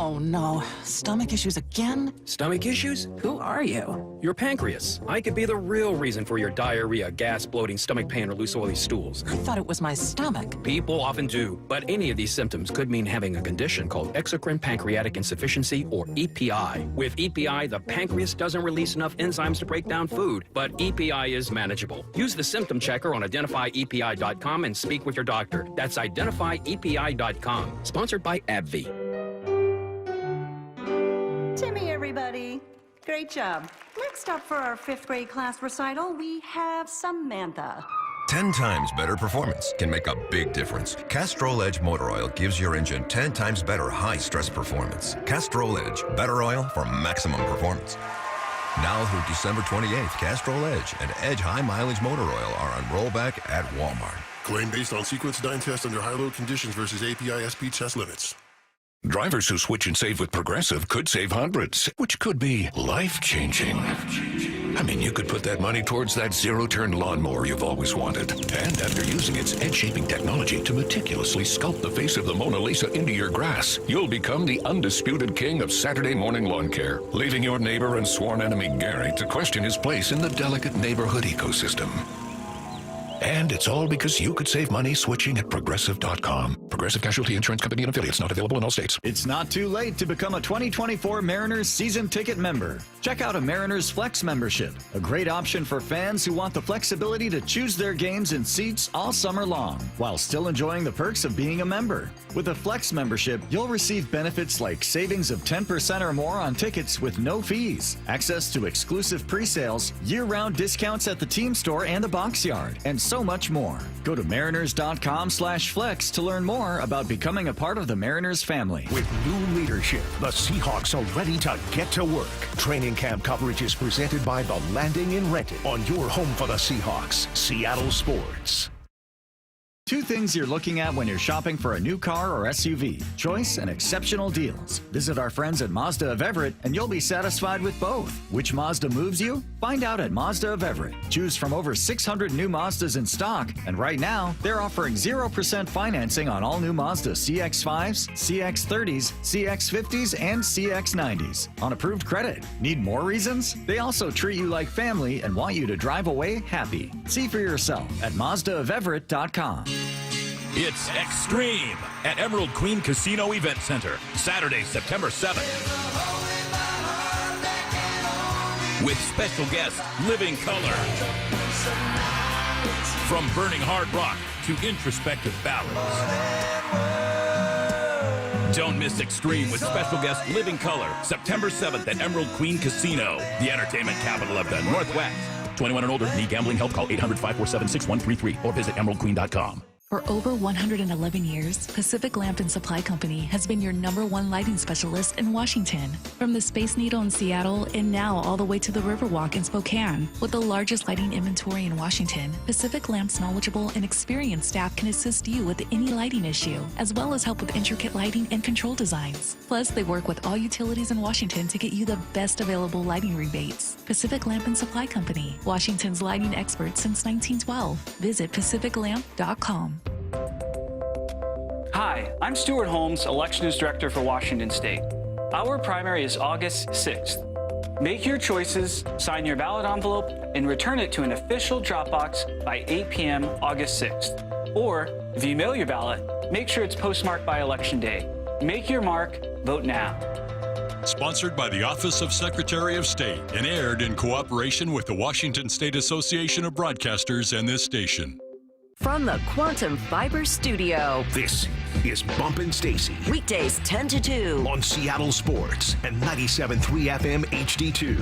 Oh no, stomach issues again? Stomach issues? Who are you? Your pancreas. I could be the real reason for your diarrhea, gas, bloating, stomach pain, or loose oily stools. I thought it was my stomach. People often do, but any of these symptoms could mean having a condition called exocrine pancreatic insufficiency, or EPI. With EPI, the pancreas doesn't release enough enzymes to break down food, but EPI is manageable. Use the symptom checker on identifyepi.com and speak with your doctor. That's identifyepi.com. Sponsored by AbbVie. Timmy, everybody. Great job. Next up for our 5th grade class recital, we have Samantha. 10 times better performance can make a big difference. Castrol Edge Motor Oil gives your engine 10 times better high-stress performance. Castrol Edge, better oil for maximum performance. Now through December 28th, Castrol Edge and Edge High Mileage Motor Oil are on rollback at Walmart. Claim based on sequence 9 test under high-load conditions versus API SP test limits. Drivers who switch and save with Progressive could save hundreds, which could be life-changing. I mean, you could put that money towards that zero-turn lawnmower you've always wanted. And after using its edge-shaping technology to meticulously sculpt the face of the Mona Lisa into your grass, you'll become the undisputed king of Saturday morning lawn care, leaving your neighbor and sworn enemy Gary to question his place in the delicate neighborhood ecosystem. And it's all because you could save money switching at Progressive.com. Progressive Casualty Insurance Company and affiliates, not available in all states. It's not too late to become a 2024 Mariners season ticket member. Check out a Mariners Flex membership, a great option for fans who want the flexibility to choose their games and seats all summer long, while still enjoying the perks of being a member. With a Flex membership, you'll receive benefits like savings of 10% or more on tickets with no fees, access to exclusive pre-sales, year-round discounts at the team store and the box yard, and so much more. Go to mariners.com/flex to learn more about becoming a part of the Mariners family. With new leadership, the Seahawks are ready to get to work. Training camp coverage is presented by The Landing in Renton on your home for the Seahawks, Seattle Sports. 2 things you're looking at when you're shopping for a new car or SUV: choice and exceptional deals. Visit our friends at Mazda of Everett and you'll be satisfied with both. Which Mazda moves you? Find out at Mazda of Everett. Choose from over 600 new Mazdas in stock, and right now they're offering 0% financing on all new Mazda CX-5s, CX-30s, CX-50s, and CX-90s on approved credit. Need more reasons? They also treat you like family and want you to drive away happy. See for yourself at MazdaofEverett.com. It's Extreme at Emerald Queen Casino Event Center, Saturday, September 7th. With special guest, Living Color. From burning hard rock to introspective ballads. Don't miss Extreme with special guest Living Color, September 7th at Emerald Queen Casino, the entertainment capital of the Northwest. 21 and older, need gambling help, call 800-547-6133 or visit emeraldqueen.com. For over 111 years, Pacific Lamp and Supply Company has been your #1 lighting specialist in Washington. From the Space Needle in Seattle and now all the way to the Riverwalk in Spokane. With the largest lighting inventory in Washington, Pacific Lamp's knowledgeable and experienced staff can assist you with any lighting issue, as well as help with intricate lighting and control designs. Plus, they work with all utilities in Washington to get you the best available lighting rebates. Pacific Lamp and Supply Company, Washington's lighting expert since 1912. Visit pacificlamp.com. Hi, I'm Stuart Holmes, Elections Director for Washington State. Our primary is August 6th. Make your choices, sign your ballot envelope, and return it to an official drop box by 8 p.m. August 6th. Or, if you mail your ballot, make sure it's postmarked by Election Day. Make your mark, vote now. Sponsored by the Office of Secretary of State and aired in cooperation with the Washington State Association of Broadcasters and this station. From the Quantum Fiber Studio, this is Bumpin' Stacy. Weekdays 10 to 2 on Seattle Sports and 97.3 FM HD2.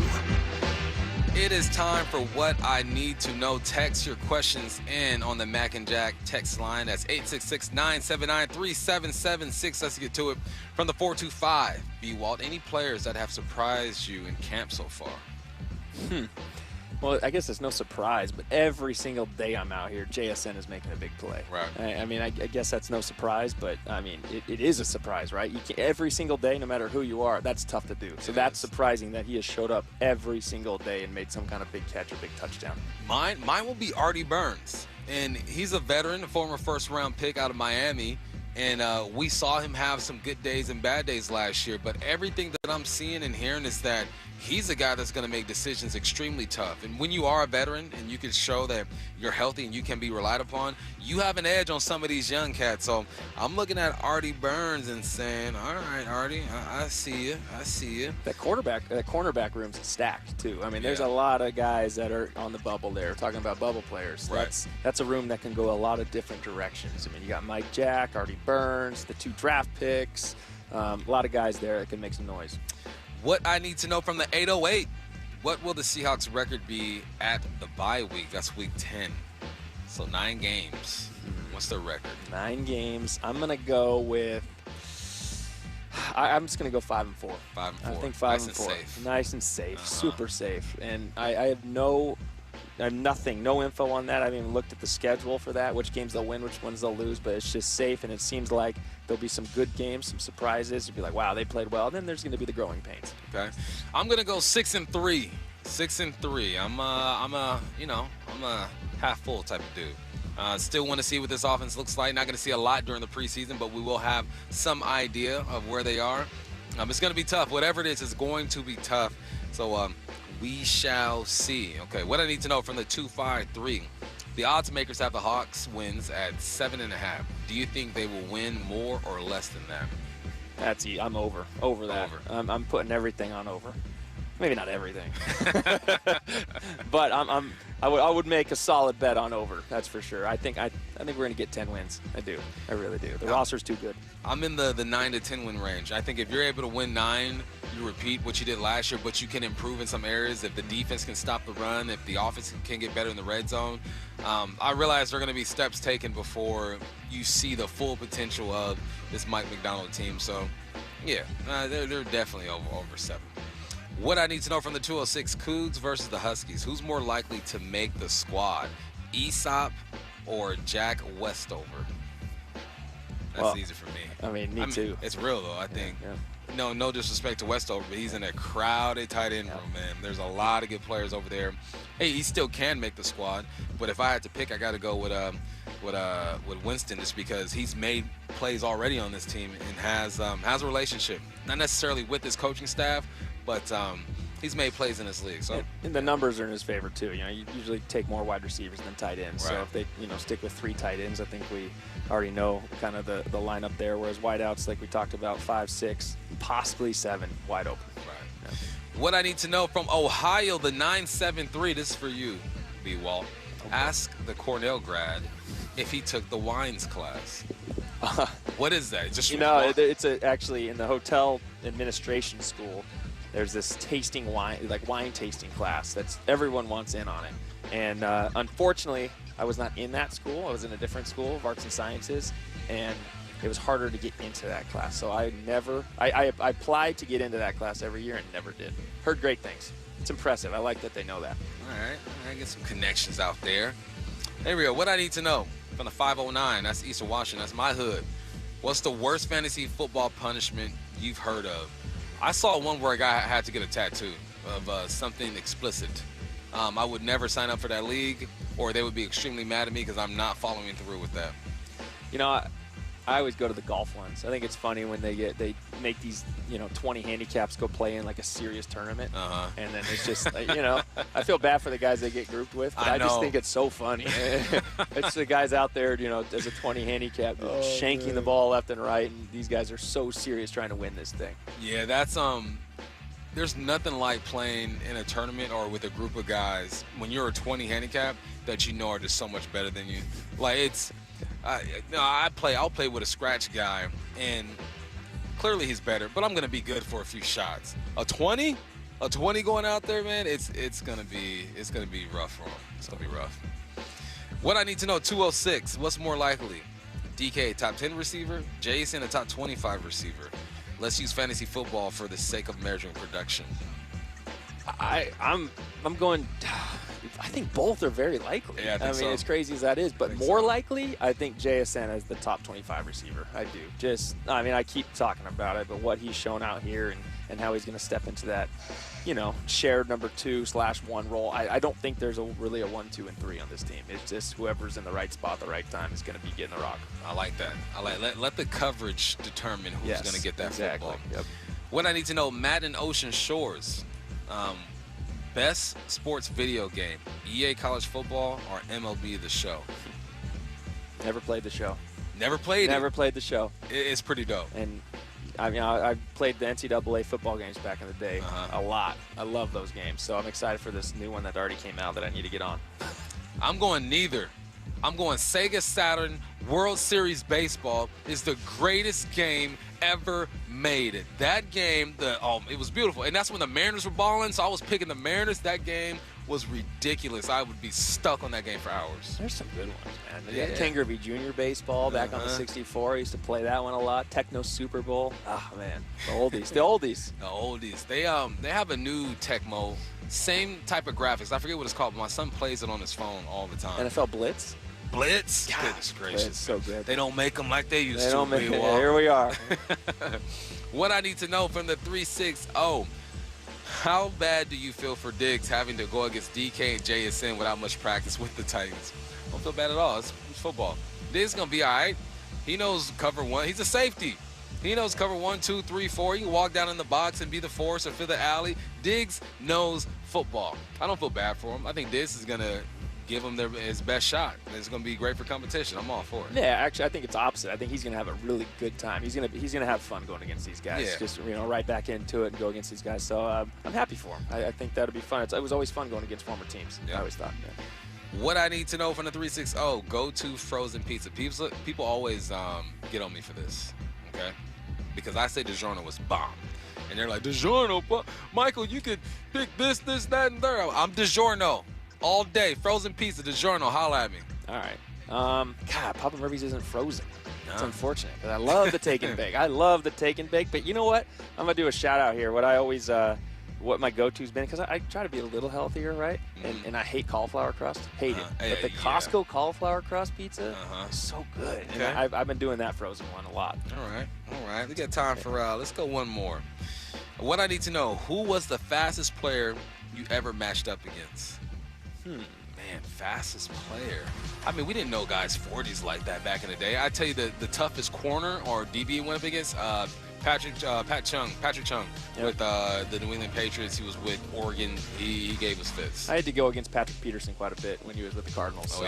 It is time for What I Need to Know. Text your questions in on the Mac and Jack text line. That's 866-979-3776. Let's get to it from the 425. B. Walt, any players that have surprised you in camp so far? Well, I guess it's no surprise, but every single day I'm out here, JSN is making a big play. Right. I mean, I guess that's no surprise, but, I mean, it is a surprise, right? You can, every single day, no matter who you are, that's tough to do. So that's surprising that he has showed up every single day and made some kind of big catch or big touchdown. Mine will be Artie Burns, and he's a veteran, a former first-round pick out of Miami. And we saw him have some good days and bad days last year, but everything that I'm seeing and hearing is that he's a guy that's going to make decisions extremely tough. And when you are a veteran and you can show that you're healthy and you can be relied upon, you have an edge on some of these young cats. So I'm looking at Artie Burns and saying, all right, Artie, I see you. I see you. That cornerback room's stacked, too. I mean, there's a lot of guys that are on the bubble there, talking about bubble players. Right. That's a room that can go a lot of different directions. I mean, you got Mike Jack, Artie Burns, the 2 draft picks, a lot of guys there that can make some noise. What I need to know from the 808, what will the Seahawks record be at the bye week? That's week 10. So 9 games. What's their record? 9 games. I'm going to go with I'm just going to go 5-4. 5-4. I think 5-4. Nice and safe. Nice and safe. Super safe. And I have no info on that. I haven't even looked at the schedule for that, which games they'll win, which ones they'll lose, but it's just safe, and it seems like there'll be some good games, some surprises. You'll be like, wow, they played well. And then there's going to be the growing pains. Okay. I'm going to go 6-3. 6-3. I'm a half full type of dude. Still want to see what this offense looks like. Not going to see a lot during the preseason, but we will have some idea of where they are. It's going to be tough. Whatever it is, it's going to be tough. So we shall see. Okay, what I need to know from the 2-5-3. The odds makers have the Hawks wins at 7.5. Do you think they will win more or less than that? I'm over that. I'm putting everything on over. Maybe not everything, but I would make a solid bet on over. That's for sure. I think we're going to get 10 wins. I do. I really do. The roster's too good. I'm in the 9 to 10 win range. I think if you're able to win 9, you repeat what you did last year, but you can improve in some areas. If the defense can stop the run, if the offense can get better in the red zone, I realize there are going to be steps taken before you see the full potential of this Mike Macdonald team. So, yeah, they're definitely over 7. What I need to know from the 206 Cougs versus the Huskies. Who's more likely to make the squad, Aesop or Jack Westover? That's easy for me. I mean, me too. It's real, though, I think. Yeah. No disrespect to Westover, but he's in a crowded tight end room, man. There's a lot of good players over there. Hey, he still can make the squad, but if I had to pick, I got to go with Winston, just because he's made plays already on this team and has a relationship, not necessarily with his coaching staff, but he's made plays in this league. So and the numbers are in his favor too. You usually take more wide receivers than tight ends. Right. So if they stick with 3 tight ends, I think we already know kind of the lineup there. Whereas wideouts, like we talked about, 5, 6, possibly 7 wide open. Right. Yeah. What I need to know from Ohio, the 973. This is for you, B. Walt. Okay. Ask the Cornell grad if he took the wines class. What is that? Just it's actually in the hotel administration school. There's this tasting wine, like wine tasting class that's everyone wants in on it. And unfortunately, I was not in that school. I was in a different school of arts and sciences, and it was harder to get into that class. So I applied to get into that class every year and never did. Heard great things. It's impressive. I like that they know that. All right, get some connections out there. There we go. What I need to know from the 509. That's Eastern Washington. That's my hood. What's the worst fantasy football punishment you've heard of? I saw one where a guy had to get a tattoo of something explicit. I would never sign up for that league, or they would be extremely mad at me because I'm not following through with that. I always go to the golf ones. I think it's funny when they make these 20 handicaps go play in like a serious tournament, and then it's just I feel bad for the guys they get grouped with, but I just think it's so funny. It's the guys out there as a 20 handicap shanking the ball left and right, and these guys are so serious trying to win this thing. Yeah, that's there's nothing like playing in a tournament or with a group of guys when you're a 20 handicap that are just so much better than you. Like it's. I'll play with a scratch guy, and clearly he's better, but I'm going to be good for a few shots. A 20 going out there, man, it's going to be rough for him. It's going to be rough. What I need to know, 206, what's more likely? DK, top 10 receiver, Jason, a top 25 receiver. Let's use fantasy football for the sake of measuring production. I'm going I think both are very likely. Yeah, I think so. as crazy as that is, but more likely, I think JSN as the top 25 receiver. I do. I keep talking about it, but what he's shown out here and how he's going to step into that, shared number 2/1 role. I don't think there's really a 1, 2, and 3 on this team. It's just whoever's in the right spot at the right time is going to be getting the rock. I like that. Let the coverage determine who's going to get that football. Yep. What I need to know, Madden Ocean Shores. Best sports video game, EA College Football or MLB The Show? Never played The Show. Never played it? Never played The Show. It's pretty dope. And I played the NCAA football games back in the day a lot. I love those games. So I'm excited for this new one that already came out that I need to get on. I'm going neither. I'm going Sega Saturn World Series Baseball is the greatest game ever made. That game, it was beautiful. And that's when the Mariners were balling, so I was picking the Mariners. That game was ridiculous. I would be stuck on that game for hours. There's some good ones, man. Yeah. Ken Griffey Jr. Baseball back on the 64. I used to play that one a lot. Techno Super Bowl. Oh, man. The oldies. The oldies. They have a new Tecmo, same type of graphics. I forget what it's called, but my son plays it on his phone all the time. NFL Blitz? Blitz? Goodness gracious. It's so good. They don't make them like they used to. They don't make it. Here we are. What I need to know from the 360, how bad do you feel for Diggs having to go against DK and JSN without much practice with the Titans? Don't feel bad at all. It's football. Diggs is going to be all right. He knows cover one. He's a safety. He knows cover 1, 2, 3, 4. He can walk down in the box and be the force or fill the alley. Diggs knows football. I don't feel bad for him. I think Diggs is going to give him his best shot. It's going to be great for competition. I'm all for it. Yeah, actually, I think it's opposite. I think he's going to have a really good time. He's going to have fun going against these guys. Yeah. Just right back into it and go against these guys. So I'm happy for him. I think that'll be fun. It was always fun going against former teams. Yeah. I always thought. Yeah. What I need to know from the 360, go-to frozen pizza. People always get on me for this, okay? Because I say DiGiorno was bomb. And they're like, DiGiorno, Michael, you could pick this, that, and third. I'm DiGiorno. All day, frozen pizza, DiGiorno, holla at me. All right. God, Papa Murphy's isn't frozen. It's unfortunate because I love the take and bake. I love the take and bake, but you know what? I'm gonna do a shout out here. What I always, what my go-to's been, because I try to be a little healthier, right? And I hate cauliflower crust. Hate it. But the Costco cauliflower crust pizza is so good. Okay. And I've been doing that frozen one a lot. All right. We got time for let's go one more. What I need to know: who was the fastest player you ever matched up against? Man, fastest player. I mean, we didn't know guys 40s like that back in the day. I tell you, the toughest corner or DB went up against Patrick Chung with the New England Patriots. He was with Oregon. He gave us fits. I had to go against Patrick Peterson quite a bit when he was with the Cardinals. He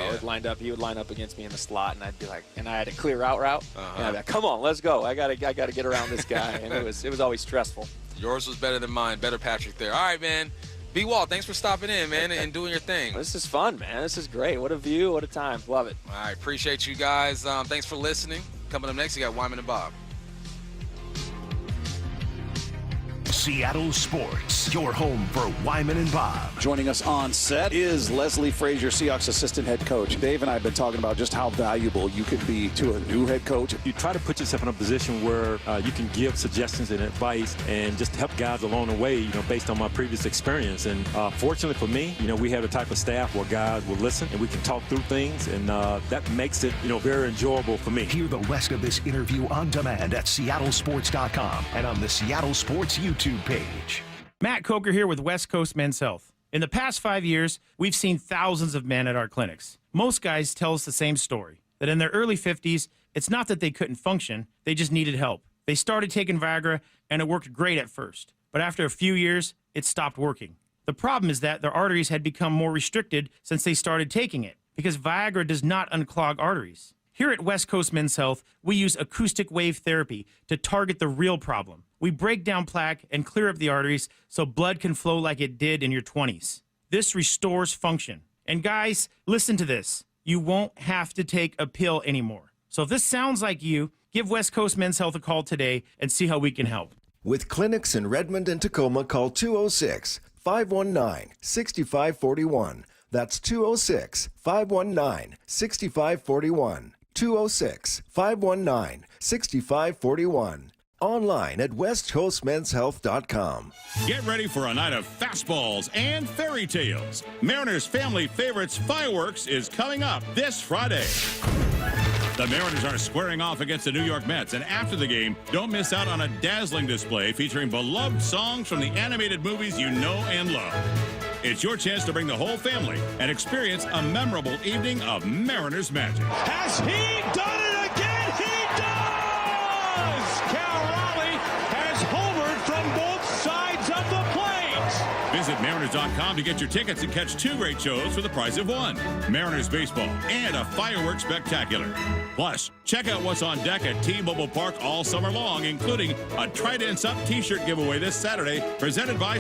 would line up against me in the slot, and I'd be like, and I had a clear route, and I'd be like, come on, let's go. I gotta get around this guy, and it was always stressful. Yours was better than mine. Better Patrick there. All right, man. B-Wall, thanks for stopping in, man, and doing your thing. This is fun, man. This is great. What a view. What a time. Love it. All right. Appreciate you guys. Thanks for listening. Coming up next, you got Wyman and Bob. Seattle Sports, your home for Wyman and Bob. Joining us on set is Leslie Frazier, Seahawks assistant head coach. Dave and I have been talking about just how valuable you can be to a new head coach. You try to put yourself in a position where you can give suggestions and advice and just help guys along the way, based on my previous experience. And fortunately for me, we have the type of staff where guys will listen and we can talk through things, and that makes it, very enjoyable for me. Hear the rest of this interview on demand at seattlesports.com and on the Seattle Sports YouTube page. Matt Coker here with West Coast Men's Health. In the past 5 years, we've seen thousands of men at our clinics. Most guys tell us the same story, that in their early 50s, it's not that they couldn't function, they just needed help. They started taking Viagra, and it worked great at first. But after a few years, it stopped working. The problem is that their arteries had become more restricted since they started taking it, because Viagra does not unclog arteries. Here at West Coast Men's Health, we use acoustic wave therapy to target the real problem. We break down plaque and clear up the arteries so blood can flow like it did in your 20s. This restores function. And guys, listen to this. You won't have to take a pill anymore. So if this sounds like you, give West Coast Men's Health a call today and see how we can help. With clinics in Redmond and Tacoma, call 206-519-6541. That's 206-519-6541. 206-519-6541. online at westcoastmenshealth.com. Get ready for a night of fastballs and fairy tales. Mariners' family favorites Fireworks is coming up this Friday. The Mariners are squaring off against the New York Mets, and after the game, don't miss out on a dazzling display featuring beloved songs from the animated movies you know and love. It's your chance to bring the whole family and experience a memorable evening of Mariners magic. Has he done it again? He does! Cal Raleigh has homered from both sides of the plate. Visit Mariners.com to get your tickets and catch 2 great shows for the price of 1. Mariners baseball and a fireworks spectacular. Plus, check out what's on deck at T-Mobile Park all summer long, including a Tridents Up t-shirt giveaway this Saturday presented by